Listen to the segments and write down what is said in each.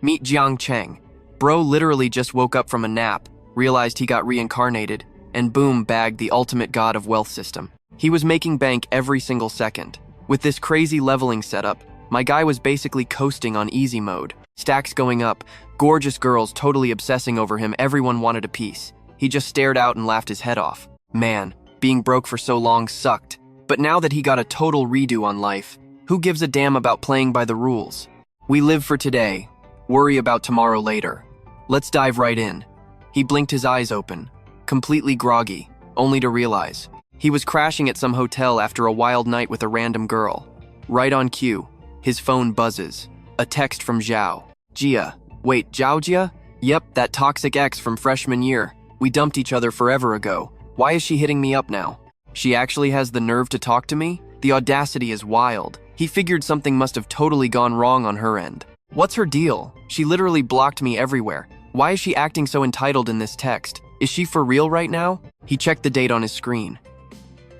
Meet Jiang Cheng. Bro literally just woke up from a nap, realized he got reincarnated, and boom, bagged the ultimate god of wealth system. He was making bank every single second. With this crazy leveling setup, my guy was basically coasting on easy mode. Stacks going up, gorgeous girls totally obsessing over him, everyone wanted a piece. He just stared out and laughed his head off. Man, being broke for so long sucked. But now that he got a total redo on life, who gives a damn about playing by the rules? We live for today, worry about tomorrow later. Let's dive right in. He blinked his eyes open, completely groggy, only to realize he was crashing at some hotel after a wild night with a random girl. Right on cue, his phone buzzes. A text from Zhao. Jia. Wait, Zhao Jia? Yep, that toxic ex from freshman year. We dumped each other forever ago. Why is she hitting me up now? She actually has the nerve to talk to me? The audacity is wild. He figured something must have totally gone wrong on her end. What's her deal? She literally blocked me everywhere. Why is she acting so entitled in this text? Is she for real right now? He checked the date on his screen.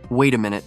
Wait a minute.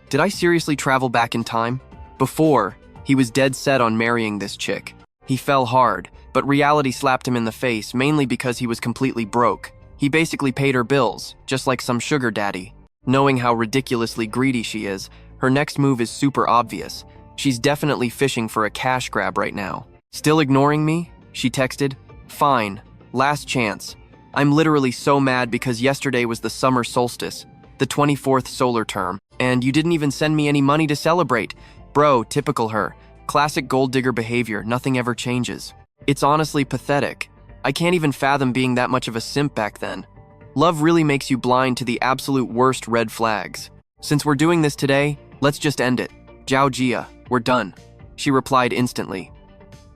Did I seriously travel back in time? Before, he was dead set on marrying this chick. He fell hard, but reality slapped him in the face mainly because he was completely broke. He basically paid her bills, just like some sugar daddy. Knowing how ridiculously greedy she is, her next move is super obvious. She's definitely fishing for a cash grab right now. Still ignoring me? She texted. Fine. Last chance. I'm literally so mad because yesterday was the summer solstice, the 24th solar term, and you didn't even send me any money to celebrate. Bro, typical her. Classic gold digger behavior, nothing ever changes. It's honestly pathetic. I can't even fathom being that much of a simp back then. Love really makes you blind to the absolute worst red flags. Since we're doing this today, let's just end it. Zhao Jia, we're done. She replied instantly.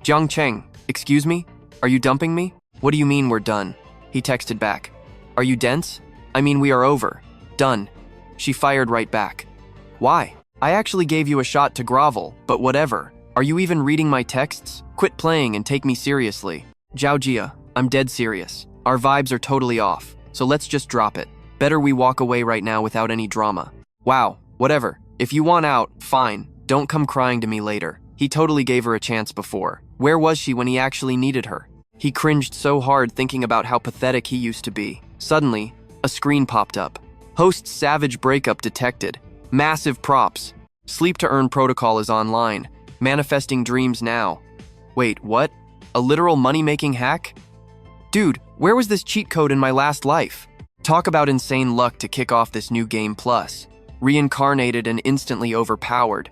Jiang Cheng, excuse me? Are you dumping me? What do you mean we're done? He texted back. Are you dense? I mean we are over. Done. She fired right back. Why? I actually gave you a shot to grovel, but whatever. Are you even reading my texts? Quit playing and take me seriously. Zhao Jia, I'm dead serious. Our vibes are totally off, so let's just drop it. Better we walk away right now without any drama. Wow, whatever. If you want out, fine. Don't come crying to me later. He totally gave her a chance before. Where was she when he actually needed her? He cringed so hard thinking about how pathetic he used to be. Suddenly, a screen popped up. Host's savage breakup detected. Massive props. Sleep to earn protocol is online. Manifesting dreams now. Wait, what? A literal money-making hack? Dude, where was this cheat code in my last life? Talk about insane luck to kick off this new game plus. Reincarnated and instantly overpowered.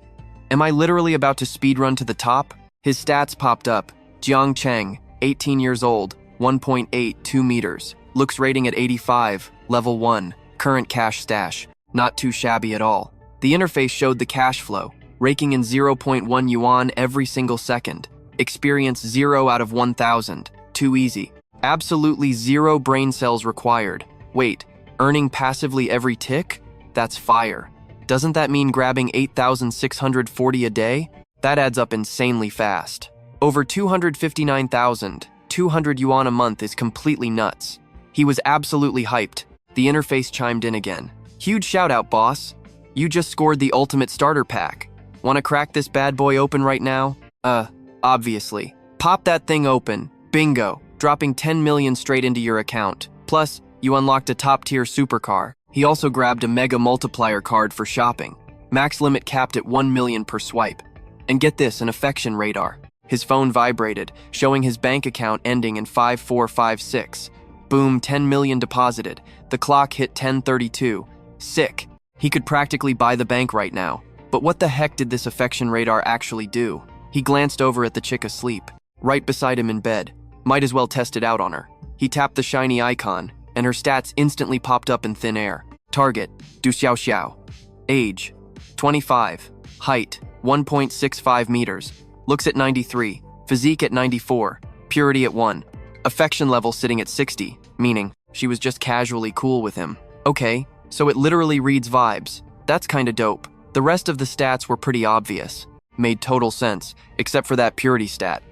Am I literally about to speedrun to the top? His stats popped up. Jiang Cheng, 18 years old, 1.82 meters. Looks rating at 85, level 1. Current cash stash. Not too shabby at all. The interface showed the cash flow, raking in 0.1 yuan every single second. Experience 0 out of 1,000. Too easy. Absolutely 0 brain cells required. Wait, earning passively every tick? That's fire. Doesn't that mean grabbing 8,640 a day? That adds up insanely fast. Over 259,200 yuan a month is completely nuts. He was absolutely hyped. The interface chimed in again. Huge shout out, boss. You just scored the ultimate starter pack. Wanna crack this bad boy open right now? Obviously. Pop that thing open. Bingo. Dropping 10 million straight into your account. Plus, you unlocked a top-tier supercar. He also grabbed a mega multiplier card for shopping. Max limit capped at 1 million per swipe. And get this, an affection radar. His phone vibrated, showing his bank account ending in 5456. Boom, 10 million deposited. The clock hit 10:32. Sick. He could practically buy the bank right now. But what the heck did this affection radar actually do? He glanced over at the chick asleep, right beside him in bed. Might as well test it out on her. He tapped the shiny icon, and her stats instantly popped up in thin air. Target, Du Xiao Xiao. Age, 25. Height, 1.65 meters. Looks at 93. Physique at 94. Purity at 1. Affection level sitting at 60, meaning she was just casually cool with him. Okay, so it literally reads vibes. That's kinda dope. The rest of the stats were pretty obvious. Made total sense, except for that purity stat.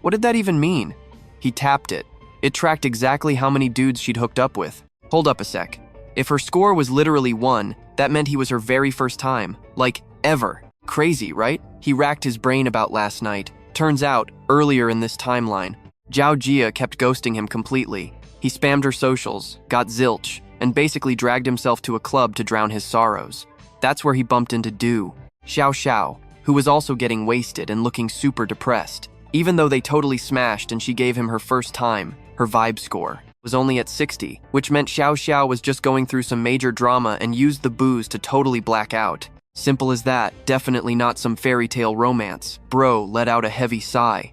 What did that even mean? He tapped it. It tracked exactly how many dudes she'd hooked up with. Hold up a sec. If her score was literally 1, that meant he was her very first time. Like, ever. Crazy, right? He racked his brain about last night. Turns out, earlier in this timeline, Zhao Jia kept ghosting him completely. He spammed her socials, got zilch, and basically dragged himself to a club to drown his sorrows. That's where he bumped into Du, Xiao Xiao, who was also getting wasted and looking super depressed. Even though they totally smashed and she gave him her first time, her vibe score was only at 60, which meant Xiao Xiao was just going through some major drama and used the booze to totally black out. Simple as that, definitely not some fairy tale romance. Bro let out a heavy sigh.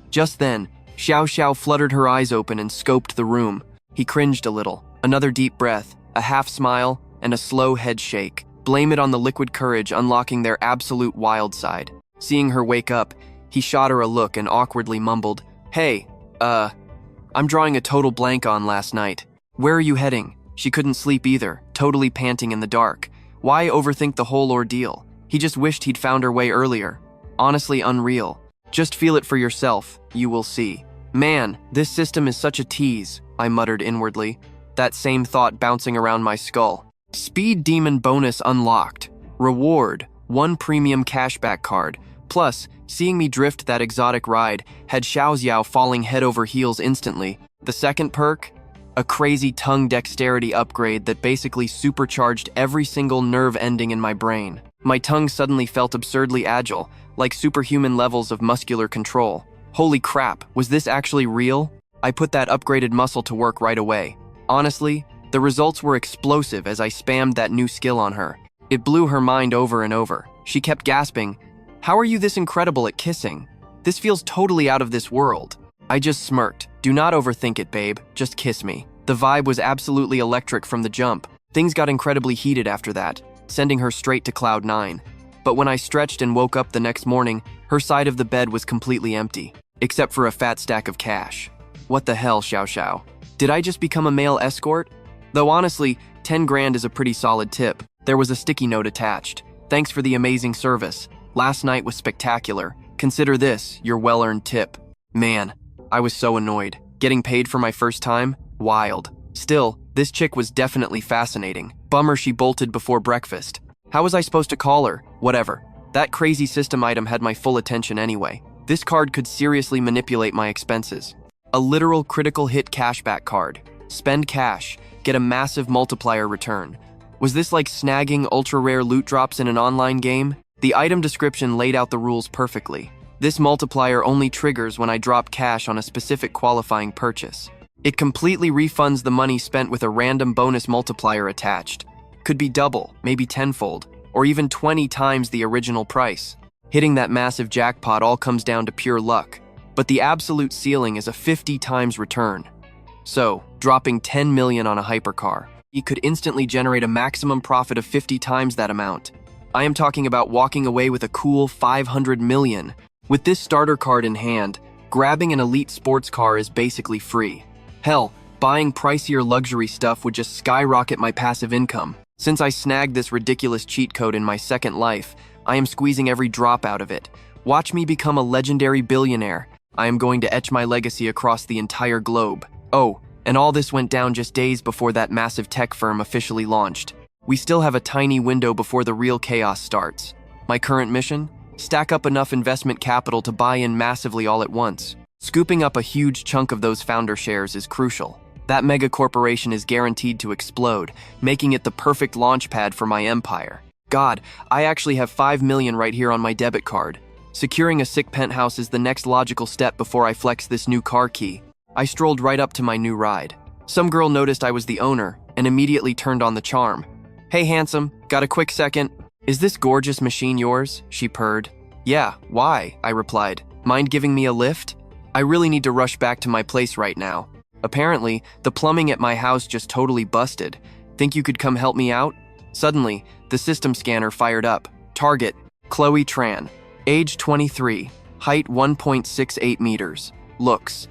Just then, Xiao Xiao fluttered her eyes open and scoped the room. He cringed a little. Another deep breath, a half smile, and a slow head shake. Blame it on the liquid courage unlocking their absolute wild side. Seeing her wake up, he shot her a look and awkwardly mumbled, "Hey, I'm drawing a total blank on last night. Where are you heading?" She couldn't sleep either, totally panting in the dark. Why overthink the whole ordeal? He just wished he'd found her way earlier. Honestly unreal. Just feel it for yourself, you will see. Man, this system is such a tease, I muttered inwardly, that same thought bouncing around my skull. Speed Demon bonus unlocked. Reward, 1 premium cashback card. Plus, seeing me drift that exotic ride had Xiao Xiao falling head over heels instantly. The second perk? A crazy tongue dexterity upgrade that basically supercharged every single nerve ending in my brain. My tongue suddenly felt absurdly agile, like superhuman levels of muscular control. Holy crap, was this actually real? I put that upgraded muscle to work right away. Honestly, the results were explosive as I spammed that new skill on her. It blew her mind over and over. She kept gasping, "How are you this incredible at kissing? This feels totally out of this world." I just smirked. "Do not overthink it, babe. Just kiss me." The vibe was absolutely electric from the jump. Things got incredibly heated after that, sending her straight to cloud 9. But when I stretched and woke up the next morning, her side of the bed was completely empty, except for a fat stack of cash. What the hell, Xiao Xiao? Did I just become a male escort? Though honestly, 10 grand is a pretty solid tip. There was a sticky note attached. "Thanks for the amazing service. Last night was spectacular. Consider this your well-earned tip." Man, I was so annoyed. Getting paid for my first time? Wild. Still, this chick was definitely fascinating. Bummer she bolted before breakfast. How was I supposed to call her? Whatever. That crazy system item had my full attention anyway. This card could seriously manipulate my expenses. A literal critical hit cashback card. Spend cash, get a massive multiplier return. Was this like snagging ultra-rare loot drops in an online game? The item description laid out the rules perfectly. This multiplier only triggers when I drop cash on a specific qualifying purchase. It completely refunds the money spent with a random bonus multiplier attached. Could be double, maybe tenfold, or even 20 times the original price. Hitting that massive jackpot all comes down to pure luck, but the absolute ceiling is a 50 times return. So, dropping 10 million on a hypercar, it could instantly generate a maximum profit of 50 times that amount. I am talking about walking away with a cool 500 million. With this starter card in hand, grabbing an elite sports car is basically free. Hell, buying pricier luxury stuff would just skyrocket my passive income. Since I snagged this ridiculous cheat code in my second life, I am squeezing every drop out of it. Watch me become a legendary billionaire. I am going to etch my legacy across the entire globe. Oh, and all this went down just days before that massive tech firm officially launched. We still have a tiny window before the real chaos starts. My current mission? Stack up enough investment capital to buy in massively all at once. Scooping up a huge chunk of those founder shares is crucial. That mega corporation is guaranteed to explode, making it the perfect launchpad for my empire. God, I actually have 5 million right here on my debit card. Securing a sick penthouse is the next logical step before I flex this new car key. I strolled right up to my new ride. Some girl noticed I was the owner and immediately turned on the charm. "Hey handsome, got a quick second? Is this gorgeous machine yours?" she purred. "Yeah, why?" I replied. "Mind giving me a lift? I really need to rush back to my place right now. Apparently, the plumbing at my house just totally busted. Think you could come help me out?" Suddenly, the system scanner fired up. Target, Chloe Tran. Age 23. Height 1.68 meters. Looks,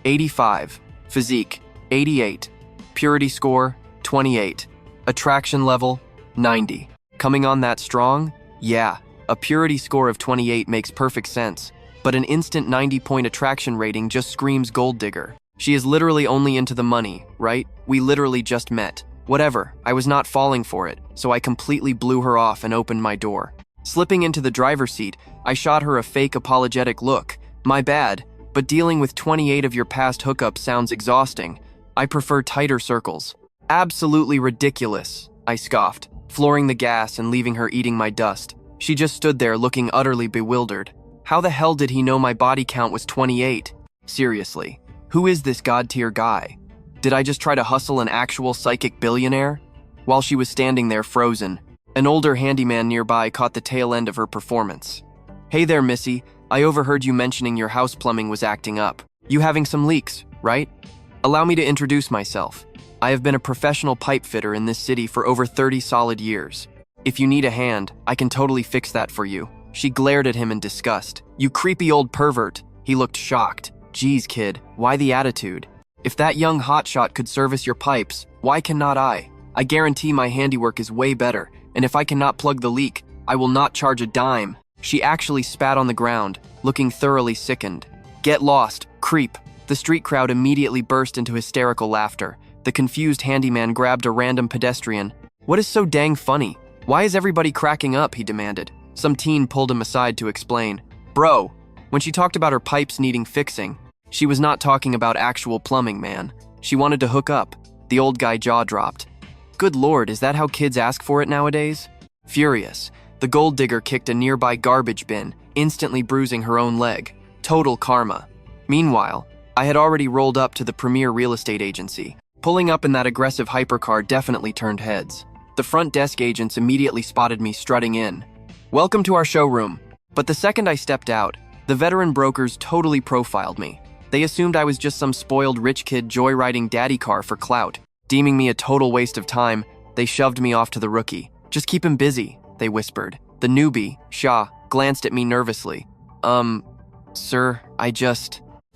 85. Physique, 88. Purity score, 28. Attraction level, 90. Coming on that strong? Yeah, a purity score of 28 makes perfect sense. But an instant 90-point attraction rating just screams gold digger. She is literally only into the money, right? We literally just met. Whatever, I was not falling for it, so I completely blew her off and opened my door. Slipping into the driver's seat, I shot her a fake apologetic look. "My bad. but dealing with 28 of your past hookups sounds exhausting. I prefer tighter circles. Absolutely ridiculous, I scoffed, flooring the gas and leaving her eating my dust. She just stood there looking utterly bewildered. How the hell did he know my body count was 28? Seriously, who is this god-tier guy? Did I just try to hustle an actual psychic billionaire? While she was standing there frozen, an older handyman nearby caught the tail end of her performance. Hey there, Missy. I overheard you mentioning your house plumbing was acting up. You having some leaks, right? Allow me to introduce myself. I have been a professional pipe fitter in this city for over 30 solid years. If you need a hand, I can totally fix that for you. She glared at him in disgust. You creepy old pervert. He looked shocked. Geez, kid, why the attitude? If that young hotshot could service your pipes, why cannot I? I guarantee my handiwork is way better, and if I cannot plug the leak, I will not charge a dime. She actually spat on the ground, looking thoroughly sickened. Get lost, creep. The street crowd immediately burst into hysterical laughter. The confused handyman grabbed a random pedestrian. What is so dang funny? Why is everybody cracking up, he demanded. Some teen pulled him aside to explain. Bro, when she talked about her pipes needing fixing, she was not talking about actual plumbing, man. She wanted to hook up. The old guy jaw dropped. Good lord, is that how kids ask for it nowadays? Furious, the gold digger kicked a nearby garbage bin, instantly bruising her own leg. Total karma. Meanwhile, I had already rolled up to the premier real estate agency. Pulling up in that aggressive hypercar definitely turned heads. The front desk agents immediately spotted me strutting in. Welcome to our showroom. But the second I stepped out, the veteran brokers totally profiled me. They assumed I was just some spoiled rich kid joyriding daddy car for clout. Deeming me a total waste of time, they shoved me off to the rookie. Just keep him busy, they whispered. The newbie, Shah, glanced at me nervously. Sir, I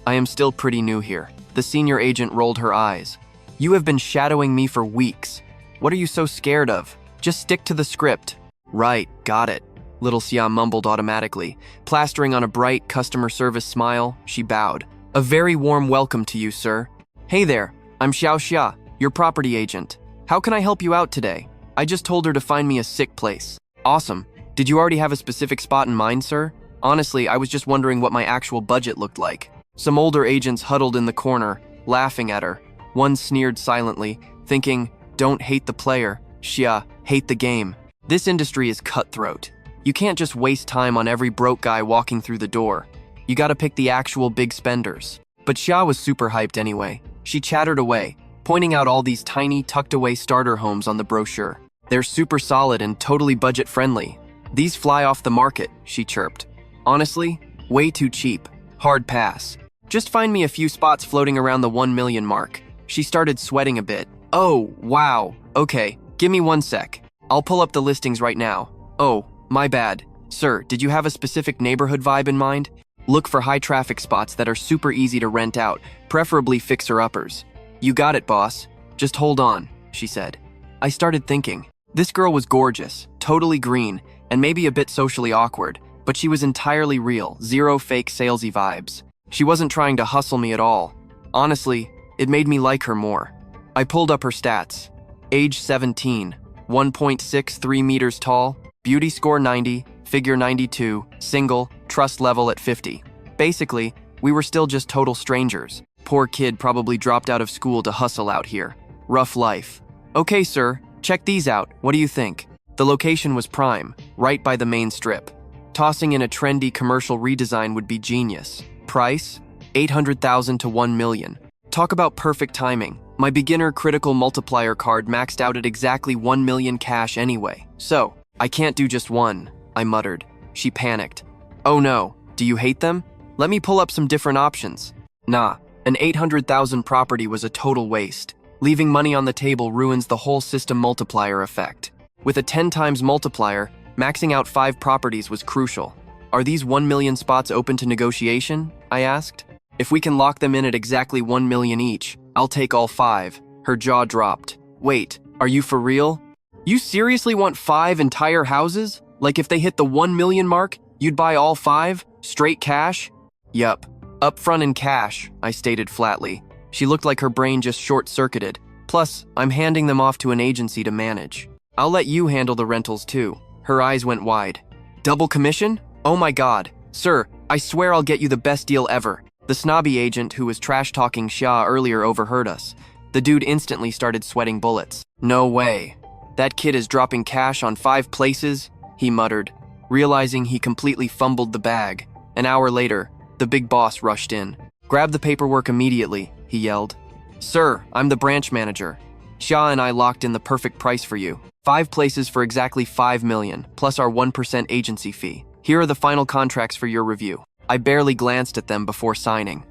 am still pretty new here. The senior agent rolled her eyes. You have been shadowing me for weeks. What are you so scared of? Just stick to the script. Right, got it. Little Xia mumbled automatically. Plastering on a bright customer service smile, she bowed. A very warm welcome to you, sir. Hey there, I'm Xiao Xia, your property agent. How can I help you out today? I just told her to find me a sick place. Awesome. Did you already have a specific spot in mind, sir? Honestly, I was just wondering what my actual budget looked like. Some older agents huddled in the corner, laughing at her. One sneered silently, thinking, don't hate the player, Xia, hate the game. This industry is cutthroat. You can't just waste time on every broke guy walking through the door. You gotta pick the actual big spenders. But Xia was super hyped anyway. She chattered away, pointing out all these tiny, tucked-away starter homes on the brochure. They're super solid and totally budget-friendly. These fly off the market, she chirped. Honestly, way too cheap. Hard pass. Just find me a few spots floating around the 1 million mark. She started sweating a bit. Oh, wow. Okay, give me 1 sec. I'll pull up the listings right now. Oh, my bad. Sir, did you have a specific neighborhood vibe in mind? Look for high-traffic spots that are super easy to rent out, preferably fixer-uppers. You got it, boss. Just hold on, she said. I started thinking. This girl was gorgeous, totally green, and maybe a bit socially awkward, but she was entirely real, zero fake salesy vibes. She wasn't trying to hustle me at all. Honestly, it made me like her more. I pulled up her stats. Age 17, 1.63 meters tall, beauty score 90, figure 92, single, trust level at 50. Basically, we were still just total strangers. Poor kid probably dropped out of school to hustle out here. Rough life. Okay, sir, check these out. What do you think? The location was prime, right by the main strip. Tossing in a trendy commercial redesign would be genius. Price? 800,000 to 1 million. Talk about perfect timing. My beginner critical multiplier card maxed out at exactly 1 million cash anyway. So, I can't do just one, I muttered. She panicked. Oh no, do you hate them? Let me pull up some different options. Nah, an 800,000 property was a total waste. Leaving money on the table ruins the whole system multiplier effect. With a 10 times multiplier, maxing out 5 properties was crucial. Are these 1 million spots open to negotiation? I asked. If we can lock them in at exactly 1 million each, I'll take all 5. Her jaw dropped. Wait, are you for real? You seriously want 5 entire houses? Like if they hit the 1 million mark, you'd buy all 5? Straight cash? Yup. Upfront in cash, I stated flatly. She looked like her brain just short-circuited. Plus, I'm handing them off to an agency to manage. I'll let you handle the rentals too. Her eyes went wide. Double commission? Oh my god. Sir, I swear I'll get you the best deal ever. The snobby agent who was trash-talking Xia earlier overheard us. The dude instantly started sweating bullets. No way. That kid is dropping cash on 5 places, he muttered, realizing he completely fumbled the bag. An hour later, the big boss rushed in. Grab the paperwork immediately, he yelled. Sir, I'm the branch manager. Xia and I locked in the perfect price for you. 5 places for exactly 5 million, plus our 1% agency fee. Here are the final contracts for your review. I barely glanced at them before signing.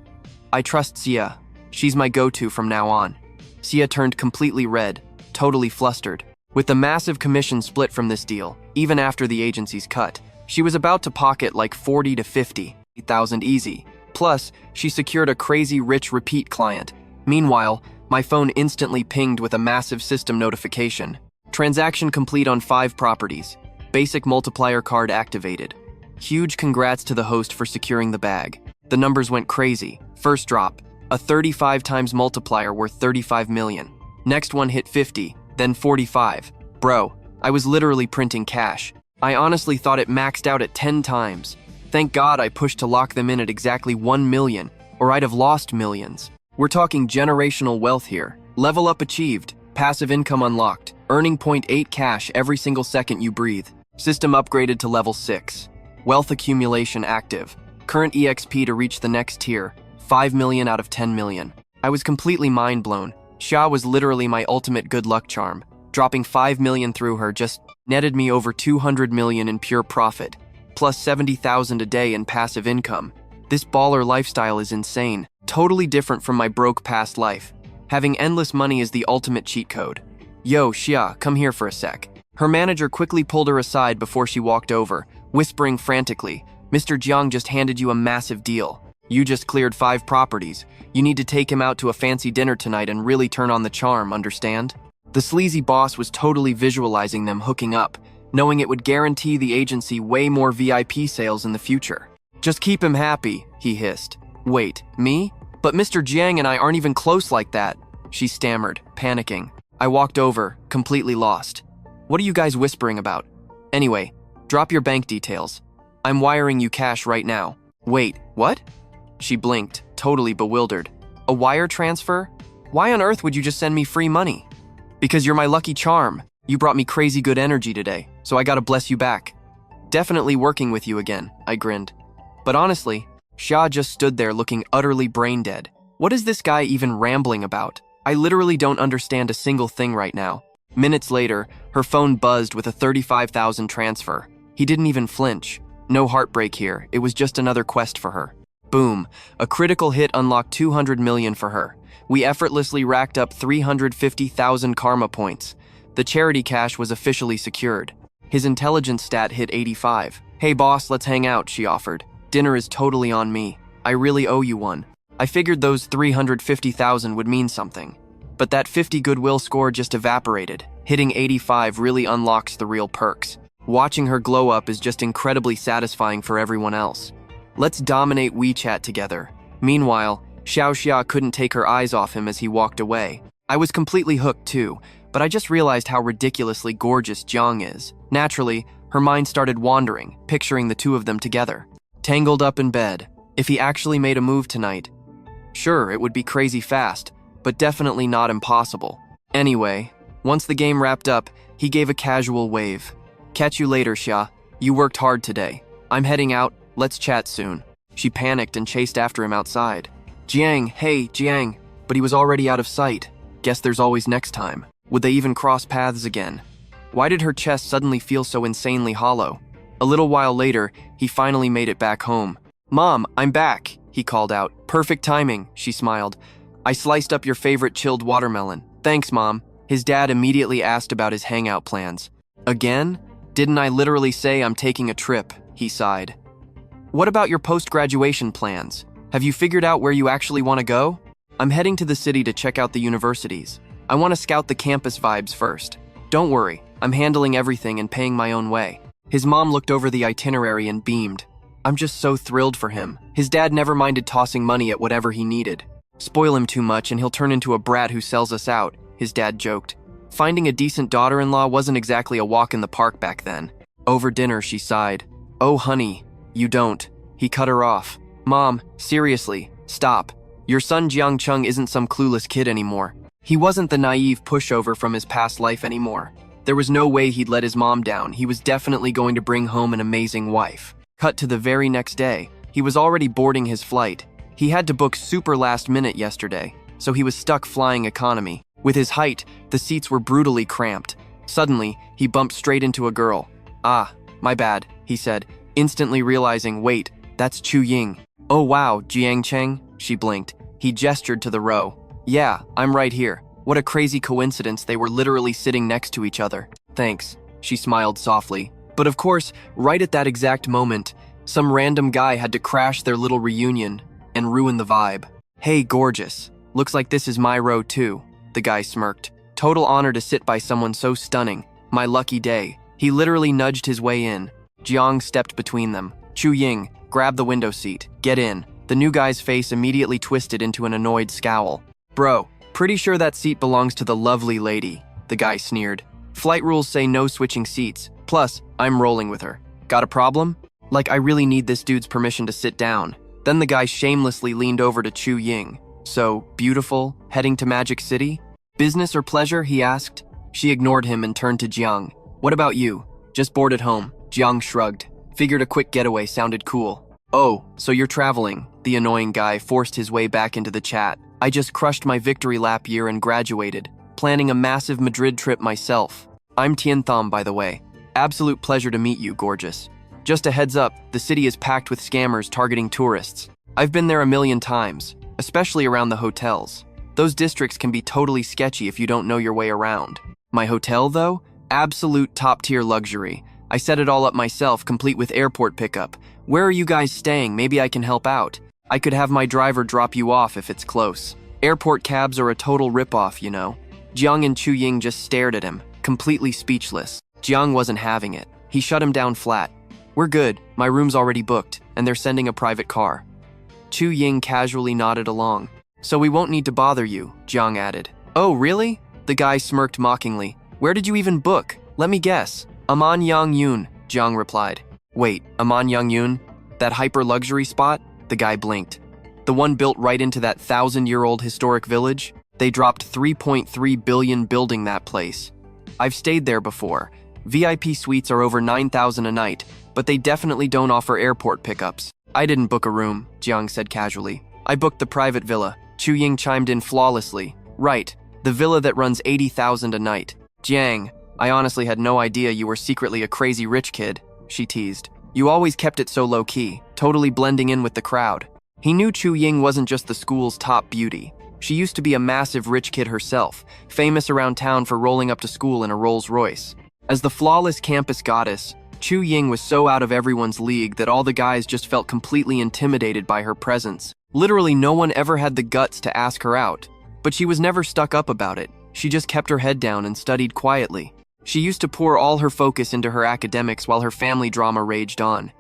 I trust Xia. She's my go-to from now on. Xia turned completely red, totally flustered. With the massive commission split from this deal, even after the agency's cut, she was about to pocket like 40 to 50,000 easy. Plus, she secured a crazy rich repeat client. Meanwhile, my phone instantly pinged with a massive system notification. Transaction complete on 5 properties. Basic multiplier card activated. Huge congrats to the host for securing the bag. The numbers went crazy. First drop, a 35 times multiplier worth 35 million. Next one hit 50, then 45. Bro, I was literally printing cash. I honestly thought it maxed out at 10 times. Thank God I pushed to lock them in at exactly 1 million, or I'd have lost millions. We're talking generational wealth here. Level up achieved. Passive income unlocked. Earning 0.8 cash every single second you breathe. System upgraded to level 6. Wealth accumulation active. Current EXP to reach the next tier. 5 million out of 10 million. I was completely mind blown. Xia was literally my ultimate good luck charm. Dropping 5 million through her just netted me over 200 million in pure profit, plus 70,000 a day in passive income. This baller lifestyle is insane. Totally different from my broke past life. Having endless money is the ultimate cheat code. Yo, Xia, come here for a sec. Her manager quickly pulled her aside before she walked over, whispering frantically, Mr. Jiang just handed you a massive deal. You just cleared 5 properties. You need to take him out to a fancy dinner tonight and really turn on the charm, understand? The sleazy boss was totally visualizing them hooking up, knowing it would guarantee the agency way more VIP sales in the future. Just keep him happy, he hissed. Wait, me? But Mr. Jiang and I aren't even close like that, she stammered, panicking. I walked over, completely lost. What are you guys whispering about? Anyway, drop your bank details. I'm wiring you cash right now. Wait, what? She blinked, totally bewildered. A wire transfer? Why on earth would you just send me free money? Because you're my lucky charm. You brought me crazy good energy today, so I gotta bless you back. Definitely working with you again, I grinned. But honestly, Xia just stood there looking utterly brain dead. What is this guy even rambling about? I literally don't understand a single thing right now. Minutes later, her phone buzzed with a 35,000 transfer. He didn't even flinch. No heartbreak here, it was just another quest for her. Boom, a critical hit unlocked 200 million for her. We effortlessly racked up 350,000 karma points. The charity cash was officially secured. His intelligence stat hit 85. Hey boss, let's hang out, she offered. Dinner is totally on me. I really owe you one. I figured those 350,000 would mean something. But that 50 goodwill score just evaporated. Hitting 85 really unlocks the real perks. Watching her glow up is just incredibly satisfying for everyone else. Let's dominate WeChat together. Meanwhile, Xiao Xia couldn't take her eyes off him as he walked away. I was completely hooked too, but I just realized how ridiculously gorgeous Jiang is. Naturally, her mind started wandering, picturing the two of them together. Tangled up in bed. If he actually made a move tonight, sure, it would be crazy fast, but definitely not impossible. Anyway, once the game wrapped up, he gave a casual wave. Catch you later, Xia. You worked hard today. I'm heading out. Let's chat soon. She panicked and chased after him outside. Jiang, hey, Jiang. But he was already out of sight. Guess there's always next time. Would they even cross paths again? Why did her chest suddenly feel so insanely hollow? A little while later, he finally made it back home. Mom, I'm back, he called out. Perfect timing, she smiled. I sliced up your favorite chilled watermelon. Thanks, Mom. His dad immediately asked about his hangout plans. Again? Didn't I literally say I'm taking a trip? He sighed. What about your post-graduation plans? Have you figured out where you actually want to go? I'm heading to the city to check out the universities. I want to scout the campus vibes first. Don't worry, I'm handling everything and paying my own way. His mom looked over the itinerary and beamed. I'm just so thrilled for him. His dad never minded tossing money at whatever he needed. Spoil him too much and he'll turn into a brat who sells us out, his dad joked. Finding a decent daughter-in-law wasn't exactly a walk in the park back then. Over dinner, she sighed. Oh, honey, you don't. He cut her off. Mom, seriously, Stop. Your son Jiang Cheng isn't some clueless kid anymore. He wasn't the naive pushover from his past life anymore. There was no way he'd let his mom down. He was definitely going to bring home an amazing wife. Cut to the very next day. He was already boarding his flight. He had to book super last minute yesterday, so he was stuck flying economy. With his height, the seats were brutally cramped. Suddenly, he bumped straight into a girl. "Ah, my bad," he said, instantly realizing, wait, that's Chu Ying. "Oh wow, Jiang Cheng," she blinked. He gestured to the row. "Yeah, I'm right here. What a crazy coincidence, they were literally sitting next to each other." "Thanks," she smiled softly. But of course, right at that exact moment, some random guy had to crash their little reunion and ruin the vibe. "Hey, gorgeous. Looks like this is my row too," the guy smirked. "Total honor to sit by someone so stunning. My lucky day." He literally nudged his way in. Jiang stepped between them. "Chu Ying, grab the window seat. Get in." The new guy's face immediately twisted into an annoyed scowl. "Bro, pretty sure that seat belongs to the lovely lady," the guy sneered. "Flight rules say no switching seats. Plus, I'm rolling with her. Got a problem? Like, I really need this dude's permission to sit down." Then the guy shamelessly leaned over to Chu Ying. "So, beautiful, heading to Magic City? Business or pleasure?" he asked. She ignored him and turned to Jiang. "What about you? Just bored at home." Jiang shrugged. Figured a quick getaway sounded cool. "Oh, so you're traveling." The annoying guy forced his way back into the chat. "I just crushed my victory lap year and graduated. Planning a massive Madrid trip myself. I'm Tian Thom, by the way. Absolute pleasure to meet you, gorgeous. Just a heads up, the city is packed with scammers targeting tourists. I've been there a million times, especially around the hotels. Those districts can be totally sketchy if you don't know your way around. My hotel, though? Absolute top-tier luxury. I set it all up myself, complete with airport pickup. Where are you guys staying? Maybe I can help out. I could have my driver drop you off if it's close. Airport cabs are a total ripoff, you know." Jiang and Chu Ying just stared at him, completely speechless. Jiang wasn't having it. He shut him down flat. "We're good. My room's already booked, and they're sending a private car." Chu Ying casually nodded along. "So we won't need to bother you," Jiang added. "Oh, really?" The guy smirked mockingly. "Where did you even book? Let me guess." "ManhwaRecap," Jiang replied. "Wait, ManhwaRecap? That hyper-luxury spot?" The guy blinked. "The one built right into that 1,000-year-old historic village? They dropped 3.3 billion building that place. I've stayed there before. VIP suites are over 9,000 a night, but they definitely don't offer airport pickups." "I didn't book a room," Jiang said casually. "I booked the private villa." Chu Ying chimed in flawlessly. "Right, the villa that runs 80,000 a night." "Jiang, I honestly had no idea you were secretly a crazy rich kid," she teased. "You always kept it so low-key, totally blending in with the crowd." He knew Chu Ying wasn't just the school's top beauty. She used to be a massive rich kid herself, famous around town for rolling up to school in a Rolls Royce. As the flawless campus goddess, Chu Ying was so out of everyone's league that all the guys just felt completely intimidated by her presence. Literally no one ever had the guts to ask her out. But she was never stuck up about it. She just kept her head down and studied quietly. She used to pour all her focus into her academics while her family drama raged on.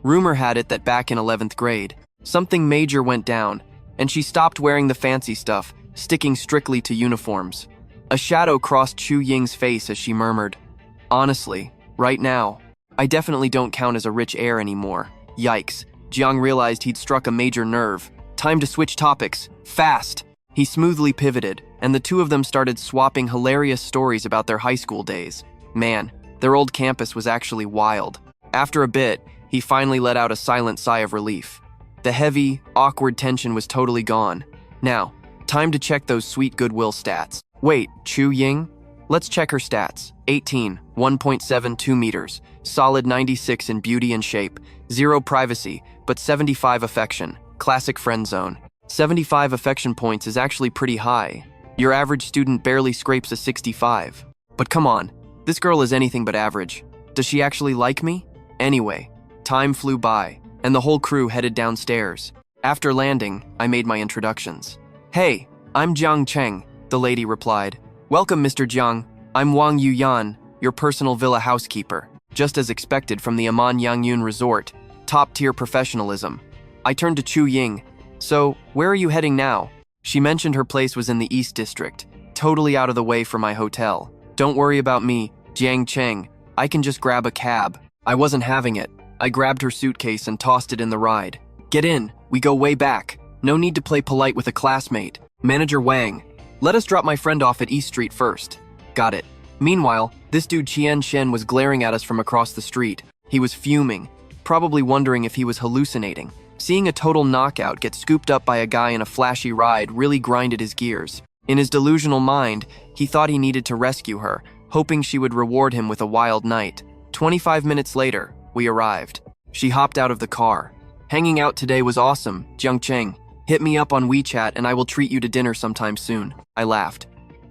Rumor had it that back in 11th grade, something major went down, and she stopped wearing the fancy stuff, sticking strictly to uniforms. A shadow crossed Chu Ying's face as she murmured, "Honestly, right now, I definitely don't count as a rich heir anymore." Yikes, Jiang realized he'd struck a major nerve. Time to switch topics, fast! He smoothly pivoted, and the two of them started swapping hilarious stories about their high school days. Man, their old campus was actually wild. After a bit, he finally let out a silent sigh of relief. The heavy, awkward tension was totally gone. Now, time to check those sweet goodwill stats. Wait, Chu Ying? Let's check her stats. 18, 1.72 meters, solid 96 in beauty and shape, 0 privacy, but 75 affection, classic friend zone. 75 affection points is actually pretty high. Your average student barely scrapes a 65. But come on, this girl is anything but average. Does she actually like me? Anyway, time flew by, and the whole crew headed downstairs. After landing, I made my introductions. "Hey, I'm Jiang Cheng," the lady replied. "Welcome, Mr. Jiang. I'm Wang Yuyan, your personal villa housekeeper." Just as expected from the ManhwaRecap resort, top-tier professionalism. I turned to Chu Ying. "So, where are you heading now?" She mentioned her place was in the East District, totally out of the way for my hotel. "Don't worry about me, Jiang Cheng. I can just grab a cab." I wasn't having it. I grabbed her suitcase and tossed it in the ride. "Get in, we go way back." No need to play polite with a classmate. Manager Wang, let us drop my friend off at East Street first. Got it. Meanwhile, this dude Jiang Cheng was glaring at us from across the street. He was fuming, probably wondering if he was hallucinating. Seeing a total knockout get scooped up by a guy in a flashy ride really grinded his gears. In his delusional mind, he thought he needed to rescue her, hoping she would reward him with a wild night. 25 minutes later, we arrived. She hopped out of the car. Hanging out today was awesome, Jiang Cheng. Hit me up on WeChat and I will treat you to dinner sometime soon. I laughed.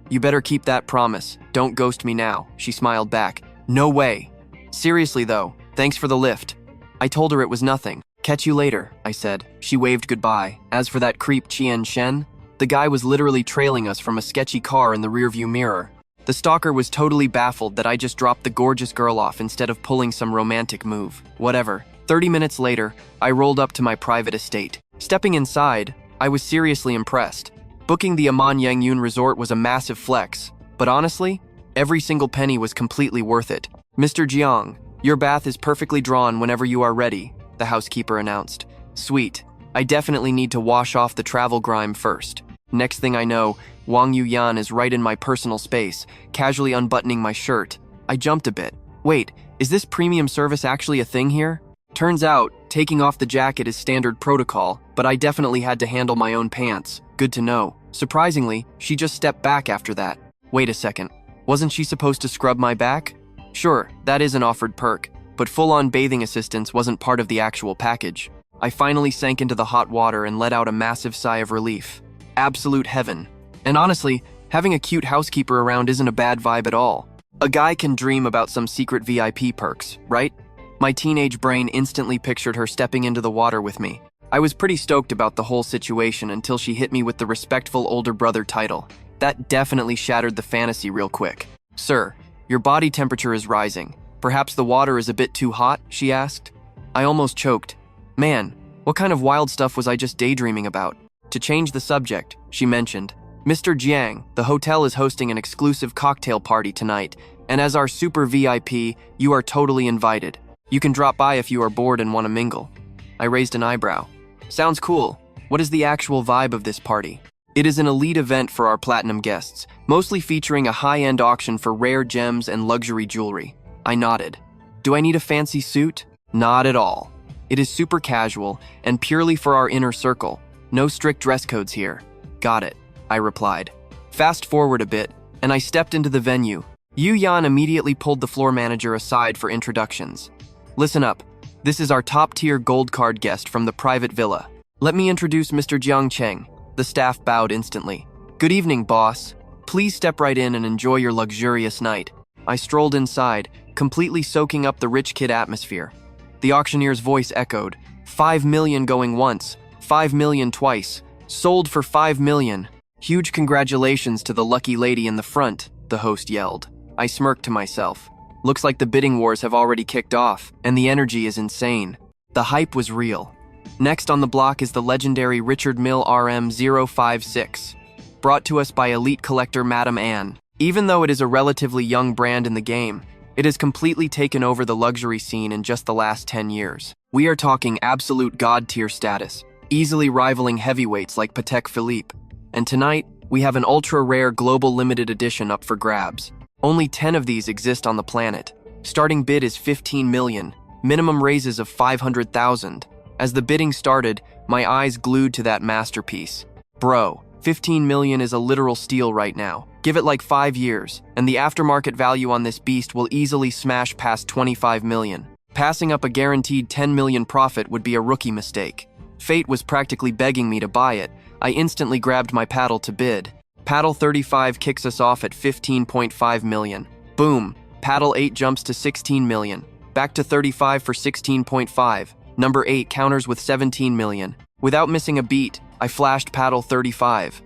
You better keep that promise. Don't ghost me now, she smiled back. No way. Seriously though, thanks for the lift. I told her it was nothing. Catch you later, I said. She waved goodbye. As for that creep Jiang Cheng, the guy was literally trailing us from a sketchy car in the rearview mirror. The stalker was totally baffled that I just dropped the gorgeous girl off instead of pulling some romantic move. Whatever. 30 minutes later, I rolled up to my private estate. Stepping inside, I was seriously impressed. Booking the ManhwaRecap resort was a massive flex, but honestly, every single penny was completely worth it. Mr. Jiang, your bath is perfectly drawn whenever you are ready, the housekeeper announced. Sweet. I definitely need to wash off the travel grime first. Next thing I know, Wang Yuyan is right in my personal space, casually unbuttoning my shirt. I jumped a bit. Wait, is this premium service actually a thing here? Turns out, taking off the jacket is standard protocol, but I definitely had to handle my own pants. Good to know. Surprisingly, she just stepped back after that. Wait a second. Wasn't she supposed to scrub my back? Sure, that is an offered perk, but full-on bathing assistance wasn't part of the actual package. I finally sank into the hot water and let out a massive sigh of relief. Absolute heaven. And honestly, having a cute housekeeper around isn't a bad vibe at all. A guy can dream about some secret VIP perks, right? My teenage brain instantly pictured her stepping into the water with me. I was pretty stoked about the whole situation until she hit me with the respectful older brother title. That definitely shattered the fantasy real quick. Sir, your body temperature is rising. Perhaps the water is a bit too hot, she asked. I almost choked. Man, what kind of wild stuff was I just daydreaming about? To change the subject, she mentioned, Mr. Jiang, the hotel is hosting an exclusive cocktail party tonight, and as our super VIP, you are totally invited. You can drop by if you are bored and want to mingle. I raised an eyebrow. Sounds cool. What is the actual vibe of this party? It is an elite event for our platinum guests, mostly featuring a high-end auction for rare gems and luxury jewelry. I nodded. Do I need a fancy suit? Not at all. It is super casual and purely for our inner circle. No strict dress codes here. Got it, I replied. Fast forward a bit, and I stepped into the venue. Yu Yan immediately pulled the floor manager aside for introductions. Listen up, this is our top-tier gold card guest from the private villa. Let me introduce Mr. Jiang Cheng. The staff bowed instantly. Good evening, boss. Please step right in and enjoy your luxurious night. I strolled inside, completely soaking up the rich kid atmosphere. The auctioneer's voice echoed. 5 million going once, 5 million twice. Sold for 5 million. Huge congratulations to the lucky lady in the front, the host yelled. I smirked to myself. Looks like the bidding wars have already kicked off, and the energy is insane. The hype was real. Next on the block is the legendary Richard Mille RM056, brought to us by elite collector Madame Anne. Even though it is a relatively young brand in the game, it has completely taken over the luxury scene in just the last 10 years. We are talking absolute god-tier status, easily rivaling heavyweights like Patek Philippe. And tonight, we have an ultra-rare global limited edition up for grabs. Only 10 of these exist on the planet. Starting bid is 15 million, minimum raises of 500,000. As the bidding started, my eyes glued to that masterpiece. Bro, 15 million is a literal steal right now. Give it like 5 years, and the aftermarket value on this beast will easily smash past 25 million. Passing up a guaranteed 10 million profit would be a rookie mistake. Fate was practically begging me to buy it. I instantly grabbed my paddle to bid. Paddle 35 kicks us off at 15.5 million. Boom, paddle 8 jumps to 16 million. Back to 35 for 16.5. Number 8 counters with 17 million. Without missing a beat, I flashed paddle 35.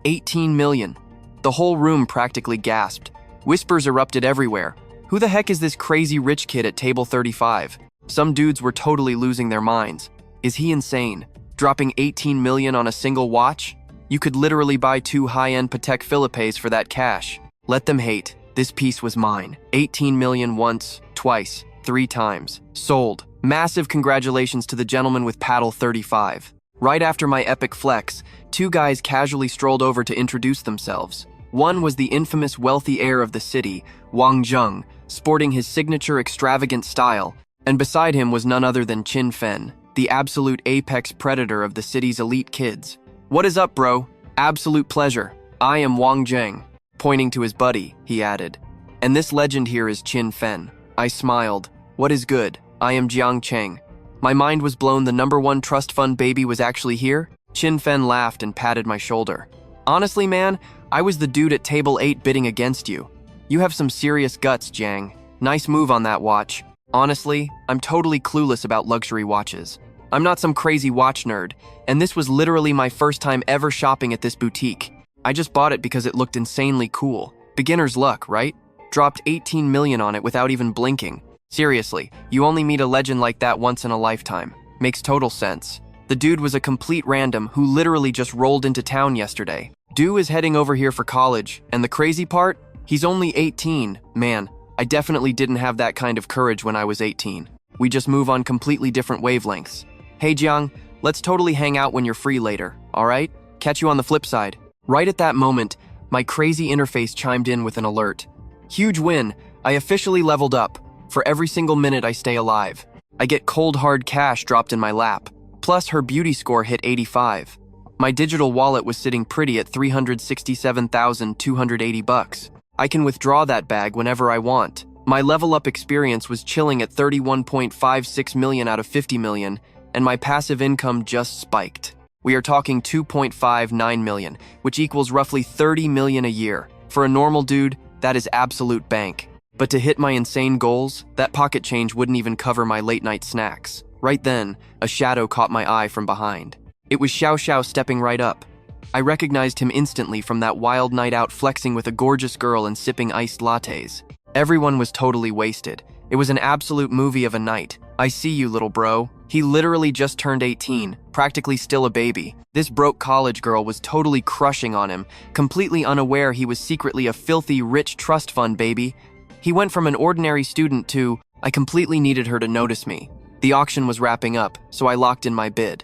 18 million. The whole room practically gasped. Whispers erupted everywhere. Who the heck is this crazy rich kid at table 35? Some dudes were totally losing their minds. Is he insane? Dropping 18 million on a single watch? You could literally buy 2 high-end Patek Philippes for that cash. Let them hate. This piece was mine. 18 million once, twice, 3 times. Sold. Massive congratulations to the gentleman with paddle 35. Right after my epic flex, two guys casually strolled over to introduce themselves. One was the infamous wealthy heir of the city, Wang Zheng, sporting his signature extravagant style, and beside him was none other than Qin Fen, the absolute apex predator of the city's elite kids. "What is up, bro? Absolute pleasure. I am Wang Zheng." Pointing to his buddy, he added. "And this legend here is Qin Fen." I smiled. "What is good? I am Jiang Cheng." My mind was blown. The #1 trust fund baby was actually here. Qin Fen laughed and patted my shoulder. "Honestly, man, I was the dude at table 8 bidding against you. You have some serious guts, Jiang. Nice move on that watch. Honestly, I'm totally clueless about luxury watches. I'm not some crazy watch nerd, and this was literally my first time ever shopping at this boutique. I just bought it because it looked insanely cool. Beginner's luck, right? Dropped 18 million on it without even blinking. Seriously, you only meet a legend like that once in a lifetime. Makes total sense. The dude was a complete random who literally just rolled into town yesterday. Dude is heading over here for college, and the crazy part? He's only 18. Man, I definitely didn't have that kind of courage when I was 18. We just move on completely different wavelengths. Hey Jiang, let's totally hang out when you're free later, alright? Catch you on the flip side. Right at that moment, my crazy interface chimed in with an alert. Huge win, I officially leveled up. For every single minute I stay alive. I get cold hard cash dropped in my lap. Plus her beauty score hit 85. My digital wallet was sitting pretty at 367,280 bucks. I can withdraw that bag whenever I want. My level up experience was chilling at 31.56 million out of 50 million, and my passive income just spiked. We are talking 2.59 million, which equals roughly 30 million a year. For a normal dude, that is absolute bank. But to hit my insane goals, that pocket change wouldn't even cover my late night snacks. Right then, a shadow caught my eye from behind. It was Xiao Xiao stepping right up. I recognized him instantly from that wild night out flexing with a gorgeous girl and sipping iced lattes. Everyone was totally wasted. It was an absolute movie of a night. I see you, little bro. He literally just turned 18, practically still a baby. This broke college girl was totally crushing on him, completely unaware he was secretly a filthy, rich trust fund baby. He went from an ordinary student to, I completely needed her to notice me. The auction was wrapping up, so I locked in my bid.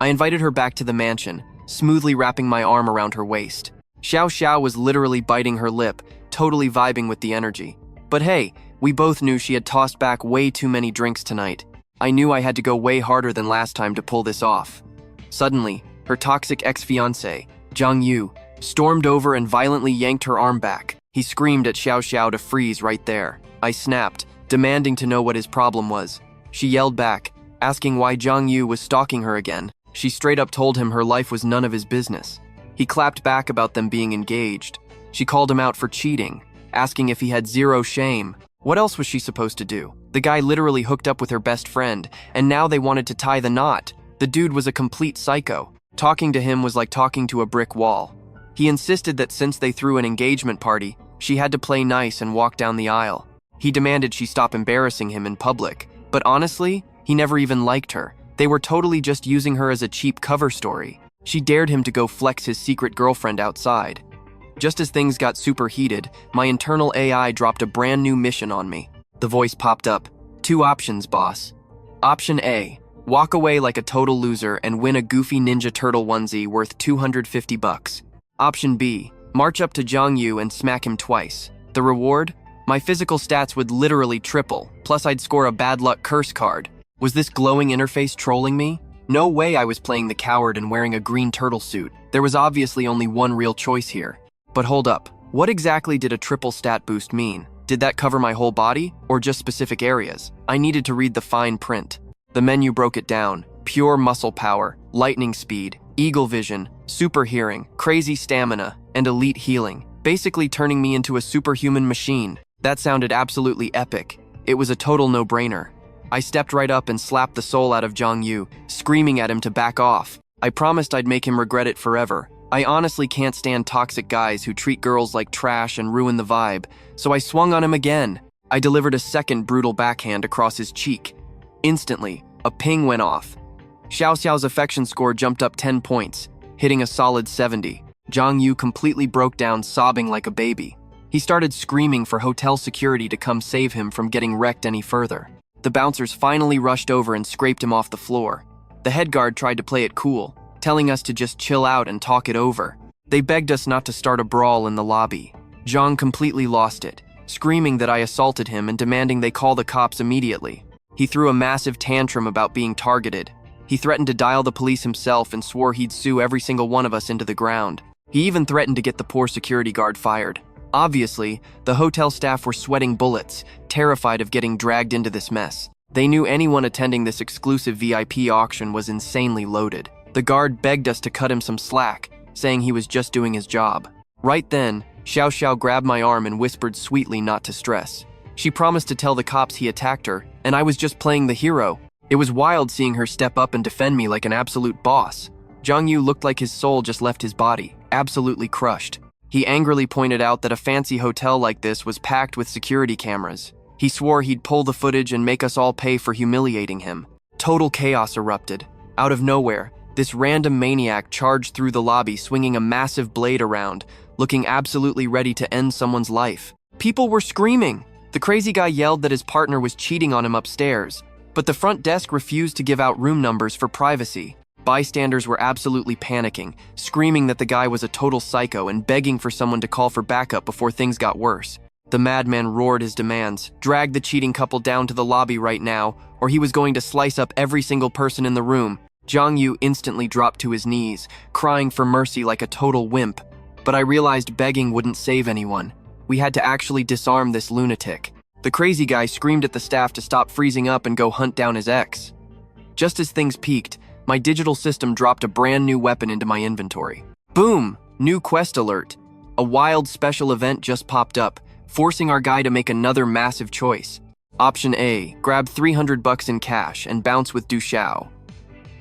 I invited her back to the mansion, smoothly wrapping my arm around her waist. Xiao Xiao was literally biting her lip, totally vibing with the energy. But hey, we both knew she had tossed back way too many drinks tonight. I knew I had to go way harder than last time to pull this off. Suddenly, her toxic ex-fiancé, Zhang Yu, stormed over and violently yanked her arm back. He screamed at Xiao Xiao to freeze right there. I snapped, demanding to know what his problem was. She yelled back, asking why Zhang Yu was stalking her again. She straight up told him her life was none of his business. He clapped back about them being engaged. She called him out for cheating, asking if he had zero shame. What else was she supposed to do? The guy literally hooked up with her best friend, and now they wanted to tie the knot. The dude was a complete psycho. Talking to him was like talking to a brick wall. He insisted that since they threw an engagement party, she had to play nice and walk down the aisle. He demanded she stop embarrassing him in public. But honestly, he never even liked her. They were totally just using her as a cheap cover story. She dared him to go flex his secret girlfriend outside. Just as things got super heated, my internal AI dropped a brand new mission on me. The voice popped up. 2 options, boss. Option A, walk away like a total loser and win a goofy Ninja Turtle onesie worth 250 bucks. Option B, march up to Zhang Yu and smack him twice. The reward? My physical stats would literally triple, plus I'd score a bad luck curse card. Was this glowing interface trolling me? No way I was playing the coward and wearing a green turtle suit. There was obviously only one real choice here. But hold up, what exactly did a triple stat boost mean? Did that cover my whole body, or just specific areas? I needed to read the fine print. The menu broke it down. Pure muscle power, lightning speed, eagle vision, super hearing, crazy stamina, and elite healing. Basically turning me into a superhuman machine. That sounded absolutely epic. It was a total no-brainer. I stepped right up and slapped the soul out of Zhang Yu, screaming at him to back off. I promised I'd make him regret it forever. I honestly can't stand toxic guys who treat girls like trash and ruin the vibe, so I swung on him again. I delivered a second brutal backhand across his cheek. Instantly, a ping went off. Xiao Xiao's affection score jumped up 10 points, hitting a solid 70. Zhang Yu completely broke down, sobbing like a baby. He started screaming for hotel security to come save him from getting wrecked any further. The bouncers finally rushed over and scraped him off the floor. The head guard tried to play it cool, telling us to just chill out and talk it over. They begged us not to start a brawl in the lobby. Jiang completely lost it, screaming that I assaulted him and demanding they call the cops immediately. He threw a massive tantrum about being targeted. He threatened to dial the police himself and swore he'd sue every single one of us into the ground. He even threatened to get the poor security guard fired. Obviously, the hotel staff were sweating bullets, terrified of getting dragged into this mess. They knew anyone attending this exclusive VIP auction was insanely loaded. The guard begged us to cut him some slack, saying he was just doing his job. Right then, Xiao Xiao grabbed my arm and whispered sweetly not to stress. She promised to tell the cops he attacked her, and I was just playing the hero. It was wild seeing her step up and defend me like an absolute boss. Jiang Yu looked like his soul just left his body, absolutely crushed. He angrily pointed out that a fancy hotel like this was packed with security cameras. He swore he'd pull the footage and make us all pay for humiliating him. Total chaos erupted. Out of nowhere, this random maniac charged through the lobby swinging a massive blade around, looking absolutely ready to end someone's life. People were screaming. The crazy guy yelled that his partner was cheating on him upstairs, but the front desk refused to give out room numbers for privacy. Bystanders were absolutely panicking, screaming that the guy was a total psycho and begging for someone to call for backup before things got worse. The madman roared his demands, "Drag the cheating couple down to the lobby right now, or he was going to slice up every single person in the room." Jiang Yu instantly dropped to his knees, crying for mercy like a total wimp. But I realized begging wouldn't save anyone. We had to actually disarm this lunatic. The crazy guy screamed at the staff to stop freezing up and go hunt down his ex. Just as things peaked, my digital system dropped a brand new weapon into my inventory. Boom! New quest alert. A wild special event just popped up, forcing our guy to make another massive choice. Option A, grab $300 in cash and bounce with Du Xiao.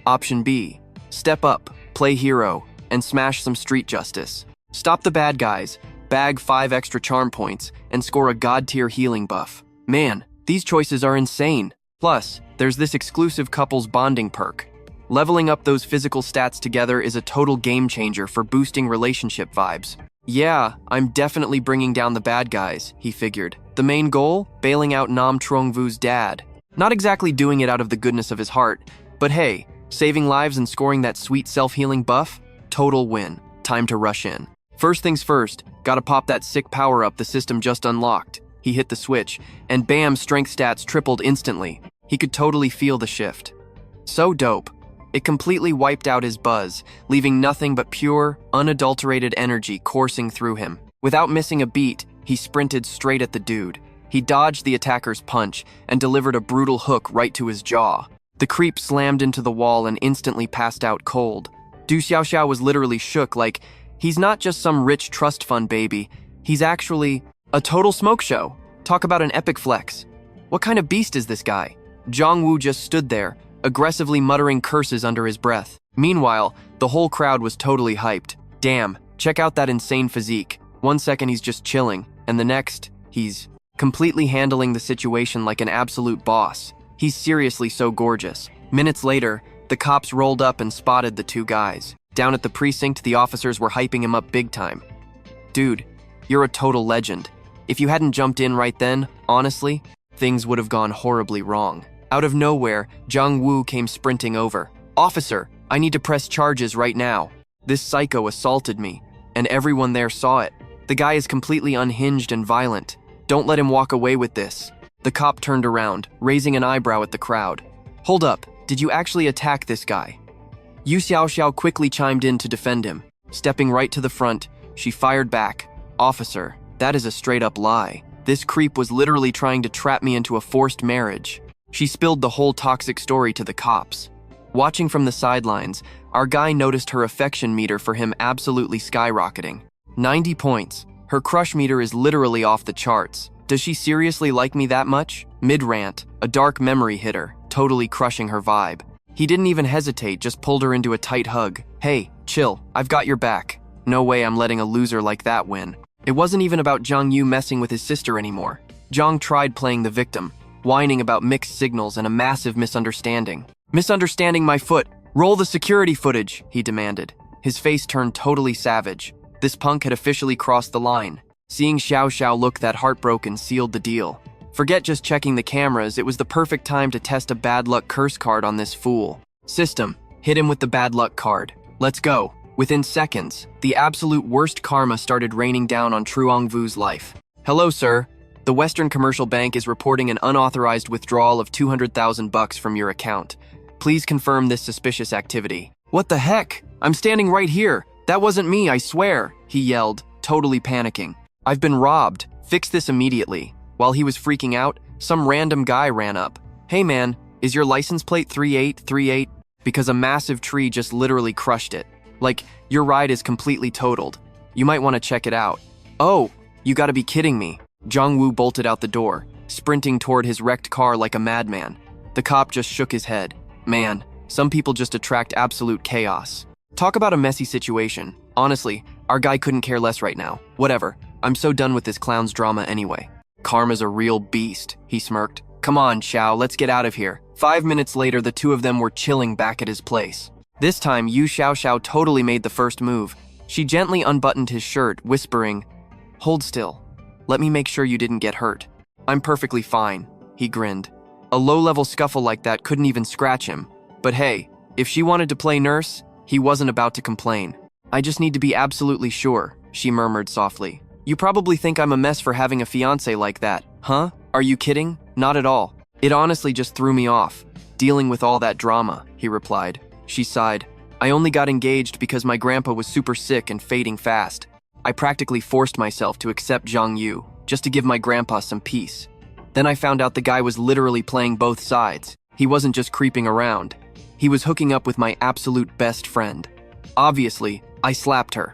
Option B, step up, play hero, and smash some street justice. Stop the bad guys, bag 5 extra charm points, and score a god-tier healing buff. Man, these choices are insane. Plus, there's this exclusive couples bonding perk. Leveling up those physical stats together is a total game changer for boosting relationship vibes. Yeah, I'm definitely bringing down the bad guys, he figured. The main goal? Bailing out Nam Truongvu's dad. Not exactly doing it out of the goodness of his heart, but hey, saving lives and scoring that sweet self-healing buff? Total win. Time to rush in. First things first, gotta pop that sick power-up the system just unlocked. He hit the switch, and bam, strength stats tripled instantly. He could totally feel the shift. So dope. It completely wiped out his buzz, leaving nothing but pure, unadulterated energy coursing through him. Without missing a beat, he sprinted straight at the dude. He dodged the attacker's punch and delivered a brutal hook right to his jaw. The creep slammed into the wall and instantly passed out cold. Du Xiaoxiao was literally shook like, he's not just some rich trust fund baby, he's actually a total smoke show. Talk about an epic flex. What kind of beast is this guy? Jiang Wu just stood there, aggressively muttering curses under his breath. Meanwhile, the whole crowd was totally hyped. Damn, check out that insane physique. One second he's just chilling, and the next, he's completely handling the situation like an absolute boss. He's seriously so gorgeous. Minutes later, the cops rolled up and spotted the two guys. Down at the precinct, the officers were hyping him up big time. Dude, you're a total legend. If you hadn't jumped in right then, honestly, things would have gone horribly wrong. Out of nowhere, Jiang Wu came sprinting over. "Officer, I need to press charges right now. This psycho assaulted me, and everyone there saw it. The guy is completely unhinged and violent. Don't let him walk away with this." The cop turned around, raising an eyebrow at the crowd. "Hold up, did you actually attack this guy?" Yu Xiaoxiao quickly chimed in to defend him. Stepping right to the front, she fired back. "Officer, that is a straight-up lie. This creep was literally trying to trap me into a forced marriage." She spilled the whole toxic story to the cops. Watching from the sidelines, our guy noticed her affection meter for him absolutely skyrocketing. 90 points. Her crush meter is literally off the charts. Does she seriously like me that much? Mid-rant, a dark memory hit her, totally crushing her vibe. He didn't even hesitate, just pulled her into a tight hug. "Hey, chill, I've got your back. No way I'm letting a loser like that win." It wasn't even about Jiang Yu messing with his sister anymore. Jiang tried playing the victim, whining about mixed signals and a massive misunderstanding. "Misunderstanding my foot. Roll the security footage," he demanded. His face turned totally savage. This punk had officially crossed the line. Seeing Xiao Xiao look that heartbroken sealed the deal. Forget just checking the cameras, it was the perfect time to test a bad luck curse card on this fool. System, hit him with the bad luck card. Let's go. Within seconds, the absolute worst karma started raining down on Truong Vu's life. Hello, sir. The Western Commercial Bank is reporting an unauthorized withdrawal of $200,000 from your account. Please confirm this suspicious activity. What the heck? I'm standing right here. That wasn't me, I swear, he yelled, totally panicking. I've been robbed. Fix this immediately. While he was freaking out, some random guy ran up. Hey man, is your license plate 3838? Because a massive tree just literally crushed it. Like, your ride is completely totaled. You might want to check it out. Oh, you gotta be kidding me. Jiang Wu bolted out the door, sprinting toward his wrecked car like a madman. The cop just shook his head. Man, some people just attract absolute chaos. Talk about a messy situation. Honestly, our guy couldn't care less right now. Whatever, I'm so done with this clown's drama anyway. Karma's a real beast, he smirked. Come on, Xiao, let's get out of here. 5 minutes later, the two of them were chilling back at his place. This time, Yu Xiao totally made the first move. She gently unbuttoned his shirt, whispering, "Hold still. Let me make sure you didn't get hurt." "I'm perfectly fine," he grinned. A low-level scuffle like that couldn't even scratch him. But hey, if she wanted to play nurse, he wasn't about to complain. "I just need to be absolutely sure," she murmured softly. "You probably think I'm a mess for having a fiancé like that, huh? Are you kidding? Not at all. It honestly just threw me off, dealing with all that drama," he replied. She sighed. "I only got engaged because my grandpa was super sick and fading fast. I practically forced myself to accept Jiang Yu, just to give my grandpa some peace. Then I found out the guy was literally playing both sides. He wasn't just creeping around. He was hooking up with my absolute best friend. Obviously, I slapped her.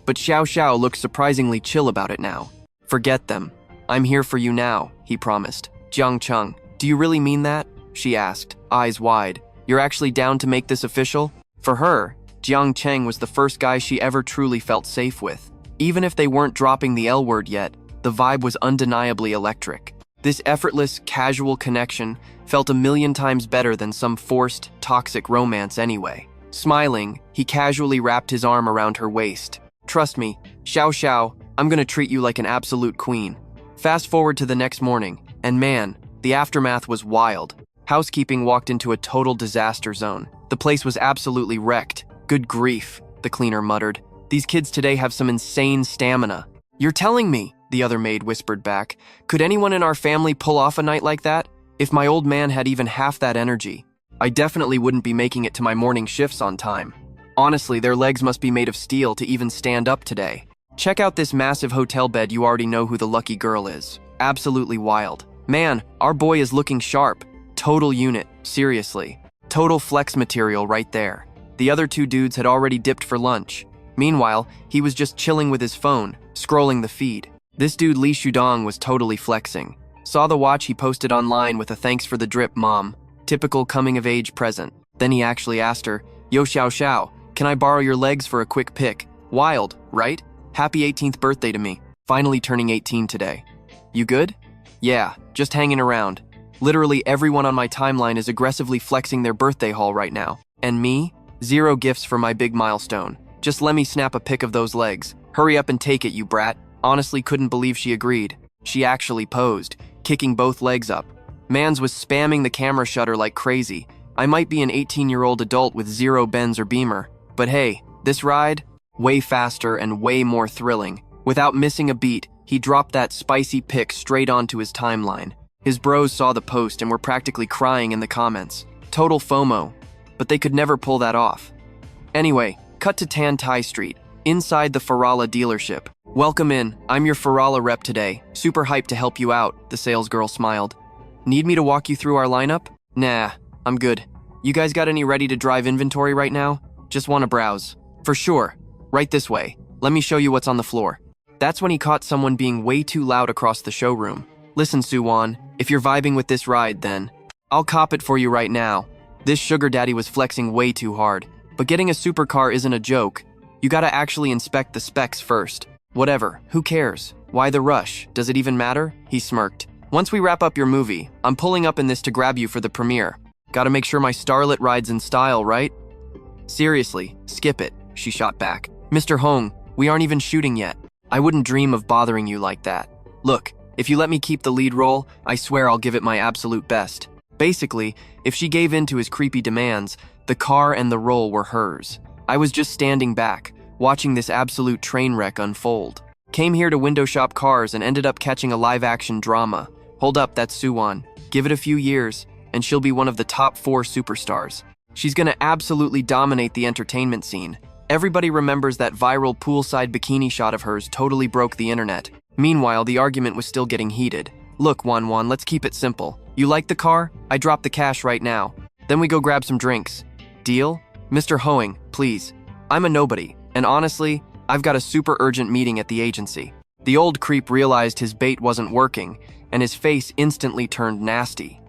But Xiao looks surprisingly chill about it now. Forget them. I'm here for you now," he promised. "Jiang Cheng, do you really mean that?" she asked, eyes wide. "You're actually down to make this official?" For her, Jiang Cheng was the first guy she ever truly felt safe with. Even if they weren't dropping the L word yet, the vibe was undeniably electric. This effortless, casual connection felt a million times better than some forced, toxic romance anyway. Smiling, he casually wrapped his arm around her waist. "Trust me, Xiao, I'm gonna treat you like an absolute queen." Fast forward to the next morning, and man, the aftermath was wild. Housekeeping walked into a total disaster zone. The place was absolutely wrecked. "Good grief," the cleaner muttered. "These kids today have some insane stamina." "You're telling me," the other maid whispered back. "Could anyone in our family pull off a night like that? If my old man had even half that energy, I definitely wouldn't be making it to my morning shifts on time. Honestly, their legs must be made of steel to even stand up today. Check out this massive hotel bed, you already know who the lucky girl is. Absolutely wild. Man, our boy is looking sharp. Total unit, seriously. Total flex material right there." The other two dudes had already dipped for lunch. Meanwhile, he was just chilling with his phone, scrolling the feed. This dude Li Shudong was totally flexing. Saw the watch he posted online with a "thanks for the drip, mom." Typical coming-of-age present. Then he actually asked her, "Yo Xiao, can I borrow your legs for a quick pic?" Wild, right? Happy 18th birthday to me. Finally turning 18 today. "You good?" "Yeah, just hanging around. Literally everyone on my timeline is aggressively flexing their birthday haul right now. And me? Zero gifts for my big milestone. Just let me snap a pic of those legs. Hurry up and take it, you brat." Honestly couldn't believe she agreed. She actually posed, kicking both legs up. Mans was spamming the camera shutter like crazy. I might be an 18-year-old adult with zero Benz or Beamer, but hey, this ride? Way faster and way more thrilling. Without missing a beat, he dropped that spicy pic straight onto his timeline. His bros saw the post and were practically crying in the comments. Total FOMO, but they could never pull that off. Anyway, cut to Tan Tai Street, inside the Farala dealership. "Welcome in, I'm your Farala rep today. Super hyped to help you out," the sales girl smiled. "Need me to walk you through our lineup?" "Nah, I'm good. You guys got any ready-to-drive inventory right now? Just want to browse." "For sure. Right this way. Let me show you what's on the floor." That's when he caught someone being way too loud across the showroom. "Listen, Suwon, if you're vibing with this ride, then I'll cop it for you right now." This sugar daddy was flexing way too hard. But getting a supercar isn't a joke. You gotta actually inspect the specs first. "Whatever, who cares? Why the rush? Does it even matter?" He smirked. "Once we wrap up your movie, I'm pulling up in this to grab you for the premiere. Gotta make sure my starlet rides in style, right?" "Seriously, skip it," she shot back. "Mr. Hong, we aren't even shooting yet. I wouldn't dream of bothering you like that. Look, if you let me keep the lead role, I swear I'll give it my absolute best." Basically, if she gave in to his creepy demands, The car and the roll were hers. I was just standing back, watching this absolute train wreck unfold. Came here to window shop cars and ended up catching a live-action drama. Hold up, that's Suwon. Give it a few years, and she'll be one of the top 4 superstars. She's gonna absolutely dominate the entertainment scene. Everybody remembers that viral poolside bikini shot of hers totally broke the internet. Meanwhile, the argument was still getting heated. Look, Wanwan, let's keep it simple. You like the car? I drop the cash right now. Then we go grab some drinks. Deal? Mr. Hoang, please. I'm a nobody, and honestly, I've got a super urgent meeting at the agency. The old creep realized his bait wasn't working, and his face instantly turned nasty.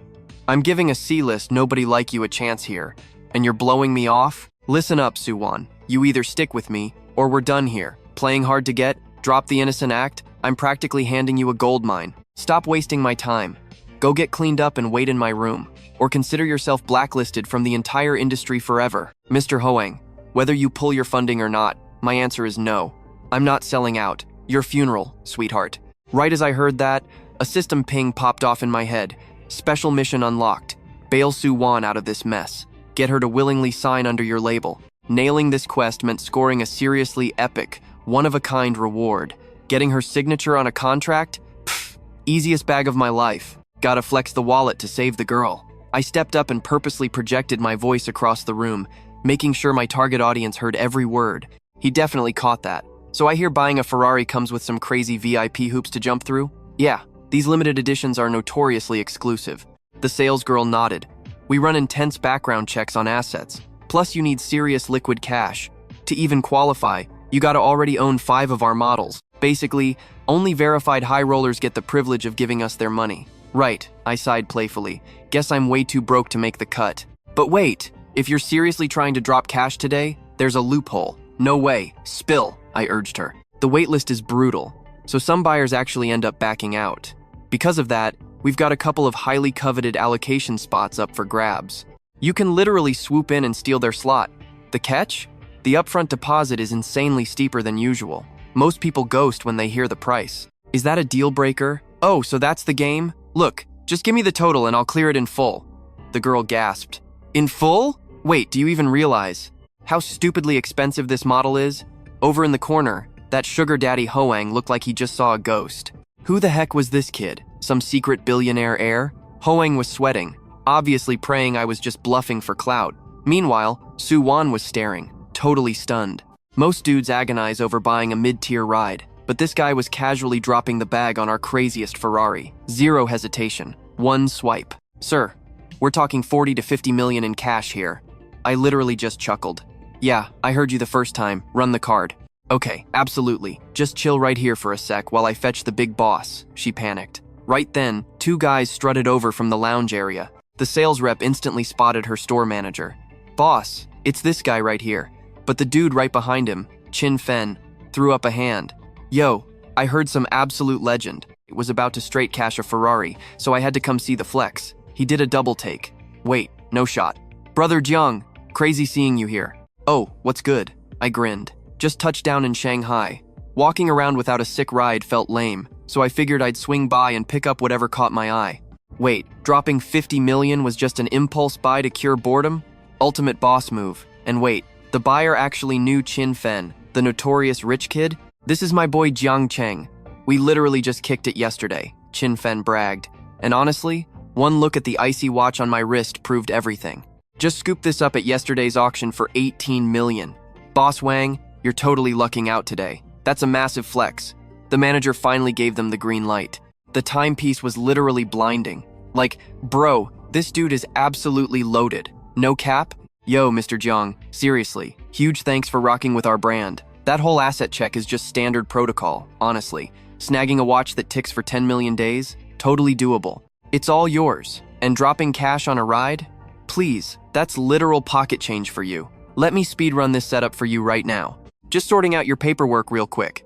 I'm giving a C-list nobody like you a chance here, and you're blowing me off? Listen up, Suwon. You either stick with me, or we're done here. Playing hard to get? Drop the innocent act? I'm practically handing you a gold mine. Stop wasting my time. Go get cleaned up and wait in my room, or consider yourself blacklisted from the entire industry forever. Mr. Hoang, whether you pull your funding or not, my answer is no. I'm not selling out. Your funeral, sweetheart. Right as I heard that, a system ping popped off in my head. Special mission unlocked. Bail Suwon out of this mess. Get her to willingly sign under your label. Nailing this quest meant scoring a seriously epic, one-of-a-kind reward. Getting her signature on a contract? Pfft, easiest bag of my life. Gotta flex the wallet to save the girl. I stepped up and purposely projected my voice across the room, making sure my target audience heard every word. He definitely caught that. So I hear buying a Ferrari comes with some crazy VIP hoops to jump through? Yeah, these limited editions are notoriously exclusive. The sales girl nodded. We run intense background checks on assets. Plus you need serious liquid cash. To even qualify, you gotta already own 5 of our models. Basically, only verified high rollers get the privilege of giving us their money. Right, I sighed playfully. Guess I'm way too broke to make the cut. But wait, if you're seriously trying to drop cash today, there's a loophole. No way, spill, I urged her. The waitlist is brutal, so some buyers actually end up backing out. Because of that, we've got a couple of highly coveted allocation spots up for grabs. You can literally swoop in and steal their slot. The catch? The upfront deposit is insanely steeper than usual. Most people ghost when they hear the price. Is that a deal breaker? Oh, so that's the game? Look, just give me the total and I'll clear it in full. The girl gasped. In full? Wait, do you even realize how stupidly expensive this model is? Over in the corner, that sugar daddy Hoang looked like he just saw a ghost. Who the heck was this kid? Some secret billionaire heir? Hoang was sweating, obviously praying I was just bluffing for clout. Meanwhile, Suwon was staring, totally stunned. Most dudes agonize over buying a mid-tier ride, but this guy was casually dropping the bag on our craziest Ferrari. Zero hesitation, one swipe. Sir, we're talking 40 to 50 million in cash here. I literally just chuckled. Yeah, I heard you the first time. Run the card. Okay, absolutely. Just chill right here for a sec while I fetch the big boss, she panicked. Right then, 2 guys strutted over from the lounge area. The sales rep instantly spotted her store manager. Boss, it's this guy right here. But the dude right behind him, Chin Fen, threw up a hand. Yo, I heard some absolute legend. It was about to straight cash a Ferrari, so I had to come see the flex. He did a double take. Wait, no shot. Brother Jiang, crazy seeing you here. Oh, what's good? I grinned. Just touched down in Shanghai. Walking around without a sick ride felt lame, so I figured I'd swing by and pick up whatever caught my eye. Wait, dropping 50 million was just an impulse buy to cure boredom? Ultimate boss move. And wait, the buyer actually knew Chin Fen, the notorious rich kid? This is my boy Jiang Cheng. We literally just kicked it yesterday, Chin Fen bragged. And honestly, one look at the icy watch on my wrist proved everything. Just scooped this up at yesterday's auction for 18 million. Boss Wang, you're totally lucking out today. That's a massive flex. The manager finally gave them the green light. The timepiece was literally blinding. Like, bro, this dude is absolutely loaded. No cap? Yo, Mr. Jiang, seriously, huge thanks for rocking with our brand. That whole asset check is just standard protocol, honestly. Snagging a watch that ticks for 10 million days? Totally doable. It's all yours. And dropping cash on a ride? Please, that's literal pocket change for you. Let me speedrun this setup for you right now. Just sorting out your paperwork real quick.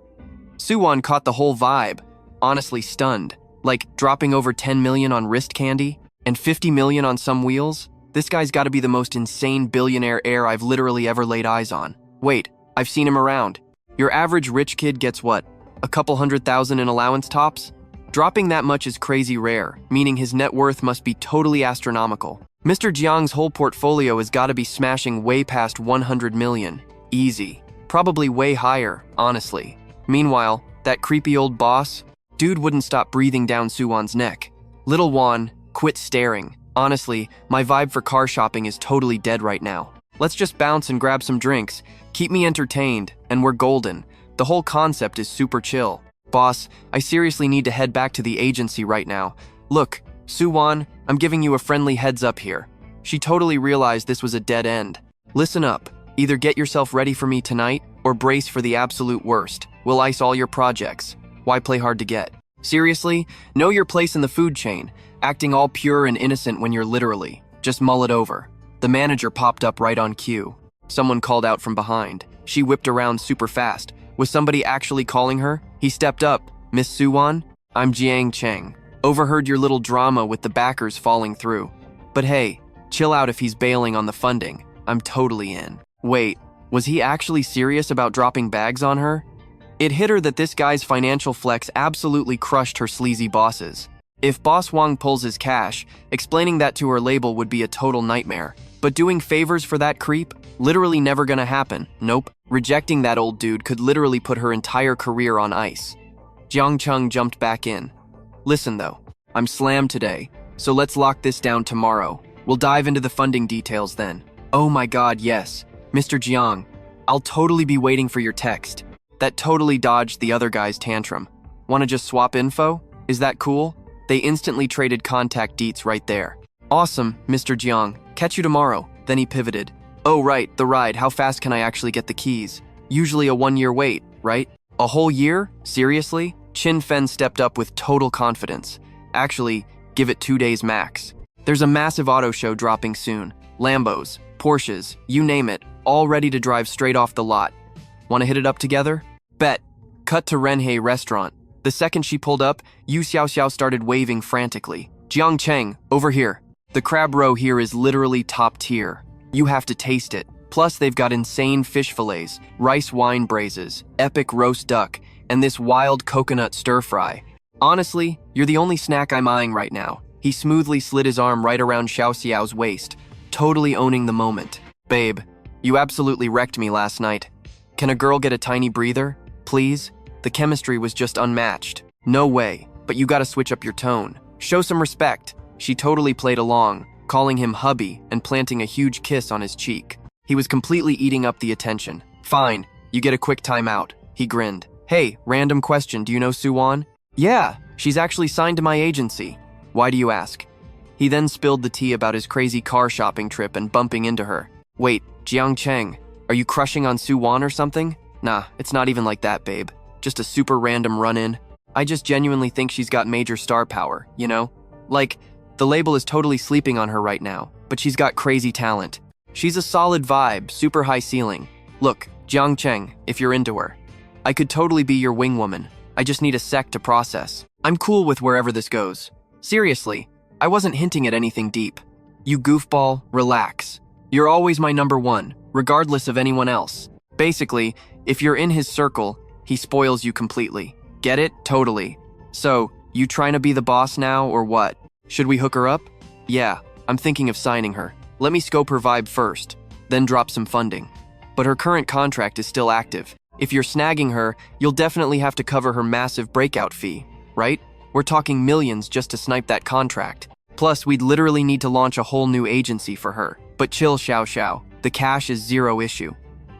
Suwon caught the whole vibe, honestly stunned. Like, dropping over 10 million on wrist candy? And 50 million on some wheels? This guy's gotta be the most insane billionaire heir I've literally ever laid eyes on. Wait, I've seen him around. Your average rich kid gets what? A couple 100,000 in allowance tops? Dropping that much is crazy rare, meaning his net worth must be totally astronomical. Mr. Jiang's whole portfolio has got to be smashing way past 100 million. Easy. Probably way higher, honestly. Meanwhile, that creepy old boss? Dude wouldn't stop breathing down Suwon's neck. Little Juan, quit staring. Honestly, my vibe for car shopping is totally dead right now. Let's just bounce and grab some drinks. Keep me entertained, and we're golden. The whole concept is super chill. Boss, I seriously need to head back to the agency right now. Look, Suwon, I'm giving you a friendly heads up here. She totally realized this was a dead end. Listen up. Either get yourself ready for me tonight, or brace for the absolute worst. We'll ice all your projects. Why play hard to get? Seriously? Know your place in the food chain, acting all pure and innocent when you're literally. Just mull it over. The manager popped up right on cue. Someone called out from behind. She whipped around super fast. Was somebody actually calling her? He stepped up. Miss Suwon? I'm Jiang Cheng. Overheard your little drama with the backers falling through. But hey, chill out if he's bailing on the funding. I'm totally in. Wait, was he actually serious about dropping bags on her? It hit her that this guy's financial flex absolutely crushed her sleazy bosses. If Boss Wang pulls his cash, explaining that to her label would be a total nightmare. But doing favors for that creep? Literally never gonna happen. Nope. Rejecting that old dude could literally put her entire career on ice. Jiang Cheng jumped back in. Listen though, I'm slammed today, so let's lock this down tomorrow. We'll dive into the funding details then. Oh my god, yes. Mr. Jiang, I'll totally be waiting for your text. That totally dodged the other guy's tantrum. Wanna just swap info? Is that cool? They instantly traded contact deets right there. Awesome, Mr. Jiang. Catch you tomorrow. Then he pivoted. Oh right, the ride. How fast can I actually get the keys? Usually a 1-year wait, right? A whole year? Seriously? Chin Fen stepped up with total confidence. Actually, give it 2 days max. There's a massive auto show dropping soon. Lambos, Porsches, you name it, all ready to drive straight off the lot. Wanna hit it up together? Bet. Cut to Renhei restaurant. The second she pulled up, Yu Xiaoxiao started waving frantically. Jiang Cheng, over here. The crab roe here is literally top tier. You have to taste it. Plus, they've got insane fish fillets, rice wine braises, epic roast duck, and this wild coconut stir-fry. Honestly, you're the only snack I'm eyeing right now. He smoothly slid his arm right around Xiaoxiao's waist, totally owning the moment. Babe, you absolutely wrecked me last night. Can a girl get a tiny breather? Please? The chemistry was just unmatched. No way, but you gotta switch up your tone. Show some respect. She totally played along, calling him hubby and planting a huge kiss on his cheek. He was completely eating up the attention. Fine, you get a quick timeout. He grinned. Hey, random question, do you know Suwon? Yeah, she's actually signed to my agency. Why do you ask? He then spilled the tea about his crazy car shopping trip and bumping into her. Wait, Jiang Cheng, are you crushing on Suwon or something? Nah, it's not even like that, babe. Just a super random run-in. I just genuinely think she's got major star power, you know? Like, the label is totally sleeping on her right now, but she's got crazy talent. She's a solid vibe, super high ceiling. Look, Jiang Cheng, if you're into her, I could totally be your wingwoman. I just need a sec to process. I'm cool with wherever this goes. Seriously, I wasn't hinting at anything deep. You goofball, relax. You're always my number one, regardless of anyone else. Basically, if you're in his circle, he spoils you completely. Get it? Totally. So, you trying to be the boss now, or what? Should we hook her up? Yeah, I'm thinking of signing her. Let me scope her vibe first, then drop some funding. But her current contract is still active. If you're snagging her, you'll definitely have to cover her massive breakout fee, right? We're talking millions just to snipe that contract. Plus, we'd literally need to launch a whole new agency for her. But chill, Xiao Xiao. The cash is zero issue.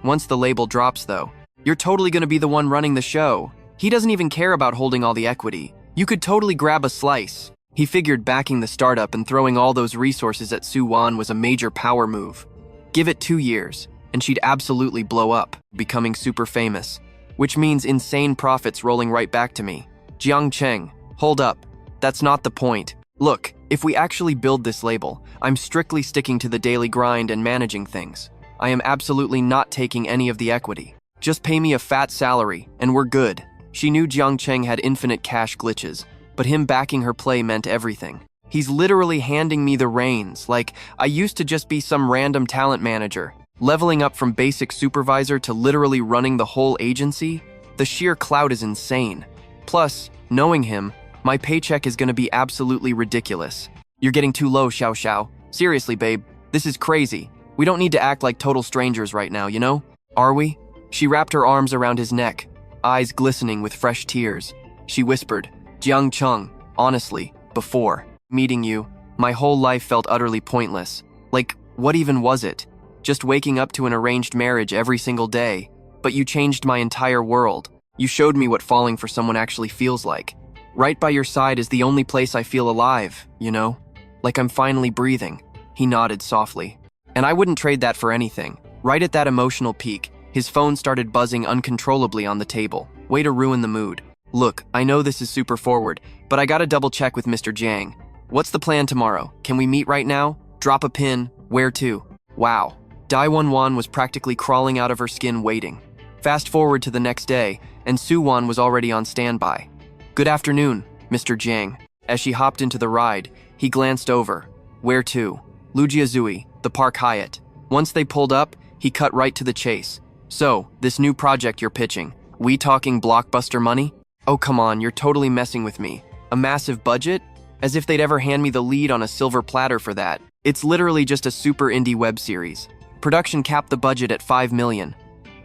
Once the label drops, though, you're totally gonna be the one running the show. He doesn't even care about holding all the equity. You could totally grab a slice. He figured backing the startup and throwing all those resources at Suwon was a major power move. Give it 2 years, and she'd absolutely blow up, becoming super famous. Which means insane profits rolling right back to me. Jiang Cheng, hold up. That's not the point. Look, if we actually build this label, I'm strictly sticking to the daily grind and managing things. I am absolutely not taking any of the equity. Just pay me a fat salary, and we're good. She knew Jiang Cheng had infinite cash glitches, but him backing her play meant everything. He's literally handing me the reins, like I used to just be some random talent manager. Leveling up from basic supervisor to literally running the whole agency? The sheer clout is insane. Plus, knowing him, My paycheck is gonna be absolutely ridiculous. You're getting too low, Xiao Xiao. Seriously, babe, this is crazy. We don't need to act like total strangers right now, you know? Are we? She wrapped her arms around his neck, eyes glistening with fresh tears. She whispered, Jiang Cheng, honestly, before meeting you, my whole life felt utterly pointless. Like, what even was it? Just waking up to an arranged marriage every single day. But you changed my entire world. You showed me what falling for someone actually feels like. Right by your side is the only place I feel alive, you know? Like I'm finally breathing. He nodded softly. And I wouldn't trade that for anything. Right at that emotional peak, his phone started buzzing uncontrollably on the table. Way to ruin the mood. Look, I know this is super forward, but I gotta double check with Mr. Jiang. What's the plan tomorrow? Can we meet right now? Drop a pin. Where to? Wow. Dai Wan was practically crawling out of her skin waiting. Fast forward to the next day, and Su Wan was already on standby. Good afternoon, Mr. Jiang. As she hopped into the ride, he glanced over. Where to? Lujiazui, the Park Hyatt. Once they pulled up, he cut right to the chase. So, this new project you're pitching, we talking blockbuster money? Oh come on, you're totally messing with me. A massive budget? As if they'd ever hand me the lead on a silver platter for that. It's literally just a super indie web series. Production capped the budget at 5 million.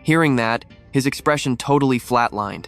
Hearing that, his expression totally flatlined.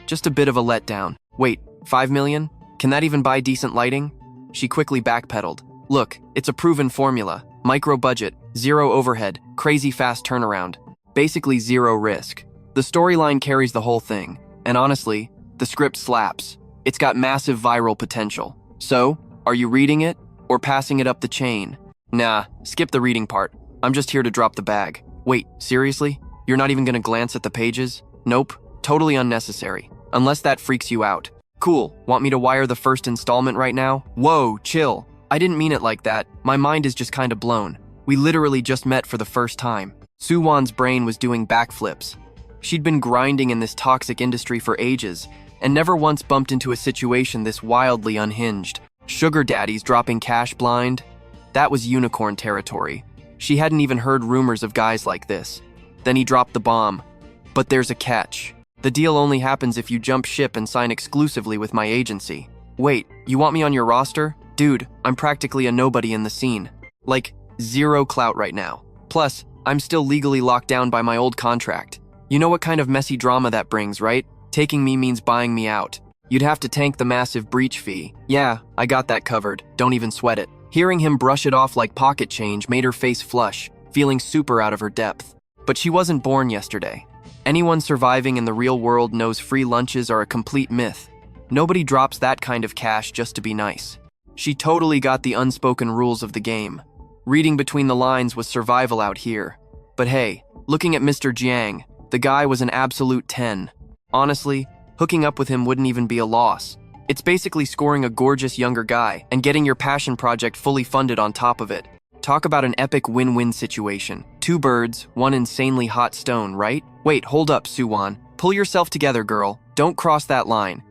Just a bit of a letdown. Wait, 5 million? Can that even buy decent lighting? She quickly backpedaled. Look, it's a proven formula. Micro budget, zero overhead, crazy fast turnaround. Basically zero risk. The storyline carries the whole thing. And honestly, the script slaps. It's got massive viral potential. So, are you reading it? Or passing it up the chain? Nah, skip the reading part. I'm just here to drop the bag. Wait, seriously? You're not even gonna glance at the pages? Nope, totally unnecessary. Unless that freaks you out. Cool, want me to wire the first installment right now? Whoa, chill. I didn't mean it like that. My mind is just kinda blown. We literally just met for the first time. Su Wan's brain was doing backflips. She'd been grinding in this toxic industry for ages, and never once bumped into a situation this wildly unhinged. Sugar daddies dropping cash blind? That was unicorn territory. She hadn't even heard rumors of guys like this. Then he dropped the bomb. But there's a catch. The deal only happens if you jump ship and sign exclusively with my agency. Wait, you want me on your roster? Dude, I'm practically a nobody in the scene. Like, zero clout right now. Plus, I'm still legally locked down by my old contract. You know what kind of messy drama that brings, right? Taking me means buying me out. You'd have to tank the massive breach fee. Yeah, I got that covered. Don't even sweat it. Hearing him brush it off like pocket change made her face flush, feeling super out of her depth. But she wasn't born yesterday. Anyone surviving in the real world knows free lunches are a complete myth. Nobody drops that kind of cash just to be nice. She totally got the unspoken rules of the game. Reading between the lines was survival out here. But hey, looking at Mr. Jiang, the guy was an absolute 10. Honestly, hooking up with him wouldn't even be a loss. It's basically scoring a gorgeous younger guy and getting your passion project fully funded on top of it. Talk about an epic win-win situation. Two birds, one insanely hot stone, right? Wait, hold up, Su Wan. Pull yourself together, girl. Don't cross that line.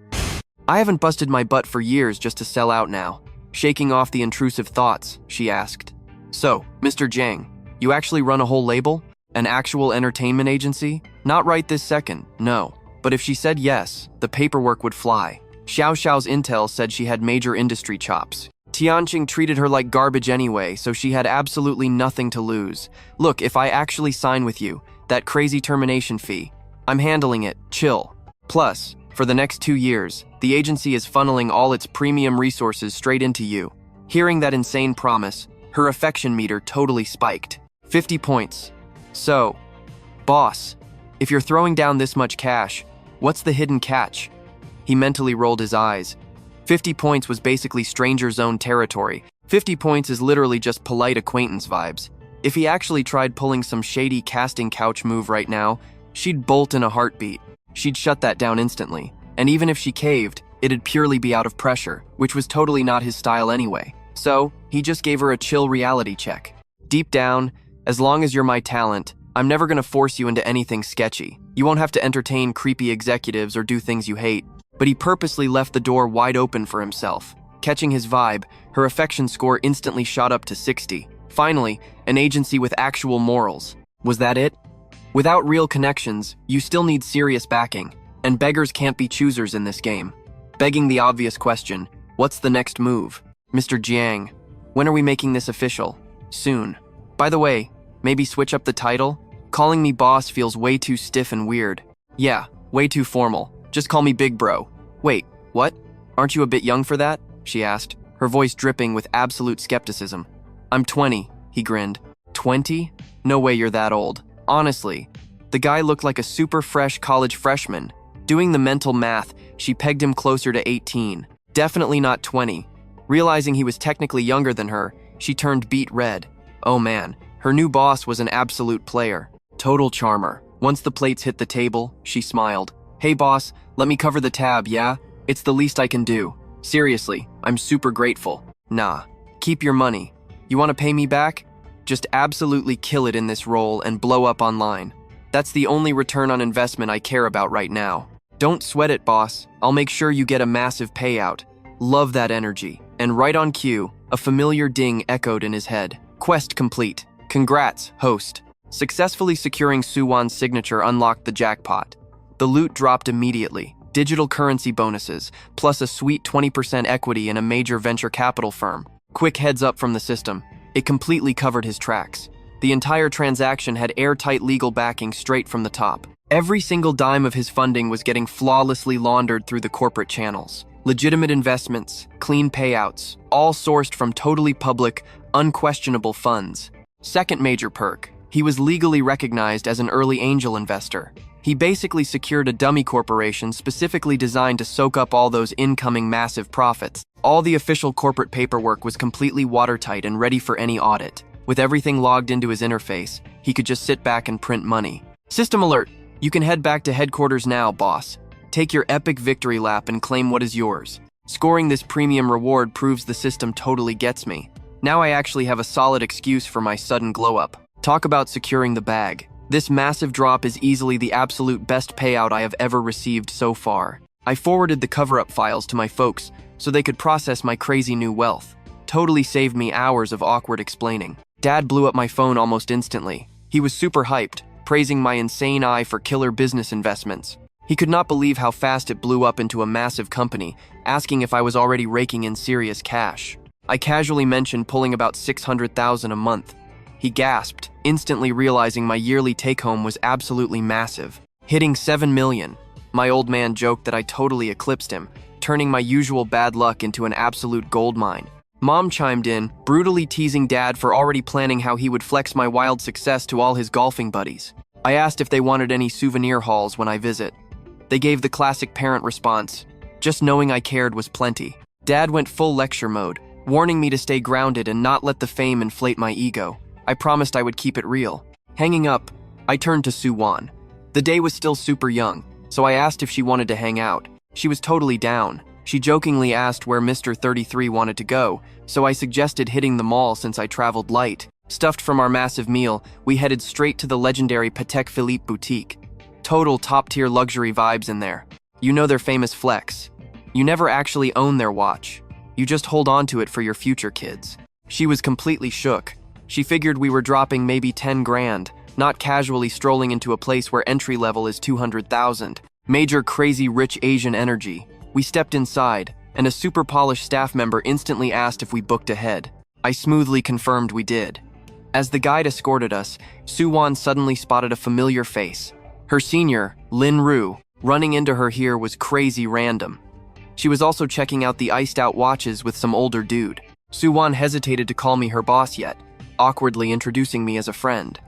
I haven't busted my butt for years just to sell out now. Shaking off the intrusive thoughts, she asked. So, Mr. Jiang, you actually run a whole label? An actual entertainment agency? Not right this second, no. But if she said yes, the paperwork would fly. Xiao Xiao's intel said she had major industry chops. Tianqing treated her like garbage anyway, so she had absolutely nothing to lose. Look, if I actually sign with you, that crazy termination fee, I'm handling it, chill. Plus, for the next 2 years, the agency is funneling all its premium resources straight into you. Hearing that insane promise, her affection meter totally spiked. 50 points. So, boss, if you're throwing down this much cash, what's the hidden catch? He mentally rolled his eyes. 50 points was basically stranger zone territory. 50 points is literally just polite acquaintance vibes. If he actually tried pulling some shady casting couch move right now, she'd bolt in a heartbeat. She'd shut that down instantly. And even if she caved, it'd purely be out of pressure, which was totally not his style anyway. So, he just gave her a chill reality check. Deep down, as long as you're my talent, I'm never gonna force you into anything sketchy. You won't have to entertain creepy executives or do things you hate. But he purposely left the door wide open for himself. Catching his vibe, her affection score instantly shot up to 60. Finally, an agency with actual morals. Was that it? Without real connections, you still need serious backing, and beggars can't be choosers in this game. begging the obvious question, what's the next move? Mr. Jiang, when are we making this official? Soon. By the way, maybe switch up the title? Calling me boss feels way too stiff and weird. Yeah, way too formal. Just call me big bro. Wait, what? Aren't you a bit young for that? She asked, her voice dripping with absolute skepticism. I'm 20, he grinned. 20? No way you're that old. Honestly. The guy looked like a super fresh college freshman. Doing the mental math, she pegged him closer to 18. Definitely not 20. Realizing he was technically younger than her, she turned beet red. Oh man, her new boss was an absolute player. Total charmer. Once the plates hit the table, she smiled. Hey boss, let me cover the tab, yeah? It's the least I can do. Seriously, I'm super grateful. Nah, keep your money. You want to pay me back? Just absolutely kill it in this role and blow up online. That's the only return on investment I care about right now. Don't sweat it, boss. I'll make sure you get a massive payout. Love that energy. And right on cue, a familiar ding echoed in his head. Quest complete. Congrats, host. Successfully securing Suwan's signature unlocked the jackpot. The loot dropped immediately. Digital currency bonuses, plus a sweet 20% equity in a major venture capital firm. Quick heads up from the system. It completely covered his tracks. The entire transaction had airtight legal backing straight from the top. Every single dime of his funding was getting flawlessly laundered through the corporate channels. Legitimate investments, clean payouts, all sourced from totally public, unquestionable funds. Second major perk, he was legally recognized as an early angel investor. He basically secured a dummy corporation specifically designed to soak up all those incoming massive profits. All the official corporate paperwork was completely watertight and ready for any audit. With everything logged into his interface, he could just sit back and print money. System alert! You can head back to headquarters now, boss. Take your epic victory lap and claim what is yours. Scoring this premium reward proves the system totally gets me. Now I actually have a solid excuse for my sudden glow-up. Talk about securing the bag. This massive drop is easily the absolute best payout I have ever received so far. I forwarded the cover-up files to my folks so they could process my crazy new wealth. Totally saved me hours of awkward explaining. Dad blew up my phone almost instantly. He was super hyped, praising my insane eye for killer business investments. He could not believe how fast it blew up into a massive company, asking if I was already raking in serious cash. I casually mentioned pulling about $600,000 a month. He gasped, instantly realizing my yearly take-home was absolutely massive, hitting $7 million. My old man joked that I totally eclipsed him, turning my usual bad luck into an absolute goldmine. Mom chimed in, brutally teasing Dad for already planning how he would flex my wild success to all his golfing buddies. I asked if they wanted any souvenir hauls when I visit. They gave the classic parent response, just knowing I cared was plenty. Dad went full lecture mode, warning me to stay grounded and not let the fame inflate my ego. I promised I would keep it real. Hanging up, I turned to Suwan. The day was still super young, so I asked if she wanted to hang out. She was totally down. She jokingly asked where Mr. 33 wanted to go, so I suggested hitting the mall since I traveled light. Stuffed from our massive meal, we headed straight to the legendary Patek Philippe boutique. Total top-tier luxury vibes in there. You know their famous flex. You never actually own their watch. You just hold on to it for your future kids. She was completely shook. She figured we were dropping maybe 10 grand, not casually strolling into a place where entry level is 200,000. Major crazy rich Asian energy. We stepped inside, and a super polished staff member instantly asked if we booked ahead. I smoothly confirmed we did. As the guide escorted us, Suwan suddenly spotted a familiar face. Her senior, Lin Ru, running into her here was crazy random. She was also checking out the iced-out watches with some older dude. Suwan hesitated to call me her boss yet, awkwardly introducing me as a friend.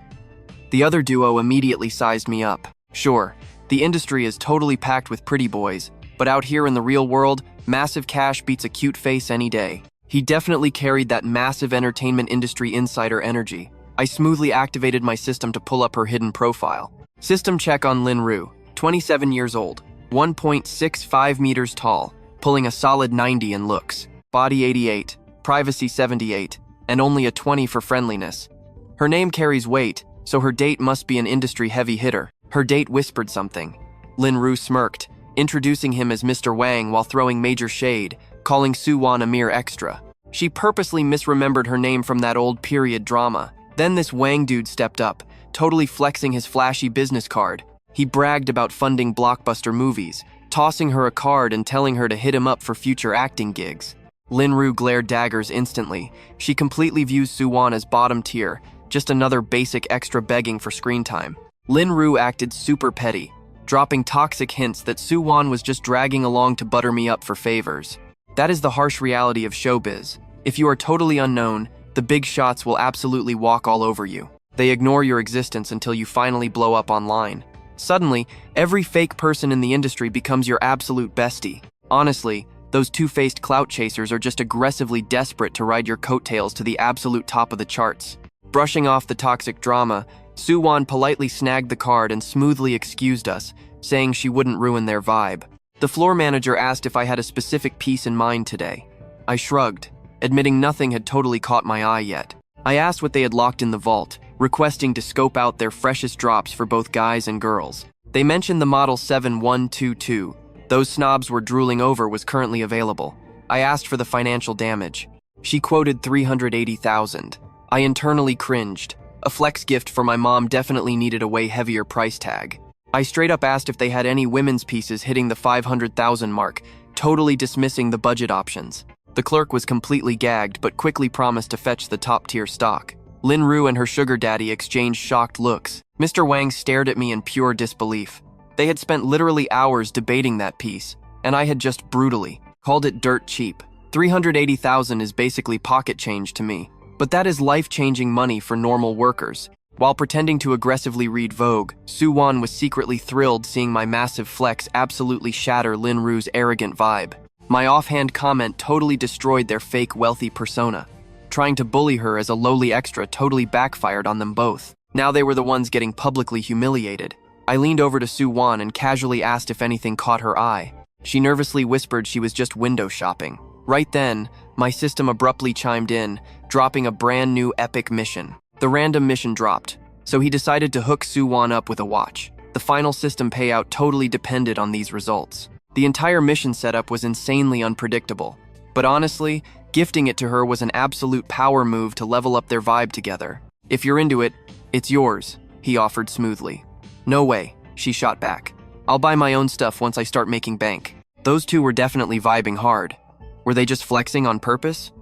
The other duo immediately sized me up. Sure, the industry is totally packed with pretty boys, but out here in the real world, massive cash beats a cute face any day. He definitely carried that massive entertainment industry insider energy. I smoothly activated my system to pull up her hidden profile. System check on Lin Ru, 27 years old, 1.65 meters tall, pulling a solid 90 in looks, body 88, privacy 78, and only a 20 for friendliness. Her name carries weight, so her date must be an industry heavy hitter. Her date whispered something. Lin Ru smirked, introducing him as Mr. Wang while throwing major shade, calling Suwan a mere extra. She purposely misremembered her name from that old period drama. Then this Wang dude stepped up, totally flexing his flashy business card. He bragged about funding blockbuster movies, tossing her a card and telling her to hit him up for future acting gigs. Linru glared daggers instantly. She completely views Suwon as bottom tier, just another basic extra begging for screen time. Linru acted super petty, dropping toxic hints that Suwon was just dragging along to butter me up for favors. That is the harsh reality of showbiz. If you are totally unknown, the big shots will absolutely walk all over you. They ignore your existence until you finally blow up online. Suddenly, every fake person in the industry becomes your absolute bestie. Honestly, those two-faced clout chasers are just aggressively desperate to ride your coattails to the absolute top of the charts. Brushing off the toxic drama, Suwon politely snagged the card and smoothly excused us, saying she wouldn't ruin their vibe. The floor manager asked if I had a specific piece in mind today. I shrugged, admitting nothing had totally caught my eye yet. I asked what they had locked in the vault, requesting to scope out their freshest drops for both guys and girls. They mentioned the model 7122. Those snobs were drooling over was currently available. I asked for the financial damage. She quoted 380,000. I internally cringed. A flex gift for my mom definitely needed a way heavier price tag. I straight up asked if they had any women's pieces hitting the 500,000 mark, totally dismissing the budget options. The clerk was completely gagged, but quickly promised to fetch the top-tier stock. Linru and her sugar daddy exchanged shocked looks. Mr. Wang stared at me in pure disbelief. They had spent literally hours debating that piece, and I had just brutally called it dirt cheap. 380,000 is basically pocket change to me, but that is life-changing money for normal workers. While pretending to aggressively read Vogue, Suwon was secretly thrilled seeing my massive flex absolutely shatter Linru's arrogant vibe. My offhand comment totally destroyed their fake wealthy persona. Trying to bully her as a lowly extra totally backfired on them both. Now they were the ones getting publicly humiliated. I leaned over to Suwon and casually asked if anything caught her eye. She nervously whispered she was just window shopping. Right then, my system abruptly chimed in, dropping a brand new epic mission. The random mission dropped, so he decided to hook Suwon up with a watch. The final system payout totally depended on these results. The entire mission setup was insanely unpredictable, but honestly, gifting it to her was an absolute power move to level up their vibe together. If you're into it, it's yours, he offered smoothly. No way, she shot back. I'll buy my own stuff once I start making bank. Those two were definitely vibing hard. Were they just flexing on purpose?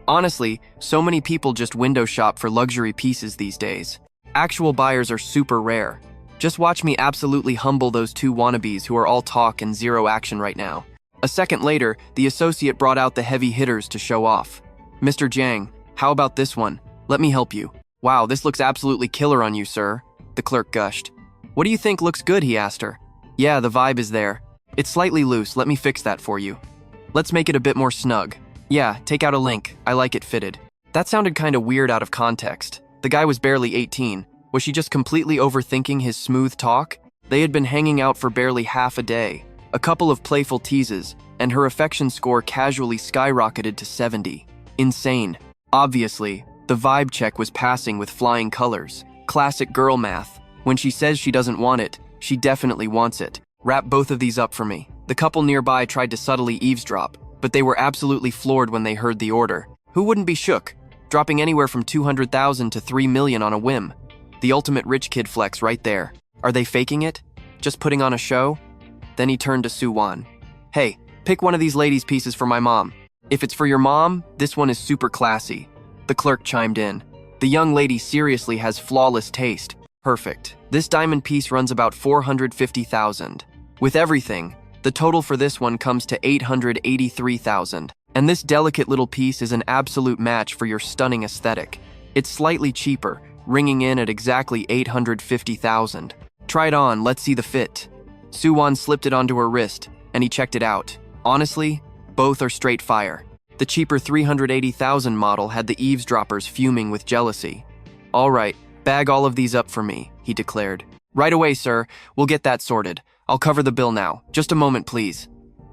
Honestly, so many people just window shop for luxury pieces these days. Actual buyers are super rare. Just watch me absolutely humble those two wannabes who are all talk and zero action right now. A second later, the associate brought out the heavy hitters to show off. Mr. Jiang, how about this one? Let me help you. Wow, this looks absolutely killer on you, sir. The clerk gushed. What do you think looks good, he asked her. Yeah, the vibe is there. It's slightly loose, let me fix that for you. Let's make it a bit more snug. Yeah, take out a link, I like it fitted. That sounded kinda weird out of context. The guy was barely 18. Was she just completely overthinking his smooth talk? They had been hanging out for barely half a day. A couple of playful teases, and her affection score casually skyrocketed to 70. Insane. Obviously, the vibe check was passing with flying colors. Classic girl math. When she says she doesn't want it, she definitely wants it. Wrap both of these up for me. The couple nearby tried to subtly eavesdrop, but they were absolutely floored when they heard the order. Who wouldn't be shook? Dropping anywhere from 200,000 to 3 million on a whim. The ultimate rich kid flex right there. Are they faking it? Just putting on a show? Then he turned to Suwon. Hey, pick one of these ladies' pieces for my mom. If it's for your mom, this one is super classy. The clerk chimed in. The young lady seriously has flawless taste. Perfect. This diamond piece runs about 450,000. With everything, the total for this one comes to 883,000. And this delicate little piece is an absolute match for your stunning aesthetic. It's slightly cheaper, ringing in at exactly 850,000. Try it on, let's see the fit. Suwon slipped it onto her wrist, and he checked it out. Honestly, both are straight fire. The cheaper 380,000 model had the eavesdroppers fuming with jealousy. All right, bag all of these up for me, he declared. Right away, sir. We'll get that sorted. I'll cover the bill now. Just a moment, please.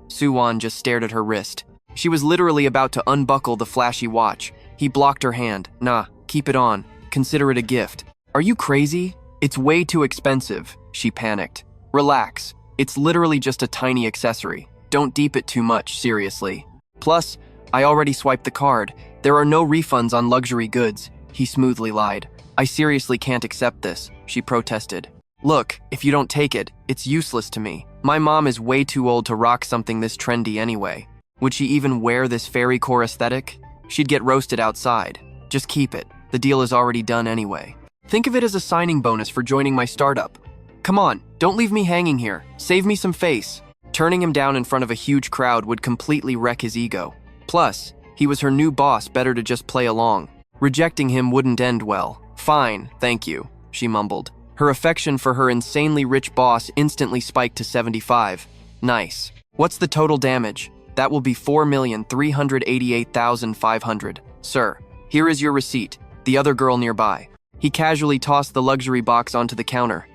Suwon just stared at her wrist. She was literally about to unbuckle the flashy watch. He blocked her hand. Nah, keep it on. Consider it a gift. Are you crazy? It's way too expensive, she panicked. Relax. It's literally just a tiny accessory. Don't deep it too much, seriously. Plus, I already swiped the card. There are no refunds on luxury goods, he smoothly lied. I seriously can't accept this, she protested. Look, if you don't take it, it's useless to me. My mom is way too old to rock something this trendy anyway. Would she even wear this fairy core aesthetic? She'd get roasted outside. Just keep it. The deal is already done anyway. Think of it as a signing bonus for joining my startup. Come on, don't leave me hanging here. Save me some face. Turning him down in front of a huge crowd would completely wreck his ego. Plus, he was her new boss, better to just play along. Rejecting him wouldn't end well. Fine, thank you, she mumbled. Her affection for her insanely rich boss instantly spiked to 75. Nice. What's the total damage? That will be 4,388,500. Sir, here is your receipt. The other girl nearby. He casually tossed the luxury box onto the counter.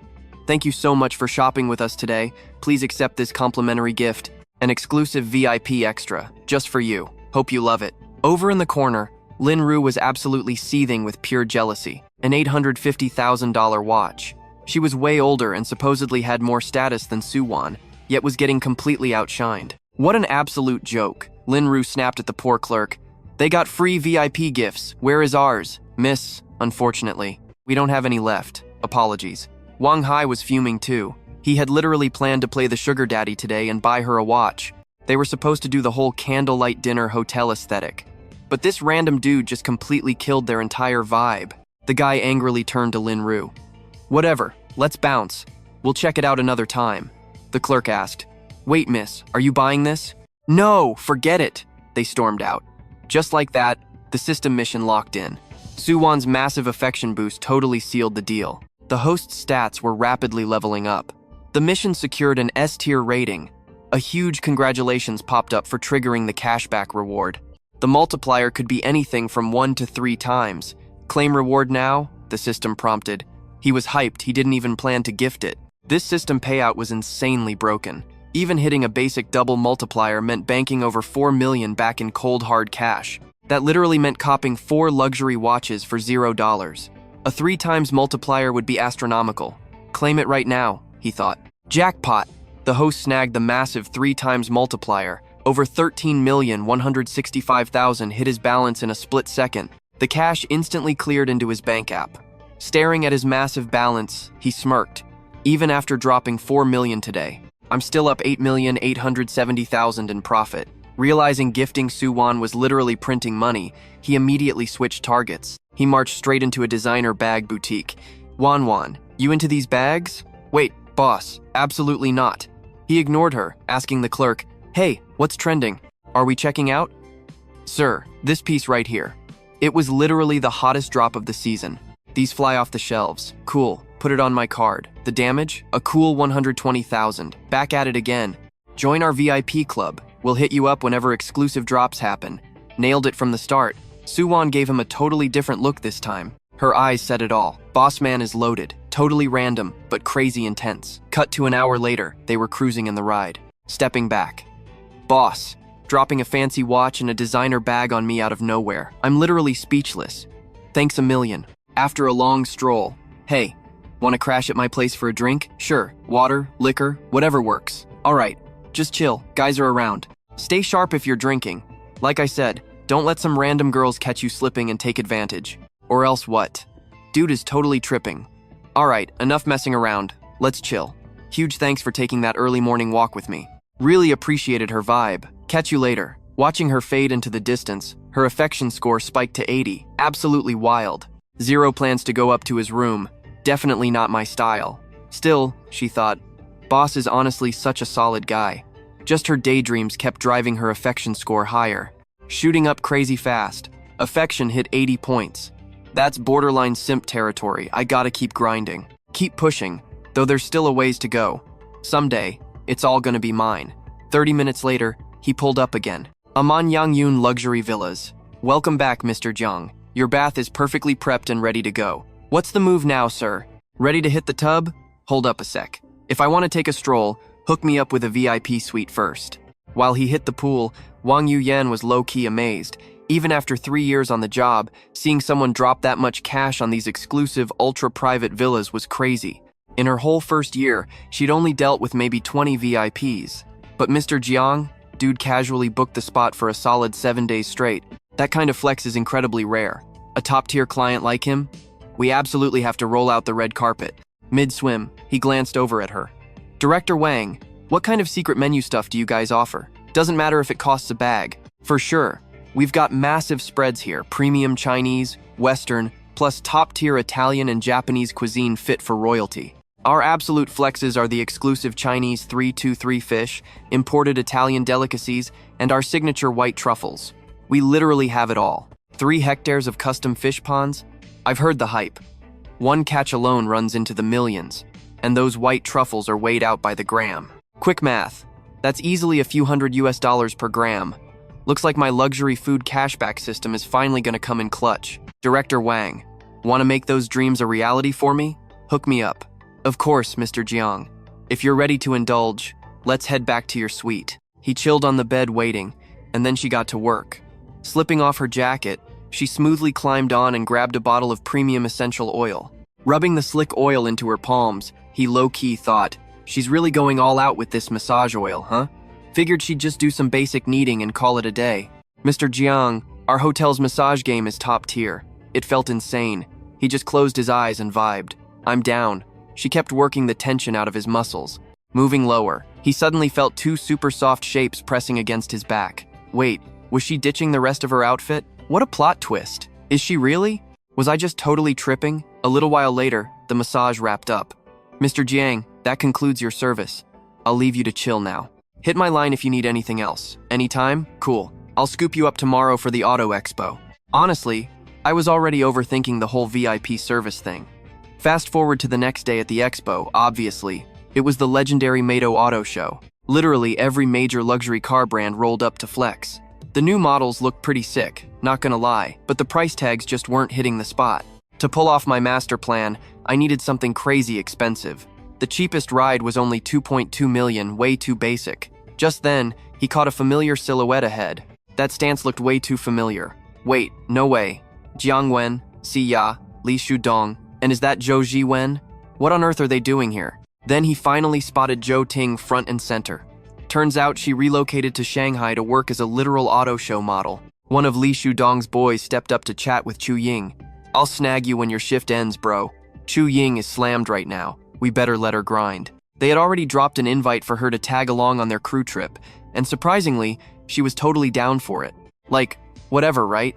Thank you so much for shopping with us today. Please accept this complimentary gift. An exclusive VIP extra, just for you. Hope you love it. Over in the corner, Lin Ru was absolutely seething with pure jealousy. An $850,000 watch. She was way older and supposedly had more status than Suwan, yet was getting completely outshined. What an absolute joke. Lin Ru snapped at the poor clerk. They got free VIP gifts. Where is ours? Miss, unfortunately, we don't have any left. Apologies. Wang Hai was fuming too. He had literally planned to play the sugar daddy today and buy her a watch. They were supposed to do the whole candlelight dinner hotel aesthetic. But this random dude just completely killed their entire vibe. The guy angrily turned to Lin Ru. Whatever, let's bounce. We'll check it out another time. The clerk asked. Wait, miss, are you buying this? No, forget it. They stormed out. Just like that, the system mission locked in. Suwan's massive affection boost totally sealed the deal. The host's stats were rapidly leveling up. The mission secured an S-tier rating. A huge congratulations popped up for triggering the cashback reward. The multiplier could be anything from 1 to 3 times. Claim reward now? The system prompted. He was hyped, he didn't even plan to gift it. This system payout was insanely broken. Even hitting a basic double multiplier meant banking over 4 million back in cold hard cash. That literally meant copping 4 luxury watches for $0. A 3 times multiplier would be astronomical. Claim it right now, he thought. Jackpot! The host snagged the massive 3 times multiplier. Over 13,165,000 hit his balance in a split second. The cash instantly cleared into his bank app. Staring at his massive balance, he smirked. Even after dropping 4 million today, I'm still up 8,870,000 in profit. Realizing gifting Suwan was literally printing money, he immediately switched targets. He marched straight into a designer bag boutique. Wan, you into these bags? Wait, boss, absolutely not. He ignored her, asking the clerk, hey, what's trending? Are we checking out? Sir, this piece right here. It was literally the hottest drop of the season. These fly off the shelves. Cool, put it on my card. The damage? A cool 120,000. Back at it again. Join our VIP club. We'll hit you up whenever exclusive drops happen. Nailed it from the start. Suwan gave him a totally different look this time. Her eyes said it all. Boss man is loaded. Totally random, but crazy intense. Cut to an hour later, they were cruising in the ride. Stepping back. Boss, dropping a fancy watch and a designer bag on me out of nowhere. I'm literally speechless. Thanks a million. After a long stroll. Hey, want to crash at my place for a drink? Sure, water, liquor, whatever works. Alright, just chill, guys are around. Stay sharp if you're drinking. Like I said, don't let some random girls catch you slipping and take advantage. Or else what? Dude is totally tripping. Alright, enough messing around. Let's chill. Huge thanks for taking that early morning walk with me. Really appreciated her vibe. Catch you later. Watching her fade into the distance, her affection score spiked to 80. Absolutely wild. Zero plans to go up to his room. Definitely not my style. Still, she thought, boss is honestly such a solid guy. Just her daydreams kept driving her affection score higher. Shooting up crazy fast. Affection hit 80 points. That's borderline simp territory. I gotta keep grinding. Keep pushing, though there's still a ways to go. Someday, it's all gonna be mine. 30 minutes later, he pulled up again. Manhwa Luxury Villas. Welcome back, Mr. Jiang. Your bath is perfectly prepped and ready to go. What's the move now, sir? Ready to hit the tub? Hold up a sec. If I want to take a stroll, hook me up with a VIP suite first. While he hit the pool, Wang Yuyan was low-key amazed. Even after 3 years on the job, seeing someone drop that much cash on these exclusive, ultra-private villas was crazy. In her whole first year, she'd only dealt with maybe 20 VIPs. But Mr. Jiang, dude casually booked the spot for a solid 7 days straight. That kind of flex is incredibly rare. A top-tier client like him? We absolutely have to roll out the red carpet. Mid-swim, he glanced over at her. Director Wang, what kind of secret menu stuff do you guys offer? Doesn't matter if it costs a bag. For sure. We've got massive spreads here, premium Chinese, Western, plus top-tier Italian and Japanese cuisine fit for royalty. Our absolute flexes are the exclusive Chinese 323 fish, imported Italian delicacies, and our signature white truffles. We literally have it all. 3 hectares of custom fish ponds? I've heard the hype. One catch alone runs into the millions, and those white truffles are weighed out by the gram. Quick math. That's easily a few hundred US per gram. Looks like my luxury food cashback system is finally gonna come in clutch. Director Wang, wanna make those dreams a reality for me? Hook me up. Of course, Mr. Jiang. If you're ready to indulge, let's head back to your suite. He chilled on the bed waiting, and then she got to work. Slipping off her jacket, she smoothly climbed on and grabbed a bottle of premium essential oil. Rubbing the slick oil into her palms, he low-key thought, she's really going all out with this massage oil, huh? Figured she'd just do some basic kneading and call it a day. Mr. Jiang, our hotel's massage game is top tier. It felt insane. He just closed his eyes and vibed. I'm down. She kept working the tension out of his muscles. Moving lower, he suddenly felt 2 super soft shapes pressing against his back. Wait, was she ditching the rest of her outfit? What a plot twist. Is she really? Was I just totally tripping? A little while later, the massage wrapped up. Mr. Jiang, that concludes your service. I'll leave you to chill now. Hit my line if you need anything else. Anytime? Cool. I'll scoop you up tomorrow for the Auto Expo. Honestly, I was already overthinking the whole VIP service thing. Fast forward to the next day at the expo, obviously. It was the legendary Mado Auto Show. Literally every major luxury car brand rolled up to flex. The new models looked pretty sick, not gonna lie, but the price tags just weren't hitting the spot. To pull off my master plan, I needed something crazy expensive. The cheapest ride was only 2.2 million, way too basic. Just then, he caught a familiar silhouette ahead. That stance looked way too familiar. Wait, no way. Jiang Wen, Si Ya, Li Shudong, and is that Zhou Ji Wen? What on earth are they doing here? Then he finally spotted Zhou Ting front and center. Turns out she relocated to Shanghai to work as a literal auto show model. One of Li Shudong's boys stepped up to chat with Chu Ying. I'll snag you when your shift ends, bro. Chu Ying is slammed right now. We better let her grind. They had already dropped an invite for her to tag along on their crew trip, and surprisingly, she was totally down for it. Like, whatever, right?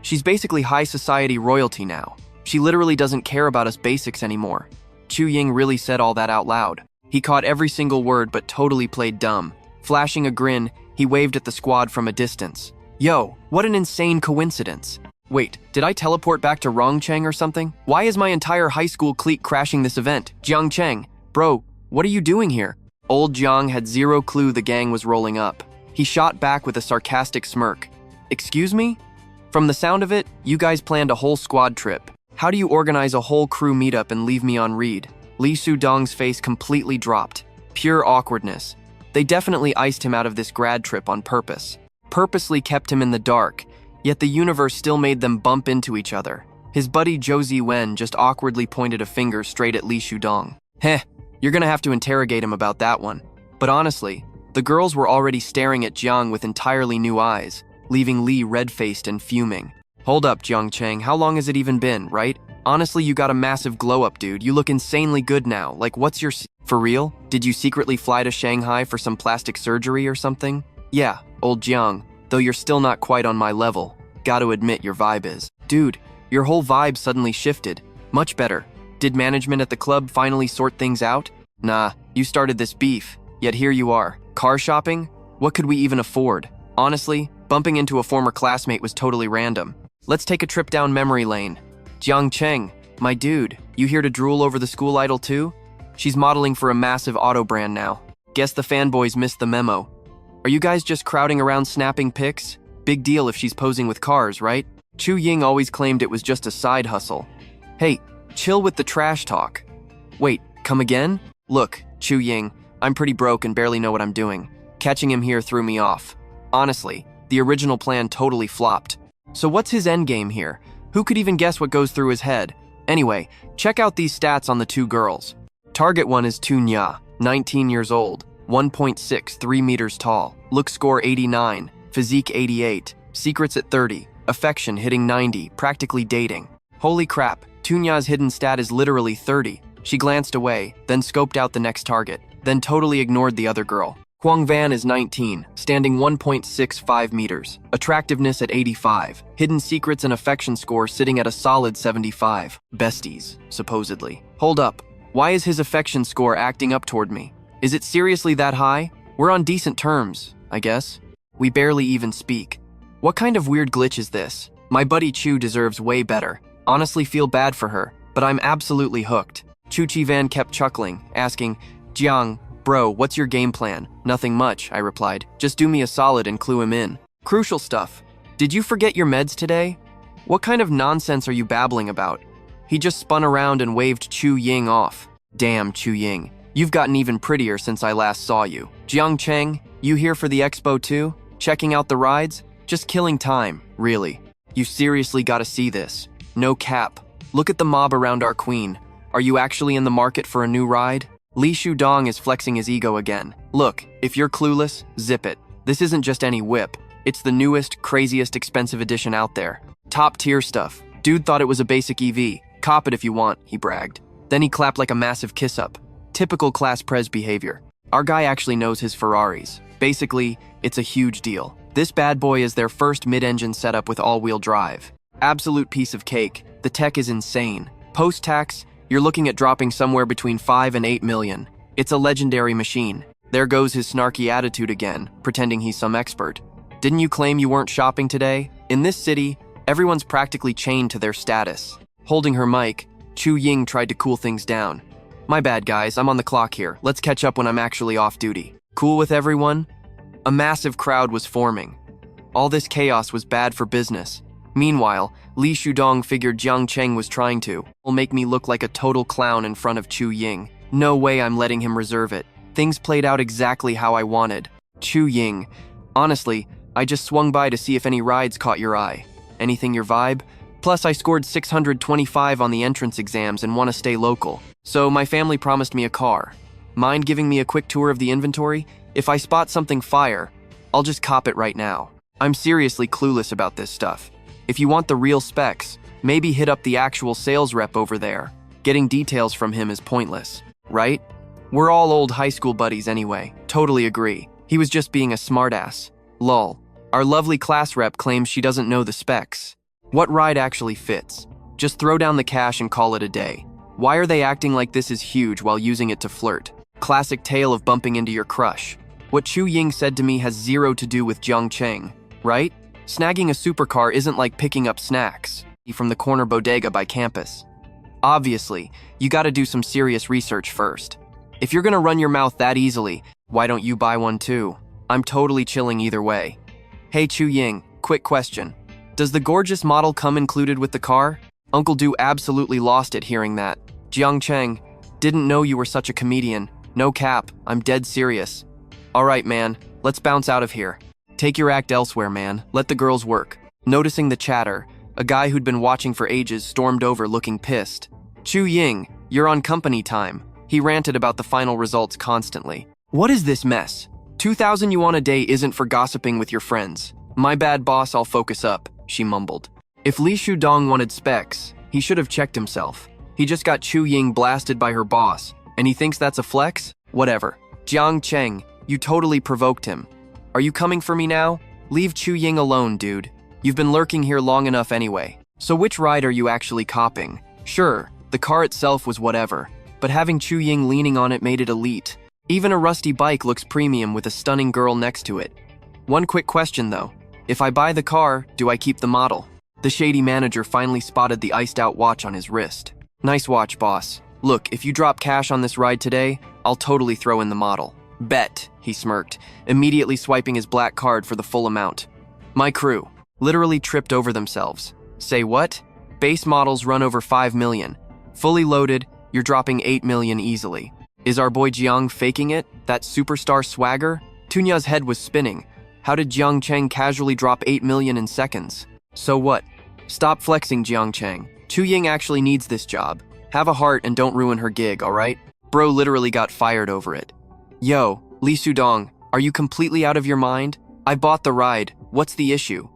She's basically high society royalty now. She literally doesn't care about us basics anymore. Chu Ying really said all that out loud. He caught every single word but totally played dumb. Flashing a grin, he waved at the squad from a distance. Yo, what an insane coincidence. Wait, did I teleport back to Rongcheng or something? Why is my entire high school clique crashing this event? Jiang Cheng, bro, what are you doing here? Old Jiang had zero clue the gang was rolling up. He shot back with a sarcastic smirk. Excuse me? From the sound of it, you guys planned a whole squad trip. How do you organize a whole crew meetup and leave me on read? Li Shudong's face completely dropped. Pure awkwardness. They definitely iced him out of this grad trip on purpose. Purposely kept him in the dark, yet the universe still made them bump into each other. His buddy Zhou Ziwen just awkwardly pointed a finger straight at Li Shudong. Heh, you're gonna have to interrogate him about that one. But honestly, the girls were already staring at Jiang with entirely new eyes, leaving Li red-faced and fuming. Hold up, Jiang Cheng, how long has it even been, right? Honestly, you got a massive glow-up, dude. You look insanely good now. Like, what's your... For real? Did you secretly fly to Shanghai for some plastic surgery or something? Yeah, old Jiang, though you're still not quite on my level. Gotta admit, your vibe is. Dude, your whole vibe suddenly shifted. Much better. Did management at the club finally sort things out? Nah, you started this beef, yet here you are. Car shopping? What could we even afford? Honestly, bumping into a former classmate was totally random. Let's take a trip down memory lane. Jiang Cheng, my dude, you here to drool over the school idol too? She's modeling for a massive auto brand now. Guess the fanboys missed the memo. Are you guys just crowding around snapping pics? Big deal if she's posing with cars, right? Chu Ying always claimed it was just a side hustle. Hey, chill with the trash talk. Wait, come again? Look, Chu Ying, I'm pretty broke and barely know what I'm doing. Catching him here threw me off. Honestly, the original plan totally flopped. So what's his endgame here? Who could even guess what goes through his head? Anyway, check out these stats on the 2 girls. Target 1 is Tunya, 19 years old, 1.6, 3 meters tall, look score 89, physique 88, secrets at 30, affection hitting 90, practically dating. Holy crap, Tunya's hidden stat is literally 30. She glanced away, then scoped out the next target, then totally ignored the other girl. Huang Van is 19, standing 1.65 meters, attractiveness at 85, hidden secrets and affection score sitting at a solid 75. Besties, supposedly. Hold up, why is his affection score acting up toward me? Is it seriously that high? We're on decent terms, I guess. We barely even speak. What kind of weird glitch is this? My buddy Chu deserves way better. Honestly feel bad for her, but I'm absolutely hooked. Chu Chi Van kept chuckling, asking, Jiang, bro, what's your game plan? Nothing much, I replied. Just do me a solid and clue him in. Crucial stuff. Did you forget your meds today? What kind of nonsense are you babbling about? He just spun around and waved Chu Ying off. Damn, Chu Ying. You've gotten even prettier since I last saw you. Jiang Cheng, you here for the expo too? Checking out the rides? Just killing time, really. You seriously gotta see this. No cap. Look at the mob around our queen. Are you actually in the market for a new ride? Li Shudong is flexing his ego again. Look, if you're clueless, zip it. This isn't just any whip. It's the newest, craziest, expensive edition out there. Top tier stuff. Dude thought it was a basic EV. Cop it if you want, he bragged. Then he clapped like a massive kiss up. Typical class prez behavior. Our guy actually knows his Ferraris. Basically, it's a huge deal. This bad boy is their first mid-engine setup with all-wheel drive. Absolute piece of cake. The tech is insane. Post-tax, you're looking at dropping somewhere between 5 and 8 million. It's a legendary machine. There goes his snarky attitude again, pretending he's some expert. Didn't you claim you weren't shopping today? In this city, everyone's practically chained to their status. Holding her mic, Chu Ying tried to cool things down. My bad, guys, I'm on the clock here. Let's catch up when I'm actually off duty. Cool with everyone? A massive crowd was forming. All this chaos was bad for business. Meanwhile, Li Shudong figured Jiang Cheng was trying to make me look like a total clown in front of Chu Ying. No way I'm letting him reserve it. Things played out exactly how I wanted. Chu Ying. Honestly, I just swung by to see if any rides caught your eye. Anything your vibe? Plus, I scored 625 on the entrance exams and want to stay local. So my family promised me a car. Mind giving me a quick tour of the inventory? If I spot something fire, I'll just cop it right now. I'm seriously clueless about this stuff. If you want the real specs, maybe hit up the actual sales rep over there. Getting details from him is pointless, right? We're all old high school buddies anyway. Totally agree. He was just being a smartass. Lol. Our lovely class rep claims she doesn't know the specs. What ride actually fits? Just throw down the cash and call it a day. Why are they acting like this is huge while using it to flirt? Classic tale of bumping into your crush. What Chu Ying said to me has zero to do with Jiang Cheng, right? Snagging a supercar isn't like picking up snacks from the corner bodega by campus. Obviously, you gotta do some serious research first. If you're gonna run your mouth that easily, why don't you buy one too? I'm totally chilling either way. Hey Chu Ying, quick question. Does the gorgeous model come included with the car? Uncle Du absolutely lost it hearing that. Jiang Cheng, didn't know you were such a comedian. No cap, I'm dead serious. Alright man, let's bounce out of here. Take your act elsewhere, man. Let the girls work. Noticing the chatter, a guy who'd been watching for ages stormed over looking pissed. Chu Ying, you're on company time. He ranted about the final results constantly. What is this mess? 2,000 yuan a day isn't for gossiping with your friends. My bad boss, I'll focus up, she mumbled. If Li Shudong wanted specs, he should have checked himself. He just got Chu Ying blasted by her boss, and he thinks that's a flex? Whatever. Jiang Cheng, you totally provoked him. Are you coming for me now? Leave Chu Ying alone, dude. You've been lurking here long enough anyway. So which ride are you actually copping? Sure, the car itself was whatever, but having Chu Ying leaning on it made it elite. Even a rusty bike looks premium with a stunning girl next to it. One quick question though. If I buy the car, do I keep the model? The shady manager finally spotted the iced-out watch on his wrist. Nice watch, boss. Look, if you drop cash on this ride today, I'll totally throw in the model. Bet, he smirked, immediately swiping his black card for the full amount. My crew literally tripped over themselves. Say what? Base models run over 5 million. Fully loaded, you're dropping 8 million easily. Is our boy Jiang faking it? That superstar swagger? Tunya's head was spinning. How did Jiang Cheng casually drop 8 million in seconds? So what? Stop flexing, Jiang Cheng. Chu Ying actually needs this job. Have a heart and don't ruin her gig, alright? Bro literally got fired over it. Yo, Li Shudong, are you completely out of your mind? I bought the ride. What's the issue?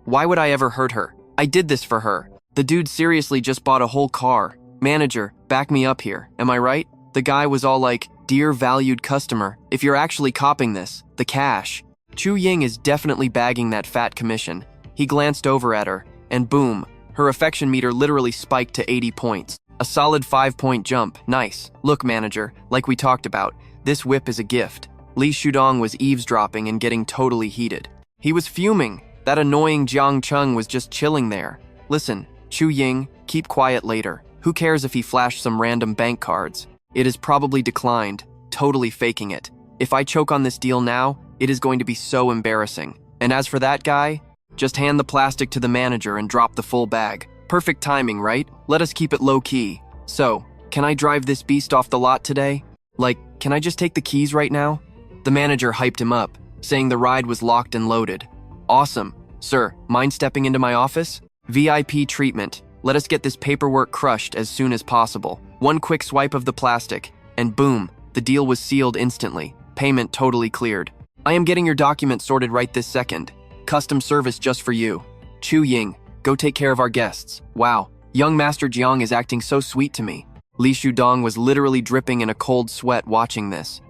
Why would I ever hurt her? I did this for her. The dude seriously just bought a whole car. Manager, back me up here, am I right? The guy was all like, "Dear valued customer, if you're actually copping this, the cash." Chu Ying is definitely bagging that fat commission. He glanced over at her, and boom, her affection meter literally spiked to 80 points. A solid 5-point jump, nice. Look, manager, like we talked about, this whip is a gift. Li Shudong was eavesdropping and getting totally heated. He was fuming. That annoying Jiang Cheng was just chilling there. Listen, Chu Ying, keep quiet later. Who cares if he flashed some random bank cards? It is probably declined, totally faking it. If I choke on this deal now, it is going to be so embarrassing. And as for that guy, just hand the plastic to the manager and drop the full bag. Perfect timing, right? Let us keep it low-key. So, can I drive this beast off the lot today? Like, can I just take the keys right now? The manager hyped him up, saying the ride was locked and loaded. Awesome. Sir, mind stepping into my office? VIP treatment. Let us get this paperwork crushed as soon as possible. One quick swipe of the plastic, and boom, the deal was sealed instantly. Payment totally cleared. I am getting your documents sorted right this second. Custom service just for you. Chu Ying, go take care of our guests. Wow, young Master Jiang is acting so sweet to me. Li Shudong was literally dripping in a cold sweat watching this.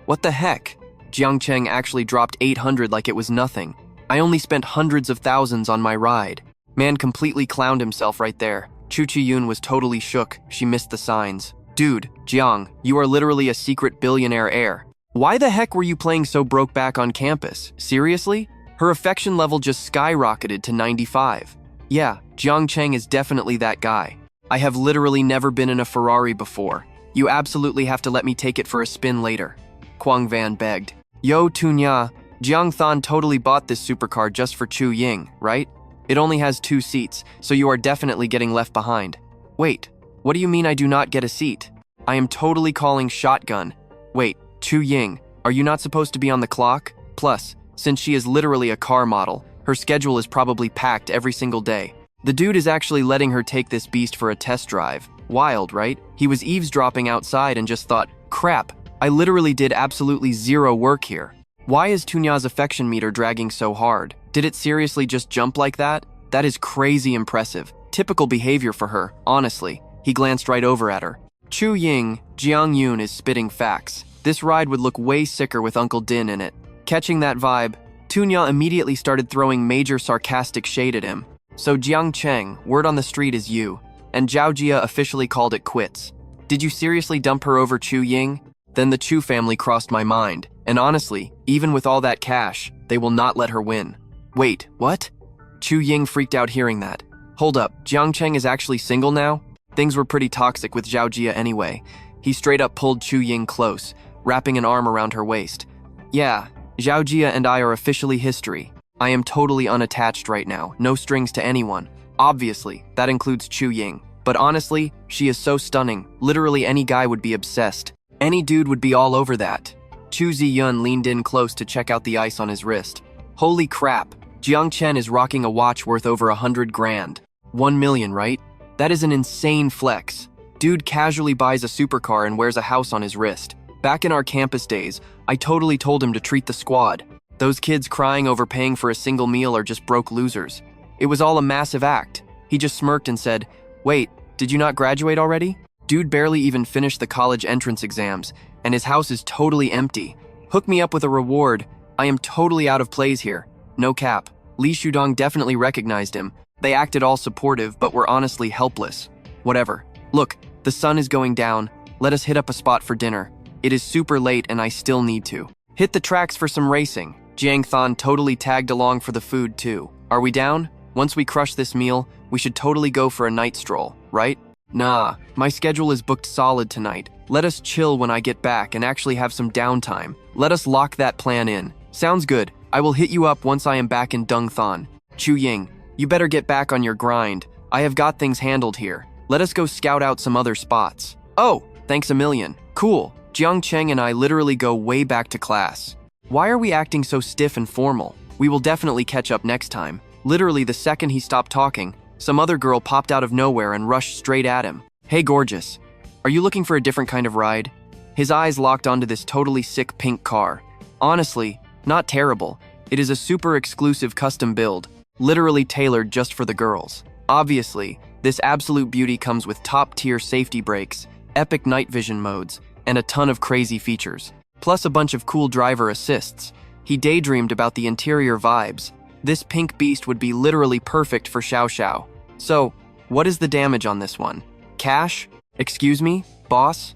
What the heck? Jiang Cheng actually dropped 800 like it was nothing. I only spent hundreds of thousands on my ride. Man completely clowned himself right there. Chu Chi-yun was totally shook. She missed the signs. Dude, Jiang, you are literally a secret billionaire heir. Why the heck were you playing so broke back on campus? Seriously? Her affection level just skyrocketed to 95. Yeah, Jiang Cheng is definitely that guy. I have literally never been in a Ferrari before. You absolutely have to let me take it for a spin later. Kwang Van begged. Yo, Tunya, Jiang Than totally bought this supercar just for Chu Ying, right? It only has 2 seats, so you are definitely getting left behind. Wait, what do you mean I do not get a seat? I am totally calling shotgun. Wait, Chu Ying, are you not supposed to be on the clock? Plus, since she is literally a car model, her schedule is probably packed every single day. The dude is actually letting her take this beast for a test drive. Wild, right? He was eavesdropping outside and just thought, crap, I literally did absolutely zero work here. Why is Tunya's affection meter dragging so hard? Did it seriously just jump like that? That is crazy impressive. Typical behavior for her, honestly. He glanced right over at her. Chu Ying, Jiang Yun is spitting facts. This ride would look way sicker with Uncle Din in it. Catching that vibe, Tunya immediately started throwing major sarcastic shade at him. So Jiang Cheng, word on the street is you, and Zhao Jia officially called it quits. Did you seriously dump her over Chu Ying? Then the Chu family crossed my mind, and honestly, even with all that cash, they will not let her win. Wait, what? Chu Ying freaked out hearing that. Hold up, Jiang Cheng is actually single now? Things were pretty toxic with Zhao Jia anyway. He straight up pulled Chu Ying close, wrapping an arm around her waist. Yeah, Zhao Jia and I are officially history. I am totally unattached right now, no strings to anyone. Obviously, that includes Chu Ying. But honestly, she is so stunning, literally any guy would be obsessed. Any dude would be all over that. Chu Ziyun leaned in close to check out the ice on his wrist. Holy crap, Jiang Chen is rocking a watch worth over 100 grand. 1 million, right? That is an insane flex. Dude casually buys a supercar and wears a house on his wrist. Back in our campus days, I totally told him to treat the squad. Those kids crying over paying for a single meal are just broke losers. It was all a massive act. He just smirked and said, wait, did you not graduate already? Dude barely even finished the college entrance exams, and his house is totally empty. Hook me up with a reward. I am totally out of plays here. No cap. Li Shudong definitely recognized him. They acted all supportive, but were honestly helpless. Whatever. Look, the sun is going down. Let us hit up a spot for dinner. It is super late and I still need to. Hit the tracks for some racing. Jiang Than totally tagged along for the food too. Are we down? Once we crush this meal, we should totally go for a night stroll, right? Nah, my schedule is booked solid tonight. Let us chill when I get back and actually have some downtime. Let us lock that plan in. Sounds good. I will hit you up once I am back in Dongthon. Chu Ying, you better get back on your grind. I have got things handled here. Let us go scout out some other spots. Oh, thanks a million. Cool. Jiang Cheng and I literally go way back to class. Why are we acting so stiff and formal? We will definitely catch up next time. Literally the second he stopped talking, some other girl popped out of nowhere and rushed straight at him. Hey gorgeous, are you looking for a different kind of ride? His eyes locked onto this totally sick pink car. Honestly, not terrible. It is a super exclusive custom build, literally tailored just for the girls. Obviously, this absolute beauty comes with top-tier safety brakes, epic night vision modes, and a ton of crazy features. Plus a bunch of cool driver assists. He daydreamed about the interior vibes. This pink beast would be literally perfect for Xiao Xiao. So, what is the damage on this one? Cash? Excuse me, boss?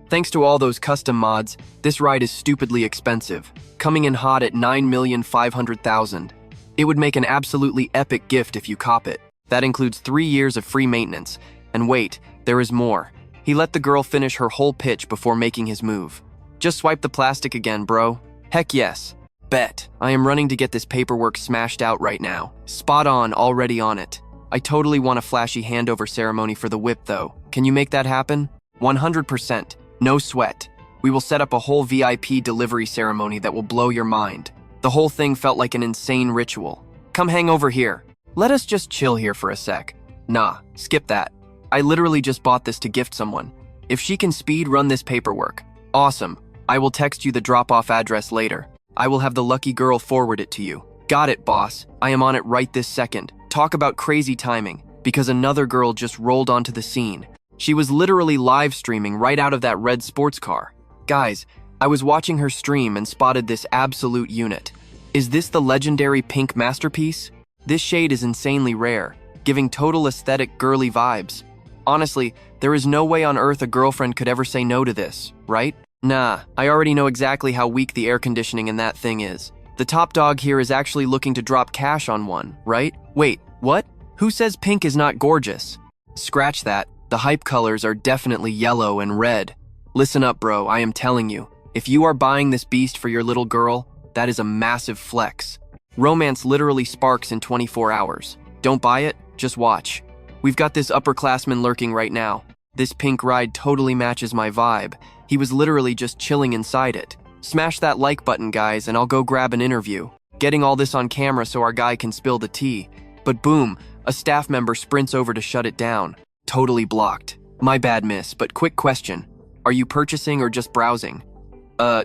Thanks to all those custom mods, this ride is stupidly expensive, coming in hot at 9,500,000. It would make an absolutely epic gift if you cop it. That includes 3 years of free maintenance. And wait, there is more. He let the girl finish her whole pitch before making his move. Just swipe the plastic again, bro. Heck yes. Bet. I am running to get this paperwork smashed out right now. Spot on, already on it. I totally want a flashy handover ceremony for the whip though. Can you make that happen? 100%. No sweat. We will set up a whole VIP delivery ceremony that will blow your mind. The whole thing felt like an insane ritual. Come hang over here. Let us just chill here for a sec. Nah, skip that. I literally just bought this to gift someone. If she can speed run this paperwork, awesome. I will text you the drop-off address later. I will have the lucky girl forward it to you. Got it, boss. I am on it right this second. Talk about crazy timing, because another girl just rolled onto the scene. She was literally live streaming right out of that red sports car. Guys, I was watching her stream and spotted this absolute unit. Is this the legendary pink masterpiece? This shade is insanely rare, giving total aesthetic girly vibes. Honestly, there is no way on earth a girlfriend could ever say no to this, right? Nah, I already know exactly how weak the air conditioning in that thing is. The top dog here is actually looking to drop cash on one, right? Wait, what? Who says pink is not gorgeous? Scratch that. The hype colors are definitely yellow and red. Listen up, bro, I am telling you. If you are buying this beast for your little girl, that is a massive flex. Romance literally sparks in 24 hours. Don't buy it, just watch. We've got this upperclassman lurking right now. This pink ride totally matches my vibe. He was literally just chilling inside it. Smash that like button, guys, and I'll go grab an interview. Getting all this on camera so our guy can spill the tea. But boom, a staff member sprints over to shut it down. Totally blocked. My bad, miss, but quick question. Are you purchasing or just browsing?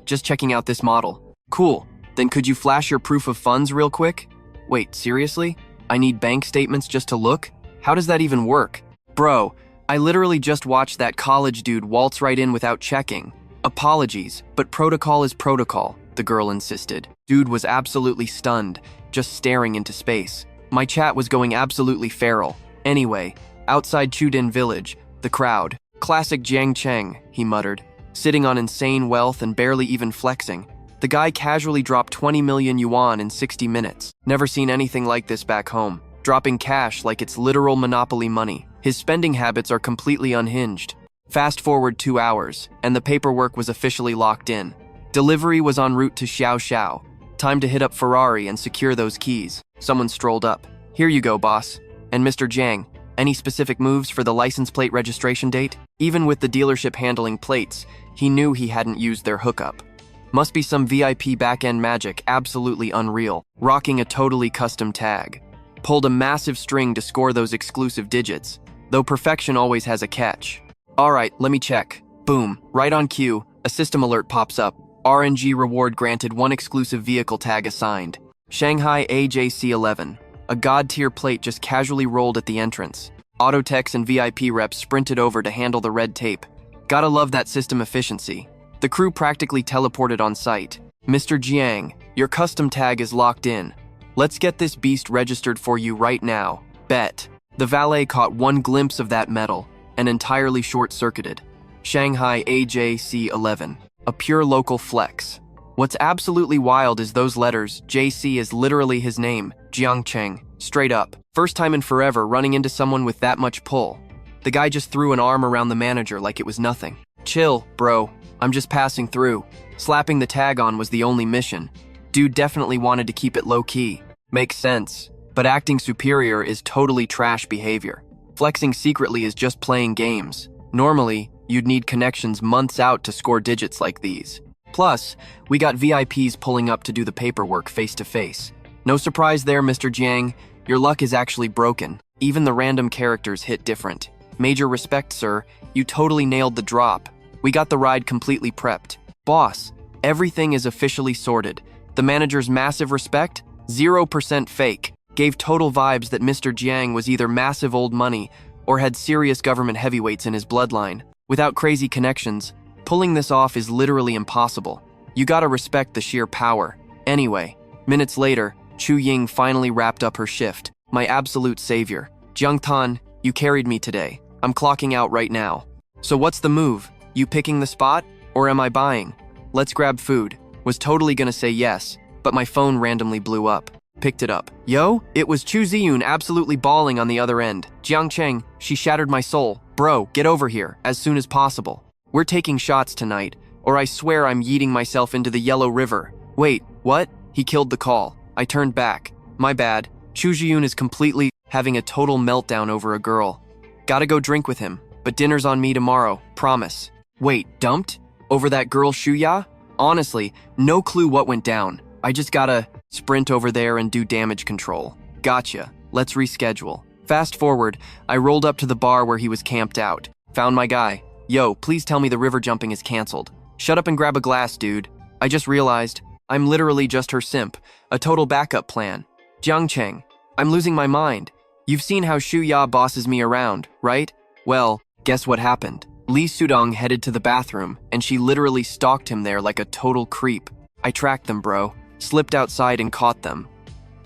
Just checking out this model. Cool. Then could you flash your proof of funds real quick? Wait, seriously? I need bank statements just to look? How does that even work? Bro, I literally just watched that college dude waltz right in without checking. Apologies, but protocol is protocol, the girl insisted. Dude was absolutely stunned, just staring into space. My chat was going absolutely feral. Anyway, outside Chudin village, the crowd. Classic Jiang Cheng, he muttered. Sitting on insane wealth and barely even flexing. The guy casually dropped 20 million yuan in 60 minutes. Never seen anything like this back home. Dropping cash like it's literal monopoly money. His spending habits are completely unhinged. Fast forward 2 hours, and the paperwork was officially locked in. Delivery was en route to Xiao Xiao. Time to hit up Ferrari and secure those keys. Someone strolled up. Here you go, boss. And Mr. Jiang, any specific moves for the license plate registration date? Even with the dealership handling plates, he knew he hadn't used their hookup. Must be some VIP back-end magic, absolutely unreal. Rocking a totally custom tag. Pulled a massive string to score those exclusive digits, though perfection always has a catch. Alright, let me check. Boom, right on cue, a system alert pops up. RNG reward granted, 1 exclusive vehicle tag assigned. Shanghai AJC11. A god-tier plate just casually rolled at the entrance. Autotechs and VIP reps sprinted over to handle the red tape. Gotta love that system efficiency. The crew practically teleported on site. Mr. Jiang, your custom tag is locked in. Let's get this beast registered for you right now. Bet. The valet caught one glimpse of that metal and entirely short-circuited. Shanghai AJC11. A pure local flex. What's absolutely wild is those letters. JC is literally his name, Jiang Cheng. Straight up. First time in forever running into someone with that much pull. The guy just threw an arm around the manager like it was nothing. Chill, bro. I'm just passing through. Slapping the tag on was the only mission. Dude definitely wanted to keep it low-key. Makes sense. But acting superior is totally trash behavior. Flexing secretly is just playing games. Normally, you'd need connections months out to score digits like these. Plus, we got VIPs pulling up to do the paperwork face-to-face. No surprise there, Mr. Jiang. Your luck is actually broken. Even the random characters hit different. Major respect, sir. You totally nailed the drop. We got the ride completely prepped. Boss, everything is officially sorted. The manager's massive respect, 0% fake. Gave total vibes that Mr. Jiang was either massive old money or had serious government heavyweights in his bloodline. Without crazy connections, pulling this off is literally impossible. You gotta respect the sheer power. Anyway, minutes later, Chu Ying finally wrapped up her shift. My absolute savior. Jiang Tan, you carried me today. I'm clocking out right now. So what's the move? You picking the spot? Or am I buying? Let's grab food. Was totally gonna say yes, but my phone randomly blew up. Picked it up. Yo, it was Chu Ziyun absolutely bawling on the other end. Jiang Cheng, she shattered my soul. Bro, get over here, as soon as possible. We're taking shots tonight, or I swear I'm yeeting myself into the Yellow River. Wait, what? He killed the call. I turned back. My bad. Chu Ziyun is completely having a total meltdown over a girl. Gotta go drink with him, but dinner's on me tomorrow, promise. Wait, dumped? Over that girl Shuya? Honestly, no clue what went down. I just gotta sprint over there and do damage control. Gotcha. Let's reschedule. Fast forward, I rolled up to the bar where he was camped out. Found my guy. Yo, please tell me the river jumping is canceled. Shut up and grab a glass, dude. I just realized I'm literally just her simp. A total backup plan. Jiang Cheng, I'm losing my mind. You've seen how Shu Ya bosses me around, right? Well, guess what happened? Li Sudong headed to the bathroom, and she literally stalked him there like a total creep. I tracked them, bro. Slipped outside and caught them.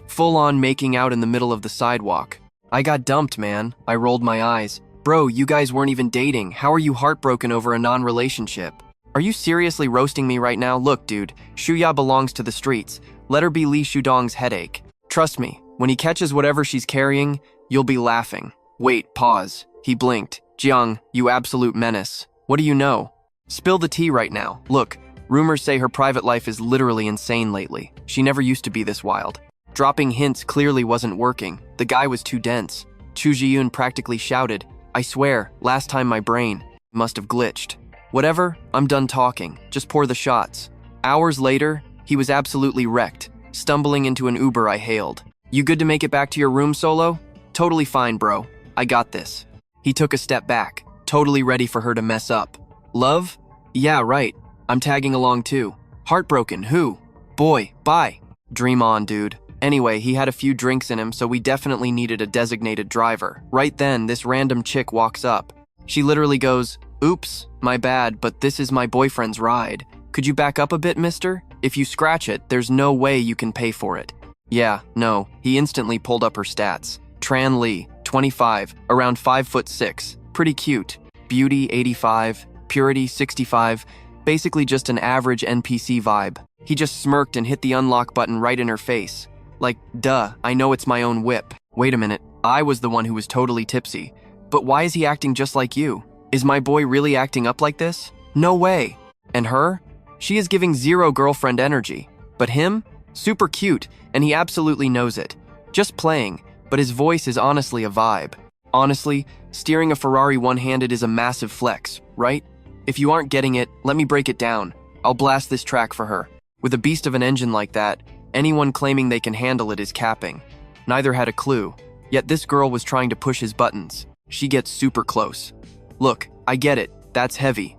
Full on making out in the middle of the sidewalk. I got dumped, man. I rolled my eyes. Bro, you guys weren't even dating. How are you heartbroken over a non-relationship? Are you seriously roasting me right now? Look, dude, Shuya belongs to the streets. Let her be Li Shudong's headache. Trust me, when he catches whatever she's carrying, you'll be laughing. Wait, pause. He blinked. Jiang, you absolute menace. What do you know? Spill the tea right now. Look, rumors say her private life is literally insane lately. She never used to be this wild. Dropping hints clearly wasn't working. The guy was too dense. Chu Ziyun practically shouted, I swear, last time my brain must have glitched. Whatever, I'm done talking. Just pour the shots. Hours later, he was absolutely wrecked, stumbling into an Uber I hailed. You good to make it back to your room, Solo? Totally fine, bro. I got this. He took a step back, totally ready for her to mess up. Love? Yeah, right. I'm tagging along too. Heartbroken, who? Boy, bye. Dream on, dude. Anyway, he had a few drinks in him, so we definitely needed a designated driver. Right then, this random chick walks up. She literally goes, oops, my bad, but this is my boyfriend's ride. Could you back up a bit, mister? If you scratch it, there's no way you can pay for it. Yeah, no. He instantly pulled up her stats. Tran Lee, 25, around 5'6", pretty cute. Beauty, 85, purity, 65, basically just an average NPC vibe. He just smirked and hit the unlock button right in her face. Like, duh, I know it's my own whip. Wait a minute, I was the one who was totally tipsy. But why is he acting just like you? Is my boy really acting up like this? No way. And her? She is giving zero girlfriend energy. But him? Super cute, and he absolutely knows it. Just playing, but his voice is honestly a vibe. Honestly, steering a Ferrari one-handed is a massive flex, right? If you aren't getting it, let me break it down. I'll blast this track for her. With a beast of an engine like that, anyone claiming they can handle it is capping. Neither had a clue, yet this girl was trying to push his buttons. She gets super close. Look, I get it, that's heavy.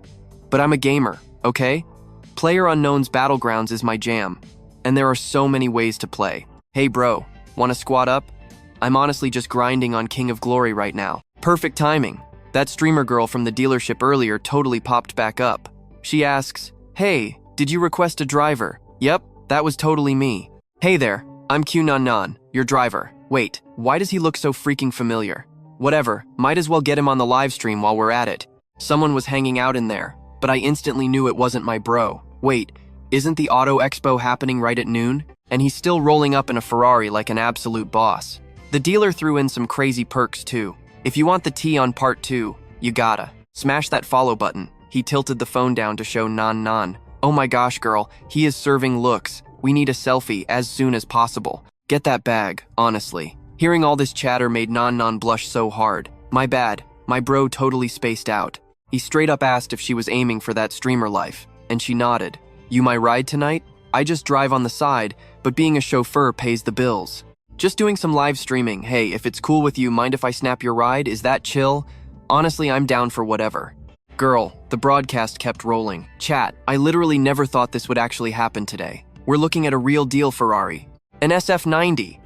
But I'm a gamer, okay? PlayerUnknown's Battlegrounds is my jam, and there are so many ways to play. Hey bro, wanna squat up? I'm honestly just grinding on King of Glory right now. Perfect timing. That streamer girl from the dealership earlier totally popped back up. She asks, hey, did you request a driver? Yep, that was totally me. Hey there, I'm QNannan, your driver. Wait, why does he look so freaking familiar? Whatever, might as well get him on the live stream while we're at it. Someone was hanging out in there, but I instantly knew it wasn't my bro. Wait, isn't the Auto Expo happening right at noon? And he's still rolling up in a Ferrari like an absolute boss. The dealer threw in some crazy perks too. If you want the tea on part 2, you gotta smash that follow button. He tilted the phone down to show Nan. Oh my gosh, girl, he is serving looks. We need a selfie as soon as possible. Get that bag, honestly. Hearing all this chatter made Nan blush so hard. My bad, my bro totally spaced out. He straight up asked if she was aiming for that streamer life, and she nodded. You my ride tonight? I just drive on the side, but being a chauffeur pays the bills. Just doing some live streaming. Hey, if it's cool with you, mind if I snap your ride? Is that chill? Honestly, I'm down for whatever. Girl, the broadcast kept rolling. Chat, I literally never thought this would actually happen today. We're looking at a real deal Ferrari. An SF90.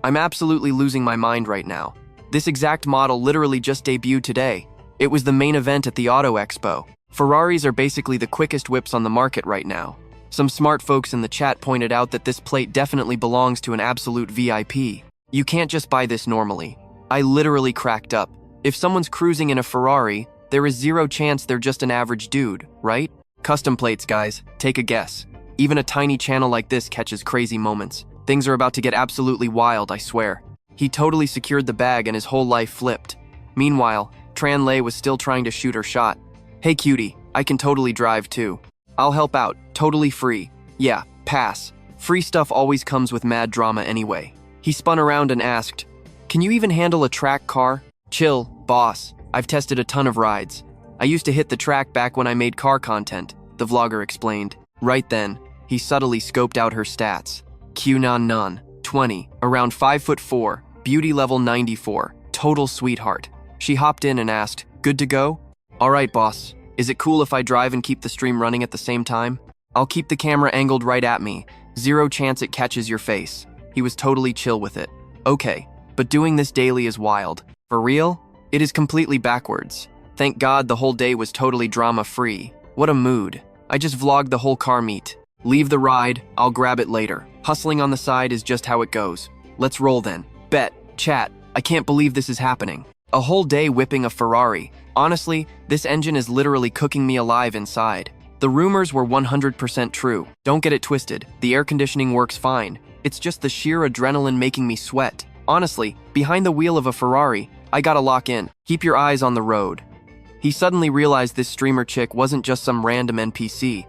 I'm absolutely losing my mind right now. This exact model literally just debuted today. It was the main event at the Auto Expo. Ferraris are basically the quickest whips on the market right now. Some smart folks in the chat pointed out that this plate definitely belongs to an absolute VIP. You can't just buy this normally. I literally cracked up. If someone's cruising in a Ferrari, there is zero chance they're just an average dude, right? Custom plates, guys. Take a guess. Even a tiny channel like this catches crazy moments. Things are about to get absolutely wild, I swear. He totally secured the bag and his whole life flipped. Meanwhile, Tran Lei was still trying to shoot her shot. Hey cutie, I can totally drive too. I'll help out, totally free. Yeah, pass. Free stuff always comes with mad drama anyway. He spun around and asked, "Can you even handle a track car?" "Chill, boss. I've tested a ton of rides. I used to hit the track back when I made car content," the vlogger explained. Right then, he subtly scoped out her stats. Q-nan-nan, 20, around 5'4", beauty level 94, total sweetheart. She hopped in and asked, "Good to go?" "All right, boss. Is it cool if I drive and keep the stream running at the same time?" "I'll keep the camera angled right at me. Zero chance it catches your face." He was totally chill with it. "Okay, but doing this daily is wild. For real? It is completely backwards. Thank God the whole day was totally drama-free. What a mood. I just vlogged the whole car meet. Leave the ride, I'll grab it later. Hustling on the side is just how it goes. Let's roll then. Bet, chat, I can't believe this is happening. A whole day whipping a Ferrari. Honestly, this engine is literally cooking me alive inside. The rumors were 100% true. Don't get it twisted. The air conditioning works fine. It's just the sheer adrenaline making me sweat. Honestly, behind the wheel of a Ferrari, I gotta lock in. Keep your eyes on the road. He suddenly realized this streamer chick wasn't just some random NPC.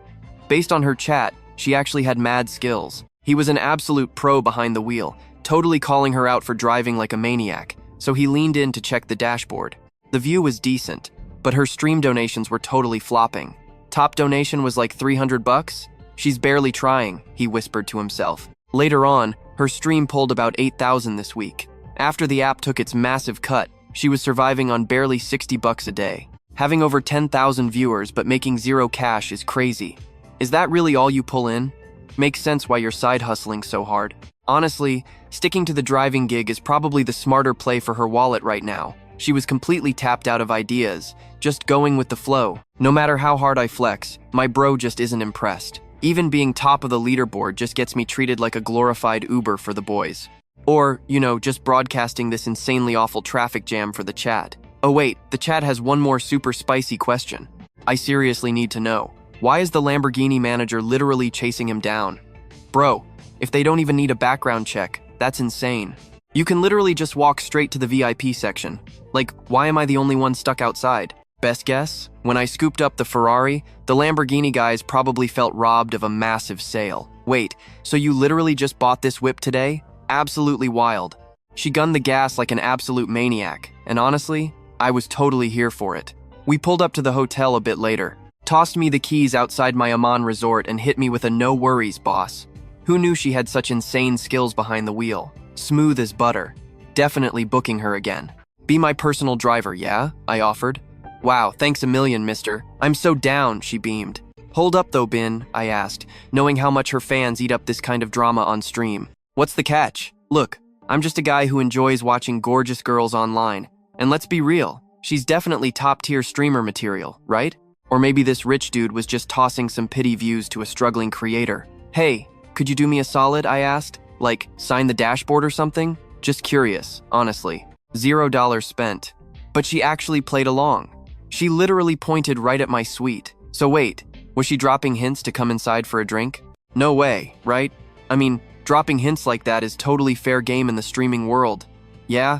Based on her chat, she actually had mad skills. He was an absolute pro behind the wheel, totally calling her out for driving like a maniac, so he leaned in to check the dashboard. The view was decent, but her stream donations were totally flopping. Top donation was like $300? She's barely trying, he whispered to himself. Later on, her stream pulled about 8,000 this week. After the app took its massive cut, she was surviving on barely $60 a day. Having over 10,000 viewers but making zero cash is crazy. Is that really all you pull in? Makes sense why you're side hustling so hard. Honestly, sticking to the driving gig is probably the smarter play for her wallet right now. She was completely tapped out of ideas, just going with the flow. No matter how hard I flex, my bro just isn't impressed. Even being top of the leaderboard just gets me treated like a glorified Uber for the boys. Or, just broadcasting this insanely awful traffic jam for the chat. Oh wait, the chat has one more super spicy question. I seriously need to know. Why is the Lamborghini manager literally chasing him down? Bro, if they don't even need a background check, that's insane. You can literally just walk straight to the VIP section. Like, why am I the only one stuck outside? Best guess? When I scooped up the Ferrari, the Lamborghini guys probably felt robbed of a massive sale. Wait, so you literally just bought this whip today? Absolutely wild. She gunned the gas like an absolute maniac, and honestly, I was totally here for it. We pulled up to the hotel a bit later, tossed me the keys outside my Amman resort and hit me with a "no worries, boss." Who knew she had such insane skills behind the wheel? Smooth as butter. Definitely booking her again. "Be my personal driver, yeah?" I offered. "Wow, thanks a million, mister. I'm so down," she beamed. "Hold up though, Bin," I asked, knowing how much her fans eat up this kind of drama on stream. "What's the catch? Look, I'm just a guy who enjoys watching gorgeous girls online. And let's be real, she's definitely top-tier streamer material, right? Or maybe this rich dude was just tossing some pity views to a struggling creator. Hey, could you do me a solid?" I asked. Like, sign the dashboard or something? Just curious, honestly. $0 spent. But she actually played along. She literally pointed right at my suite. So wait, was she dropping hints to come inside for a drink? No way, right? I mean, dropping hints like that is totally fair game in the streaming world. Yeah?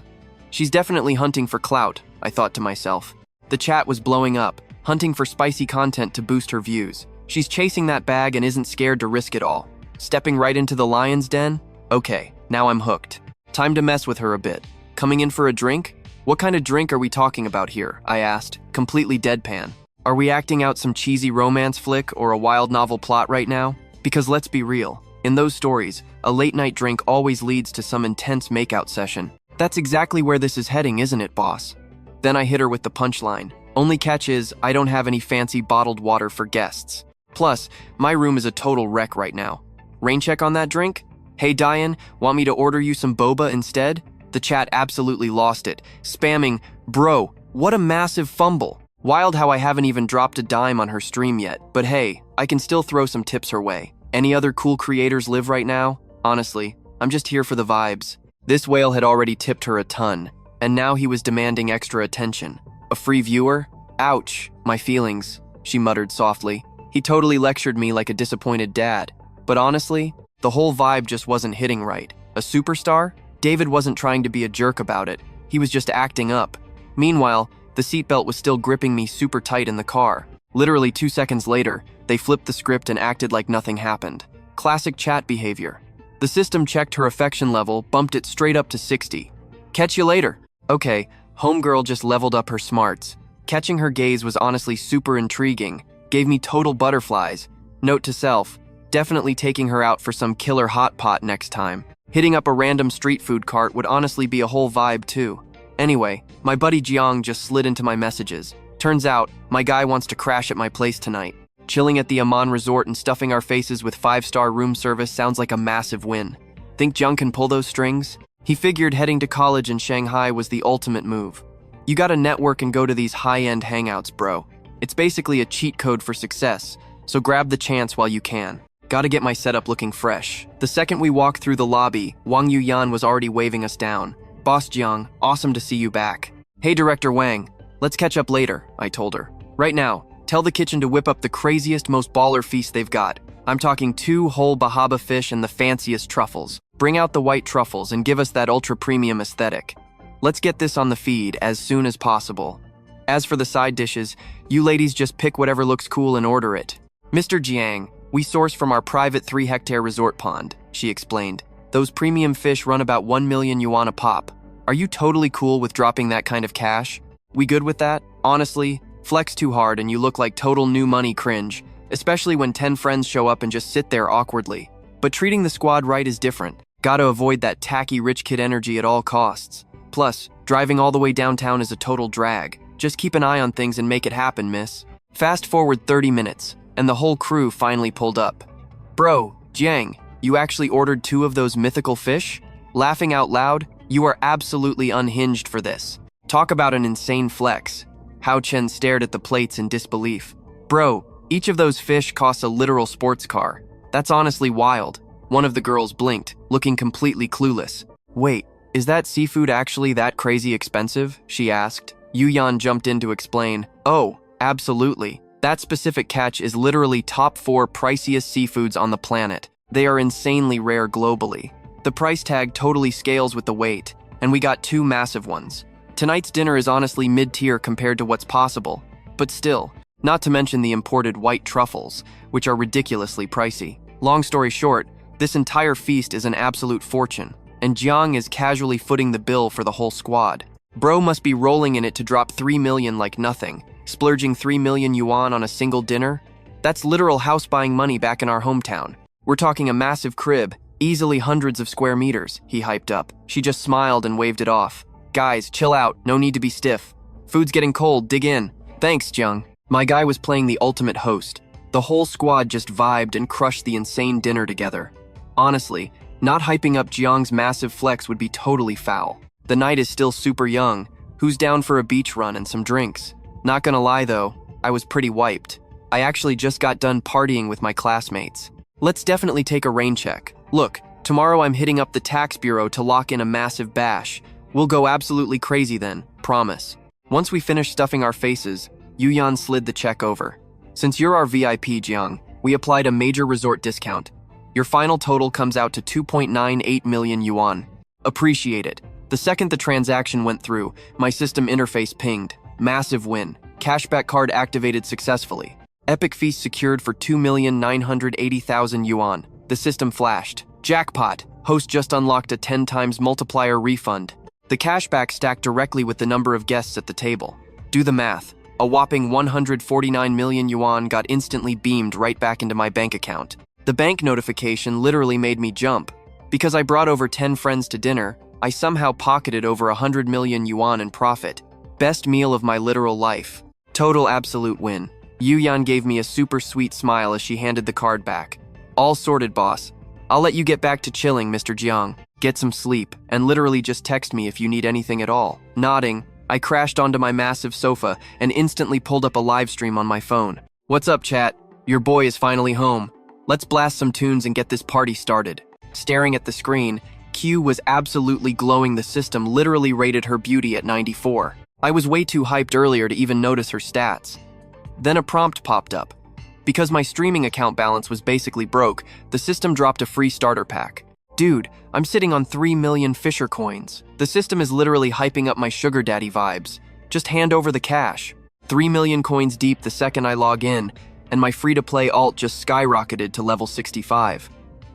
She's definitely hunting for clout, I thought to myself. The chat was blowing up, hunting for spicy content to boost her views. She's chasing that bag and isn't scared to risk it all. Stepping right into the lion's den? Okay, now I'm hooked. Time to mess with her a bit. Coming in for a drink? What kind of drink are we talking about here? I asked, completely deadpan. Are we acting out some cheesy romance flick or a wild novel plot right now? Because let's be real, in those stories, a late night drink always leads to some intense makeout session. That's exactly where this is heading, isn't it, boss? Then I hit her with the punchline. Only catch is, I don't have any fancy bottled water for guests. Plus, my room is a total wreck right now. Rain check on that drink? Hey Diane, want me to order you some boba instead? The chat absolutely lost it, spamming, "Bro, What a massive fumble. Wild how I haven't even dropped a dime on her stream yet, but hey, I can still throw some tips her way. Any other cool creators live right now? Honestly, I'm just here for the vibes. This whale had already tipped her a ton, and now he was demanding extra attention. A free viewer? Ouch, my feelings, she muttered softly. He totally lectured me like a disappointed dad. But honestly, the whole vibe just wasn't hitting right. A superstar? David wasn't trying to be a jerk about it. He was just acting up. Meanwhile, the seatbelt was still gripping me super tight in the car. Literally 2 seconds later, they flipped the script and acted like nothing happened. Classic chat behavior. The system checked her affection level, bumped it straight up to 60. Catch you later. Okay, homegirl just leveled up her smarts. Catching her gaze was honestly super intriguing. Gave me total butterflies. Note to self, definitely taking her out for some killer hot pot next time. Hitting up a random street food cart would honestly be a whole vibe too. Anyway, my buddy Jiang just slid into my messages. Turns out, my guy wants to crash at my place tonight. Chilling at the Amman Resort and stuffing our faces with 5-star room service sounds like a massive win. Think Jiang can pull those strings? He figured heading to college in Shanghai was the ultimate move. You gotta network and go to these high-end hangouts, bro. It's basically a cheat code for success, so grab the chance while you can. Gotta get my setup looking fresh. The second we walked through the lobby, Wang Yuyan was already waving us down. Boss Jiang, awesome to see you back. Hey Director Wang, let's catch up later, I told her. Right now, tell the kitchen to whip up the craziest, most baller feast they've got. I'm talking 2 whole bahaba fish and the fanciest truffles. Bring out the white truffles and give us that ultra-premium aesthetic. Let's get this on the feed as soon as possible. As for the side dishes, you ladies just pick whatever looks cool and order it. Mr. Jiang, we source from our private 3-hectare resort pond, she explained. Those premium fish run about 1 million yuan a pop. Are you totally cool with dropping that kind of cash? We good with that? Honestly, flex too hard and you look like total new money cringe, especially when 10 friends show up and just sit there awkwardly. But treating the squad right is different. Gotta avoid that tacky rich kid energy at all costs. Plus, driving all the way downtown is a total drag. Just keep an eye on things and make it happen, miss. Fast forward 30 minutes, and the whole crew finally pulled up. Bro, Jiang, you actually ordered 2 of those mythical fish? Laughing out loud, you are absolutely unhinged for this. Talk about an insane flex. Hao Chen stared at the plates in disbelief. Bro, each of those fish costs a literal sports car. That's honestly wild. One of the girls blinked, looking completely clueless. Wait, is that seafood actually that crazy expensive? She asked. Yu Yan jumped in to explain. Oh, absolutely. That specific catch is literally top 4 priciest seafoods on the planet. They are insanely rare globally. The price tag totally scales with the weight, and we got 2 massive ones. Tonight's dinner is honestly mid-tier compared to what's possible, but still, not to mention the imported white truffles, which are ridiculously pricey. Long story short, this entire feast is an absolute fortune, and Jiang is casually footing the bill for the whole squad. Bro must be rolling in it to drop 3 million like nothing, splurging 3 million yuan on a single dinner? That's literal house buying money back in our hometown. We're talking a massive crib, easily hundreds of square meters, he hyped up. She just smiled and waved it off. Guys, chill out, no need to be stiff. Food's getting cold, dig in. Thanks, Jiang. My guy was playing the ultimate host. The whole squad just vibed and crushed the insane dinner together. Honestly, not hyping up Jiang's massive flex would be totally foul. The night is still super young. Who's down for a beach run and some drinks? Not gonna lie though, I was pretty wiped. I actually just got done partying with my classmates. Let's definitely take a rain check. Look, tomorrow I'm hitting up the tax bureau to lock in a massive bash. We'll go absolutely crazy then, promise. Once we finish stuffing our faces, Yu Yan slid the check over. Since you're our VIP, Jiang, we applied a major resort discount. Your final total comes out to 2.98 million yuan. Appreciate it. The second the transaction went through, my system interface pinged. Massive win. Cashback card activated successfully. Epic feast secured for 2,980,000 yuan. The system flashed. Jackpot. Host just unlocked a 10 times multiplier refund. The cashback stacked directly with the number of guests at the table. Do the math. A whopping 149 million yuan got instantly beamed right back into my bank account. The bank notification literally made me jump. Because I brought over 10 friends to dinner, I somehow pocketed over 100 million yuan in profit. Best meal of my literal life. Total absolute win. Yu Yan gave me a super sweet smile as she handed the card back. All sorted, boss. I'll let you get back to chilling, Mr. Jiang. Get some sleep, and literally just text me if you need anything at all. Nodding, I crashed onto my massive sofa and instantly pulled up a live stream on my phone. What's up, chat? Your boy is finally home. Let's blast some tunes and get this party started. Staring at the screen, Q was absolutely glowing. The system literally rated her beauty at 94. I was way too hyped earlier to even notice her stats. Then a prompt popped up. Because my streaming account balance was basically broke, the system dropped a free starter pack. Dude, I'm sitting on 3 million Fisher coins. The system is literally hyping up my sugar daddy vibes. Just hand over the cash. 3 million coins deep the second I log in, and my free-to-play alt just skyrocketed to level 65.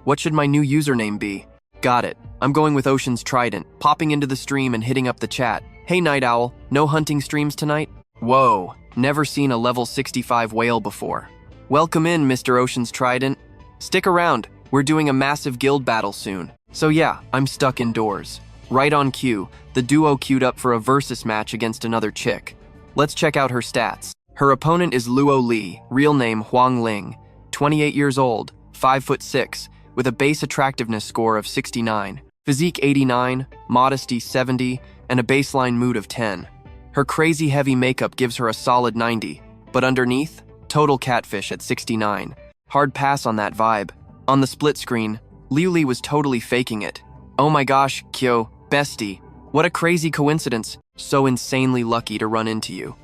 What should my new username be? Got it. I'm going with Ocean's Trident, popping into the stream and hitting up the chat. Hey Night Owl, no hunting streams tonight? Whoa, never seen a level 65 whale before. Welcome in, Mr. Ocean's Trident. Stick around, we're doing a massive guild battle soon. So yeah, I'm stuck indoors. Right on cue, the duo queued up for a versus match against another chick. Let's check out her stats. Her opponent is Luo Li, real name Huang Ling, 28 years old, 5'6", with a base attractiveness score of 69, physique 89, modesty 70, and a baseline mood of 10. Her crazy heavy makeup gives her a solid 90, but underneath, total catfish at 69. Hard pass on that vibe. On the split screen, Liu Li was totally faking it. Oh my gosh, Kyo, bestie. What a crazy coincidence. So insanely lucky to run into you.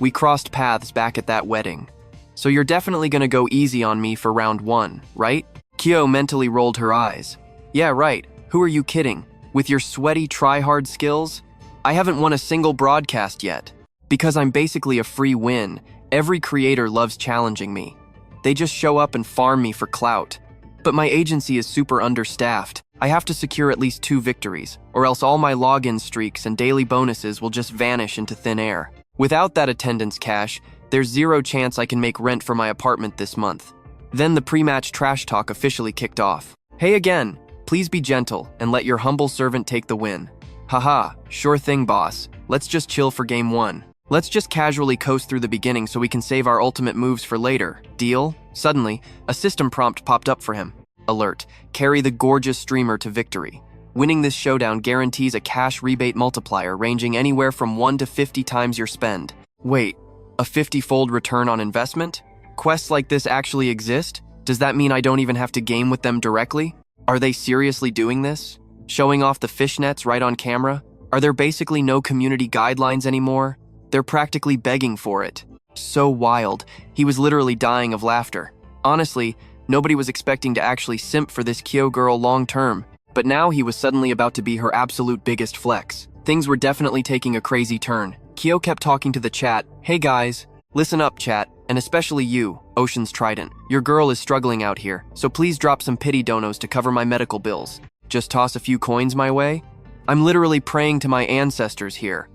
We crossed paths back at that wedding. So you're definitely gonna go easy on me for round 1, right? Kyo mentally rolled her eyes. Yeah, right. Who are you kidding? With your sweaty try-hard skills? I haven't won a single broadcast yet. Because I'm basically a free win. Every creator loves challenging me. They just show up and farm me for clout. But my agency is super understaffed. I have to secure at least 2 victories, or else all my login streaks and daily bonuses will just vanish into thin air. Without that attendance cash, there's zero chance I can make rent for my apartment this month. Then the pre-match trash talk officially kicked off. Hey again, please be gentle and let your humble servant take the win. Haha, sure thing boss. Let's just chill for game 1. Let's just casually coast through the beginning so we can save our ultimate moves for later. Deal? Suddenly, a system prompt popped up for him. Alert, carry the gorgeous streamer to victory. Winning this showdown guarantees a cash rebate multiplier ranging anywhere from 1 to 50 times your spend. Wait, a 50-fold return on investment? Quests like this actually exist? Does that mean I don't even have to game with them directly? Are they seriously doing this? Showing off the fishnets right on camera? Are there basically no community guidelines anymore? They're practically begging for it. So wild, he was literally dying of laughter. Honestly, nobody was expecting to actually simp for this Kyo girl long term, but now he was suddenly about to be her absolute biggest flex. Things were definitely taking a crazy turn. Kyo kept talking to the chat. Hey guys, listen up chat, and especially you, Ocean's Trident. Your girl is struggling out here, so please drop some pity donos to cover my medical bills. Just toss a few coins my way? I'm literally praying to my ancestors here.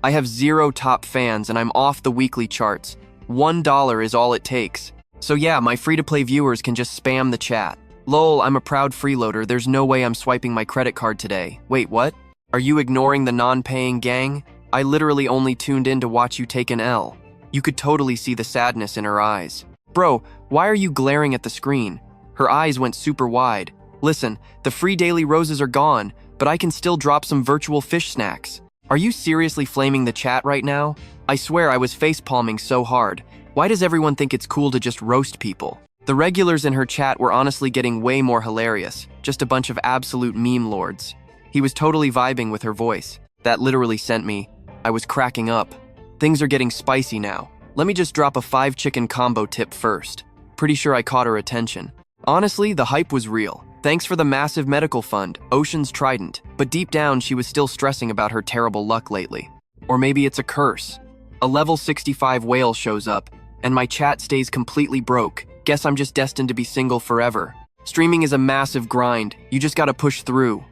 I have 0 top fans and I'm off the weekly charts. $1 is all it takes. So yeah, my free-to-play viewers can just spam the chat. Lol, I'm a proud freeloader, there's no way I'm swiping my credit card today. Wait, what? Are you ignoring the non-paying gang? I literally only tuned in to watch you take an L. You could totally see the sadness in her eyes. Bro, why are you glaring at the screen? Her eyes went super wide. Listen, the free daily roses are gone, but I can still drop some virtual fish snacks. Are you seriously flaming the chat right now? I swear I was facepalming so hard. Why does everyone think it's cool to just roast people? The regulars in her chat were honestly getting way more hilarious, just a bunch of absolute meme lords. He was totally vibing with her voice. That literally sent me. I was cracking up. Things are getting spicy now. Let me just drop a 5 chicken combo tip first. Pretty sure I caught her attention. Honestly, the hype was real. Thanks for the massive medical fund, Ocean's Trident. But deep down, she was still stressing about her terrible luck lately. Or maybe it's a curse. A level 65 whale shows up, and my chat stays completely broke. Guess I'm just destined to be single forever. Streaming is a massive grind. You just gotta push through.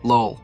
Lol.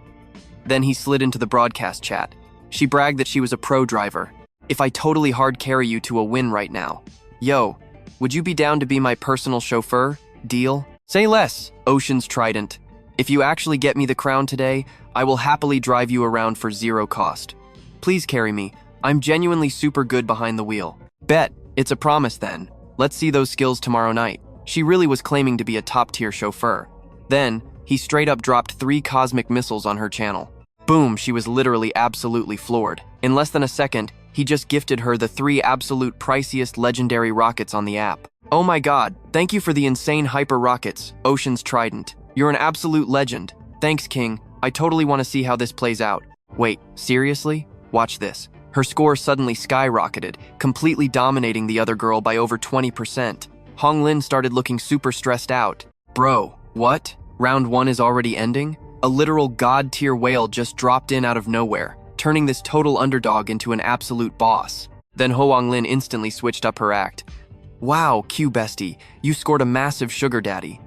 Then he slid into the broadcast chat. She bragged that she was a pro driver. If I totally hard carry you to a win right now. Yo, would you be down to be my personal chauffeur? Deal? Say less, Ocean's Trident. If you actually get me the crown today, I will happily drive you around for 0 cost. Please carry me. I'm genuinely super good behind the wheel. Bet, it's a promise then. Let's see those skills tomorrow night. She really was claiming to be a top-tier chauffeur. Then, he straight up dropped 3 cosmic missiles on her channel. Boom, she was literally absolutely floored. In less than a second, he just gifted her the 3 absolute priciest legendary rockets on the app. Oh my god, thank you for the insane hyper rockets, Ocean's Trident. You're an absolute legend. Thanks, King. I totally want to see how this plays out. Wait, seriously? Watch this. Her score suddenly skyrocketed, completely dominating the other girl by over 20%. Hong Lin started looking super stressed out. Bro, what? Round 1 is already ending? A literal god-tier whale just dropped in out of nowhere, turning this total underdog into an absolute boss. Then Hoang Lin instantly switched up her act. Wow, Q bestie, you scored a massive sugar daddy.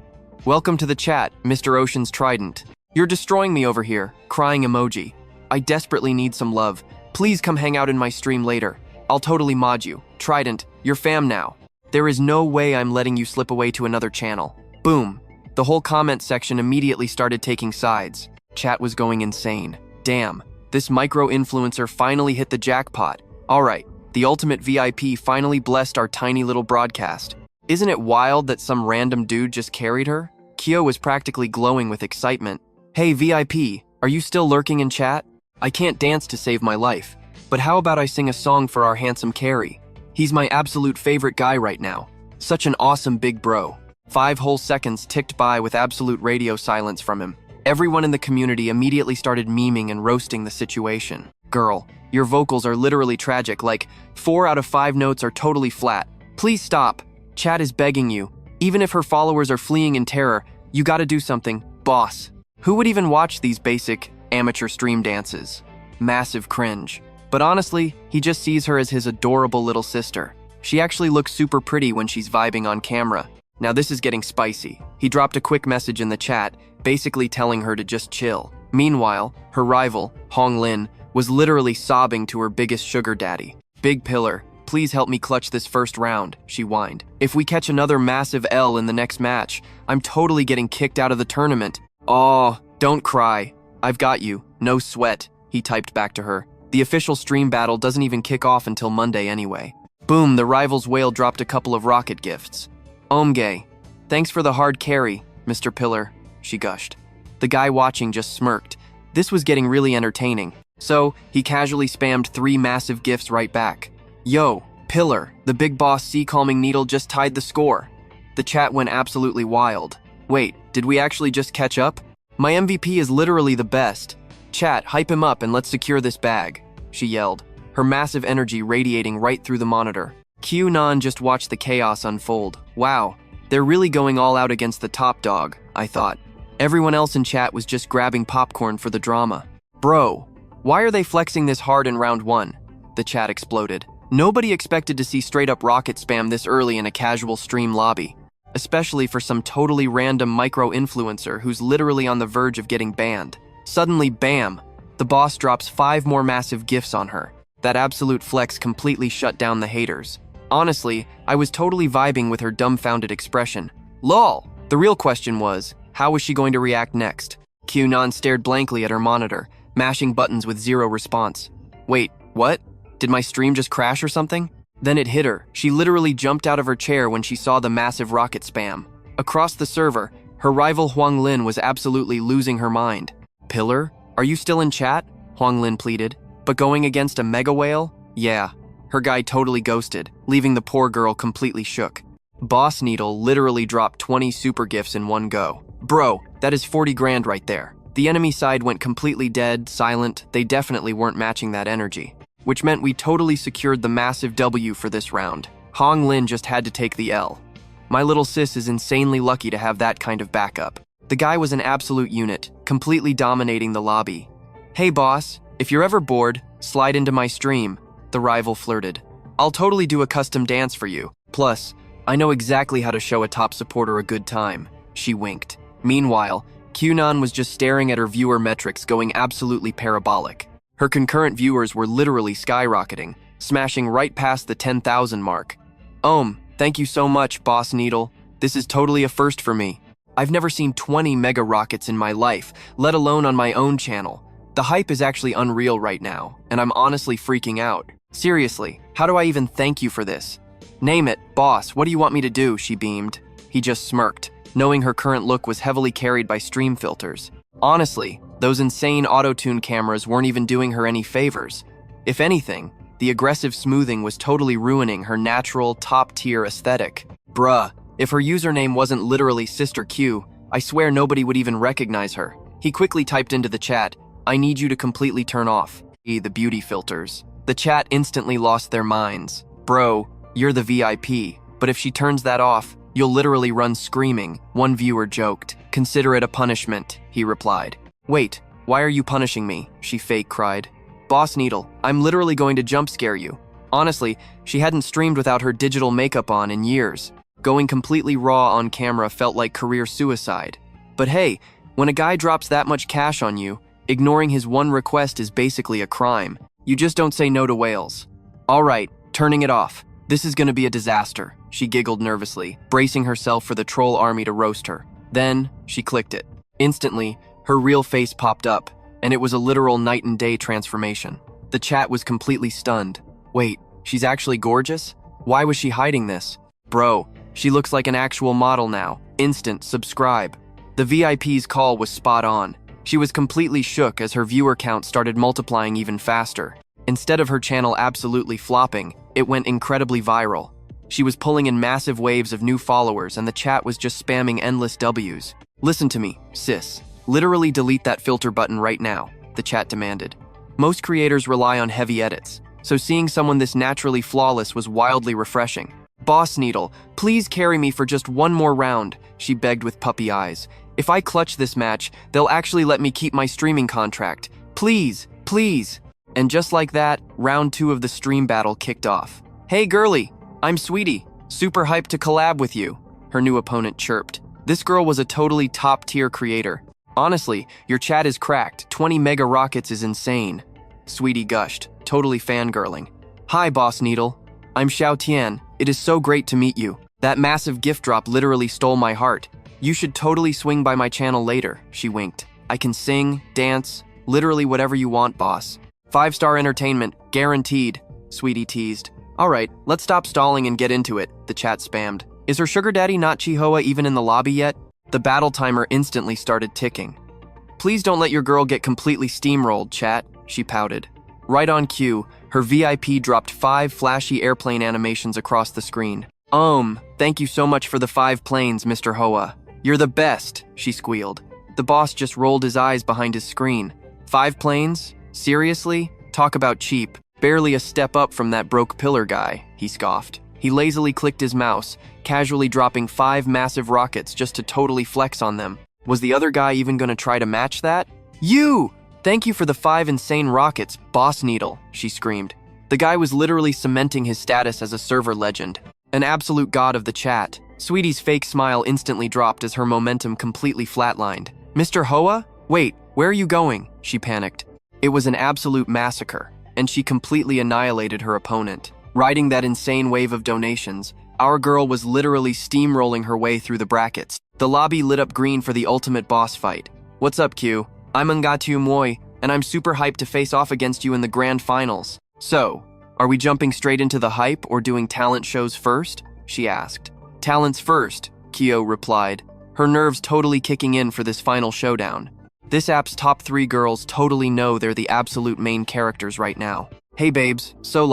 Welcome to the chat, Mr. Ocean's Trident. You're destroying me over here, crying emoji. I desperately need some love. Please come hang out in my stream later. I'll totally mod you. Trident, you're fam now. There is no way I'm letting you slip away to another channel. Boom. The whole comment section immediately started taking sides. Chat was going insane. Damn, this micro-influencer finally hit the jackpot. Alright, the ultimate VIP finally blessed our tiny little broadcast. Isn't it wild that some random dude just carried her? Kyo was practically glowing with excitement. Hey VIP, are you still lurking in chat? I can't dance to save my life, but how about I sing a song for our handsome carry? He's my absolute favorite guy right now. Such an awesome big bro. 5 whole seconds ticked by with absolute radio silence from him. Everyone in the community immediately started memeing and roasting the situation. Girl, your vocals are literally tragic, like 4 out of 5 notes are totally flat. Please stop. Chat is begging you. Even if her followers are fleeing in terror, you gotta do something, boss. Who would even watch these basic, amateur stream dances? Massive cringe. But honestly, he just sees her as his adorable little sister. She actually looks super pretty when she's vibing on camera. Now this is getting spicy. He dropped a quick message in the chat, basically telling her to just chill. Meanwhile, her rival, Hong Lin, was literally sobbing to her biggest sugar daddy. Big Pillar, please help me clutch this first round, she whined. If we catch another massive L in the next match, I'm totally getting kicked out of the tournament. Oh, don't cry. I've got you. No sweat, he typed back to her. The official stream battle doesn't even kick off until Monday anyway. Boom, the rival's whale dropped a couple of rocket gifts. Omge, thanks for the hard carry, Mr. Pillar, she gushed. The guy watching just smirked. This was getting really entertaining. So, he casually spammed 3 massive gifts right back. Yo, Pillar, the big boss sea calming needle just tied the score. The chat went absolutely wild. Wait, did we actually just catch up? My MVP is literally the best. Chat, hype him up and let's secure this bag, she yelled, her massive energy radiating right through the monitor. QAnon just watched the chaos unfold. Wow, they're really going all out against the top dog, I thought. Everyone else in chat was just grabbing popcorn for the drama. Bro, why are they flexing this hard in round 1? The chat exploded. Nobody expected to see straight up rocket spam this early in a casual stream lobby, especially for some totally random micro-influencer who's literally on the verge of getting banned. Suddenly, bam, the boss drops 5 more massive gifts on her. That absolute flex completely shut down the haters. Honestly, I was totally vibing with her dumbfounded expression. Lol! The real question was, how was she going to react next? QAnon stared blankly at her monitor, mashing buttons with 0 response. Wait, what? Did my stream just crash or something? Then it hit her. She literally jumped out of her chair when she saw the massive rocket spam. Across the server, her rival Huang Lin was absolutely losing her mind. Pillar, are you still in chat? Huang Lin pleaded. But going against a mega whale? Yeah. Her guy totally ghosted, leaving the poor girl completely shook. Boss Needle literally dropped 20 super gifts in one go. Bro, that is 40 grand right there. The enemy side went completely dead, silent. They definitely weren't matching that energy, which meant we totally secured the massive W for this round. Hong Lin just had to take the L. My little sis is insanely lucky to have that kind of backup. The guy was an absolute unit, completely dominating the lobby. Hey boss, if you're ever bored, slide into my stream, the rival flirted. I'll totally do a custom dance for you. Plus, I know exactly how to show a top supporter a good time, she winked. Meanwhile, QAnon was just staring at her viewer metrics going absolutely parabolic. Her concurrent viewers were literally skyrocketing, smashing right past the 10,000 mark. Thank you so much, Boss Needle. This is totally a first for me. I've never seen 20 mega rockets in my life, let alone on my own channel. The hype is actually unreal right now, and I'm honestly freaking out. Seriously, how do I even thank you for this? Name it, boss, what do you want me to do? She beamed. He just smirked, knowing her current look was heavily carried by stream filters. Honestly, those insane auto-tune cameras weren't even doing her any favors. If anything, the aggressive smoothing was totally ruining her natural, top-tier aesthetic. Bruh, if her username wasn't literally Sister Q, I swear nobody would even recognize her. He quickly typed into the chat, "I need you to completely turn off the beauty filters." The chat instantly lost their minds. "Bro, you're the VIP, but if she turns that off, you'll literally run screaming," one viewer joked. "Consider it a punishment," he replied. "Wait, why are you punishing me?" she fake cried. "Boss Needle, I'm literally going to jump scare you." Honestly, she hadn't streamed without her digital makeup on in years. Going completely raw on camera felt like career suicide. But hey, when a guy drops that much cash on you, ignoring his one request is basically a crime. You just don't say no to whales. "All right, turning it off. This is gonna be a disaster," she giggled nervously, bracing herself for the troll army to roast her. Then, she clicked it. Instantly, her real face popped up, and it was a literal night and day transformation. The chat was completely stunned. Wait, she's actually gorgeous? Why was she hiding this? Bro, she looks like an actual model now. Instant subscribe. The VIP's call was spot on. She was completely shook as her viewer count started multiplying even faster. Instead of her channel absolutely flopping, it went incredibly viral. She was pulling in massive waves of new followers and the chat was just spamming endless W's. "Listen to me, sis. Literally delete that filter button right now," the chat demanded. Most creators rely on heavy edits, so seeing someone this naturally flawless was wildly refreshing. "Boss Needle, please carry me for just one more round," she begged with puppy eyes. "If I clutch this match, they'll actually let me keep my streaming contract. Please, please." And just like that, round 2 of the stream battle kicked off. "Hey girlie, I'm Sweetie, super hyped to collab with you," her new opponent chirped. This girl was a totally top-tier creator. "Honestly, your chat is cracked. 20 mega rockets is insane," Sweetie gushed, totally fangirling. "Hi, Boss Needle. I'm Xiao Tian. It is so great to meet you. That massive gift drop literally stole my heart. You should totally swing by my channel later," she winked. "I can sing, dance, literally whatever you want, boss. 5-star entertainment, guaranteed," Sweetie teased. "All right, let's stop stalling and get into it," the chat spammed. "Is her sugar daddy not Chihuahua even in the lobby yet?" The battle timer instantly started ticking. "Please don't let your girl get completely steamrolled, chat," she pouted. Right on cue, her VIP dropped 5 flashy airplane animations across the screen. Thank you so much for the 5 planes, Mr. Hoa. You're the best," she squealed. The boss just rolled his eyes behind his screen. 5 planes? Seriously? Talk about cheap. Barely a step up from that broke pillar guy, he scoffed. He lazily clicked his mouse, casually dropping 5 massive rockets just to totally flex on them. Was the other guy even gonna try to match that? "You! Thank you for the 5 insane rockets, Boss Needle," she screamed. The guy was literally cementing his status as a server legend. An absolute god of the chat. Sweetie's fake smile instantly dropped as her momentum completely flatlined. "Mr. Hoa? Wait, where are you going?" she panicked. It was an absolute massacre, and she completely annihilated her opponent. Riding that insane wave of donations, our girl was literally steamrolling her way through the brackets. The lobby lit up green for the ultimate boss fight. "What's up, Q? I'm Ngatu Moy, and I'm super hyped to face off against you in the grand finals. So, are we jumping straight into the hype or doing talent shows first?" she asked. "Talents first," Kyo replied, her nerves totally kicking in for this final showdown. This app's top 3 girls totally know they're the absolute main characters right now. "Hey babes, so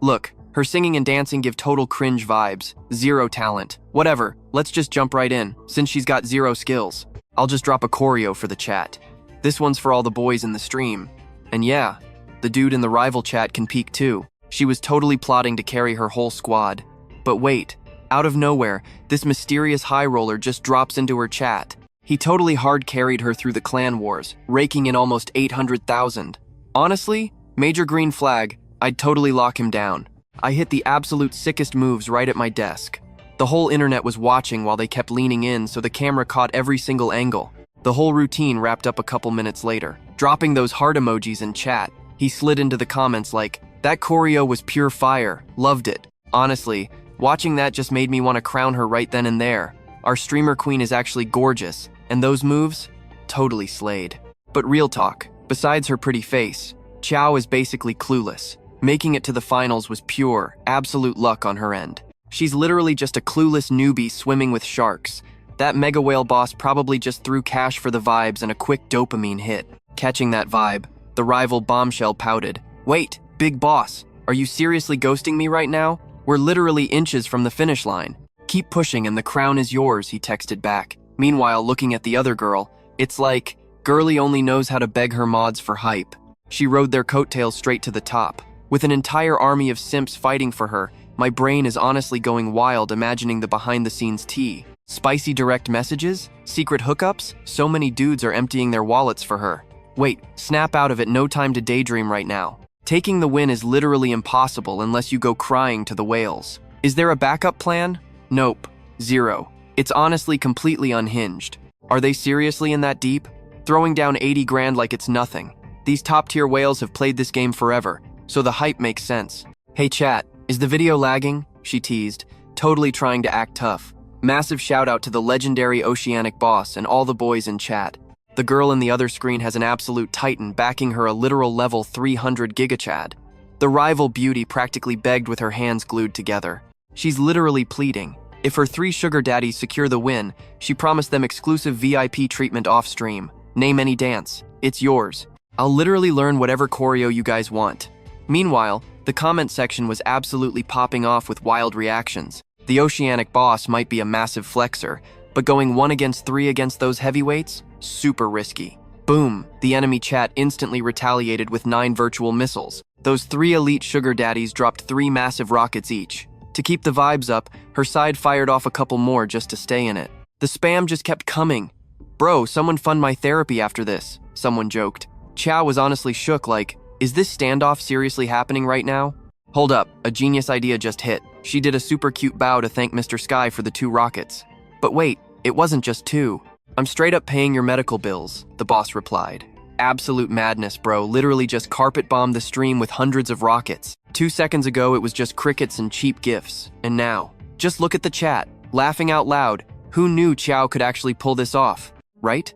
look, her singing and dancing give total cringe vibes, 0 talent. Whatever, let's just jump right in, since she's got 0 skills. I'll just drop a choreo for the chat. This one's for all the boys in the stream. And yeah, the dude in the rival chat can peek too." She was totally plotting to carry her whole squad. But wait, out of nowhere, this mysterious high roller just drops into her chat. He totally hard carried her through the clan wars, raking in almost 800,000. Honestly, major green flag, I'd totally lock him down. I hit the absolute sickest moves right at my desk. The whole internet was watching while they kept leaning in, so the camera caught every single angle. The whole routine wrapped up a couple minutes later. Dropping those heart emojis in chat, he slid into the comments like, "That choreo was pure fire, loved it." Honestly, watching that just made me want to crown her right then and there. Our streamer queen is actually gorgeous, and those moves? Totally slayed. But real talk, besides her pretty face, Chow is basically clueless. Making it to the finals was pure, absolute luck on her end. She's literally just a clueless newbie swimming with sharks. That mega whale boss probably just threw cash for the vibes and a quick dopamine hit. Catching that vibe, the rival bombshell pouted. Wait, big boss, are you seriously ghosting me right now? We're literally inches from the finish line. Keep pushing and the crown is yours, he texted back. Meanwhile, looking at the other girl, it's like, girlie only knows how to beg her mods for hype. She rode their coattails straight to the top. With an entire army of simps fighting for her, my brain is honestly going wild imagining the behind-the-scenes tea. Spicy direct messages? Secret hookups? So many dudes are emptying their wallets for her. Wait, snap out of it, no time to daydream right now. Taking the win is literally impossible unless you go crying to the whales. Is there a backup plan? Nope. Zero. It's honestly completely unhinged. Are they seriously in that deep? Throwing down 80 grand like it's nothing. These top-tier whales have played this game forever, so the hype makes sense. Hey chat, is the video lagging? She teased, totally trying to act tough. Massive shout out to the legendary oceanic boss and all the boys in chat. The girl in the other screen has an absolute titan backing her a literal level 300 gigachad. The rival beauty practically begged with her hands glued together. She's literally pleading. If her 3 sugar daddies secure the win, she promised them exclusive VIP treatment off-stream. Name any dance. It's yours. I'll literally learn whatever choreo you guys want. Meanwhile, the comment section was absolutely popping off with wild reactions. The oceanic boss might be a massive flexer, but going 1 against 3 against those heavyweights? Super risky. Boom, the enemy chat instantly retaliated with 9 virtual missiles. Those 3 elite sugar daddies dropped 3 massive rockets each. To keep the vibes up, her side fired off a couple more just to stay in it. The spam just kept coming. Bro, someone fund my therapy after this, someone joked. Chow was honestly shook like, is this standoff seriously happening right now? Hold up, a genius idea just hit. She did a super cute bow to thank Mr. Sky for the 2 rockets. But wait, it wasn't just 2. I'm straight up paying your medical bills, the boss replied. Absolute madness, bro, literally just carpet bombed the stream with hundreds of rockets. 2 seconds ago, it was just crickets and cheap gifts. And now, just look at the chat, laughing out loud. Who knew Chow could actually pull this off, right?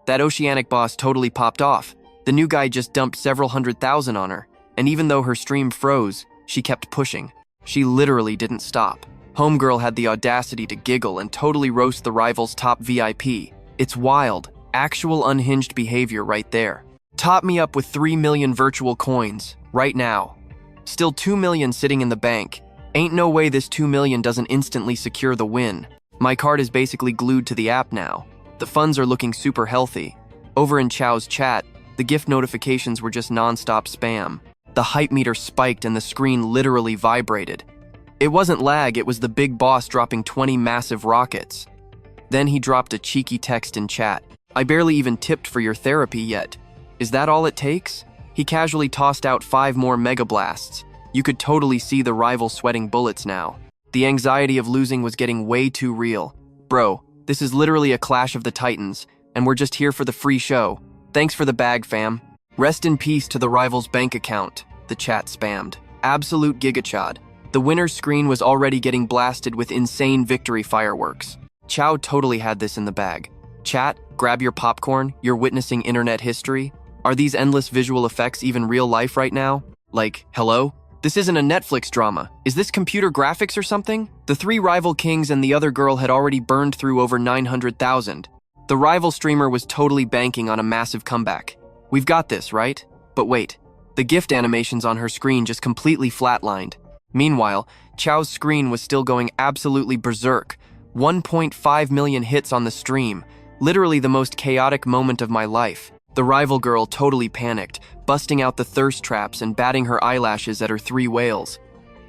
That oceanic boss totally popped off. The new guy just dumped several 100,000 on her. And even though her stream froze, she kept pushing. She literally didn't stop. Homegirl had the audacity to giggle and totally roast the rival's top VIP. It's wild. Actual unhinged behavior right there. Top me up with 3 million virtual coins, right now. Still 2 million sitting in the bank. Ain't no way this 2 million doesn't instantly secure the win. My card is basically glued to the app now. The funds are looking super healthy. Over in Chow's chat, the gift notifications were just non-stop spam. The hype meter spiked and the screen literally vibrated. It wasn't lag, it was the big boss dropping 20 massive rockets. Then he dropped a cheeky text in chat. I barely even tipped for your therapy yet. Is that all it takes? He casually tossed out 5 more mega blasts. You could totally see the rival sweating bullets now. The anxiety of losing was getting way too real. Bro, this is literally a clash of the titans, and we're just here for the free show. Thanks for the bag, fam. Rest in peace to the rival's bank account, the chat spammed. Absolute gigachad. The winner's screen was already getting blasted with insane victory fireworks. Chow totally had this in the bag. Chat, grab your popcorn, you're witnessing internet history. Are these endless visual effects even real life right now? Like, hello? This isn't a Netflix drama. Is this computer graphics or something? The 3 rival kings and the other girl had already burned through over 900,000. The rival streamer was totally banking on a massive comeback. We've got this, right? But wait, the gift animations on her screen just completely flatlined. Meanwhile, Chow's screen was still going absolutely berserk. 1.5 million hits on the stream. Literally the most chaotic moment of my life. The rival girl totally panicked, busting out the thirst traps and batting her eyelashes at her 3 whales.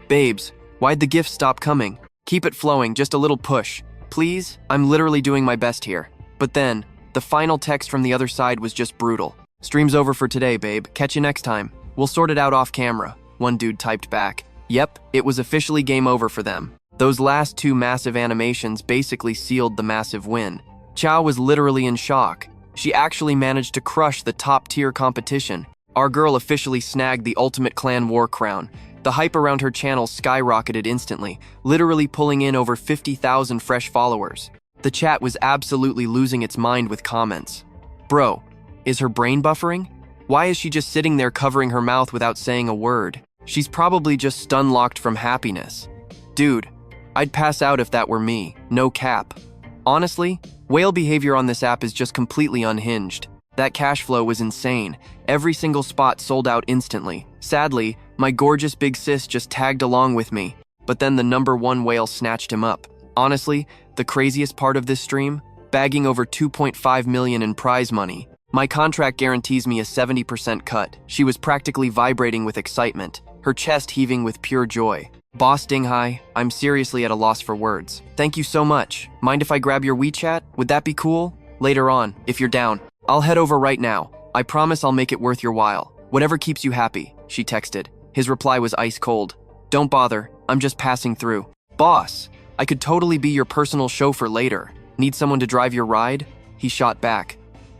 Babes, why'd the gifts stop coming? Keep it flowing, just a little push. Please? I'm literally doing my best here. But then, the final text from the other side was just brutal. Stream's over for today, babe. Catch you next time. We'll sort it out off camera. One dude typed back. Yep, it was officially game over for them. Those last 2 massive animations basically sealed the massive win. Chow was literally in shock. She actually managed to crush the top-tier competition. Our girl officially snagged the Ultimate Clan War crown. The hype around her channel skyrocketed instantly, literally pulling in over 50,000 fresh followers. The chat was absolutely losing its mind with comments. Bro, is her brain buffering? Why is she just sitting there covering her mouth without saying a word? She's probably just stun-locked from happiness. Dude, I'd pass out if that were me, no cap. Honestly, whale behavior on this app is just completely unhinged. That cash flow was insane. Every single spot sold out instantly. Sadly, my gorgeous big sis just tagged along with me, but then the #1 whale snatched him up. Honestly, the craziest part of this stream? Bagging over 2.5 million in prize money. My contract guarantees me a 70% cut. She was practically vibrating with excitement, her chest heaving with pure joy. Boss Dinghai, I'm seriously at a loss for words. Thank you so much. Mind if I grab your WeChat? Would that be cool? Later on, if you're down. I'll head over right now. I promise I'll make it worth your while. Whatever keeps you happy, she texted. His reply was ice cold. Don't bother, I'm just passing through. Boss, I could totally be your personal chauffeur later. Need someone to drive your ride? He shot back.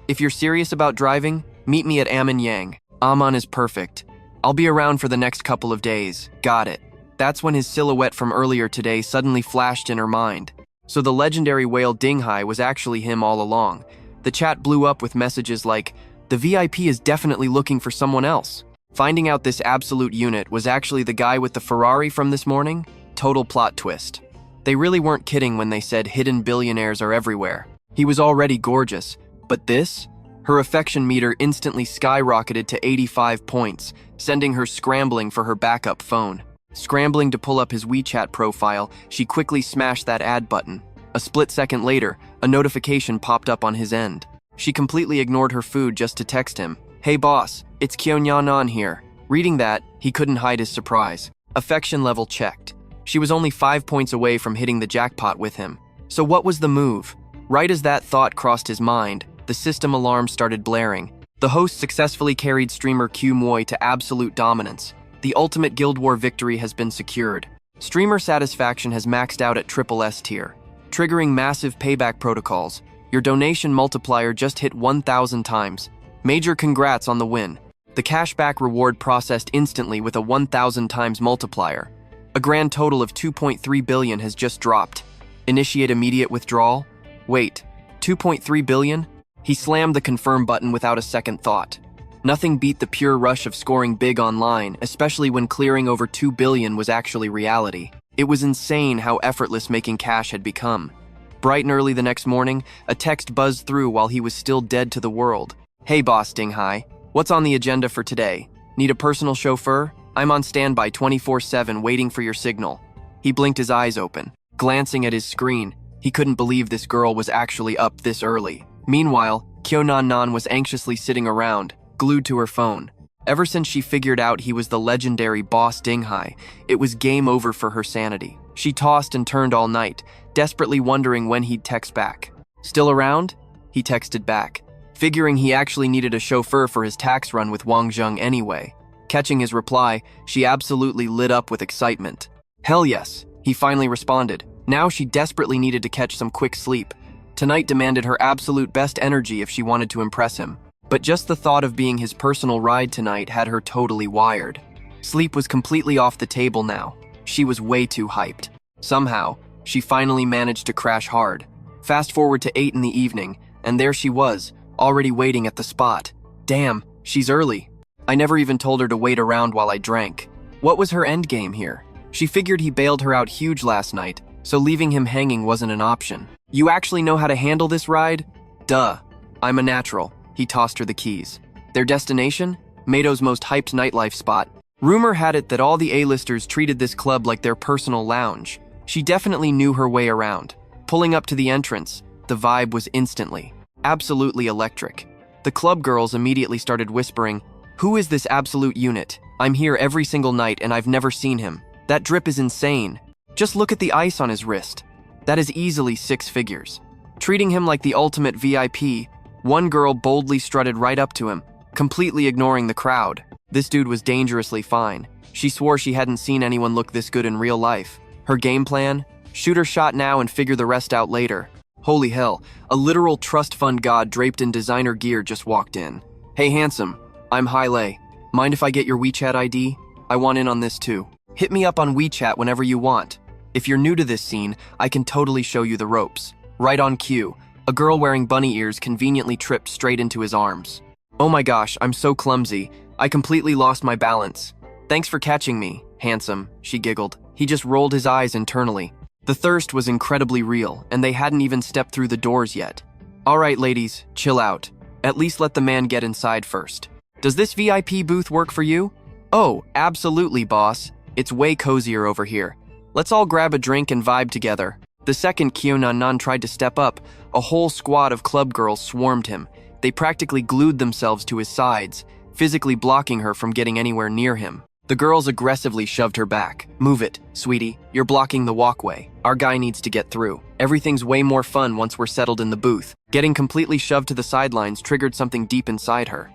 If you're serious about driving, meet me at Aman Yang. Aman is perfect. I'll be around for the next couple of days. Got it. That's when his silhouette from earlier today suddenly flashed in her mind. So the legendary whale Dinghai was actually him all along. The chat blew up with messages like, "The VIP is definitely looking for someone else." Finding out this absolute unit was actually the guy with the Ferrari from this morning? Total plot twist. They really weren't kidding when they said hidden billionaires are everywhere. He was already gorgeous, but this? Her affection meter instantly skyrocketed to 85 points, sending her scrambling for her backup phone. Scrambling to pull up his WeChat profile, she quickly smashed that add button. A split second later, a notification popped up on his end. She completely ignored her food just to text him. "Hey boss, it's Kyeonyanan here." Reading that, he couldn't hide his surprise. Affection level checked. She was only 5 points away from hitting the jackpot with him. So what was the move? Right as that thought crossed his mind, the system alarm started blaring. The host successfully carried streamer Q Moy to absolute dominance. The ultimate Guild War victory has been secured. Streamer satisfaction has maxed out at SSS tier, triggering massive payback protocols. Your donation multiplier just hit 1,000 times. Major congrats on the win. The cashback reward processed instantly with a 1,000 times multiplier. A grand total of 2.3 billion has just dropped. Initiate immediate withdrawal? Wait, 2.3 billion? He slammed the confirm button without a second thought. Nothing beat the pure rush of scoring big online, especially when clearing over 2 billion was actually reality. It was insane how effortless making cash had become. Bright and early the next morning, a text buzzed through while he was still dead to the world. "Hey boss Dinghai, what's on the agenda for today? Need a personal chauffeur? I'm on standby 24/7 waiting for your signal." He blinked his eyes open. Glancing at his screen, he couldn't believe this girl was actually up this early. Meanwhile, Kyeonyanan was anxiously sitting around, glued to her phone. Ever since she figured out he was the legendary boss Dinghai, it was game over for her sanity. She tossed and turned all night, desperately wondering when he'd text back. "Still around?" He texted back, figuring he actually needed a chauffeur for his tax run with Wang Zheng anyway. Catching his reply, she absolutely lit up with excitement. "Hell yes," he finally responded. Now she desperately needed to catch some quick sleep. Tonight demanded her absolute best energy if she wanted to impress him. But just the thought of being his personal ride tonight had her totally wired. Sleep was completely off the table now. She was way too hyped. Somehow, she finally managed to crash hard. Fast forward to 8 in the evening, and there she was, already waiting at the spot. Damn, she's early. I never even told her to wait around while I drank. What was her endgame here? She figured he bailed her out huge last night, so leaving him hanging wasn't an option. "You actually know how to handle this ride?" "Duh. I'm a natural." He tossed her the keys. Their destination? Mado's most hyped nightlife spot. Rumor had it that all the A-listers treated this club like their personal lounge. She definitely knew her way around. Pulling up to the entrance, the vibe was instantly, absolutely electric. The club girls immediately started whispering, "Who is this absolute unit? I'm here every single night and I've never seen him. That drip is insane. Just look at the ice on his wrist. That is easily 6 figures." Treating him like the ultimate VIP, one girl boldly strutted right up to him, completely ignoring the crowd. This dude was dangerously fine. She swore she hadn't seen anyone look this good in real life. Her game plan? Shoot her shot now and figure the rest out later. Holy hell, a literal trust fund god draped in designer gear just walked in. "Hey handsome, I'm Hailei. Mind if I get your WeChat ID? I want in on this too. Hit me up on WeChat whenever you want. If you're new to this scene, I can totally show you the ropes." Right on cue, a girl wearing bunny ears conveniently tripped straight into his arms. "Oh my gosh, I'm so clumsy. I completely lost my balance. Thanks for catching me, handsome," she giggled. He just rolled his eyes internally. The thirst was incredibly real, and they hadn't even stepped through the doors yet. All right, ladies, chill out. At least let the man get inside first. Does this VIP booth work for you? Oh, absolutely, boss. It's way cozier over here. Let's all grab a drink and vibe together. The second Kyonan tried to step up, a whole squad of club girls swarmed him. They practically glued themselves to his sides, physically blocking her from getting anywhere near him. The girls aggressively shoved her back. Move it, sweetie. You're blocking the walkway. Our guy needs to get through. Everything's way more fun once we're settled in the booth. Getting completely shoved to the sidelines triggered something deep inside her.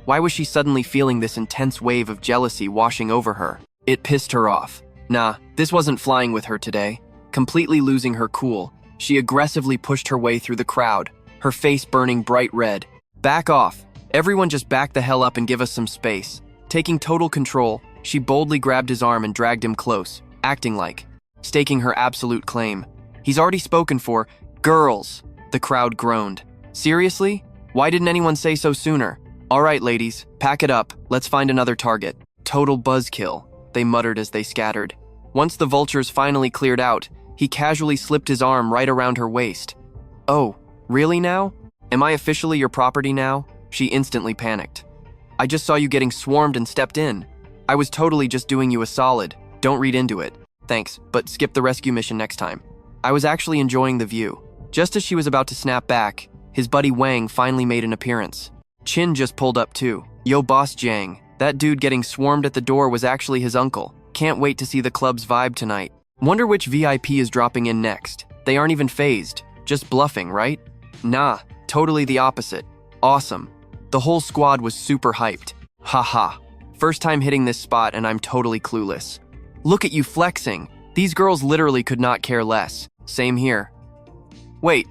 Why was she suddenly feeling this intense wave of jealousy washing over her? It pissed her off. Nah, this wasn't flying with her today. Completely losing her cool, she aggressively pushed her way through the crowd, her face burning bright red. Back off. Everyone just back the hell up and give us some space. Taking total control, she boldly grabbed his arm and dragged him close, acting like, staking her absolute claim. He's already spoken for. Girls, the crowd groaned. Seriously? Why didn't anyone say so sooner? All right, ladies, pack it up. Let's find another target. Total buzzkill, they muttered as they scattered. Once the vultures finally cleared out, he casually slipped his arm right around her waist. Oh, really now? Am I officially your property now? She instantly panicked. I just saw you getting swarmed and stepped in. I was totally just doing you a solid. Don't read into it. Thanks, but skip the rescue mission next time. I was actually enjoying the view. Just as she was about to snap back, his buddy Wang finally made an appearance. Chin just pulled up too. Yo, boss Jiang. That dude getting swarmed at the door was actually his uncle. Can't wait to see the club's vibe tonight. Wonder which VIP is dropping in next. They aren't even phased. Just bluffing, right? Nah, totally the opposite. Awesome. The whole squad was super hyped. Haha. First time hitting this spot and I'm totally clueless. Look at you flexing. These girls literally could not care less. Same here. Wait,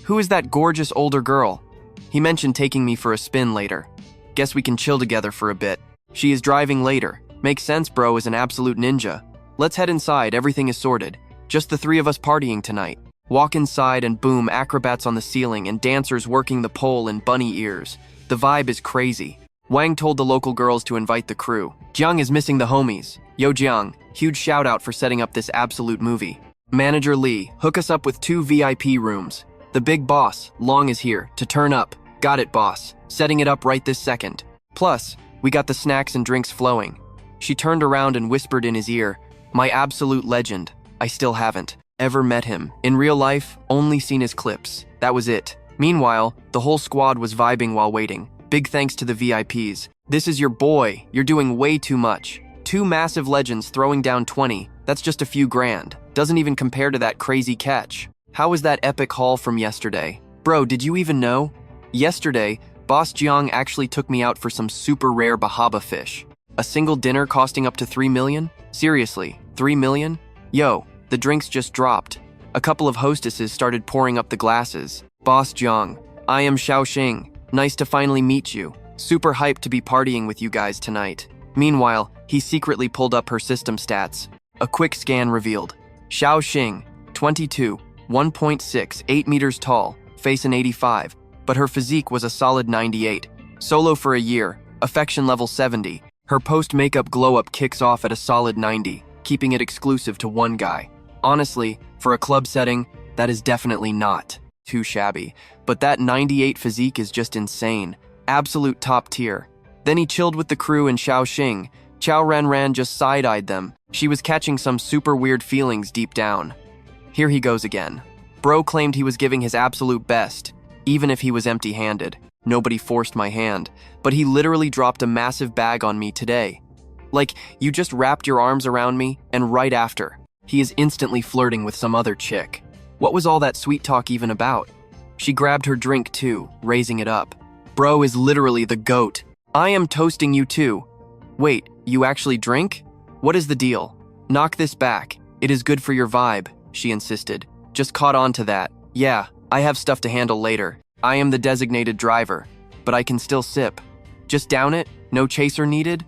who is that gorgeous older girl? He mentioned taking me for a spin later. Guess we can chill together for a bit. She is driving later. Makes sense, bro is an absolute ninja. Let's head inside, everything is sorted. Just the three of us partying tonight. Walk inside and boom, acrobats on the ceiling and dancers working the pole in bunny ears. The vibe is crazy. Wang told the local girls to invite the crew. Jiang is missing the homies. Yo Jiang, huge shout out for setting up this absolute movie. Manager Lee, hook us up with 2 VIP rooms. The big boss, Long is here, to turn up. Got it, boss. Setting it up right this second. Plus, we got the snacks and drinks flowing. She turned around and whispered in his ear, my absolute legend. I still haven't ever met him. In real life, only seen his clips. That was it. Meanwhile, the whole squad was vibing while waiting. Big thanks to the VIPs. This is your boy. You're doing way too much. 2 massive legends throwing down 20. That's just a few grand. Doesn't even compare to that crazy catch. How was that epic haul from yesterday? Bro, did you even know? Yesterday, Boss Jiang actually took me out for some super rare bahaba fish. A single dinner costing up to 3 million? Seriously, 3 million? Yo, the drinks just dropped. A couple of hostesses started pouring up the glasses. Boss Jiang, I am Xiaoxing. Nice to finally meet you. Super hyped to be partying with you guys tonight. Meanwhile, he secretly pulled up her system stats. A quick scan revealed. Xiaoxing, 22, 1.6, 8 meters tall, face an 85, but her physique was a solid 98. Solo for a year, affection level 70. Her post-makeup glow-up kicks off at a solid 90, keeping it exclusive to one guy. Honestly, for a club setting, that is definitely not too shabby, but that 98 physique is just insane. Absolute top tier. Then he chilled with the crew and Xiaoxing. Chao Renran just side-eyed them. She was catching some super weird feelings deep down. Here he goes again. Bro claimed he was giving his absolute best, even if he was empty-handed. Nobody forced my hand, but he literally dropped a massive bag on me today. Like, you just wrapped your arms around me, and right after, he is instantly flirting with some other chick. What was all that sweet talk even about? She grabbed her drink too, raising it up. Bro is literally the GOAT. I am toasting you too. Wait, you actually drink? What is the deal? Knock this back. It is good for your vibe, she insisted. Just caught on to that. Yeah, I have stuff to handle later. I am the designated driver, but I can still sip. Just down it? No chaser needed?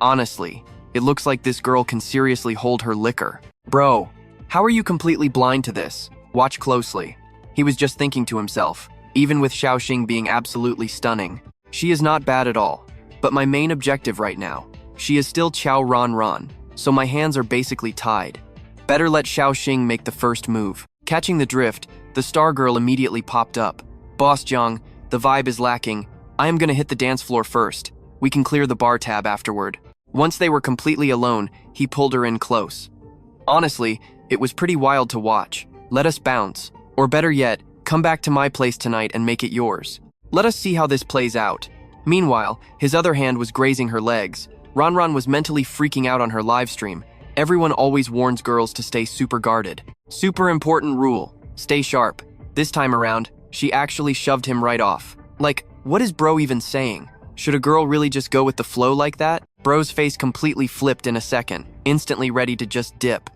Honestly, it looks like this girl can seriously hold her liquor. Bro, how are you completely blind to this? Watch closely. He was just thinking to himself, even with Xiaoxing being absolutely stunning. She is not bad at all, but my main objective right now, she is still Chao Ran Ran, so my hands are basically tied. Better let Xiaoxing make the first move. Catching the drift, the star girl immediately popped up. Boss Jiang, the vibe is lacking. I am gonna hit the dance floor first. We can clear the bar tab afterward. Once they were completely alone, he pulled her in close. Honestly, it was pretty wild to watch. Let us bounce. Or better yet, come back to my place tonight and make it yours. Let us see how this plays out. Meanwhile, his other hand was grazing her legs. Ran was mentally freaking out on her livestream. Everyone always warns girls to stay super guarded. Super important rule. Stay sharp. This time around, she actually shoved him right off. Like, what is bro even saying? Should a girl really just go with the flow like that? Bro's face completely flipped in a second, instantly ready to just dip.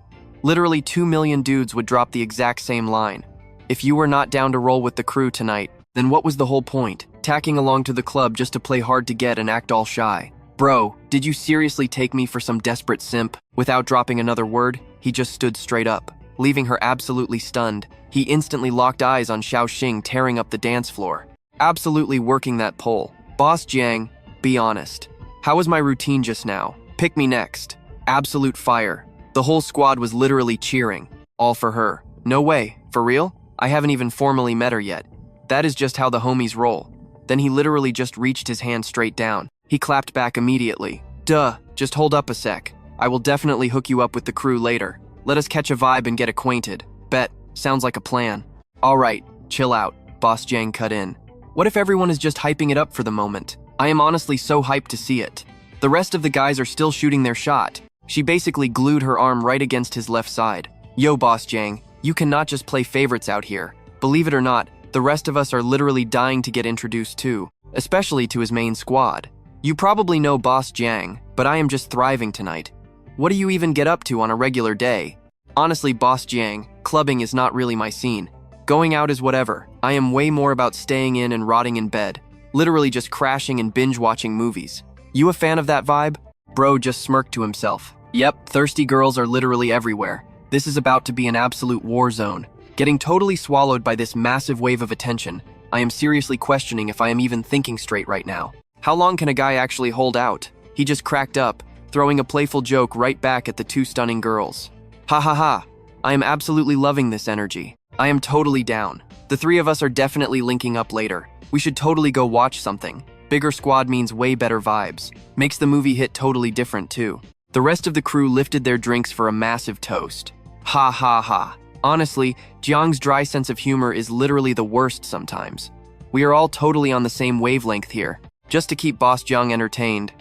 Literally 2 million dudes would drop the exact same line. If you were not down to roll with the crew tonight, then what was the whole point? Tacking along to the club just to play hard to get and act all shy. Bro, did you seriously take me for some desperate simp? Without dropping another word, he just stood straight up, leaving her absolutely stunned. He instantly locked eyes on Xiaoxing tearing up the dance floor. Absolutely working that pole. Boss Jiang, be honest. How was my routine just now? Pick me next. Absolute fire. The whole squad was literally cheering. All for her. No way. For real? I haven't even formally met her yet. That is just how the homies roll. Then he literally just reached his hand straight down. He clapped back immediately. Duh, just hold up a sec. I will definitely hook you up with the crew later. Let us catch a vibe and get acquainted. Bet. Sounds like a plan. Alright, chill out. Boss Jiang cut in. What if everyone is just hyping it up for the moment? I am honestly so hyped to see it. The rest of the guys are still shooting their shot. She basically glued her arm right against his left side. Yo, Boss Jiang, you cannot just play favorites out here. Believe it or not, the rest of us are literally dying to get introduced to, especially to his main squad. You probably know Boss Jiang, but I am just thriving tonight. What do you even get up to on a regular day? Honestly, Boss Jiang, clubbing is not really my scene. Going out is whatever. I am way more about staying in and rotting in bed. Literally just crashing and binge-watching movies. You a fan of that vibe? Bro just smirked to himself. Yep, thirsty girls are literally everywhere. This is about to be an absolute war zone. Getting totally swallowed by this massive wave of attention, I am seriously questioning if I am even thinking straight right now. How long can a guy actually hold out? He just cracked up, throwing a playful joke right back at the two stunning girls. Ha ha ha. I am absolutely loving this energy. I am totally down. The three of us are definitely linking up later. We should totally go watch something. Bigger squad means way better vibes. Makes the movie hit totally different too. The rest of the crew lifted their drinks for a massive toast. Ha ha ha. Honestly, Jiang's dry sense of humor is literally the worst sometimes. We are all totally on the same wavelength here. Just to keep Boss Jiang entertained,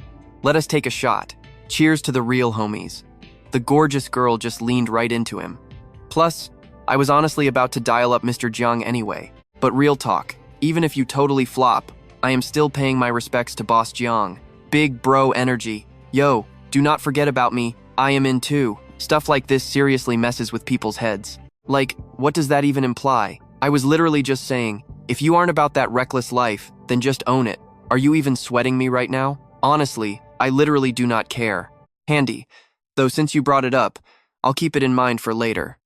let us take a shot. Cheers to the real homies. The gorgeous girl just leaned right into him. Plus, I was honestly about to dial up Mr. Jiang anyway. But real talk, even if you totally flop, I am still paying my respects to Boss Jiang. Big bro energy. Yo, do not forget about me. I am in too. Stuff like this seriously messes with people's heads. Like, what does that even imply? I was literally just saying, if you aren't about that reckless life, then just own it. Are you even sweating me right now? Honestly, I literally do not care. Handy. Though since you brought it up, I'll keep it in mind for later.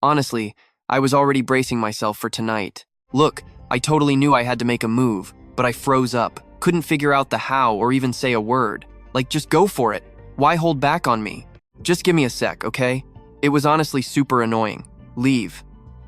Honestly, I was already bracing myself for tonight. Look, I totally knew I had to make a move, but I froze up. Couldn't figure out the how or even say a word. Like, just go for it. Why hold back on me? Just give me a sec, okay? It was honestly super annoying. Leave.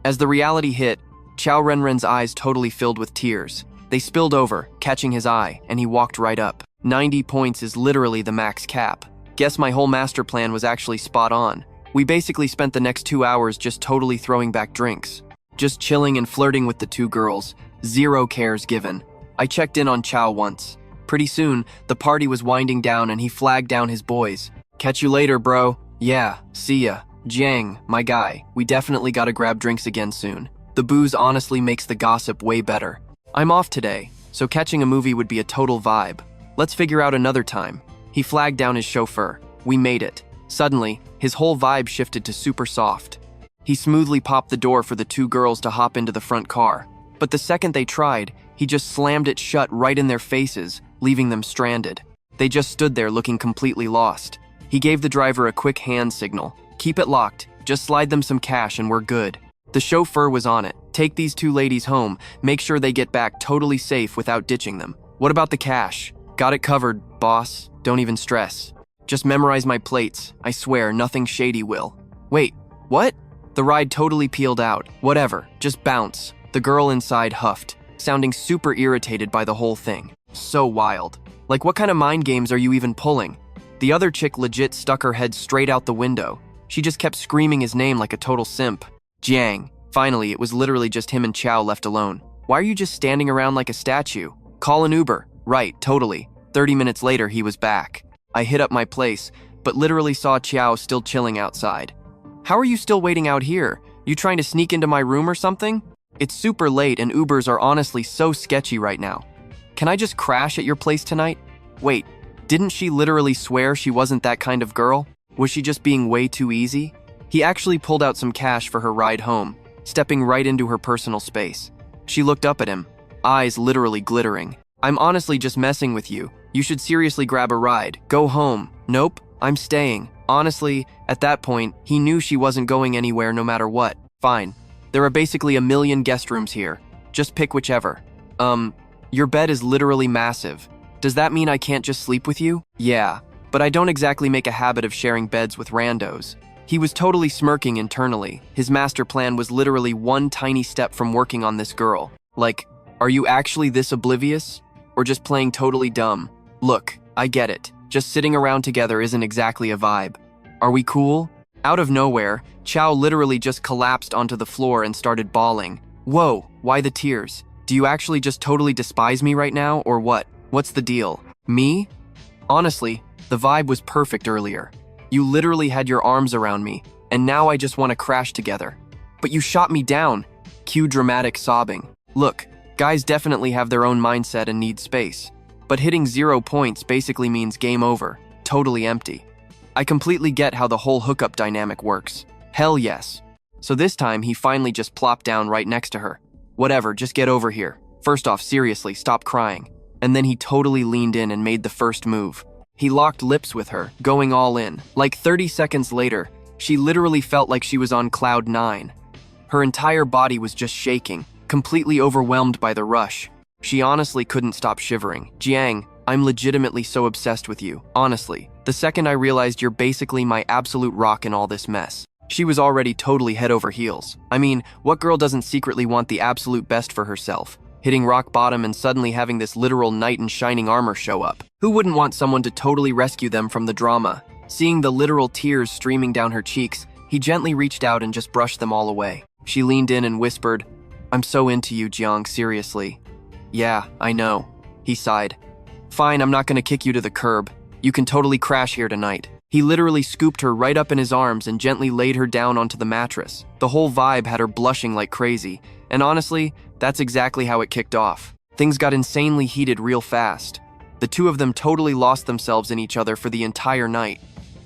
As the reality hit, Chao Renren's eyes totally filled with tears. They spilled over, catching his eye, and he walked right up. 90 points is literally the max cap. Guess my whole master plan was actually spot on. We basically spent the next 2 hours just totally throwing back drinks. Just chilling and flirting with the two girls. Zero cares given. I checked in on Chao once. Pretty soon, the party was winding down and he flagged down his boys. Catch you later, bro. Yeah, see ya. Jiang, my guy, we definitely gotta grab drinks again soon. The booze honestly makes the gossip way better. I'm off today, so catching a movie would be a total vibe. Let's figure out another time. He flagged down his chauffeur. We made it. Suddenly, his whole vibe shifted to super soft. He smoothly popped the door for the two girls to hop into the front car. But the second they tried, he just slammed it shut right in their faces, leaving them stranded. They just stood there looking completely lost. He gave the driver a quick hand signal. Keep it locked, just slide them some cash and we're good. The chauffeur was on it. Take these two ladies home, make sure they get back totally safe without ditching them. What about the cash? Got it covered, boss. Don't even stress. Just memorize my plates. I swear, nothing shady will. Wait, What? The ride totally peeled out. Whatever, just bounce. The girl inside huffed, sounding super irritated by the whole thing. So wild. Like, what kind of mind games are you even pulling? The other chick legit stuck her head straight out the window. She just kept screaming his name like a total simp. Jiang. Finally, it was literally just him and Chow left alone. Why are you just standing around like a statue? Call an Uber. Right, totally. 30 minutes later, he was back. I hit up my place, but literally saw Chow still chilling outside. How are you still waiting out here? You trying to sneak into my room or something? It's super late and Ubers are honestly so sketchy right now. Can I just crash at your place tonight? Wait, didn't she literally swear she wasn't that kind of girl? Was she just being way too easy? He actually pulled out some cash for her ride home, stepping right into her personal space. She looked up at him, eyes literally glittering. I'm honestly just messing with you. You should seriously grab a ride. Go home. Nope, I'm staying. Honestly, at that point, he knew she wasn't going anywhere no matter what. Fine. There are basically a million guest rooms here. Just pick whichever. Your bed is literally massive. Does that mean I can't just sleep with you? Yeah, but I don't exactly make a habit of sharing beds with randos. He was totally smirking internally. His master plan was literally one tiny step from working on this girl. Like, are you actually this oblivious? Or just playing totally dumb? Look, I get it. Just sitting around together isn't exactly a vibe. Are we cool? Out of nowhere, Chow literally just collapsed onto the floor and started bawling. Whoa, why the tears? Do you actually just totally despise me right now, or what? What's the deal? Me? Honestly, the vibe was perfect earlier. You literally had your arms around me, and now I just want to crash together. But you shot me down. Cue dramatic sobbing. Look, guys definitely have their own mindset and need space. But hitting 0 points basically means game over, totally empty. I completely get how the whole hookup dynamic works. Hell yes. So this time, he finally just plopped down right next to her. Whatever, just get over here. First off, seriously, stop crying. And then he totally leaned in and made the first move. He locked lips with her, going all in. Like 30 seconds later, she literally felt like she was on cloud 9. Her entire body was just shaking, completely overwhelmed by the rush. She honestly couldn't stop shivering. Jiang, I'm legitimately so obsessed with you, honestly. The second I realized you're basically my absolute rock in all this mess. She was already totally head over heels. I mean, what girl doesn't secretly want the absolute best for herself? Hitting rock bottom and suddenly having this literal knight in shining armor show up. Who wouldn't want someone to totally rescue them from the drama? Seeing the literal tears streaming down her cheeks, he gently reached out and just brushed them all away. She leaned in and whispered, I'm so into you, Jiang, seriously. Yeah, I know. He sighed. Fine, I'm not gonna kick you to the curb. You can totally crash here tonight. He literally scooped her right up in his arms and gently laid her down onto the mattress. The whole vibe had her blushing like crazy, and honestly, that's exactly how it kicked off. Things got insanely heated real fast. The two of them totally lost themselves in each other for the entire night.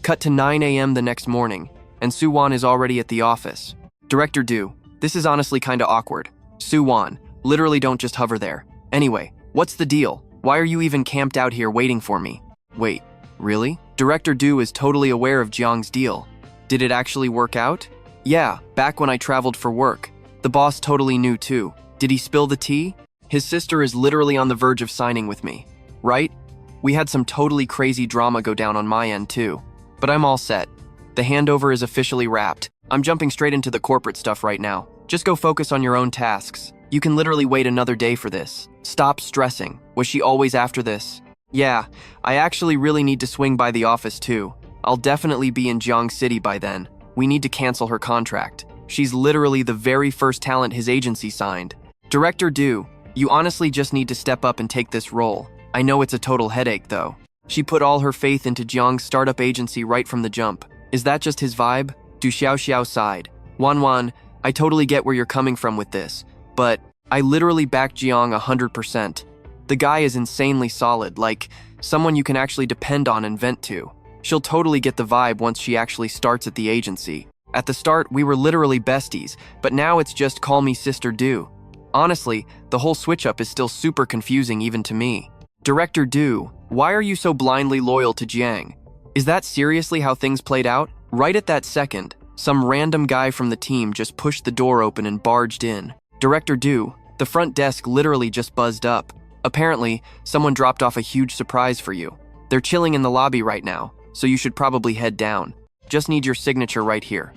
Cut to 9 a.m. the next morning, and Su-Wan is already at the office. Director Du, this is honestly kinda awkward. Su-Wan, literally don't just hover there. Anyway, what's the deal? Why are you even camped out here waiting for me? Wait, really? Director Du is totally aware of Jiang's deal. Did it actually work out? Yeah, back when I traveled for work. The boss totally knew too. Did he spill the tea? His sister is literally on the verge of signing with me, right? We had some totally crazy drama go down on my end too. But I'm all set. The handover is officially wrapped. I'm jumping straight into the corporate stuff right now. Just go focus on your own tasks. You can literally wait another day for this. Stop stressing. Was she always after this? Yeah, I actually really need to swing by the office too. I'll definitely be in Jiang City by then. We need to cancel her contract. She's literally the very first talent his agency signed. Director Du, you honestly just need to step up and take this role. I know it's a total headache though. She put all her faith into Jiang's startup agency right from the jump. Is that just his vibe? Du Xiao sighed. Wan, I totally get where you're coming from with this, but I literally back Jiang 100%. The guy is insanely solid, like someone you can actually depend on and vent to. She'll totally get the vibe once she actually starts at the agency. At the start, we were literally besties, but now it's just call me Sister Du. Honestly, the whole switch-up is still super confusing even to me. Director Du, why are you so blindly loyal to Jiang? Is that seriously how things played out? Right at that second, some random guy from the team just pushed the door open and barged in. Director Du, the front desk literally just buzzed up. Apparently, someone dropped off a huge surprise for you. They're chilling in the lobby right now, so you should probably head down. Just need your signature right here.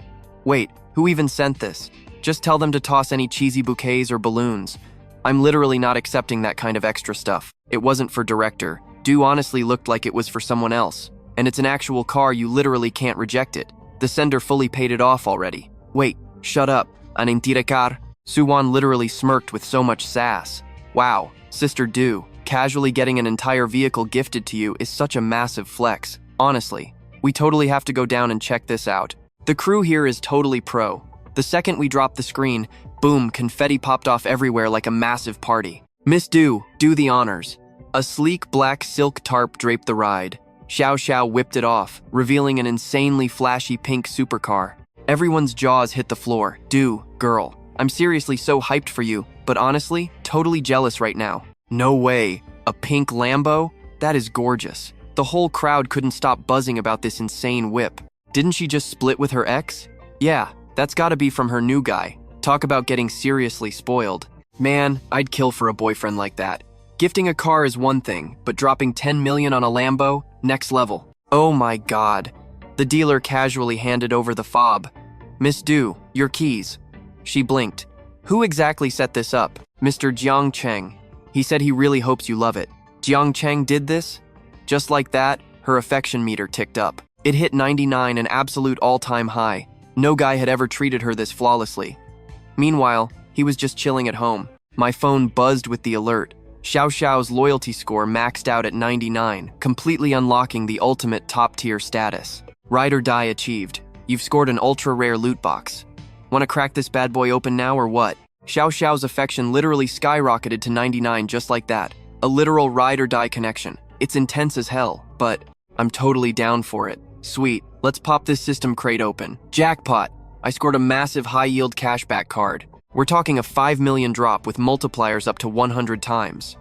Wait, who even sent this? Just tell them to toss any cheesy bouquets or balloons. I'm literally not accepting that kind of extra stuff. It wasn't for director. Do honestly looked like it was for someone else. And it's an actual car, you literally can't reject it. The sender fully paid it off already. Wait, shut up. Anintira car. Suwon literally smirked with so much sass. Wow, Sister Do, casually getting an entire vehicle gifted to you is such a massive flex. Honestly, we totally have to go down and check this out. The crew here is totally pro. The second we dropped the screen, boom, confetti popped off everywhere like a massive party. Miss Do the honors. A sleek black silk tarp draped the ride. Xiao Xiao whipped it off, revealing an insanely flashy pink supercar. Everyone's jaws hit the floor. Do, girl, I'm seriously so hyped for you, but honestly, totally jealous right now. No way, a pink Lambo? That is gorgeous. The whole crowd couldn't stop buzzing about this insane whip. Didn't she just split with her ex? Yeah, that's gotta be from her new guy. Talk about getting seriously spoiled. Man, I'd kill for a boyfriend like that. Gifting a car is one thing, but dropping 10 million on a Lambo? Next level. Oh my god. The dealer casually handed over the fob. Miss Do, your keys. She blinked. Who exactly set this up? Mr. Jiang Cheng. He said he really hopes you love it. Jiang Cheng did this? Just like that, her affection meter ticked up. It hit 99, an absolute all-time high. No guy had ever treated her this flawlessly. Meanwhile, he was just chilling at home. My phone buzzed with the alert. Xiao Xiao's loyalty score maxed out at 99, completely unlocking the ultimate top-tier status. Ride or die achieved. You've scored an ultra-rare loot box. Wanna crack this bad boy open now or what? Xiao Xiao's affection literally skyrocketed to 99 just like that. A literal ride or die connection. It's intense as hell, but I'm totally down for it. Sweet, let's pop this system crate open. Jackpot! I scored a massive high-yield cashback card. We're talking a 5 million drop with multipliers up to 100 times.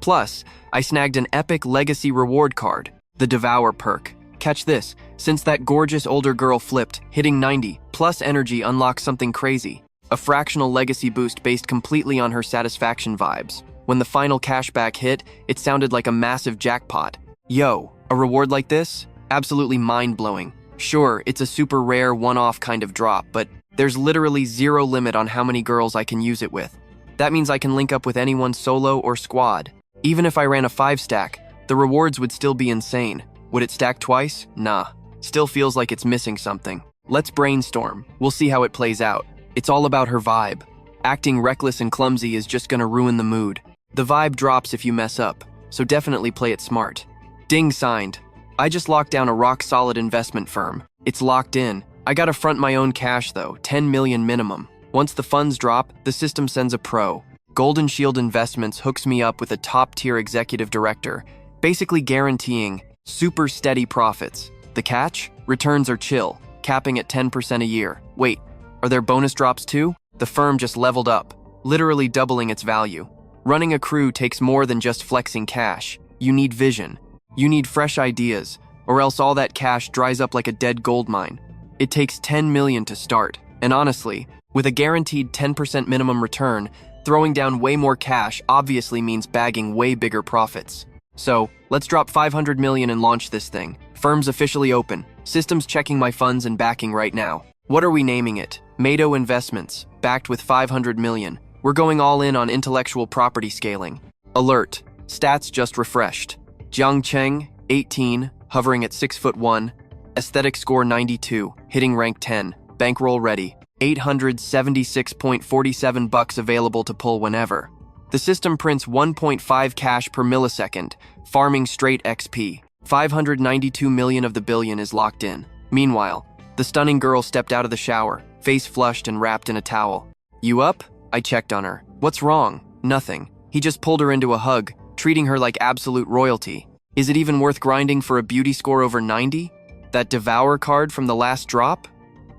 Plus, I snagged an epic legacy reward card, the Devour perk. Catch this, since that gorgeous older girl flipped, hitting 90 plus energy unlocks something crazy. A fractional legacy boost based completely on her satisfaction vibes. When the final cashback hit, it sounded like a massive jackpot. Yo, a reward like this? Absolutely mind-blowing. Sure, it's a super rare one-off kind of drop, but there's literally zero limit on how many girls I can use it with. That means I can link up with anyone solo or squad. Even if I ran a 5-stack, the rewards would still be insane. Would it stack twice? Nah. Still feels like it's missing something. Let's brainstorm. We'll see how it plays out. It's all about her vibe. Acting reckless and clumsy is just gonna ruin the mood. The vibe drops if you mess up, so definitely play it smart. Ding signed. I just locked down a rock-solid investment firm. It's locked in. I gotta front my own cash though, 10 million minimum. Once the funds drop, the system sends a pro. Golden Shield Investments hooks me up with a top-tier executive director, basically guaranteeing super steady profits. The catch? Returns are chill, capping at 10% a year. Wait, are there bonus drops too? The firm just leveled up, literally doubling its value. Running a crew takes more than just flexing cash. You need vision. You need fresh ideas, or else all that cash dries up like a dead gold mine. It takes 10 million to start, and honestly, with a guaranteed 10% minimum return, throwing down way more cash obviously means bagging way bigger profits. So, let's drop 500 million and launch this thing. Firm's officially open. System's checking my funds and backing right now. What are we naming it? Mado Investments, backed with 500 million. We're going all in on intellectual property scaling. Alert. Stats just refreshed. Jiang Cheng, 18, hovering at 6'1", aesthetic score 92, hitting rank 10, bankroll ready, 876.47 bucks available to pull whenever. The system prints 1.5 cash per millisecond, farming straight XP. 592 million of the billion is locked in. Meanwhile, the stunning girl stepped out of the shower, face flushed and wrapped in a towel. You up? I checked on her. What's wrong? Nothing. He just pulled her into a hug, treating her like absolute royalty. Is it even worth grinding for a beauty score over 90? That Devour card from the last drop?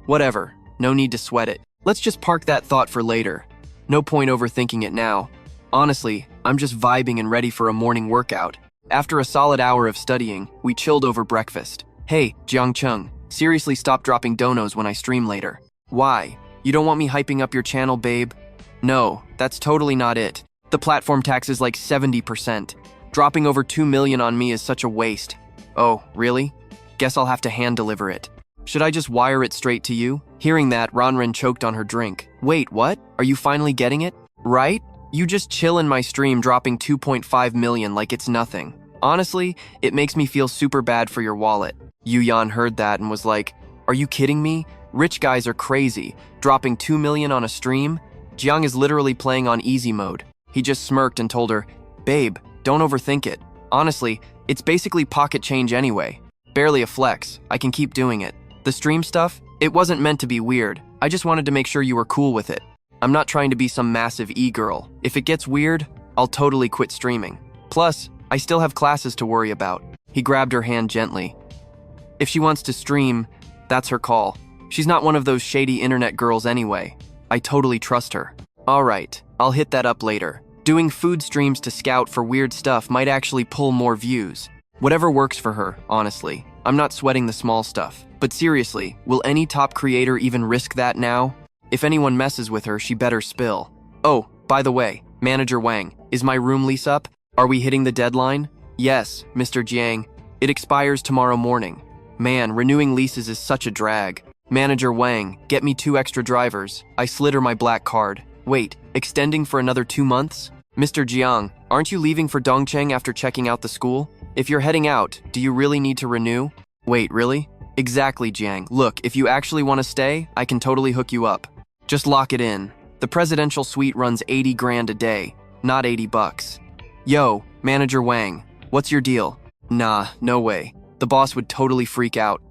Whatever, no need to sweat it. Let's just park that thought for later. No point overthinking it now. Honestly, I'm just vibing and ready for a morning workout. After a solid hour of studying, we chilled over breakfast. Hey, Jiang Cheng, seriously stop dropping donos when I stream later. Why? You don't want me hyping up your channel, babe? No, that's totally not it. The platform tax is like 70%. Dropping over 2 million on me is such a waste. Oh, really? Guess I'll have to hand deliver it. Should I just wire it straight to you? Hearing that, Ronren choked on her drink. Wait, what? Are you finally getting it? Right? You just chill in my stream dropping 2.5 million like it's nothing. Honestly, it makes me feel super bad for your wallet. Yuyan heard that and was like, are you kidding me? Rich guys are crazy. Dropping 2 million on a stream? Jiang is literally playing on easy mode. He just smirked and told her, babe, don't overthink it. Honestly, it's basically pocket change anyway. Barely a flex. I can keep doing it. The stream stuff? It wasn't meant to be weird. I just wanted to make sure you were cool with it. I'm not trying to be some massive e-girl. If it gets weird, I'll totally quit streaming. Plus, I still have classes to worry about. He grabbed her hand gently. If she wants to stream, that's her call. She's not one of those shady internet girls anyway. I totally trust her. Alright, I'll hit that up later. Doing food streams to scout for weird stuff might actually pull more views. Whatever works for her, honestly. I'm not sweating the small stuff. But seriously, will any top creator even risk that now? If anyone messes with her, she better spill. Oh, by the way, Manager Wang, is my room lease up? Are we hitting the deadline? Yes, Mr. Jiang. It expires tomorrow morning. Man, renewing leases is such a drag. Manager Wang, get me 2 extra drivers. I slid her my black card. Wait, extending for another 2 months? Mr. Jiang, aren't you leaving for Dongcheng after checking out the school? If you're heading out, do you really need to renew? Wait, really? Exactly, Jiang. Look, if you actually want to stay, I can totally hook you up. Just lock it in. The presidential suite runs 80 grand a day, not 80 bucks. Yo, Manager Wang, what's your deal? Nah, no way. The boss would totally freak out.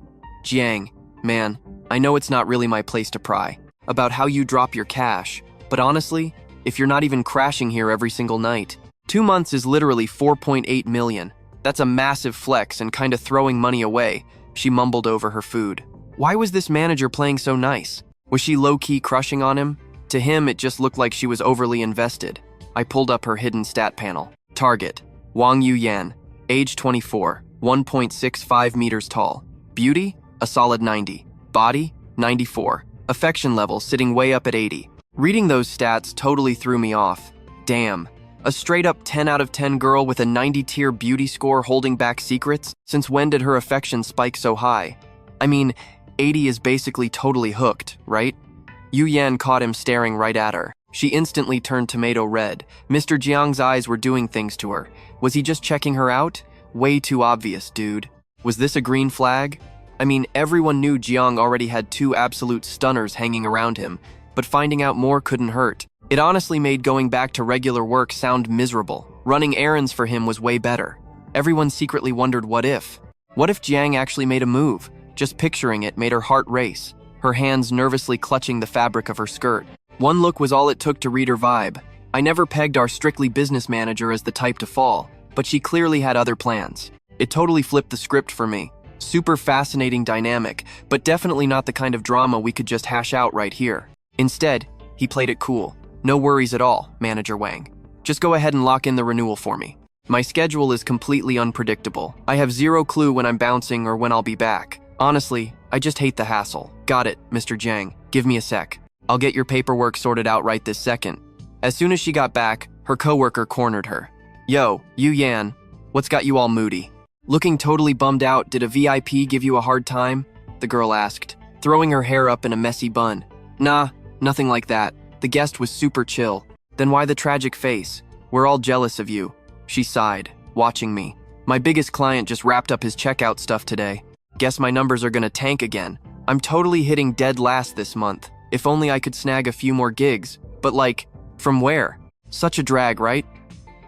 Jiang, man, I know it's not really my place to pry about how you drop your cash, but honestly, if you're not even crashing here every single night, 2 months is literally 4.8 million. That's a massive flex and kinda throwing money away, she mumbled over her food. Why was this manager playing so nice? Was she low-key crushing on him? To him, it just looked like she was overly invested. I pulled up her hidden stat panel. Target, Wang Yuyan, age 24, 1.65 meters tall. Beauty, a solid 90. Body, 94. Affection level sitting way up at 80. Reading those stats totally threw me off. Damn. A straight-up 10 out of 10 girl with a 90-tier beauty score holding back secrets? Since when did her affection spike so high? I mean, 80 is basically totally hooked, right? Yu Yan caught him staring right at her. She instantly turned tomato red. Mr. Jiang's eyes were doing things to her. Was he just checking her out? Way too obvious, dude. Was this a green flag? I mean, everyone knew Jiang already had 2 absolute stunners hanging around him, but finding out more couldn't hurt. It honestly made going back to regular work sound miserable. Running errands for him was way better. Everyone secretly wondered what if. What if Jiang actually made a move? Just picturing it made her heart race, her hands nervously clutching the fabric of her skirt. One look was all it took to read her vibe. I never pegged our strictly business manager as the type to fall, but she clearly had other plans. It totally flipped the script for me. Super fascinating dynamic, but definitely not the kind of drama we could just hash out right here. Instead, he played it cool. No worries at all, Manager Wang. Just go ahead and lock in the renewal for me. My schedule is completely unpredictable. I have zero clue when I'm bouncing or when I'll be back. Honestly, I just hate the hassle. Got it, Mr. Jiang. Give me a sec. I'll get your paperwork sorted out right this second. As soon as she got back, her coworker cornered her. Yo, Yu Yan, what's got you all moody? Looking totally bummed out, did a VIP give you a hard time? The girl asked, throwing her hair up in a messy bun. Nah, nothing like that. The guest was super chill. Then why the tragic face? We're all jealous of you. She sighed, watching me. My biggest client just wrapped up his checkout stuff today. Guess my numbers are gonna tank again. I'm totally hitting dead last this month. If only I could snag a few more gigs. But like, from where? Such a drag, right?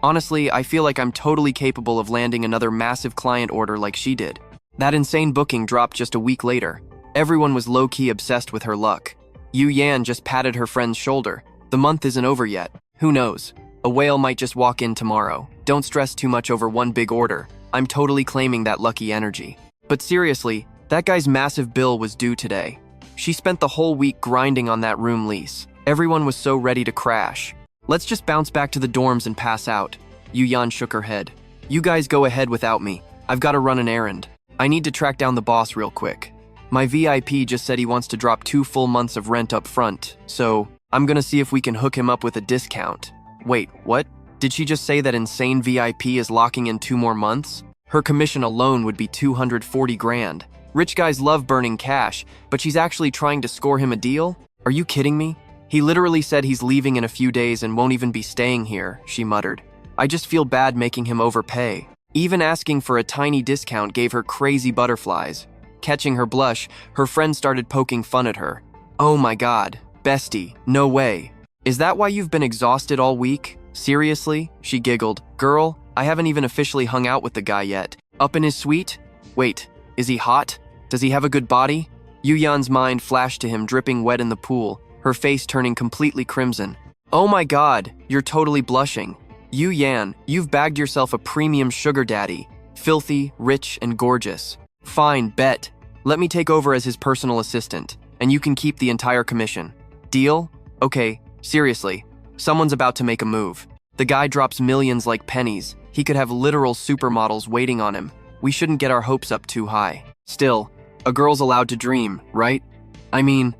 Honestly, I feel like I'm totally capable of landing another massive client order like she did. That insane booking dropped just a week later. Everyone was low-key obsessed with her luck. Yu Yan just patted her friend's shoulder. The month isn't over yet. Who knows? A whale might just walk in tomorrow. Don't stress too much over one big order. I'm totally claiming that lucky energy. But seriously, that guy's massive bill was due today. She spent the whole week grinding on that room lease. Everyone was so ready to crash. Let's just bounce back to the dorms and pass out. Yu Yan shook her head. You guys go ahead without me. I've got to run an errand. I need to track down the boss real quick. My VIP just said he wants to drop 2 full months of rent up front, so I'm gonna see if we can hook him up with a discount. Wait, what? Did she just say that insane VIP is locking in 2 more months? Her commission alone would be 240 grand. Rich guys love burning cash, but she's actually trying to score him a deal? Are you kidding me? He literally said he's leaving in a few days and won't even be staying here, she muttered. I just feel bad making him overpay. Even asking for a tiny discount gave her crazy butterflies. Catching her blush, her friend started poking fun at her. Oh my god, bestie, no way. Is that why you've been exhausted all week? Seriously? She giggled. Girl, I haven't even officially hung out with the guy yet. Up in his suite? Wait, is he hot? Does he have a good body? Yu Yan's mind flashed to him dripping wet in the pool, her face turning completely crimson. Oh my god, you're totally blushing. Yu Yan, you've bagged yourself a premium sugar daddy. Filthy, rich, and gorgeous. Fine, bet. Let me take over as his personal assistant, and you can keep the entire commission. Deal? Okay, seriously. Someone's about to make a move. The guy drops millions like pennies. He could have literal supermodels waiting on him. We shouldn't get our hopes up too high. Still, a girl's allowed to dream, right? I mean,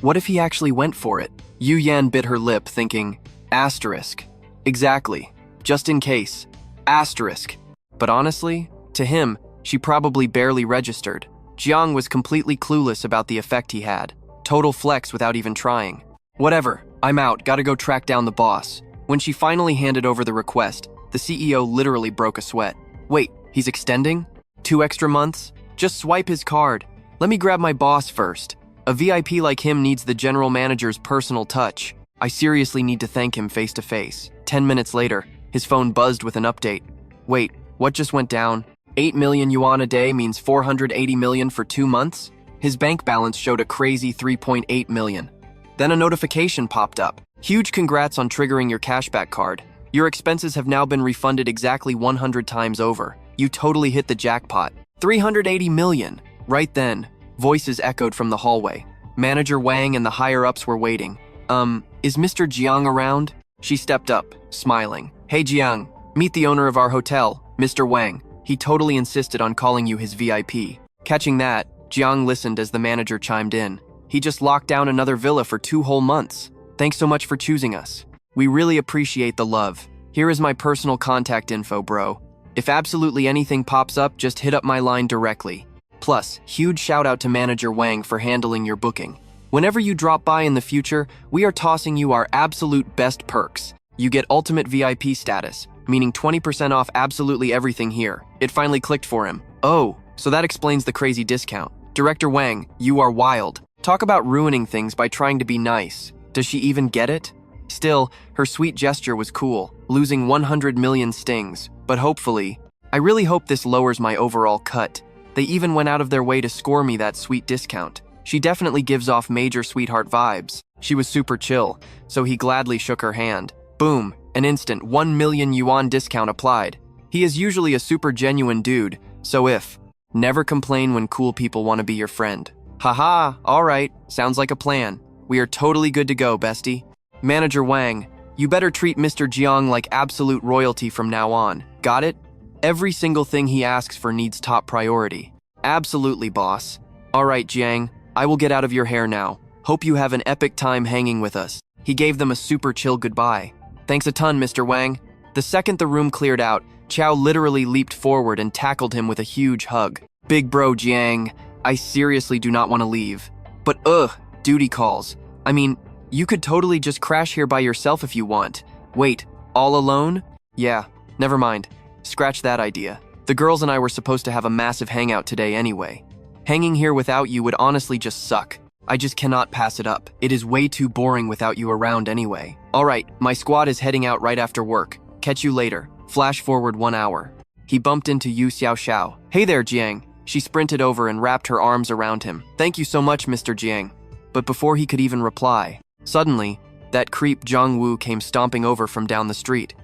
what if he actually went for it? Yu Yan bit her lip, thinking, asterisk. Exactly. Just in case. Asterisk. But honestly, to him, she probably barely registered. Jiang was completely clueless about the effect he had. Total flex without even trying. Whatever, I'm out, gotta go track down the boss. When she finally handed over the request, the CEO literally broke a sweat. Wait, he's extending? 2 extra months? Just swipe his card. Let me grab my boss first. A VIP like him needs the general manager's personal touch. I seriously need to thank him face to face. 10 minutes later, his phone buzzed with an update. Wait, what just went down? 8 million yuan a day means 480 million for 2 months? His bank balance showed a crazy 3.8 million. Then a notification popped up. Huge congrats on triggering your cashback card. Your expenses have now been refunded exactly 100 times over. You totally hit the jackpot. 380 million. Right then, voices echoed from the hallway. Manager Wang and the higher-ups were waiting. Is Mr. Jiang around? She stepped up, smiling. Hey Jiang, meet the owner of our hotel, Mr. Wang. He totally insisted on calling you his VIP. Catching that, Jiang listened as the manager chimed in. He just locked down another villa for 2 whole months. Thanks so much for choosing us. We really appreciate the love. Here is my personal contact info, bro. If absolutely anything pops up, just hit up my line directly. Plus, huge shout out to Manager Wang for handling your booking. Whenever you drop by in the future, we are tossing you our absolute best perks. You get ultimate VIP status, meaning 20% off absolutely everything here. It finally clicked for him. Oh, so that explains the crazy discount. Director Wang, you are wild. Talk about ruining things by trying to be nice. Does she even get it? Still, her sweet gesture was cool, losing 100 million stings. But hopefully, I really hope this lowers my overall cut. They even went out of their way to score me that sweet discount. She definitely gives off major sweetheart vibes. She was super chill, so he gladly shook her hand. Boom, an instant 1 million yuan discount applied. He is usually a super genuine dude, so never complain when cool people want to be your friend. Haha, alright, sounds like a plan. We are totally good to go, bestie. Manager Wang, you better treat Mr. Jiang like absolute royalty from now on. Got it? Every single thing he asks for needs top priority. Absolutely, boss. Alright, Jiang, I will get out of your hair now. Hope you have an epic time hanging with us. He gave them a super chill goodbye. Thanks a ton, Mr. Wang. The second the room cleared out, Chow literally leaped forward and tackled him with a huge hug. Big bro, Jiang, I seriously do not want to leave. But duty calls. I mean, you could totally just crash here by yourself if you want. Wait, all alone? Yeah, never mind. Scratch that idea. The girls and I were supposed to have a massive hangout today anyway. Hanging here without you would honestly just suck. I just cannot pass it up. It is way too boring without you around anyway. Alright, my squad is heading out right after work. Catch you later. Flash forward 1 hour. He bumped into Yu Xiaoxiao. Hey there, Jiang. She sprinted over and wrapped her arms around him. Thank you so much, Mr. Jiang. But before he could even reply, suddenly, that creep Zhang Wu came stomping over from down the street.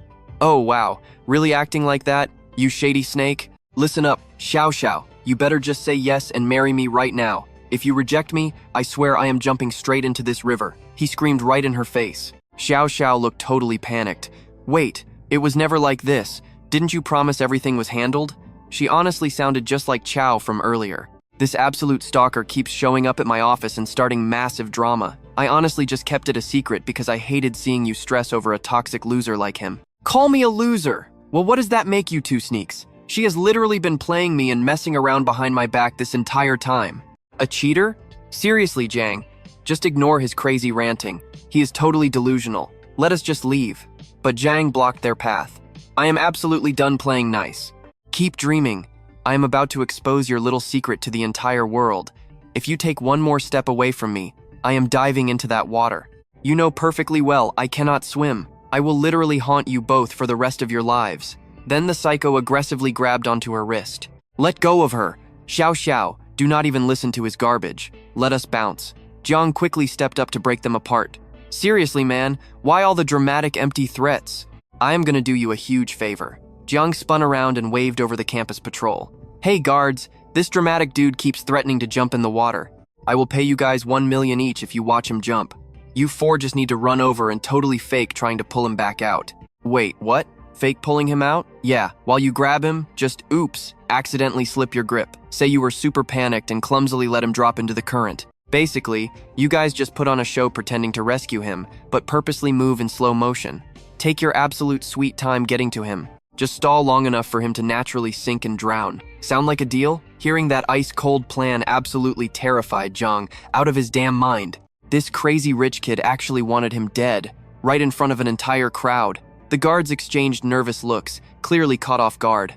Oh wow, really acting like that? You shady snake? Listen up, Xiao Xiao. You better just say yes and marry me right now. If you reject me, I swear I am jumping straight into this river. He screamed right in her face. Xiao Xiao looked totally panicked. Wait, it was never like this. Didn't you promise everything was handled? She honestly sounded just like Chow from earlier. This absolute stalker keeps showing up at my office and starting massive drama. I honestly just kept it a secret because I hated seeing you stress over a toxic loser like him. Call me a loser! Well, what does that make you two sneaks? She has literally been playing me and messing around behind my back this entire time. A cheater? Seriously, Jiang. Just ignore his crazy ranting. He is totally delusional. Let us just leave. But Jiang blocked their path. I am absolutely done playing nice. Keep dreaming. I am about to expose your little secret to the entire world. If you take one more step away from me, I am diving into that water. You know perfectly well I cannot swim. I will literally haunt you both for the rest of your lives. Then the psycho aggressively grabbed onto her wrist. Let go of her. Xiao Xiao, do not even listen to his garbage. Let us bounce. Jiang quickly stepped up to break them apart. Seriously, man, why all the dramatic empty threats? I am gonna do you a huge favor. Jiang spun around and waved over the campus patrol. Hey guards, this dramatic dude keeps threatening to jump in the water. I will pay you guys 1 million each if you watch him jump. You four just need to run over and totally fake trying to pull him back out. Wait, what? Fake pulling him out? Yeah, while you grab him, just oops, accidentally slip your grip. Say you were super panicked and clumsily let him drop into the current. Basically, you guys just put on a show pretending to rescue him, but purposely move in slow motion. Take your absolute sweet time getting to him. Just stall long enough for him to naturally sink and drown. Sound like a deal? Hearing that ice-cold plan absolutely terrified Jiang out of his damn mind. This crazy rich kid actually wanted him dead, right in front of an entire crowd. The guards exchanged nervous looks, clearly caught off guard.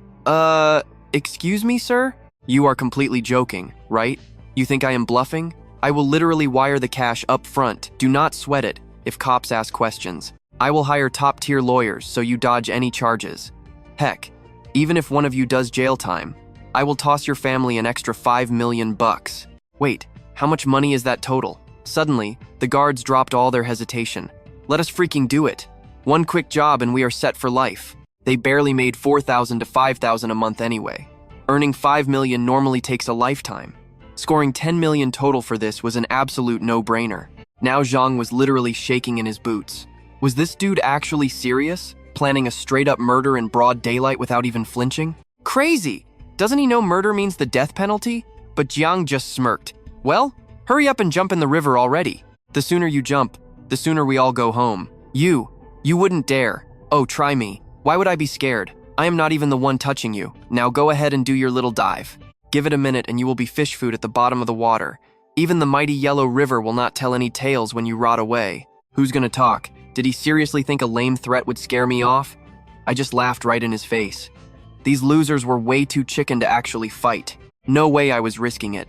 Excuse me, sir? You are completely joking, right? You think I am bluffing? I will literally wire the cash up front. Do not sweat it if cops ask questions. I will hire top-tier lawyers so you dodge any charges. Heck, even if one of you does jail time, I will toss your family an extra 5 million bucks. Wait, how much money is that total? Suddenly, the guards dropped all their hesitation. Let us freaking do it. One quick job and we are set for life. They barely made 4,000 to 5,000 a month anyway. Earning 5 million normally takes a lifetime. Scoring 10 million total for this was an absolute no-brainer. Now Jiang was literally shaking in his boots. Was this dude actually serious? Planning a straight-up murder in broad daylight without even flinching? Crazy! Doesn't he know murder means the death penalty? But Jiang just smirked. Well, hurry up and jump in the river already. The sooner you jump, the sooner we all go home. You wouldn't dare. Oh, try me. Why would I be scared? I am not even the one touching you. Now go ahead and do your little dive. Give it a minute and you will be fish food at the bottom of the water. Even the mighty yellow river will not tell any tales when you rot away. Who's gonna talk? Did he seriously think a lame threat would scare me off? I just laughed right in his face. These losers were way too chicken to actually fight. No way I was risking it.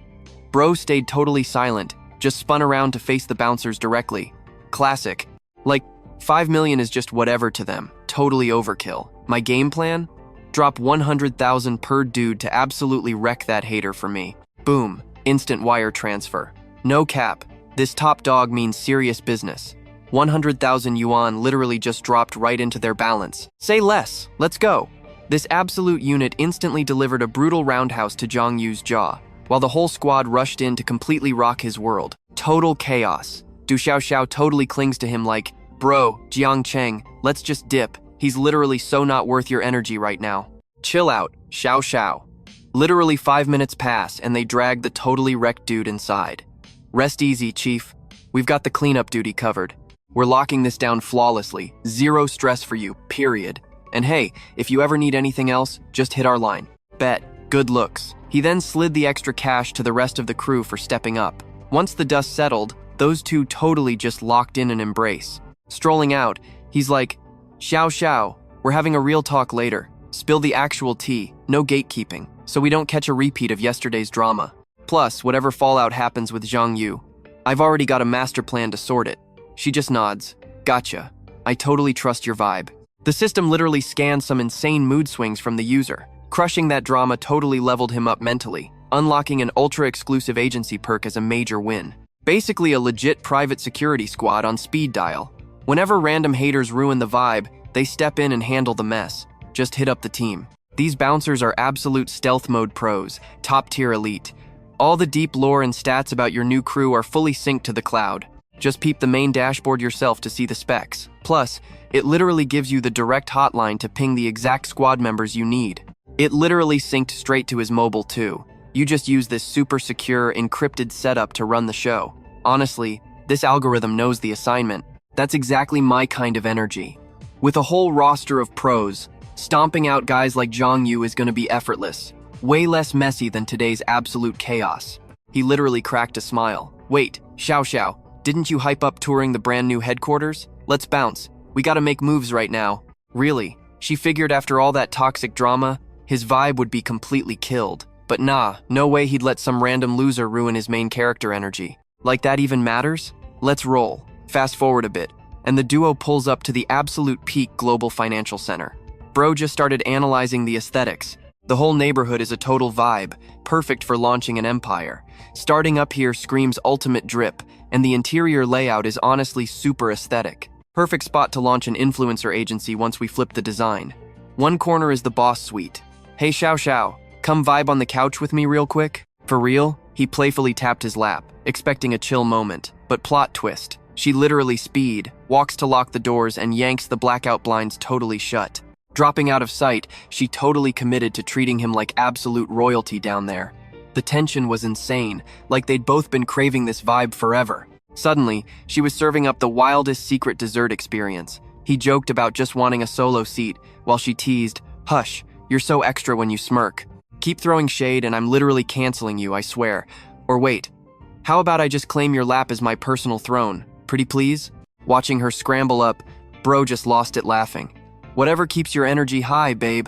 Bro stayed totally silent, just spun around to face the bouncers directly. Classic. Like, 5 million is just whatever to them. Totally overkill. My game plan? Drop 100,000 per dude to absolutely wreck that hater for me. Boom. Instant wire transfer. No cap. This top dog means serious business. 100,000 yuan literally just dropped right into their balance. Say less. Let's go. This absolute unit instantly delivered a brutal roundhouse to Jiang Yu's jaw, while the whole squad rushed in to completely rock his world. Total chaos. Du Xiaoxiao totally clings to him like, bro, Jiang Cheng, let's just dip. He's literally so not worth your energy right now. Chill out, Xiao Xiao. Literally 5 minutes pass and they drag the totally wrecked dude inside. Rest easy, chief. We've got the cleanup duty covered. We're locking this down flawlessly. Zero stress for you, period. And hey, if you ever need anything else, just hit our line. Bet. Good looks. He then slid the extra cash to the rest of the crew for stepping up. Once the dust settled, those two totally just locked in an embrace. Strolling out, he's like, Xiao Xiao, we're having a real talk later. Spill the actual tea, no gatekeeping, so we don't catch a repeat of yesterday's drama. Plus, whatever fallout happens with Jiang Yu, I've already got a master plan to sort it. She just nods. Gotcha. I totally trust your vibe. The system literally scanned some insane mood swings from the user. Crushing that drama totally leveled him up mentally, unlocking an ultra-exclusive agency perk as a major win. Basically a legit private security squad on speed dial. Whenever random haters ruin the vibe, they step in and handle the mess. Just hit up the team. These bouncers are absolute stealth mode pros, top-tier elite. All the deep lore and stats about your new crew are fully synced to the cloud. Just peep the main dashboard yourself to see the specs. Plus, it literally gives you the direct hotline to ping the exact squad members you need. It literally synced straight to his mobile too. You just use this super secure, encrypted setup to run the show. Honestly, this algorithm knows the assignment. That's exactly my kind of energy. With a whole roster of pros, Stomping out guys like Zhang Yu is gonna be effortless. Way less messy than today's absolute chaos. He literally cracked a smile. Wait, Xiao Xiao, didn't you hype up touring the brand new headquarters? Let's bounce. We gotta make moves right now. Really? She figured after all that toxic drama, his vibe would be completely killed. But nah, no way he'd let some random loser ruin his main character energy. Like that even matters? Let's roll. Fast forward a bit, and the duo pulls up to the absolute peak global financial center. Bro just started analyzing the aesthetics. The whole neighborhood is a total vibe, perfect for launching an empire. Starting up here screams ultimate drip, and the interior layout is honestly super aesthetic. Perfect spot to launch an influencer agency once we flip the design. One corner is the boss suite. Hey Xiao Xiao, come vibe on the couch with me real quick? For real? He playfully tapped his lap, expecting a chill moment. But plot twist. She literally walks to lock the doors and yanks the blackout blinds totally shut. Dropping out of sight, she totally committed to treating him like absolute royalty down there. The tension was insane, like they'd both been craving this vibe forever. Suddenly, she was serving up the wildest secret dessert experience. He joked about just wanting a solo seat, while she teased, "Hush, you're so extra when you smirk. Keep throwing shade and I'm literally canceling you, I swear. Or wait, how about I just claim your lap as my personal throne? Pretty please?" Watching her scramble up, bro just lost it laughing. Whatever keeps your energy high, babe.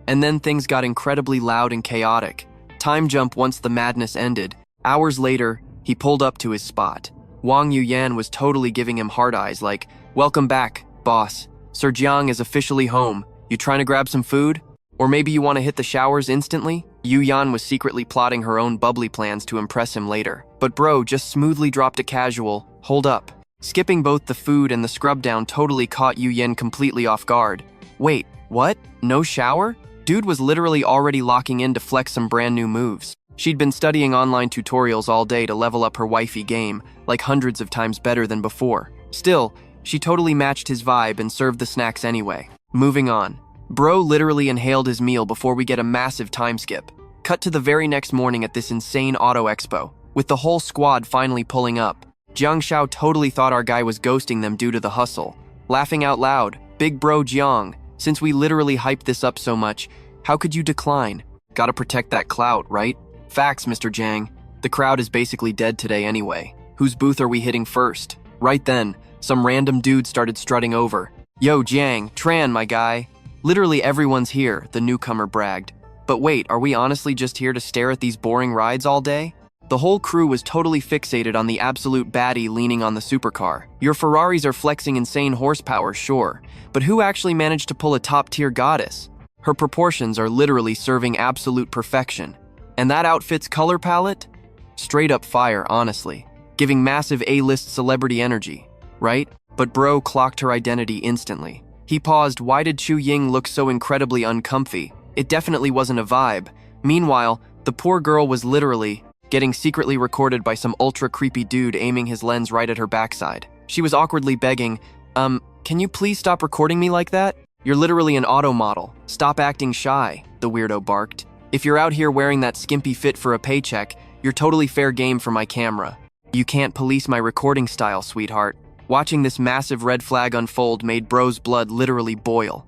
And then things got incredibly loud and chaotic. Time jump once the madness ended. Hours later, he pulled up to his spot. Wang Yuyan was totally giving him hard eyes like, "Welcome back, boss. Sir Jiang is officially home. You trying to grab some food? Or maybe you want to hit the showers instantly?" Yu Yan was secretly plotting her own bubbly plans to impress him later. But bro just smoothly dropped a casual, "Hold up." Skipping both the food and the scrub down totally caught Yu Yan completely off guard. Wait, what? No shower? Dude was literally already locking in to flex some brand new moves. She'd been studying online tutorials all day to level up her wifey game, like hundreds of times better than before. Still, she totally matched his vibe and served the snacks anyway. Moving on. Bro literally inhaled his meal before we get a massive time skip. Cut to the very next morning at this insane auto expo, with the whole squad finally pulling up. Jiang Xiao totally thought our guy was ghosting them due to the hustle. Laughing out loud, "Big bro Jiang, since we literally hyped this up so much, how could you decline? Gotta protect that clout, right?" "Facts, Mr. Jiang. The crowd is basically dead today anyway. Whose booth are we hitting first?" Right then, some random dude started strutting over. "Yo, Jiang, Tran, my guy. Literally everyone's here," the newcomer bragged. "But wait, are we honestly just here to stare at these boring rides all day?" The whole crew was totally fixated on the absolute baddie leaning on the supercar. Your Ferraris are flexing insane horsepower, sure, but who actually managed to pull a top-tier goddess? Her proportions are literally serving absolute perfection. And that outfit's color palette? Straight up fire, honestly. Giving massive A-list celebrity energy, right? But bro clocked her identity instantly. He paused. Why did Chu Ying look so incredibly uncomfy? It definitely wasn't a vibe. Meanwhile, the poor girl was literally getting secretly recorded by some ultra-creepy dude aiming his lens right at her backside. She was awkwardly begging, can you please stop recording me like that? You're literally an auto model. Stop acting shy," the weirdo barked. "If you're out here wearing that skimpy fit for a paycheck, you're totally fair game for my camera. You can't police my recording style, sweetheart." Watching this massive red flag unfold made bro's blood literally boil.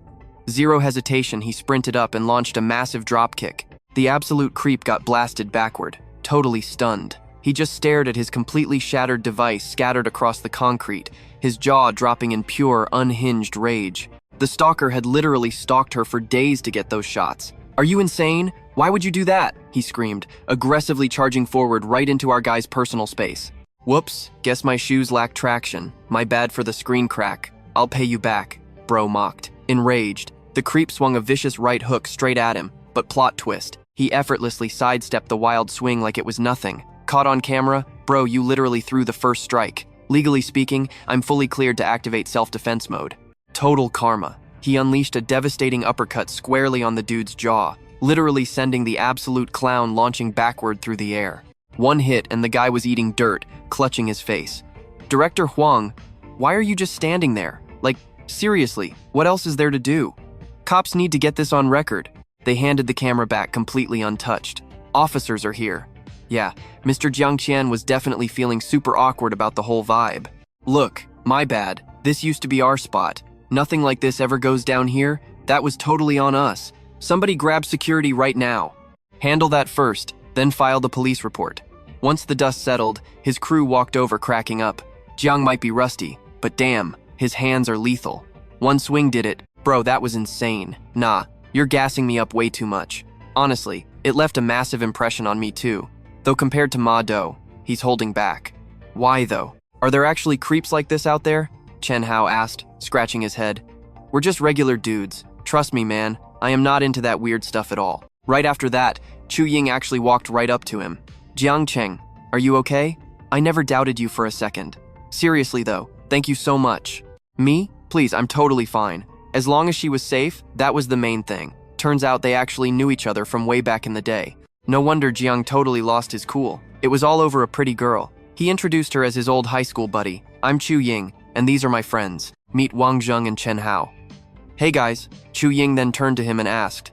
Zero hesitation, he sprinted up and launched a massive dropkick. The absolute creep got blasted backward. Totally stunned. He just stared at his completely shattered device scattered across the concrete, his jaw dropping in pure, unhinged rage. The stalker had literally stalked her for days to get those shots. "Are you insane? Why would you do that?" he screamed, aggressively charging forward right into our guy's personal space. "Whoops, guess my shoes lack traction. My bad for the screen crack. I'll pay you back," bro mocked. Enraged, the creep swung a vicious right hook straight at him, but plot twist. He effortlessly sidestepped the wild swing like it was nothing. Caught on camera, bro, you literally threw the first strike. Legally speaking, I'm fully cleared to activate self-defense mode. Total karma. He unleashed a devastating uppercut squarely on the dude's jaw, literally sending the absolute clown launching backward through the air. One hit and the guy was eating dirt, clutching his face. "Director Huang, why are you just standing there? Like, seriously, what else is there to do? Cops need to get this on record." They handed the camera back completely untouched. "Officers are here." Yeah, Mr. Jiang Cheng was definitely feeling super awkward about the whole vibe. "Look, my bad. This used to be our spot. Nothing like this ever goes down here. That was totally on us. Somebody grab security right now. Handle that first, then file the police report. Once the dust settled, his crew walked over cracking up. Jiang might be rusty, but damn, his hands are lethal. One swing did it. Bro, that was insane. Nah, you're gassing me up way too much. Honestly, it left a massive impression on me too. Though compared to Ma Do, he's holding back. Why though? Are there actually creeps like this out there? Chen Hao asked, scratching his head. We're just regular dudes. Trust me, man, I am not into that weird stuff at all. Right after that, Chu Ying actually walked right up to him. Jiang Cheng, are you okay? I never doubted you for a second. Seriously though, thank you so much. Me? Please, I'm totally fine. As long as she was safe, that was the main thing. Turns out they actually knew each other from way back in the day. No wonder Jiang totally lost his cool. It was all over a pretty girl. He introduced her as his old high school buddy. I'm Chu Ying, and these are my friends. Meet Wang Zheng and Chen Hao. Hey guys, Chu Ying then turned to him and asked,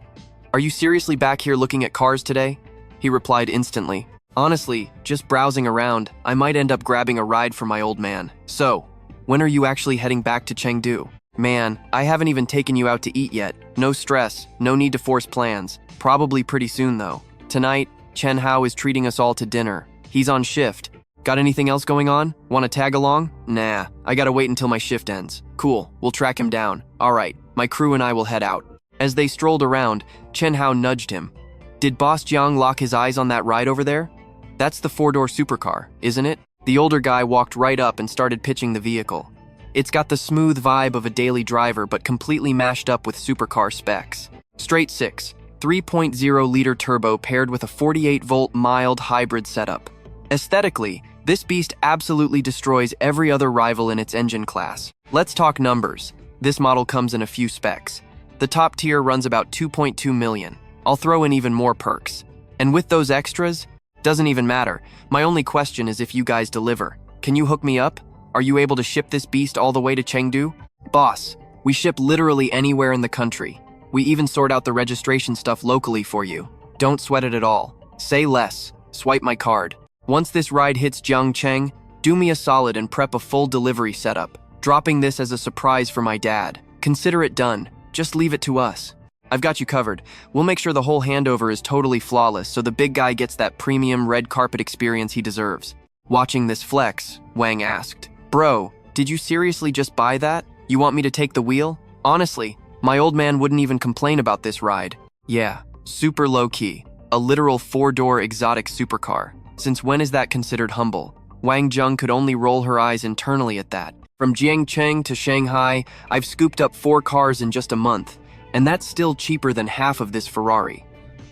are you seriously back here looking at cars today? He replied instantly, honestly, just browsing around, I might end up grabbing a ride for my old man. So, when are you actually heading back to Chengdu? Man, I haven't even taken you out to eat yet. No stress, no need to force plans. Probably pretty soon though. Tonight, Chen Hao is treating us all to dinner. He's on shift. Got anything else going on? Want to tag along? Nah, I gotta wait until my shift ends. Cool, we'll track him down. Alright, my crew and I will head out. As they strolled around, Chen Hao nudged him. Did Boss Jiang lock his eyes on that ride over there? That's the 4-door supercar, isn't it? The older guy walked right up and started pitching the vehicle. It's got the smooth vibe of a daily driver but completely mashed up with supercar specs. Straight 6, 3.0-liter turbo paired with a 48-volt mild hybrid setup. Aesthetically, this beast absolutely destroys every other rival in its engine class. Let's talk numbers. This model comes in a few specs. The top tier runs about 2.2 million. I'll throw in even more perks. And with those extras, doesn't even matter. My only question is if you guys deliver. Can you hook me up? Are you able to ship this beast all the way to Chengdu? Boss, we ship literally anywhere in the country. We even sort out the registration stuff locally for you. Don't sweat it at all. Say less. Swipe my card. Once this ride hits Jiang Cheng, do me a solid and prep a full delivery setup. Dropping this as a surprise for my dad. Consider it done. Just leave it to us. I've got you covered. We'll make sure the whole handover is totally flawless so the big guy gets that premium red carpet experience he deserves. Watching this flex, Wang asked, Bro, did you seriously just buy that? You want me to take the wheel? Honestly, my old man wouldn't even complain about this ride. Yeah, super low-key. A literal 4-door exotic supercar. Since when is that considered humble? Wang Zheng could only roll her eyes internally at that. From Jiang Cheng to Shanghai, I've scooped up 4 cars in just a month, and that's still cheaper than half of this Ferrari.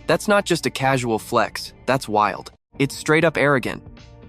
That's not just a casual flex, that's wild. It's straight up arrogant.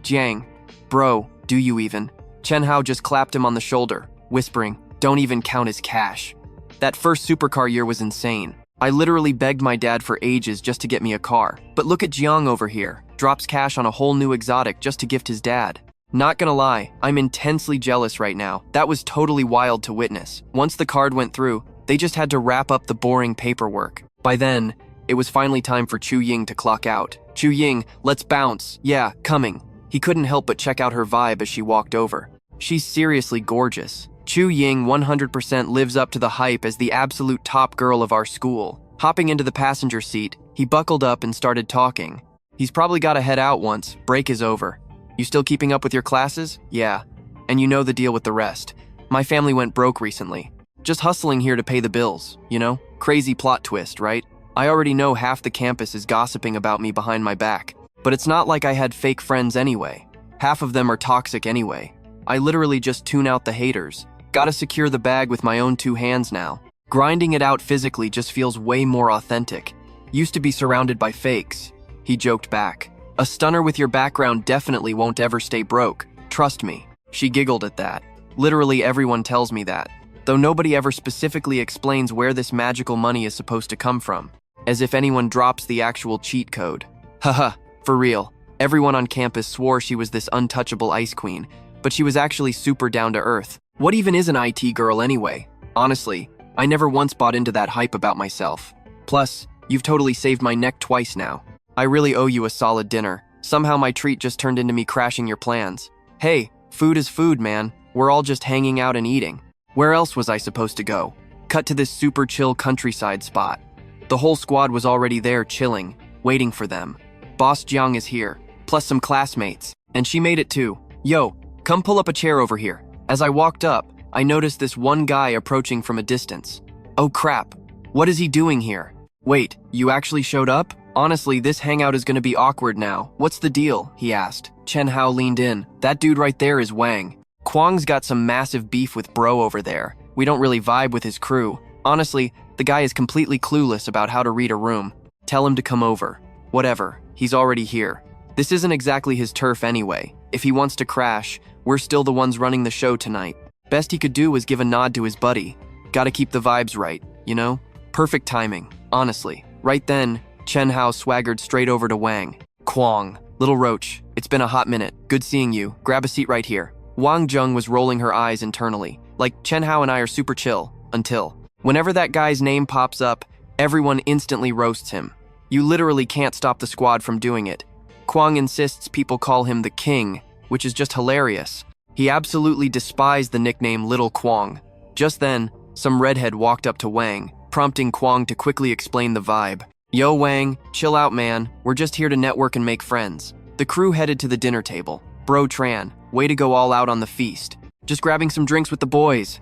Jiang, bro, do you even? Chen Hao just clapped him on the shoulder, whispering, don't even count his cash. That first supercar year was insane. I literally begged my dad for ages just to get me a car. But look at Jiang over here, drops cash on a whole new exotic just to gift his dad. Not gonna lie, I'm intensely jealous right now. That was totally wild to witness. Once the card went through, they just had to wrap up the boring paperwork. By then, it was finally time for Chu Ying to clock out. Chu Ying, let's bounce. Yeah, coming. He couldn't help but check out her vibe as she walked over. She's seriously gorgeous. Chu Ying 100% lives up to the hype as the absolute top girl of our school. Hopping into the passenger seat, he buckled up and started talking. He's probably gotta head out once break is over. You still keeping up with your classes? Yeah. And you know the deal with the rest. My family went broke recently. Just hustling here to pay the bills, you know? Crazy plot twist, right? I already know half the campus is gossiping about me behind my back. But it's not like I had fake friends anyway. Half of them are toxic anyway. I literally just tune out the haters. Gotta secure the bag with my own 2 hands now. Grinding it out physically just feels way more authentic. Used to be surrounded by fakes. He joked back. A stunner with your background definitely won't ever stay broke. Trust me. She giggled at that. Literally everyone tells me that. Though nobody ever specifically explains where this magical money is supposed to come from. As if anyone drops the actual cheat code. Haha, for real. Everyone on campus swore she was this untouchable ice queen, but she was actually super down to earth. What even is an IT girl anyway? Honestly, I never once bought into that hype about myself. Plus, you've totally saved my neck twice now. I really owe you a solid dinner. Somehow my treat just turned into me crashing your plans. Hey, food is food, man. We're all just hanging out and eating. Where else was I supposed to go? Cut to this super chill countryside spot. The whole squad was already there chilling, waiting for them. Boss Jiang is here, plus some classmates, and she made it too. Yo, come pull up a chair over here. As I walked up, I noticed this one guy approaching from a distance. Oh crap, what is he doing here? Wait, you actually showed up? Honestly, this hangout is gonna be awkward now. What's the deal? He asked. Chen Hao leaned in. That dude right there is Wang. Kwang's got some massive beef with bro over there. We don't really vibe with his crew. Honestly, the guy is completely clueless about how to read a room. Tell him to come over. Whatever, he's already here. This isn't exactly his turf anyway. If he wants to crash, we're still the ones running the show tonight. Best he could do was give a nod to his buddy. Gotta keep the vibes right, you know? Perfect timing, honestly. Right then, Chen Hao swaggered straight over to Wang. Kwang, little roach, it's been a hot minute. Good seeing you. Grab a seat right here. Wang Zheng was rolling her eyes internally. Like, Chen Hao and I are super chill, until. Whenever that guy's name pops up, everyone instantly roasts him. You literally can't stop the squad from doing it. Kwang insists people call him the King, which is just hilarious. He absolutely despised the nickname Little Kwang. Just then, some redhead walked up to Wang, prompting Kwang to quickly explain the vibe. Yo Wang, chill out man, we're just here to network and make friends. The crew headed to the dinner table. Bro Tran, way to go all out on the feast. Just grabbing some drinks with the boys.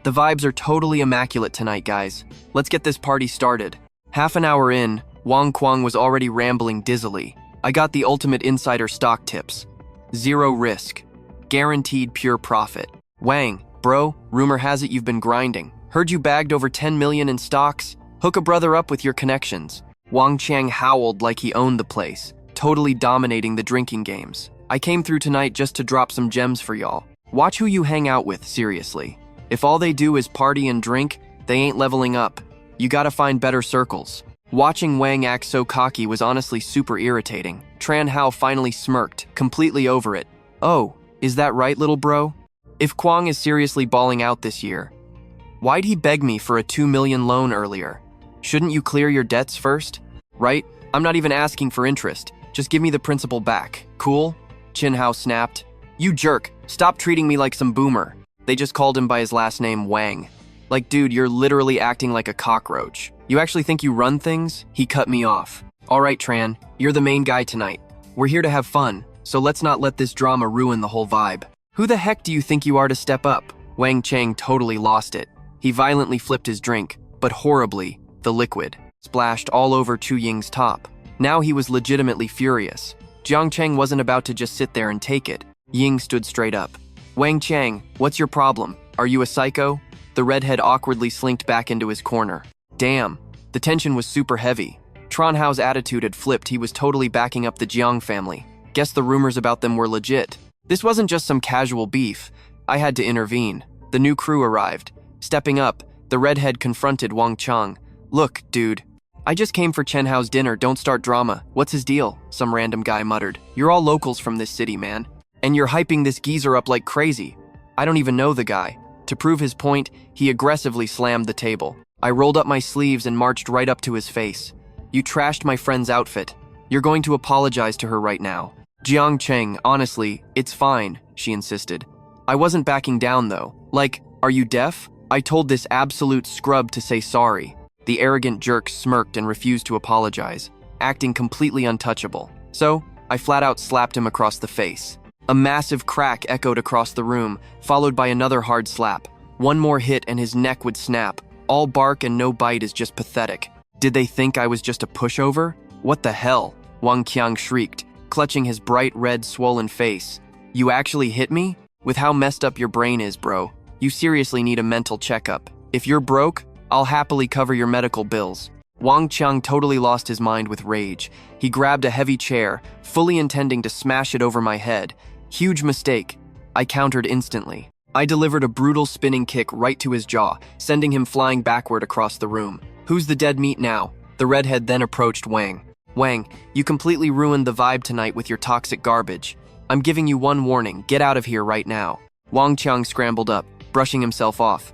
The vibes are totally immaculate tonight, guys. Let's get this party started. Half an hour in, Wang Kwang was already rambling dizzily. I got the ultimate insider stock tips. Zero risk. Guaranteed pure profit. Wang, bro, rumor has it you've been grinding. Heard you bagged over 10 million in stocks. Hook a brother up with your connections. Wang Cheng howled like he owned the place, totally dominating the drinking games. I came through tonight just to drop some gems for y'all. Watch who you hang out with, seriously. If all they do is party and drink, they ain't leveling up. You gotta find better circles. Watching Wang act so cocky was honestly super irritating. Tran Hao finally smirked, completely over it. Oh, is that right, little bro? If Kwang is seriously balling out this year, why'd he beg me for a 2 million loan earlier? Shouldn't you clear your debts first? Right? I'm not even asking for interest. Just give me the principal back. Cool? Chen Hao snapped. You jerk, stop treating me like some boomer. They just called him by his last name, Wang. Like, dude, you're literally acting like a cockroach. You actually think you run things? He cut me off. All right, Tran, you're the main guy tonight. We're here to have fun, so let's not let this drama ruin the whole vibe. Who the heck do you think you are to step up? Wang Cheng totally lost it. He violently flipped his drink, but horribly, the liquid splashed all over Chu Ying's top. Now he was legitimately furious. Jiang Cheng wasn't about to just sit there and take it. Ying stood straight up. Wang Cheng, what's your problem? Are you a psycho? The redhead awkwardly slinked back into his corner. Damn, the tension was super heavy. Tran Hao's attitude had flipped. He was totally backing up the Jiang family. Guess the rumors about them were legit. This wasn't just some casual beef. I had to intervene. The new crew arrived. Stepping up, the redhead confronted Wang Cheng. Look, dude, I just came for Chen Hao's dinner, don't start drama. What's his deal? Some random guy muttered. You're all locals from this city, man. And you're hyping this geezer up like crazy. I don't even know the guy. To prove his point, he aggressively slammed the table. I rolled up my sleeves and marched right up to his face. You trashed my friend's outfit. You're going to apologize to her right now. Jiang Cheng, honestly, it's fine, she insisted. I wasn't backing down though. Like, are you deaf? I told this absolute scrub to say sorry. The arrogant jerk smirked and refused to apologize, acting completely untouchable. So, I flat out slapped him across the face. A massive crack echoed across the room, followed by another hard slap. One more hit and his neck would snap. All bark and no bite is just pathetic. Did they think I was just a pushover? What the hell? Wang Qiang shrieked, clutching his bright red swollen face. You actually hit me? With how messed up your brain is, bro, you seriously need a mental checkup. If you're broke, I'll happily cover your medical bills. Wang Qiang totally lost his mind with rage. He grabbed a heavy chair, fully intending to smash it over my head. Huge mistake. I countered instantly. I delivered a brutal spinning kick right to his jaw, sending him flying backward across the room. Who's the dead meat now? The redhead then approached Wang. Wang, you completely ruined the vibe tonight with your toxic garbage. I'm giving you one warning, get out of here right now. Wang Qiang scrambled up, brushing himself off.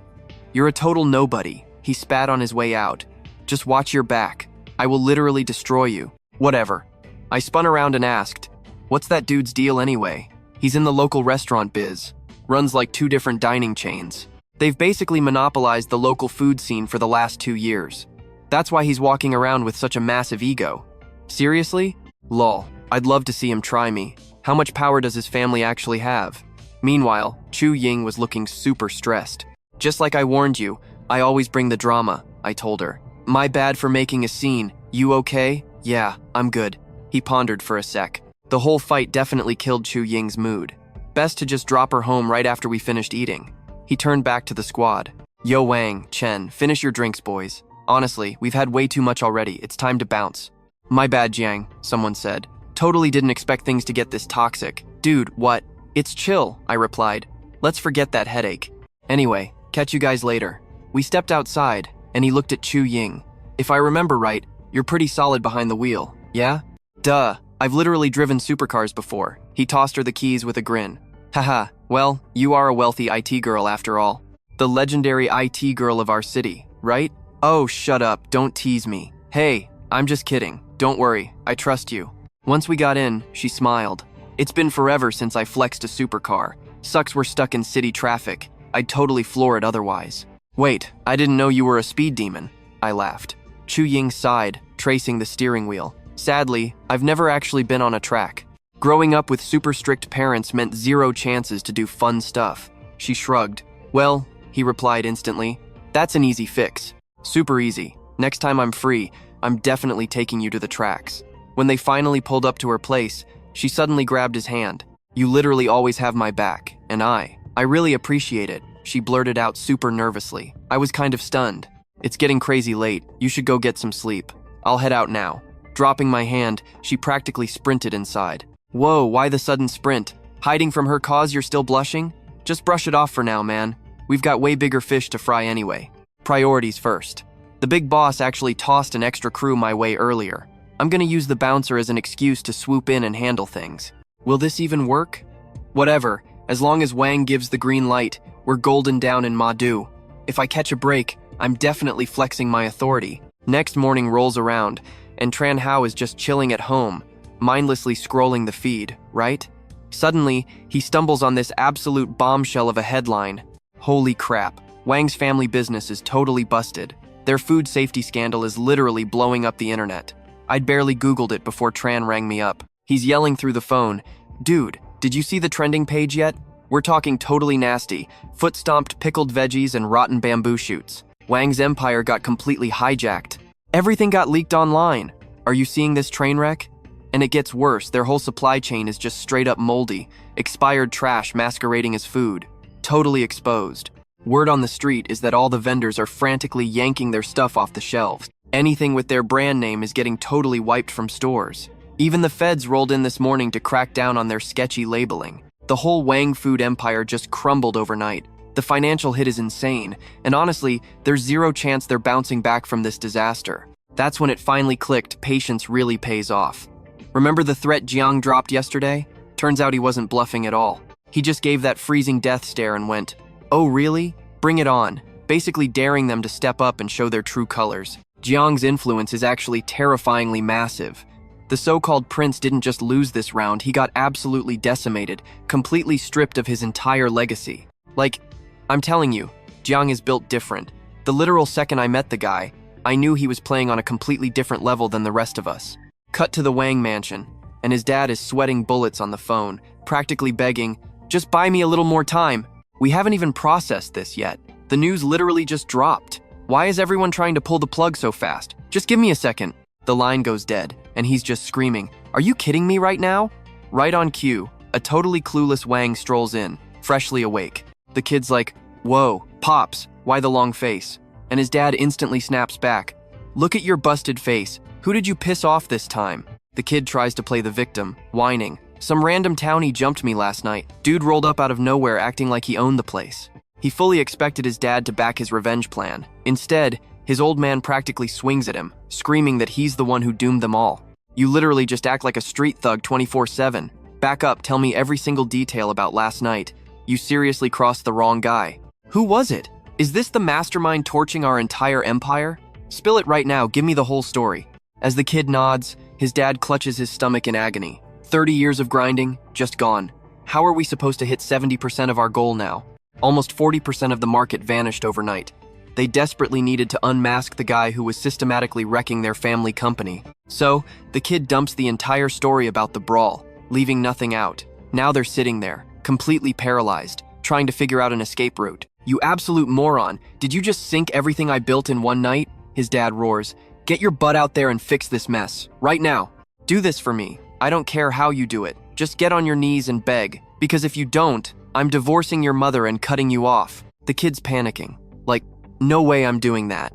You're a total nobody. He spat on his way out. Just watch your back. I will literally destroy you. Whatever. I spun around and asked, what's that dude's deal anyway? He's in the local restaurant biz. Runs like 2 different dining chains. They've basically monopolized the local food scene for the last 2 years. That's why he's walking around with such a massive ego. Seriously? Lol. I'd love to see him try me. How much power does his family actually have? Meanwhile, Chu Ying was looking super stressed. Just like I warned you, I always bring the drama, I told her. My bad for making a scene. You okay? Yeah, I'm good. He pondered for a sec. The whole fight definitely killed Chu Ying's mood. Best to just drop her home right after we finished eating. He turned back to the squad. Yo Wang, Chen, finish your drinks, boys. Honestly, we've had way too much already. It's time to bounce. My bad, Jiang, someone said. Totally didn't expect things to get this toxic. Dude, what? It's chill, I replied. Let's forget that headache. Anyway, catch you guys later. We stepped outside, and he looked at Chu Ying. If I remember right, you're pretty solid behind the wheel, yeah? Duh, I've literally driven supercars before. He tossed her the keys with a grin. Haha, well, you are a wealthy IT girl after all. The legendary IT girl of our city, right? Oh, shut up, don't tease me. Hey, I'm just kidding. Don't worry, I trust you. Once we got in, she smiled. It's been forever since I flexed a supercar. Sucks we're stuck in city traffic. I'd totally floor it otherwise. Wait, I didn't know you were a speed demon. I laughed. Chu Ying sighed, tracing the steering wheel. Sadly, I've never actually been on a track. Growing up with super strict parents meant 0 chances to do fun stuff. She shrugged. Well, he replied instantly, that's an easy fix. Super easy. Next time I'm free, I'm definitely taking you to the tracks. When they finally pulled up to her place, she suddenly grabbed his hand. You literally always have my back, and I really appreciate it, she blurted out super nervously. I was kind of stunned. It's getting crazy late. You should go get some sleep. I'll head out now. Dropping my hand, she practically sprinted inside. Whoa, why the sudden sprint? Hiding from her cause you're still blushing? Just brush it off for now, man. We've got way bigger fish to fry anyway. Priorities first. The big boss actually tossed an extra crew my way earlier. I'm gonna use the bouncer as an excuse to swoop in and handle things. Will this even work? Whatever, as long as Wang gives the green light, we're golden down in Madu. If I catch a break, I'm definitely flexing my authority. Next morning rolls around, and Tran Hao is just chilling at home, mindlessly scrolling the feed, right? Suddenly, he stumbles on this absolute bombshell of a headline. Holy crap, Wang's family business is totally busted. Their food safety scandal is literally blowing up the internet. I'd barely Googled it before Tran rang me up. He's yelling through the phone, dude, did you see the trending page yet? We're talking totally nasty, foot-stomped pickled veggies and rotten bamboo shoots. Wang's empire got completely hijacked. Everything got leaked online. Are you seeing this train wreck? And it gets worse, their whole supply chain is just straight up moldy, expired trash masquerading as food. Totally exposed. Word on the street is that all the vendors are frantically yanking their stuff off the shelves. Anything with their brand name is getting totally wiped from stores. Even the feds rolled in this morning to crack down on their sketchy labeling. The whole Wang food empire just crumbled overnight. The financial hit is insane, and honestly, there's 0 chance they're bouncing back from this disaster. That's when it finally clicked, patience really pays off. Remember the threat Jiang dropped yesterday? Turns out he wasn't bluffing at all. He just gave that freezing death stare and went, oh really? Bring it on, basically daring them to step up and show their true colors. Jiang's influence is actually terrifyingly massive. The so-called prince didn't just lose this round, he got absolutely decimated, completely stripped of his entire legacy. Like, I'm telling you, Jiang is built different. The literal second I met the guy, I knew he was playing on a completely different level than the rest of us. Cut to the Wang mansion, and his dad is sweating bullets on the phone, practically begging, just buy me a little more time. We haven't even processed this yet. The news literally just dropped. Why is everyone trying to pull the plug so fast? Just give me a second. The line goes dead, and he's just screaming, are you kidding me right now? Right on cue, a totally clueless Wang strolls in, freshly awake. The kid's like, whoa, Pops, why the long face? And his dad instantly snaps back. Look at your busted face. Who did you piss off this time? The kid tries to play the victim, whining. Some random townie jumped me last night. Dude rolled up out of nowhere acting like he owned the place. He fully expected his dad to back his revenge plan. Instead, his old man practically swings at him, screaming that he's the one who doomed them all. You literally just act like a street thug 24/7. Back up, tell me every single detail about last night. You seriously crossed the wrong guy. Who was it? Is this the mastermind torching our entire empire? Spill it right now, give me the whole story. As the kid nods, his dad clutches his stomach in agony. 30 years of grinding, just gone. How are we supposed to hit 70% of our goal now? Almost 40% of the market vanished overnight. They desperately needed to unmask the guy who was systematically wrecking their family company. So, the kid dumps the entire story about the brawl, leaving nothing out. Now they're sitting there, completely paralyzed, trying to figure out an escape route. "You absolute moron, did you just sink everything I built in one night?" His dad roars. "Get your butt out there and fix this mess, right now. Do this for me. I don't care how you do it. Just get on your knees and beg, because if you don't, I'm divorcing your mother and cutting you off." The kid's panicking. Like, no way I'm doing that.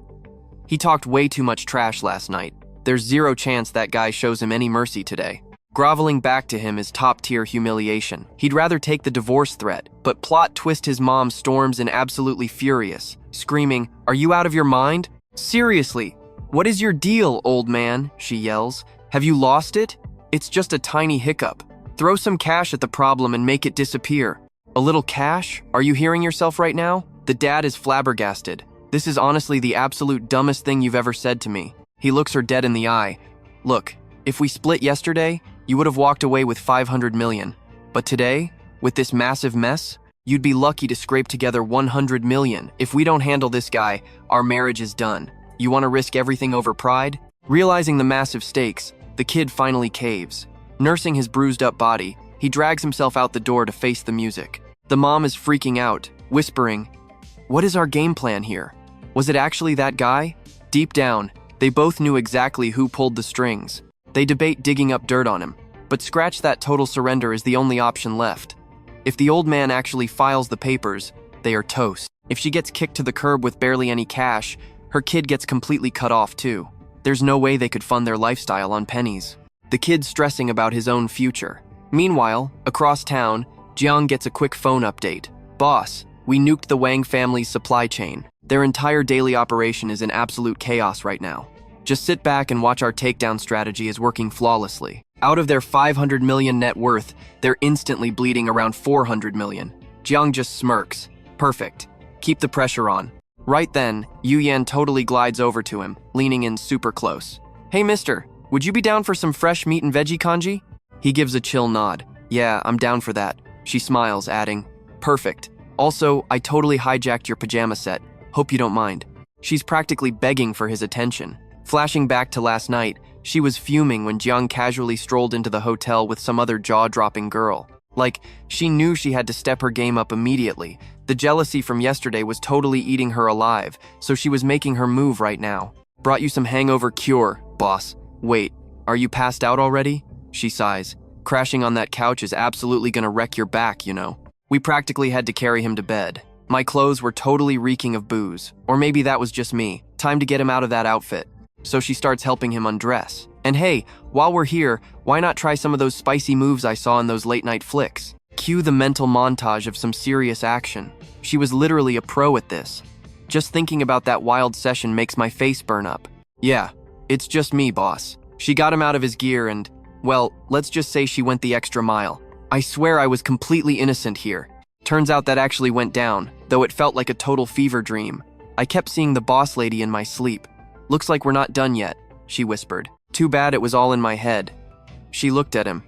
He talked way too much trash last night. There's zero chance that guy shows him any mercy today. Groveling back to him is top-tier humiliation. He'd rather take the divorce threat, but plot twist his mom storms in absolutely furious, screaming, "Are you out of your mind? Seriously, what is your deal, old man?" she yells. "Have you lost it? It's just a tiny hiccup. Throw some cash at the problem and make it disappear." "A little cash? Are you hearing yourself right now?" The dad is flabbergasted. "This is honestly the absolute dumbest thing you've ever said to me." He looks her dead in the eye. "Look, if we split yesterday, you would have walked away with 500 million. But today, with this massive mess, you'd be lucky to scrape together 100 million. If we don't handle this guy, our marriage is done. You want to risk everything over pride?" Realizing the massive stakes, the kid finally caves. Nursing his bruised-up body, he drags himself out the door to face the music. The mom is freaking out, whispering, "What is our game plan here? Was it actually that guy?" Deep down, they both knew exactly who pulled the strings. They debate digging up dirt on him, but scratch that, total surrender is the only option left. If the old man actually files the papers, they are toast. If she gets kicked to the curb with barely any cash, her kid gets completely cut off too. There's no way they could fund their lifestyle on pennies. The kid's stressing about his own future. Meanwhile, across town, Jiang gets a quick phone update. "Boss, we nuked the Wang family's supply chain. Their entire daily operation is in absolute chaos right now. Just sit back and watch. Our takedown strategy is working flawlessly. Out of their 500 million net worth, they're instantly bleeding around 400 million. Jiang just smirks. "Perfect. Keep the pressure on." Right then, Yu Yan totally glides over to him, leaning in super close. "Hey mister, would you be down for some fresh meat and veggie congee?" He gives a chill nod. "Yeah, I'm down for that." She smiles, adding, "Perfect. Also, I totally hijacked your pajama set. Hope you don't mind." She's practically begging for his attention. Flashing back to last night, she was fuming when Jiang casually strolled into the hotel with some other jaw-dropping girl. Like, she knew she had to step her game up immediately. The jealousy from yesterday was totally eating her alive, so she was making her move right now. "Brought you some hangover cure, boss." "Wait, are you passed out already?" She sighs. "Crashing on that couch is absolutely gonna wreck your back, you know. We practically had to carry him to bed. My clothes were totally reeking of booze. Or maybe that was just me. Time to get him out of that outfit." So she starts helping him undress. "And hey, while we're here, why not try some of those spicy moves I saw in those late-night flicks?" Cue the mental montage of some serious action. She was literally a pro at this. Just thinking about that wild session makes my face burn up. "Yeah, it's just me, boss." She got him out of his gear and, well, let's just say she went the extra mile. "I swear I was completely innocent here. Turns out that actually went down, though it felt like a total fever dream. I kept seeing the boss lady in my sleep. Looks like we're not done yet," she whispered. "Too bad it was all in my head." She looked at him.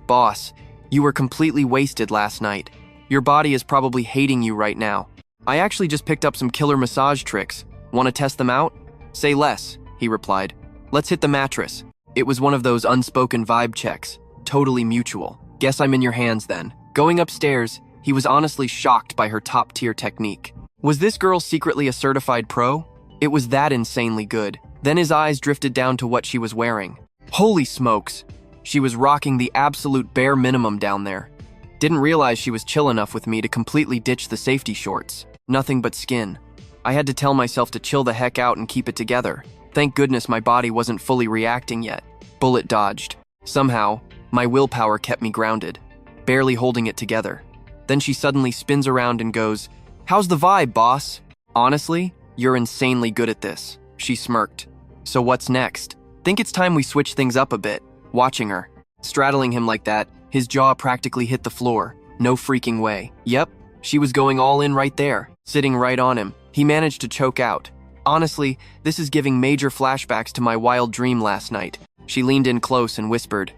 "Boss, you were completely wasted last night. Your body is probably hating you right now. I actually just picked up some killer massage tricks. Want to test them out?" "Say less," he replied. "Let's hit the mattress." It was one of those unspoken vibe checks, totally mutual. "Guess I'm in your hands then." Going upstairs, he was honestly shocked by her top-tier technique. Was this girl secretly a certified pro? It was that insanely good. Then his eyes drifted down to what she was wearing. Holy smokes! She was rocking the absolute bare minimum down there. Didn't realize she was chill enough with me to completely ditch the safety shorts. Nothing but skin. I had to tell myself to chill the heck out and keep it together. Thank goodness my body wasn't fully reacting yet. Bullet dodged. Somehow, my willpower kept me grounded, barely holding it together. Then she suddenly spins around and goes, "How's the vibe, boss?" "Honestly, you're insanely good at this," she smirked. "So what's next?" "Think it's time we switch things up a bit." Watching her, straddling him like that, his jaw practically hit the floor. No freaking way. Yep, she was going all in right there, sitting right on him. He managed to choke out. "Honestly, this is giving major flashbacks to my wild dream last night." She leaned in close and whispered,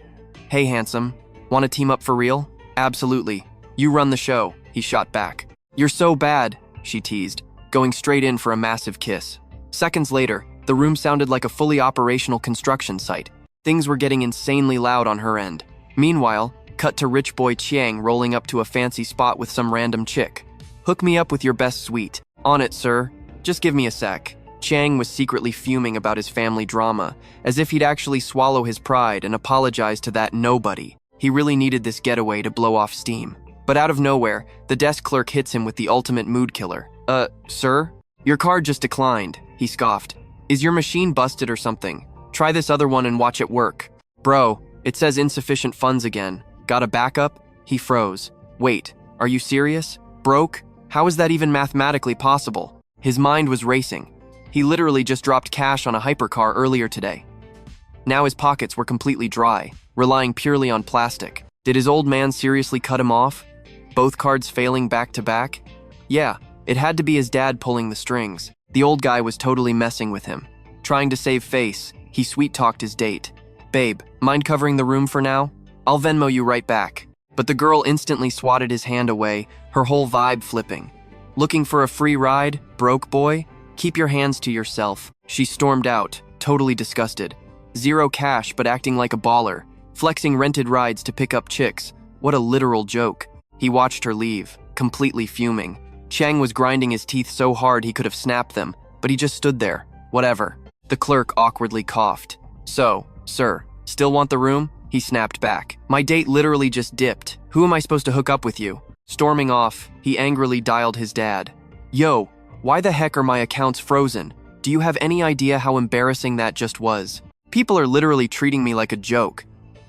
"Hey handsome, want to team up for real?" "Absolutely. You run the show," he shot back. You're so bad, she teased, going straight in for a massive kiss. Seconds later, the room sounded like a fully operational construction site. Things were getting insanely loud on her end. Meanwhile, cut to rich boy Chiang rolling up to a fancy spot with some random chick. Hook me up with your best suite. On it, sir. Just give me a sec. Chiang was secretly fuming about his family drama, as if he'd actually swallow his pride and apologize to that nobody. He really needed this getaway to blow off steam. But out of nowhere, the desk clerk hits him with the ultimate mood killer. Sir? Your card just declined, he scoffed. Is your machine busted or something? Try this other one and watch it work. Bro, it says insufficient funds again. Got a backup? He froze. Wait, are you serious? Broke? How is that even mathematically possible? His mind was racing. He literally just dropped cash on a hypercar earlier today. Now his pockets were completely dry, relying purely on plastic. Did his old man seriously cut him off? Both cards failing back to back? Yeah, it had to be his dad pulling the strings. The old guy was totally messing with him. Trying to save face, he sweet-talked his date. Babe, mind covering the room for now? I'll Venmo you right back. But the girl instantly swatted his hand away, her whole vibe flipping. Looking for a free ride, broke boy? Keep your hands to yourself. She stormed out, totally disgusted. Zero cash but acting like a baller, flexing rented rides to pick up chicks. What a literal joke. He watched her leave, completely fuming. Chang was grinding his teeth so hard he could have snapped them, but he just stood there. Whatever. The clerk awkwardly coughed. So, sir, still want the room? He snapped back. My date literally just dipped. Who am I supposed to hook up with you? Storming off, he angrily dialed his dad. Yo, why the heck are my accounts frozen? Do you have any idea how embarrassing that just was? People are literally treating me like a joke.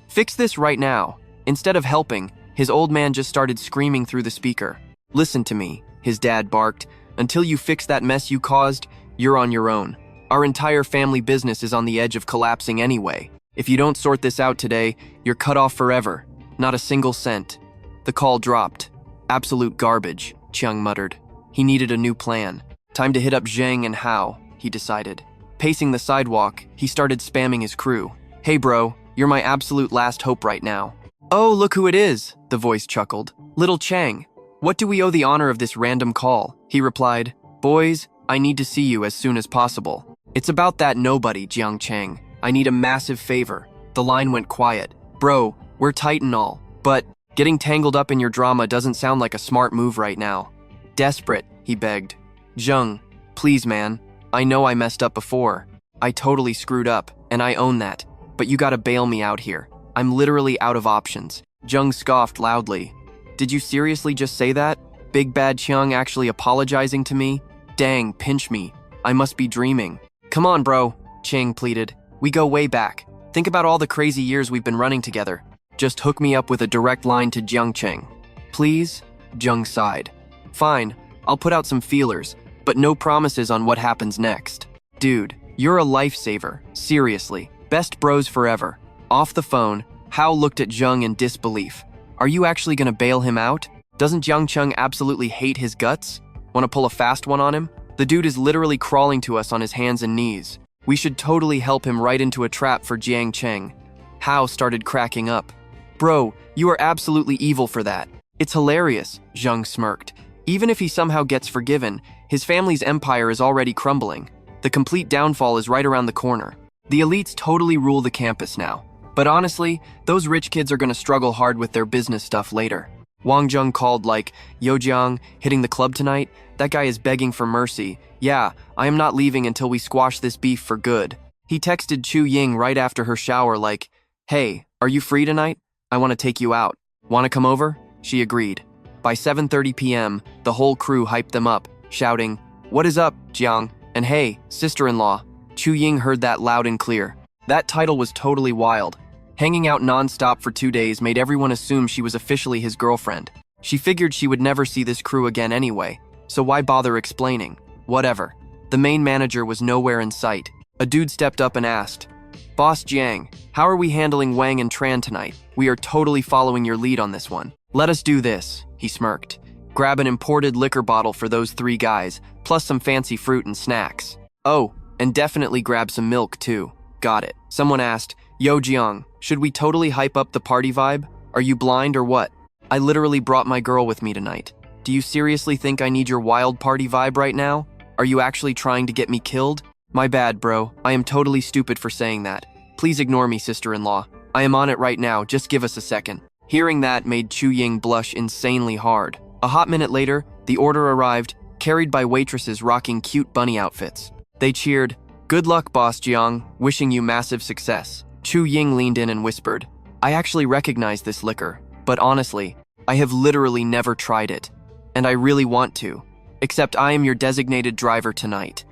Fix this right now. Instead of helping, his old man just started screaming through the speaker. Listen to me, his dad barked. Until you fix that mess you caused, you're on your own. Our entire family business is on the edge of collapsing anyway. If you don't sort this out today, you're cut off forever. Not a single cent. The call dropped. Absolute garbage, Chiang muttered. He needed a new plan. Time to hit up Zhang and Hao, he decided. Pacing the sidewalk, he started spamming his crew. Hey bro, you're my absolute last hope right now. Oh, look who it is, the voice chuckled. Little Chang. What do we owe the honor of this random call? He replied. Boys, I need to see you as soon as possible. It's about that nobody, Jiang Cheng. I need a massive favor. The line went quiet. Bro, we're tight and all, but getting tangled up in your drama doesn't sound like a smart move right now. Desperate, he begged. Zheng, please man, I know I messed up before. I totally screwed up, and I own that. But you gotta bail me out here. I'm literally out of options. Zheng scoffed loudly. Did you seriously just say that? Big bad Chiang actually apologizing to me? Dang, pinch me. I must be dreaming. Come on, bro, Cheng pleaded. We go way back. Think about all the crazy years we've been running together. Just hook me up with a direct line to Jiang Cheng. Please? Zheng sighed. Fine, I'll put out some feelers, but no promises on what happens next. Dude, you're a lifesaver. Seriously. Best bros forever. Off the phone, Hao looked at Zheng in disbelief. Are you actually gonna bail him out? Doesn't Jiang Cheng absolutely hate his guts? Wanna pull a fast one on him? The dude is literally crawling to us on his hands and knees. We should totally help him right into a trap for Jiang Cheng. Hao started cracking up. Bro, you are absolutely evil for that. It's hilarious, Zheng smirked. Even if he somehow gets forgiven, his family's empire is already crumbling. The complete downfall is right around the corner. The elites totally rule the campus now. But honestly, those rich kids are gonna struggle hard with their business stuff later. Wang Zheng called like, Yo Jiang, hitting the club tonight? That guy is begging for mercy. Yeah, I am not leaving until we squash this beef for good. He texted Chu Ying right after her shower like, Hey, are you free tonight? I want to take you out. Wanna come over? She agreed. By 7:30 p.m., the whole crew hyped them up, shouting, What is up, Jiang? And hey, sister-in-law. Chu Ying heard that loud and clear. That title was totally wild. Hanging out non-stop for 2 days made everyone assume she was officially his girlfriend. She figured she would never see this crew again anyway, so why bother explaining? Whatever. The main manager was nowhere in sight. A dude stepped up and asked, Boss Jiang, how are we handling Wang and Tran tonight? We are totally following your lead on this one. Let us do this, he smirked. Grab an imported liquor bottle for those 3 guys, plus some fancy fruit and snacks. Oh, and definitely grab some milk too. Got it. Someone asked, Yo Jiang, should we totally hype up the party vibe? Are you blind or what? I literally brought my girl with me tonight. Do you seriously think I need your wild party vibe right now? Are you actually trying to get me killed? My bad, bro. I am totally stupid for saying that. Please ignore me, sister-in-law. I am on it right now, just give us a second. Hearing that made Chu Ying blush insanely hard. A hot minute later, the order arrived, carried by waitresses rocking cute bunny outfits. They cheered, "Good luck, Boss Jiang, wishing you massive success." Chu Ying leaned in and whispered, "I actually recognize this liquor, but honestly, I have literally never tried it, and I really want to, except I am your designated driver tonight."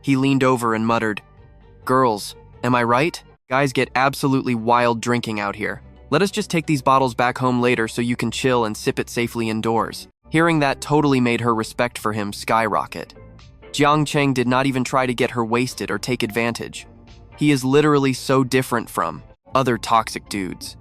He leaned over and muttered, "Girls, am I right? Guys get absolutely wild drinking out here. Let us just take these bottles back home later so you can chill and sip it safely indoors." Hearing that totally made her respect for him skyrocket. Jiang Cheng did not even try to get her wasted or take advantage. He is literally so different from other toxic dudes.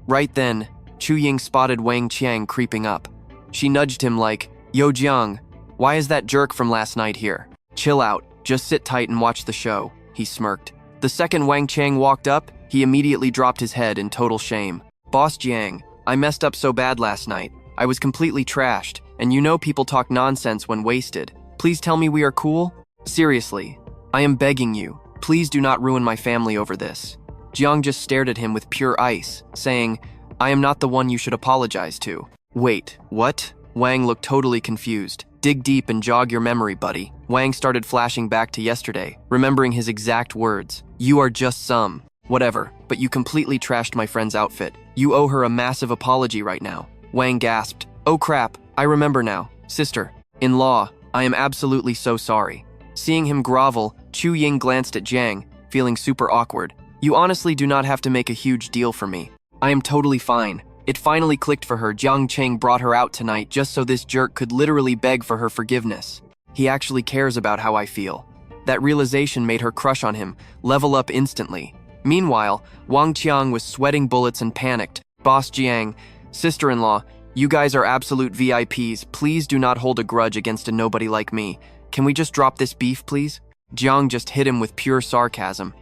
Right then, Chu Ying spotted Wang Qiang creeping up. She nudged him like, "Yo Jiang, why is that jerk from last night here? Chill out, just sit tight and watch the show," he smirked. The second Wang Qiang walked up, he immediately dropped his head in total shame. "Boss Jiang, I messed up so bad last night. I was completely trashed, and you know people talk nonsense when wasted. Please tell me we are cool? Seriously, I am begging you, please do not ruin my family over this." Jiang just stared at him with pure ice, saying, "I am not the one you should apologize to." "Wait, what?" Wang looked totally confused. "Dig deep and jog your memory, buddy." Wang started flashing back to yesterday, remembering his exact words. "You are just some whatever, but you completely trashed my friend's outfit. You owe her a massive apology right now." Wang gasped, "Oh crap, I remember now. Sister-in-law, I am absolutely so sorry." Seeing him grovel, Chu Ying glanced at Jiang, feeling super awkward. "You honestly do not have to make a huge deal for me. I am totally fine." It finally clicked for her. Jiang Cheng brought her out tonight just so this jerk could literally beg for her forgiveness. He actually cares about how I feel. That realization made her crush on him, level up instantly. Meanwhile, Wang Qiang was sweating bullets and panicked. "Boss Jiang, sister-in-law, you guys are absolute VIPs. Please do not hold a grudge against a nobody like me. Can we just drop this beef, please?" Jiang just hit him with pure sarcasm.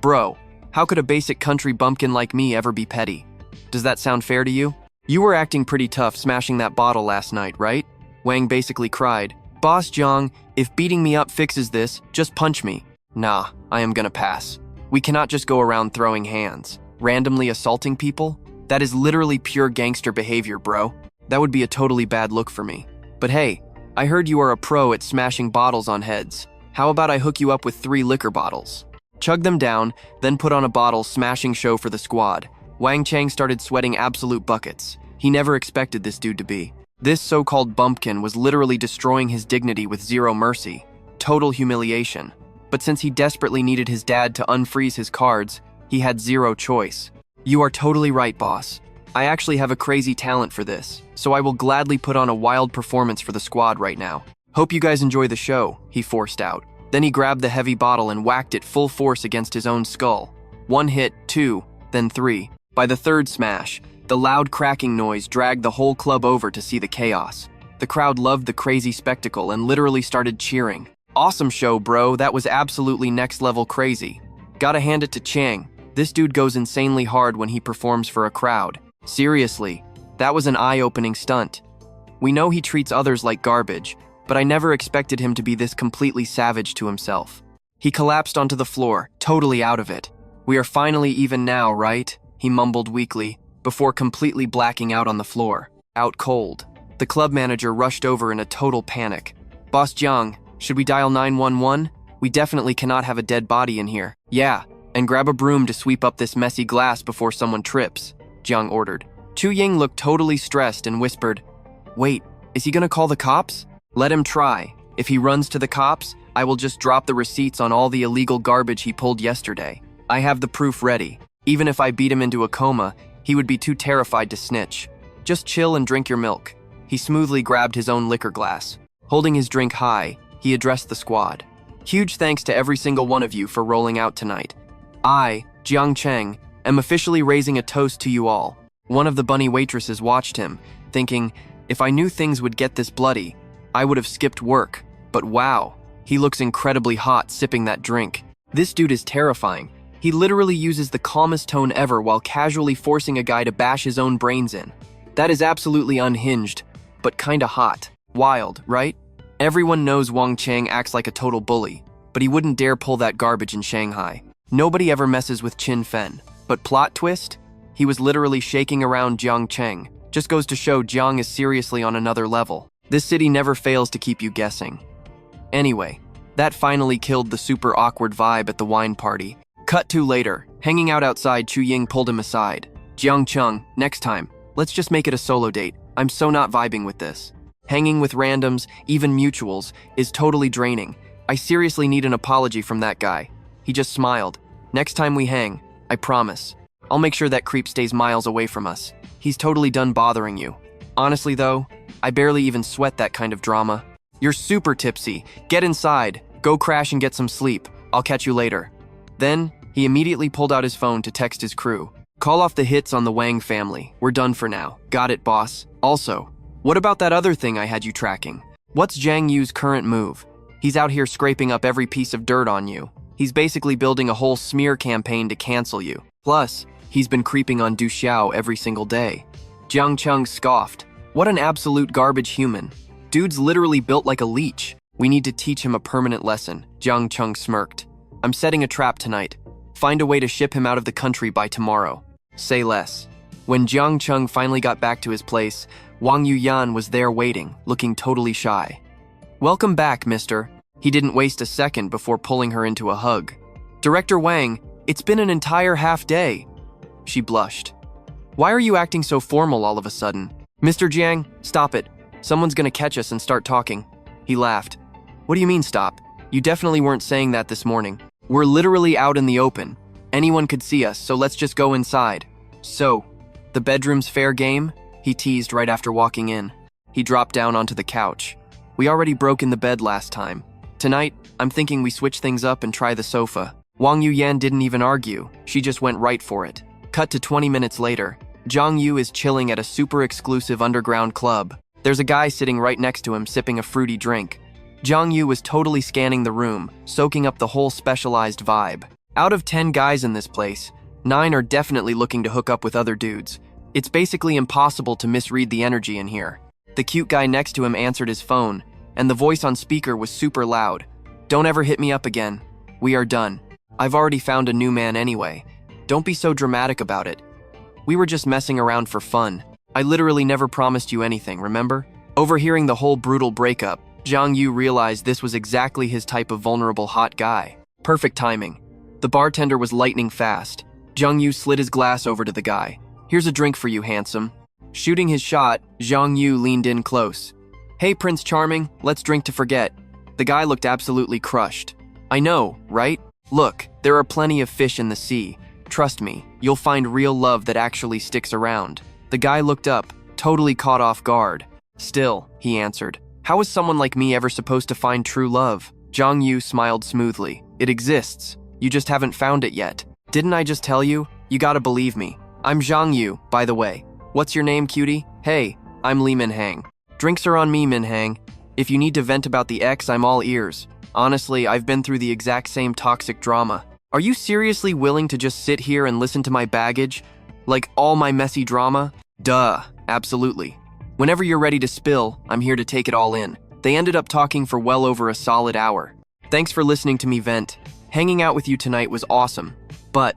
"Bro, how could a basic country bumpkin like me ever be petty? Does that sound fair to you? You were acting pretty tough smashing that bottle last night, right?" Wang basically cried. "Boss Jiang, if beating me up fixes this, just punch me." "Nah, I am gonna pass. We cannot just go around throwing hands, randomly assaulting people. That is literally pure gangster behavior, bro. That would be a totally bad look for me. But hey, I heard you are a pro at smashing bottles on heads. How about I hook you up with 3 liquor bottles? Chug them down, then put on a bottle smashing show for the squad." Wang Cheng started sweating absolute buckets. He never expected this dude to be. This so-called bumpkin was literally destroying his dignity with zero mercy. Total humiliation. But since he desperately needed his dad to unfreeze his cards, he had zero choice. "You are totally right, boss. I actually have a crazy talent for this, so I will gladly put on a wild performance for the squad right now. Hope you guys enjoy the show," he forced out. Then he grabbed the heavy bottle and whacked it full force against his own skull. 1 hit, 2, then 3. By the 3rd smash, the loud cracking noise dragged the whole club over to see the chaos. The crowd loved the crazy spectacle and literally started cheering. "Awesome show, bro. That was absolutely next level crazy. Gotta hand it to Chang. This dude goes insanely hard when he performs for a crowd. Seriously, that was an eye-opening stunt. We know he treats others like garbage, but I never expected him to be this completely savage to himself." He collapsed onto the floor, totally out of it. "We are finally even now, right?" he mumbled weakly, before completely blacking out on the floor. Out cold. The club manager rushed over in a total panic. "Boss Jiang, should we dial 911? We definitely cannot have a dead body in here." "Yeah, and grab a broom to sweep up this messy glass before someone trips," Jiang ordered. Chu Ying looked totally stressed and whispered, "Wait, is he gonna call the cops?" "Let him try. If he runs to the cops, I will just drop the receipts on all the illegal garbage he pulled yesterday. I have the proof ready. Even if I beat him into a coma, he would be too terrified to snitch. Just chill and drink your milk." He smoothly grabbed his own liquor glass. Holding his drink high, he addressed the squad. "Huge thanks to every single one of you for rolling out tonight. I, Jiang Cheng, am officially raising a toast to you all." One of the bunny waitresses watched him, thinking, "If I knew things would get this bloody, I would have skipped work. But wow, he looks incredibly hot sipping that drink. This dude is terrifying. He literally uses the calmest tone ever while casually forcing a guy to bash his own brains in. That is absolutely unhinged, but kinda hot." Wild, right? Everyone knows Wang Cheng acts like a total bully, but he wouldn't dare pull that garbage in Shanghai. Nobody ever messes with Qin Fen. But plot twist? He was literally shaking around Jiang Cheng. Just goes to show Jiang is seriously on another level. This city never fails to keep you guessing. Anyway, that finally killed the super awkward vibe at the wine party. Cut to later. Hanging out outside, Chu Ying pulled him aside. Jiang Cheng, next time, let's just make it a solo date. I'm so not vibing with this. Hanging with randoms, even mutuals, is totally draining. I seriously need an apology from that guy. He just smiled. Next time we hang, I promise. I'll make sure that creep stays miles away from us. He's totally done bothering you. Honestly though, I barely even sweat that kind of drama. You're super tipsy. Get inside. Go crash and get some sleep. I'll catch you later. Then, he immediately pulled out his phone to text his crew. Call off the hits on the Wang family. We're done for now. Got it, boss. Also, what about that other thing I had you tracking? What's Zhang Yu's current move? He's out here scraping up every piece of dirt on you. He's basically building a whole smear campaign to cancel you. Plus, he's been creeping on Du Xiao every single day. Jiang Cheng scoffed. What an absolute garbage human. Dude's literally built like a leech. We need to teach him a permanent lesson. Jiang Cheng smirked. I'm setting a trap tonight. Find a way to ship him out of the country by tomorrow. Say less. When Jiang Cheng finally got back to his place, Wang Yuyan was there waiting, looking totally shy. Welcome back, mister. He didn't waste a second before pulling her into a hug. Director Wang, it's been an entire half day. She blushed. Why are you acting so formal all of a sudden? Mr. Jiang, stop it. Someone's gonna catch us and start talking. He laughed. What do you mean stop? You definitely weren't saying that this morning. We're literally out in the open. Anyone could see us, so let's just go inside. So, the bedroom's fair game? He teased right after walking in. He dropped down onto the couch. We already broke in the bed last time. Tonight, I'm thinking we switch things up and try the sofa. Wang Yuyan didn't even argue. She just went right for it. Cut to 20 minutes later. Zhang Yu is chilling at a super exclusive underground club. There's a guy sitting right next to him sipping a fruity drink. Zhang Yu was totally scanning the room, soaking up the whole specialized vibe. Out of 10 guys in this place, 9 are definitely looking to hook up with other dudes. It's basically impossible to misread the energy in here. The cute guy next to him answered his phone, and the voice on speaker was super loud. Don't ever hit me up again. We are done. I've already found a new man anyway. Don't be so dramatic about it. We were just messing around for fun. I literally never promised you anything, remember? Overhearing the whole brutal breakup, Zhang Yu realized this was exactly his type of vulnerable hot guy. Perfect timing. The bartender was lightning fast. Zhang Yu slid his glass over to the guy. Here's a drink for you, handsome. Shooting his shot, Zhang Yu leaned in close. Hey, Prince Charming, let's drink to forget. The guy looked absolutely crushed. I know, right? Look, there are plenty of fish in the sea. Trust me, you'll find real love that actually sticks around. The guy looked up, totally caught off guard. Still, he answered. How is someone like me ever supposed to find true love? Zhang Yu smiled smoothly. It exists. You just haven't found it yet. Didn't I just tell you? You gotta believe me. I'm Zhang Yu, by the way. What's your name, cutie? Hey, I'm Li Minhang. Drinks are on me, Minhang. If you need to vent about the ex, I'm all ears. Honestly, I've been through the exact same toxic drama. Are you seriously willing to just sit here and listen to my baggage? Like all my messy drama? Duh, absolutely. Whenever you're ready to spill, I'm here to take it all in. They ended up talking for well over a solid hour. Thanks for listening to me vent. Hanging out with you tonight was awesome. But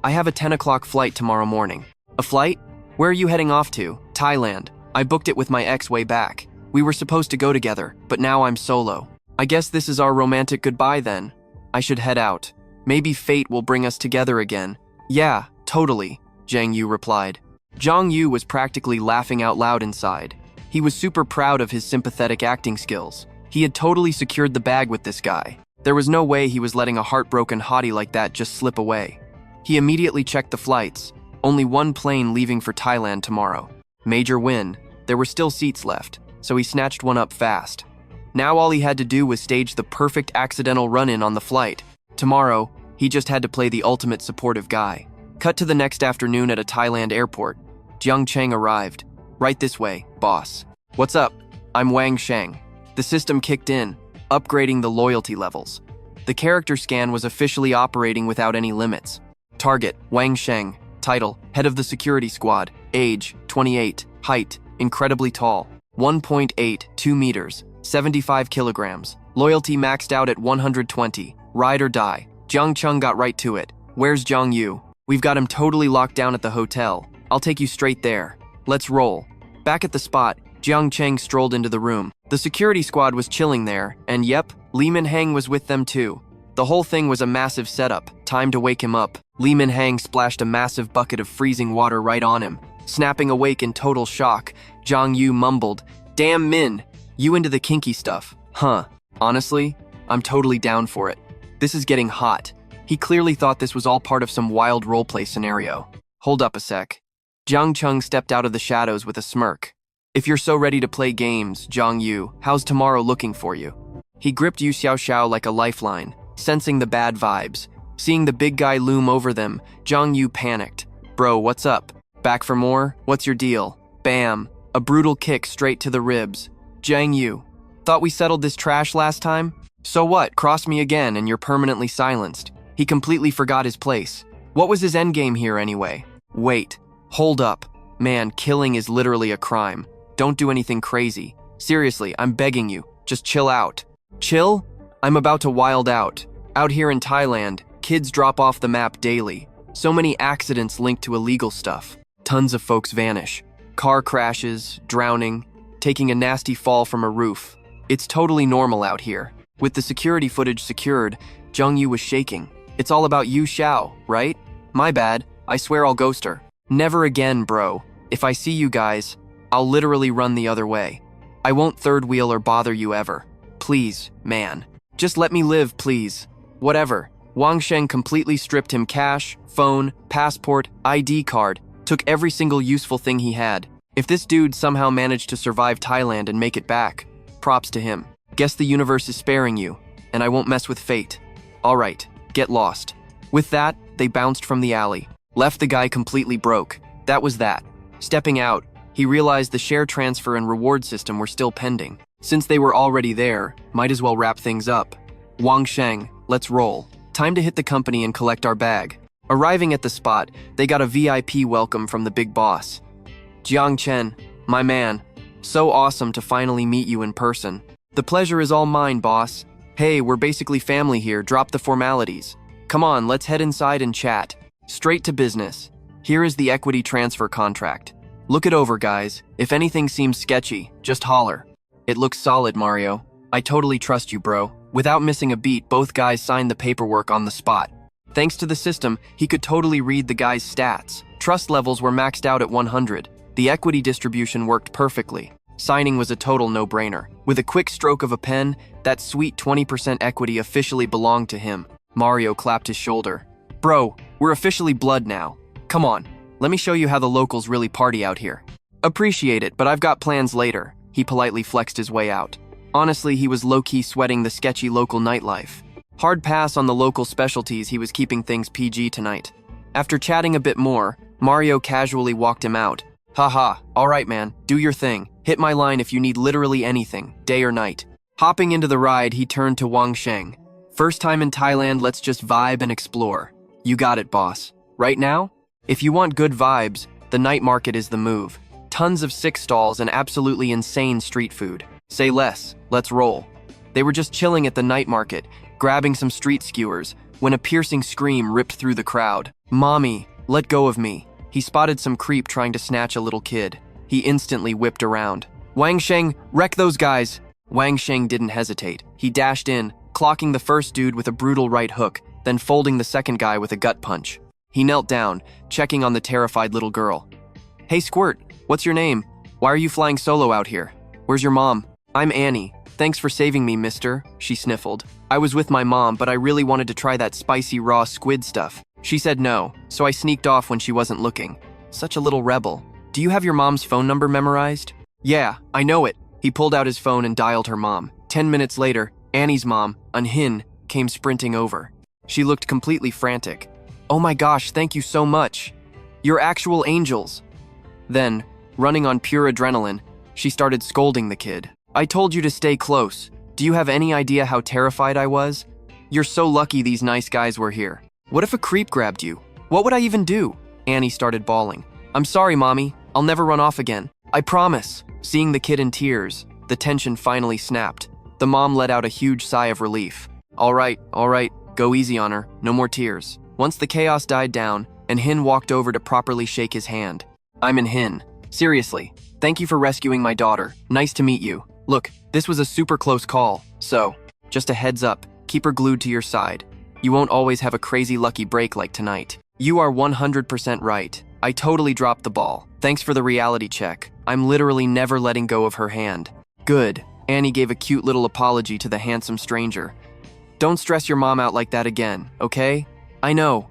I have a 10 o'clock flight tomorrow morning. A flight? Where are you heading off to? Thailand. I booked it with my ex way back. We were supposed to go together, but now I'm solo. I guess this is our romantic goodbye then. I should head out. Maybe fate will bring us together again. Yeah, totally, Zhang Yu replied. Zhang Yu was practically laughing out loud inside. He was super proud of his sympathetic acting skills. He had totally secured the bag with this guy. There was no way he was letting a heartbroken hottie like that just slip away. He immediately checked the flights. Only one plane leaving for Thailand tomorrow. Major win. There were still seats left, so he snatched one up fast. Now all he had to do was stage the perfect accidental run-in on the flight. Tomorrow, he just had to play the ultimate supportive guy. Cut to the next afternoon at a Thailand airport. Jiang Cheng arrived. Right this way, boss. What's up? I'm Wang Sheng. The system kicked in, upgrading the loyalty levels. The character scan was officially operating without any limits. Target, Wang Sheng. Title, Head of the Security Squad. Age, 28. Height, incredibly tall. 1.8, 2 meters, 75 kilograms. Loyalty maxed out at 120. Ride or die. Jiang Cheng got right to it. Where's Jiang Yu? We've got him totally locked down at the hotel. I'll take you straight there. Let's roll. Back at the spot, Jiang Cheng strolled into the room. The security squad was chilling there, and yep, Li Minhang was with them too. The whole thing was a massive setup. Time to wake him up. Li Minhang splashed a massive bucket of freezing water right on him. Snapping awake in total shock, Jiang Yu mumbled, "Damn Min, you into the kinky stuff, huh? Honestly, I'm totally down for it. This is getting hot." He clearly thought this was all part of some wild roleplay scenario. Hold up a sec. Jiang Cheng stepped out of the shadows with a smirk. "If you're so ready to play games, Jiang Yu, how's tomorrow looking for you?" He gripped Yu Xiaoxiao like a lifeline, sensing the bad vibes. Seeing the big guy loom over them, Jiang Yu panicked. "Bro, what's up? Back for more? What's your deal?" Bam! A brutal kick straight to the ribs. "Jiang Yu, thought we settled this trash last time? So what, cross me again and you're permanently silenced." He completely forgot his place. What was his endgame here anyway? Wait, hold up. Man, killing is literally a crime. Don't do anything crazy. Seriously, I'm begging you, just chill out. Chill? I'm about to wild out. Out here in Thailand, kids drop off the map daily. So many accidents linked to illegal stuff. Tons of folks vanish. Car crashes, drowning, taking a nasty fall from a roof. It's totally normal out here. With the security footage secured, Jiang Yu was shaking. "It's all about Yu Xiao, right? My bad, I swear I'll ghost her." "Never again, bro. If I see you guys, I'll literally run the other way. I won't third wheel or bother you ever. Please, man. Just let me live, please." Whatever. Wang Sheng completely stripped him cash, phone, passport, ID card, took every single useful thing he had. If this dude somehow managed to survive Thailand and make it back, props to him. Guess the universe is sparing you, and I won't mess with fate. All right, get lost. With that, they bounced from the alley. Left the guy completely broke. That was that. Stepping out, he realized the share transfer and reward system were still pending. Since they were already there, might as well wrap things up. Wang Sheng, let's roll. Time to hit the company and collect our bag. Arriving at the spot, they got a VIP welcome from the big boss. "Jiang Cheng, my man, so awesome to finally meet you in person." "The pleasure is all mine, boss. Hey, we're basically family here, drop the formalities. Come on, let's head inside and chat. Straight to business. Here is the equity transfer contract. Look it over, guys. If anything seems sketchy, just holler." "It looks solid, Mario. I totally trust you, bro." Without missing a beat, both guys signed the paperwork on the spot. Thanks to the system, he could totally read the guy's stats. Trust levels were maxed out at 100. The equity distribution worked perfectly. Signing was a total no-brainer. With a quick stroke of a pen, that sweet 20% equity officially belonged to him. Mario clapped his shoulder. "Bro, we're officially blood now. Come on, let me show you how the locals really party out here." "Appreciate it, but I've got plans later." He politely flexed his way out. Honestly, he was low-key sweating the sketchy local nightlife. Hard pass on the local specialties, he was keeping things PG tonight. After chatting a bit more, Mario casually walked him out. "Haha, alright man, do your thing. Hit my line if you need literally anything, day or night." Hopping into the ride, he turned to Wang Sheng. "First time in Thailand, let's just vibe and explore." "You got it, boss. Right now? If you want good vibes, the night market is the move. Tons of sick stalls and absolutely insane street food. Say less, let's roll." They were just chilling at the night market, grabbing some street skewers, when a piercing scream ripped through the crowd. "Mommy, let go of me." He spotted some creep trying to snatch a little kid. He instantly whipped around. "Wang Sheng, wreck those guys!" Wang Sheng didn't hesitate. He dashed in, clocking the first dude with a brutal right hook, then folding the second guy with a gut punch. He knelt down, checking on the terrified little girl. "Hey Squirt, what's your name? Why are you flying solo out here? Where's your mom?" "I'm Annie. Thanks for saving me, mister," she sniffled. "I was with my mom, but I really wanted to try that spicy raw squid stuff. She said no, so I sneaked off when she wasn't looking. Such a little rebel. Do you have your mom's phone number memorized?" "Yeah, I know it." He pulled out his phone and dialed her mom. 10 minutes later, Annie's mom, Unhin, came sprinting over. She looked completely frantic. "Oh my gosh, thank you so much. You're actual angels." Then, running on pure adrenaline, she started scolding the kid. "I told you to stay close. Do you have any idea how terrified I was? You're so lucky these nice guys were here. What if a creep grabbed you? What would I even do?" Annie started bawling. "I'm sorry, Mommy. I'll never run off again." I promise. Seeing the kid in tears, the tension finally snapped. The mom let out a huge sigh of relief. All right, go easy on her, no more tears. Once the chaos died down, and Hin walked over to properly shake his hand. I'm in Hin. Seriously, thank you for rescuing my daughter. Nice to meet you. Look, this was a super close call, so just a heads up, keep her glued to your side. You won't always have a crazy lucky break like tonight. You are 100% right. I totally dropped the ball. Thanks for the reality check. I'm literally never letting go of her hand. Good. Annie gave a cute little apology to the handsome stranger. Don't stress your mom out like that again, okay? I know.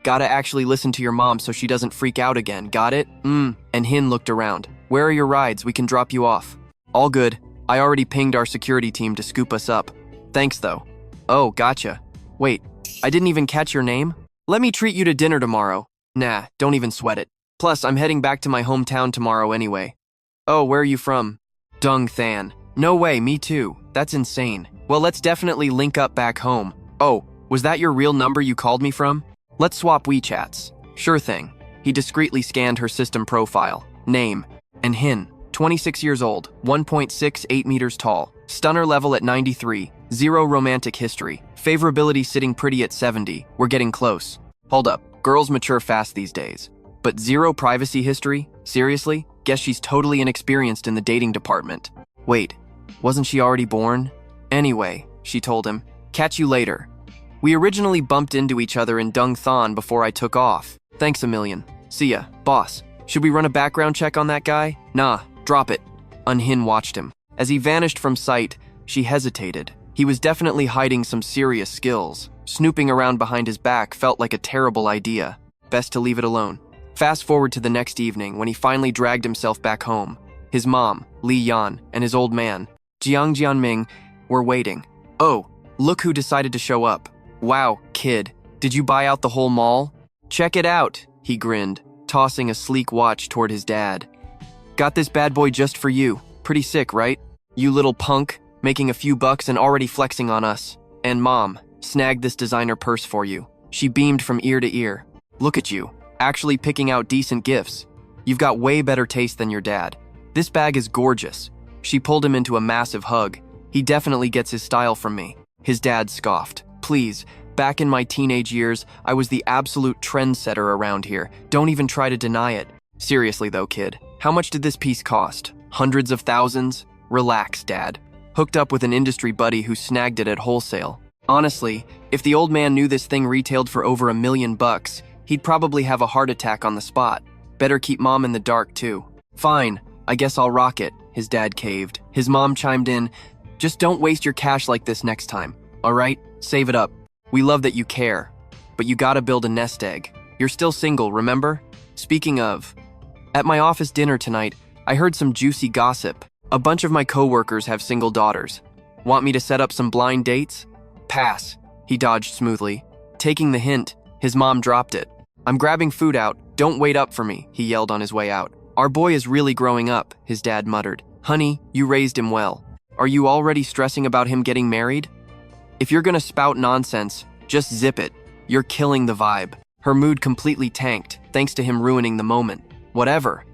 Gotta actually listen to your mom so she doesn't freak out again, got it? And Hin looked around. Where are your rides? We can drop you off. All good. I already pinged our security team to scoop us up. Thanks though. Oh, gotcha. Wait, I didn't even catch your name? Let me treat you to dinner tomorrow. Nah, don't even sweat it. Plus, I'm heading back to my hometown tomorrow anyway. Oh, where are you from? Dung Than. No way, me too. That's insane. Well, let's definitely link up back home. Oh, was that your real number you called me from? Let's swap WeChats. Sure thing. He discreetly scanned her system profile. Name. And Hin. 26 years old, 1.68 meters tall. Stunner level at 93. Zero romantic history. Favorability sitting pretty at 70. We're getting close. Hold up. Girls mature fast these days. But zero privacy history? Seriously? Guess she's totally inexperienced in the dating department. Wait, wasn't she already born? Anyway, she told him, catch you later. We originally bumped into each other in Dung Than before I took off. Thanks a million. See ya, boss. Should we run a background check on that guy? Nah, drop it. Hin watched him. As he vanished from sight, she hesitated. He was definitely hiding some serious skills. Snooping around behind his back felt like a terrible idea. Best to leave it alone. Fast forward to the next evening when he finally dragged himself back home. His mom, Li Yan, and his old man, Jiang Jianming, were waiting. Oh, look who decided to show up. Wow, kid, did you buy out the whole mall? Check it out, he grinned, tossing a sleek watch toward his dad. Got this bad boy just for you. Pretty sick, right? You little punk, making a few bucks and already flexing on us. And mom, snagged this designer purse for you. She beamed from ear to ear. Look at you, actually picking out decent gifts. You've got way better taste than your dad. This bag is gorgeous. She pulled him into a massive hug. He definitely gets his style from me. His dad scoffed. Please, back in my teenage years, I was the absolute trendsetter around here. Don't even try to deny it. Seriously though, kid, how much did this piece cost? Hundreds of thousands? Relax, Dad. Hooked up with an industry buddy who snagged it at wholesale. Honestly, if the old man knew this thing retailed for over $1 million, he'd probably have a heart attack on the spot. Better keep mom in the dark too. Fine, I guess I'll rock it, his dad caved. His mom chimed in, just don't waste your cash like this next time, all right? Save it up. We love that you care, but you gotta build a nest egg. You're still single, remember? Speaking of, at my office dinner tonight, I heard some juicy gossip. A bunch of my coworkers have single daughters. Want me to set up some blind dates? Pass, he dodged smoothly. Taking the hint, his mom dropped it. I'm grabbing food out, don't wait up for me, he yelled on his way out. Our boy is really growing up, his dad muttered. Honey, you raised him well. Are you already stressing about him getting married? If you're gonna spout nonsense, just zip it. You're killing the vibe. Her mood completely tanked, thanks to him ruining the moment. Whatever.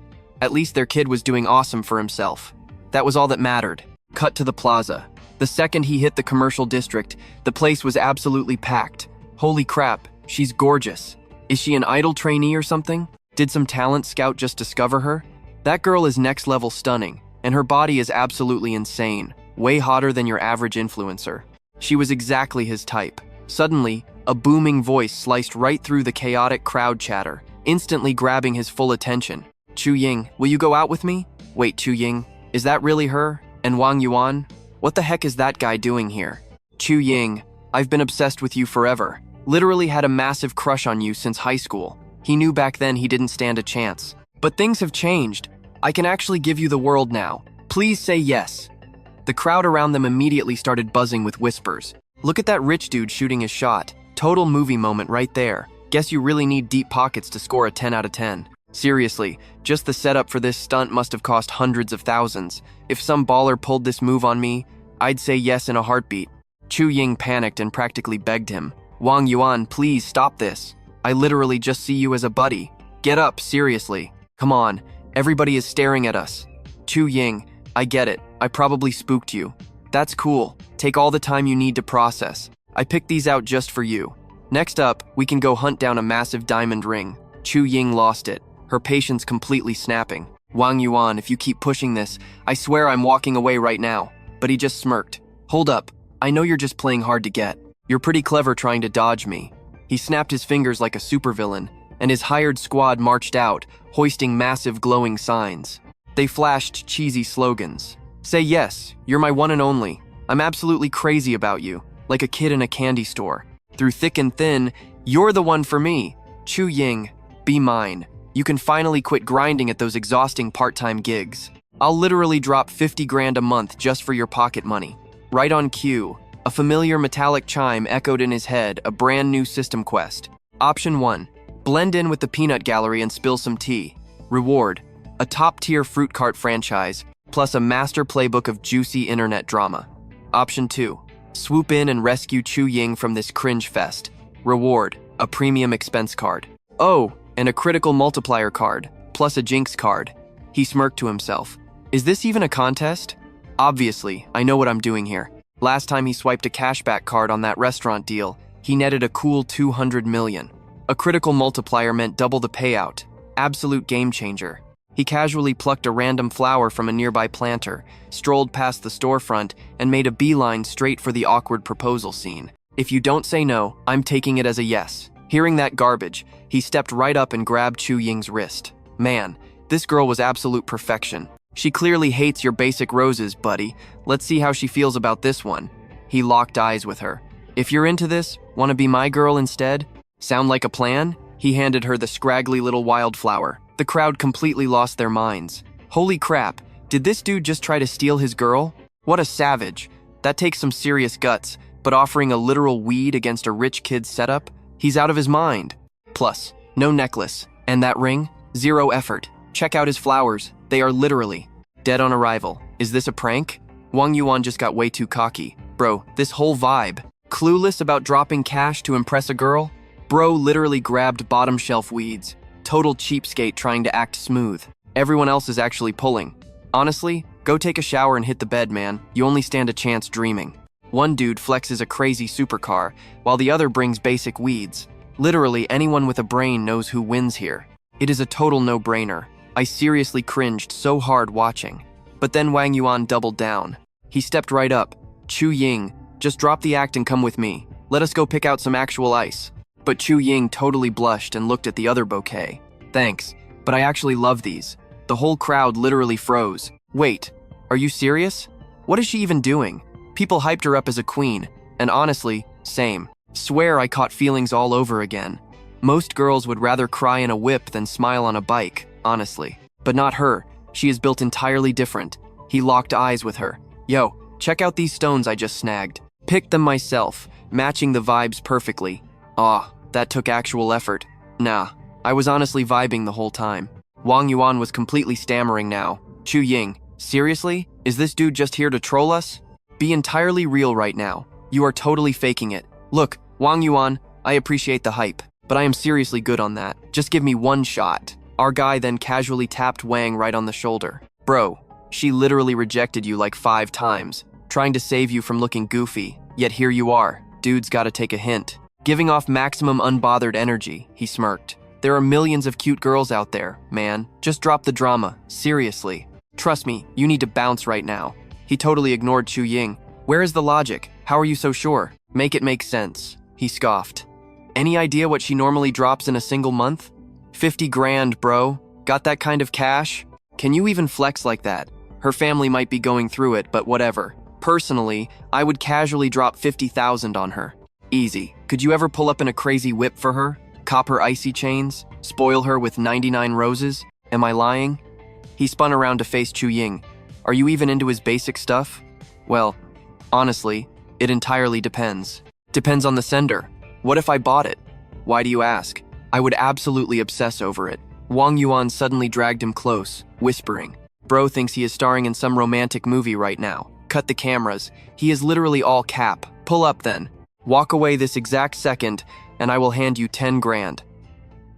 At least their kid was doing awesome for himself. That was all that mattered. Cut to the plaza. The second he hit the commercial district, the place was absolutely packed. Holy crap, she's gorgeous. Is she an idol trainee or something? Did some talent scout just discover her? That girl is next level stunning, and her body is absolutely insane. Way hotter than your average influencer. She was exactly his type. Suddenly, a booming voice sliced right through the chaotic crowd chatter, instantly grabbing his full attention. Chu Ying, will you go out with me? Wait, Chu Ying, is that really her? And Wang Yuan? What the heck is that guy doing here? Chu Ying, I've been obsessed with you forever. Literally had a massive crush on you since high school. He knew back then he didn't stand a chance. But things have changed. I can actually give you the world now. Please say yes. The crowd around them immediately started buzzing with whispers. Look at that rich dude shooting his shot. Total movie moment right there. Guess you really need deep pockets to score a 10 out of 10. Seriously, just the setup for this stunt must have cost hundreds of thousands. If some baller pulled this move on me, I'd say yes in a heartbeat. Chu Ying panicked and practically begged him. Wang Yuan, please stop this. I literally just see you as a buddy. Get up, seriously. Come on, Everybody is staring at us. Chu Ying, I get it. I probably spooked you. That's cool. Take all the time you need to process. I picked these out just for you. Next up, we can go hunt down a massive diamond ring. Chu Ying lost it, her patience completely snapping. Wang Yuan, if you keep pushing this, I swear I'm walking away right now. But he just smirked. Hold up. I know you're just playing hard to get. You're pretty clever trying to dodge me. He snapped his fingers like a supervillain, and his hired squad marched out, hoisting massive glowing signs. They flashed cheesy slogans. Say yes, you're my one and only. I'm absolutely crazy about you, like a kid in a candy store. Through thick and thin, you're the one for me. Chu Ying, be mine. You can finally quit grinding at those exhausting part-time gigs. I'll literally drop 50 grand a month just for your pocket money. Right on cue, a familiar metallic chime echoed in his head, a brand new system quest. Option 1. Blend in with the peanut gallery and spill some tea. Reward. A top-tier fruit cart franchise, plus a master playbook of juicy internet drama. Option 2. Swoop in and rescue Chu Ying from this cringe fest. Reward. A premium expense card. Oh, and a critical multiplier card, plus a jinx card. He smirked to himself. Is this even a contest? Obviously, I know what I'm doing here. Last time he swiped a cashback card on that restaurant deal, he netted a cool 200 million. A critical multiplier meant double the payout. Absolute game changer. He casually plucked a random flower from a nearby planter, strolled past the storefront, and made a beeline straight for the awkward proposal scene. If you don't say no, I'm taking it as a yes. Hearing that garbage, he stepped right up and grabbed Chu Ying's wrist. Man, this girl was absolute perfection. She clearly hates your basic roses, buddy. Let's see how she feels about this one. He locked eyes with her. If you're into this, want to be my girl instead? Sound like a plan? He handed her the scraggly little wildflower. The crowd completely lost their minds. Holy crap, did this dude just try to steal his girl? What a savage. That takes some serious guts, but offering a literal weed against a rich kid's setup? He's out of his mind. Plus, no necklace. And that ring? Zero effort. Check out his flowers. They are literally dead on arrival. Is this a prank? Wang Yuan just got way too cocky. Bro, this whole vibe. Clueless about dropping cash to impress a girl? Bro literally grabbed bottom shelf weeds. Total cheapskate trying to act smooth. Everyone else is actually pulling. Honestly, go take a shower and hit the bed, man. You only stand a chance dreaming. One dude flexes a crazy supercar, while the other brings basic weeds. Literally, anyone with a brain knows who wins here. It is a total no-brainer. I seriously cringed so hard watching. But then Wang Yuan doubled down. He stepped right up. Chu Ying, just drop the act and come with me. Let us go pick out some actual ice. But Chu Ying totally blushed and looked at the other bouquet. Thanks, but I actually love these. The whole crowd literally froze. Wait, are you serious? What is she even doing? People hyped her up as a queen, and honestly, same. Swear I caught feelings all over again. Most girls would rather cry in a whip than smile on a bike, honestly. But not her. She is built entirely different. He locked eyes with her. Yo, check out these stones I just snagged. Picked them myself, matching the vibes perfectly. That took actual effort. Nah, I was honestly vibing the whole time. Wang Yuan was completely stammering now. Chu Ying, seriously? Is this dude just here to troll us? Be entirely real right now. You are totally faking it. Look, Wang Yuan, I appreciate the hype, but I am seriously good on that. Just give me one shot. Our guy then casually tapped Wang right on the shoulder. Bro, she literally rejected you like 5 times, trying to save you from looking goofy. Yet here you are. Dude's gotta take a hint. Giving off maximum unbothered energy, he smirked. There are millions of cute girls out there, man. Just drop the drama, seriously. Trust me, you need to bounce right now. He totally ignored Chu Ying. Where is the logic? How are you so sure? Make it make sense. He scoffed. Any idea what she normally drops in a single month? 50 grand, bro. Got that kind of cash? Can you even flex like that? Her family might be going through it, but whatever. Personally, I would casually drop 50,000 on her. Easy. Could you ever pull up in a crazy whip for her? Cop her icy chains? Spoil her with 99 roses? Am I lying? He spun around to face Chu Ying. Are you even into his basic stuff? Well, honestly, it entirely depends. Depends on the sender. What if I bought it? Why do you ask? I would absolutely obsess over it. Wang Yuan suddenly dragged him close, whispering. Bro thinks he is starring in some romantic movie right now. Cut the cameras. He is literally all cap. Pull up then. Walk away this exact second, and I will hand you 10 grand.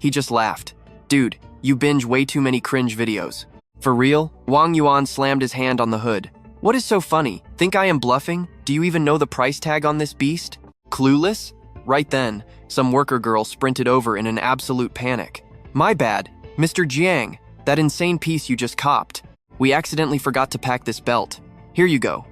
He just laughed. Dude, you binge way too many cringe videos. For real? Wang Yuan slammed his hand on the hood. What is so funny? Think I am bluffing? Do you even know the price tag on this beast? Clueless? Right then, some worker girl sprinted over in an absolute panic. My bad, Mr. Jiang, that insane piece you just copped. We accidentally forgot to pack this belt. Here you go.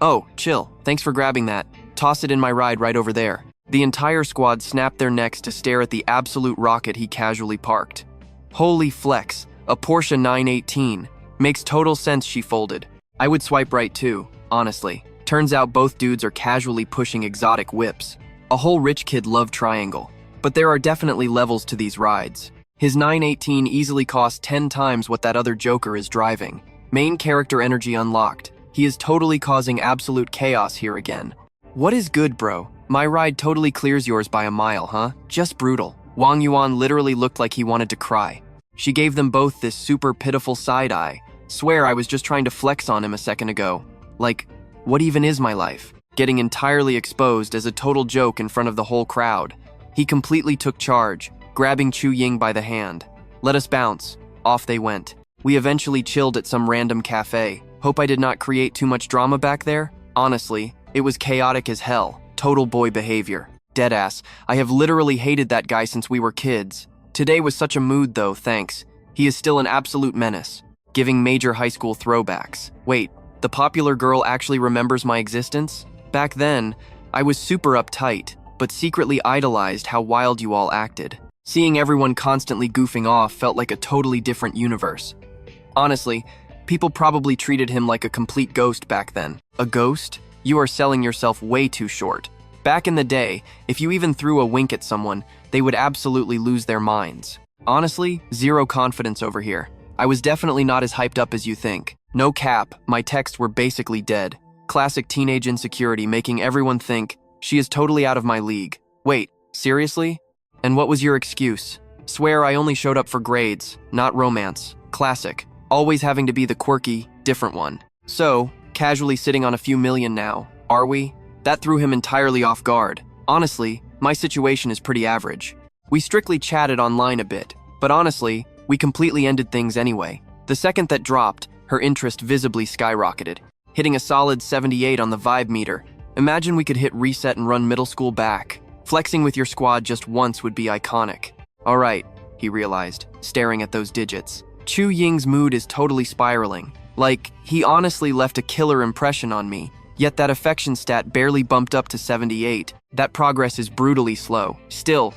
Oh, chill, thanks for grabbing that. Toss it in my ride right over there. The entire squad snapped their necks to stare at the absolute rocket he casually parked. Holy flex, a Porsche 918. Makes total sense, she folded. I would swipe right too, honestly. Turns out both dudes are casually pushing exotic whips. A whole rich kid love triangle. But there are definitely levels to these rides. His 918 easily costs 10 times what that other joker is driving. Main character energy unlocked. He is totally causing absolute chaos here again. What is good, bro? My ride totally clears yours by a mile, huh? Just brutal. Wang Yuan literally looked like he wanted to cry. She gave them both this super pitiful side eye. Swear I was just trying to flex on him a second ago. Like, what even is my life? Getting entirely exposed as a total joke in front of the whole crowd. He completely took charge, grabbing Chu Ying by the hand. Let us bounce. Off they went. We eventually chilled at some random cafe. Hope I did not create too much drama back there. Honestly, it was chaotic as hell. Total boy behavior. Deadass, I have literally hated that guy since we were kids. Today was such a mood though, thanks. He is still an absolute menace. Giving major high school throwbacks. Wait, the popular girl actually remembers my existence? Back then, I was super uptight, but secretly idolized how wild you all acted. Seeing everyone constantly goofing off felt like a totally different universe. Honestly, people probably treated him like a complete ghost back then. A ghost? You are selling yourself way too short. Back in the day, if you even threw a wink at someone, they would absolutely lose their minds. Honestly, zero confidence over here. I was definitely not as hyped up as you think. No cap, my texts were basically dead. Classic teenage insecurity making everyone think, she is totally out of my league. Wait, seriously? And what was your excuse? Swear I only showed up for grades, not romance. Classic. Always having to be the quirky, different one. So, casually sitting on a few million now, are we? That threw him entirely off guard. Honestly, my situation is pretty average. We strictly chatted online a bit, but honestly, we completely ended things anyway. The second that dropped, her interest visibly skyrocketed, hitting a solid 78 on the vibe meter. Imagine we could hit reset and run middle school back. Flexing with your squad just once would be iconic. Alright, he realized, staring at those digits. Chu Ying's mood is totally spiraling. Like, he honestly left a killer impression on me, yet that affection stat barely bumped up to 78. That progress is brutally slow. Still,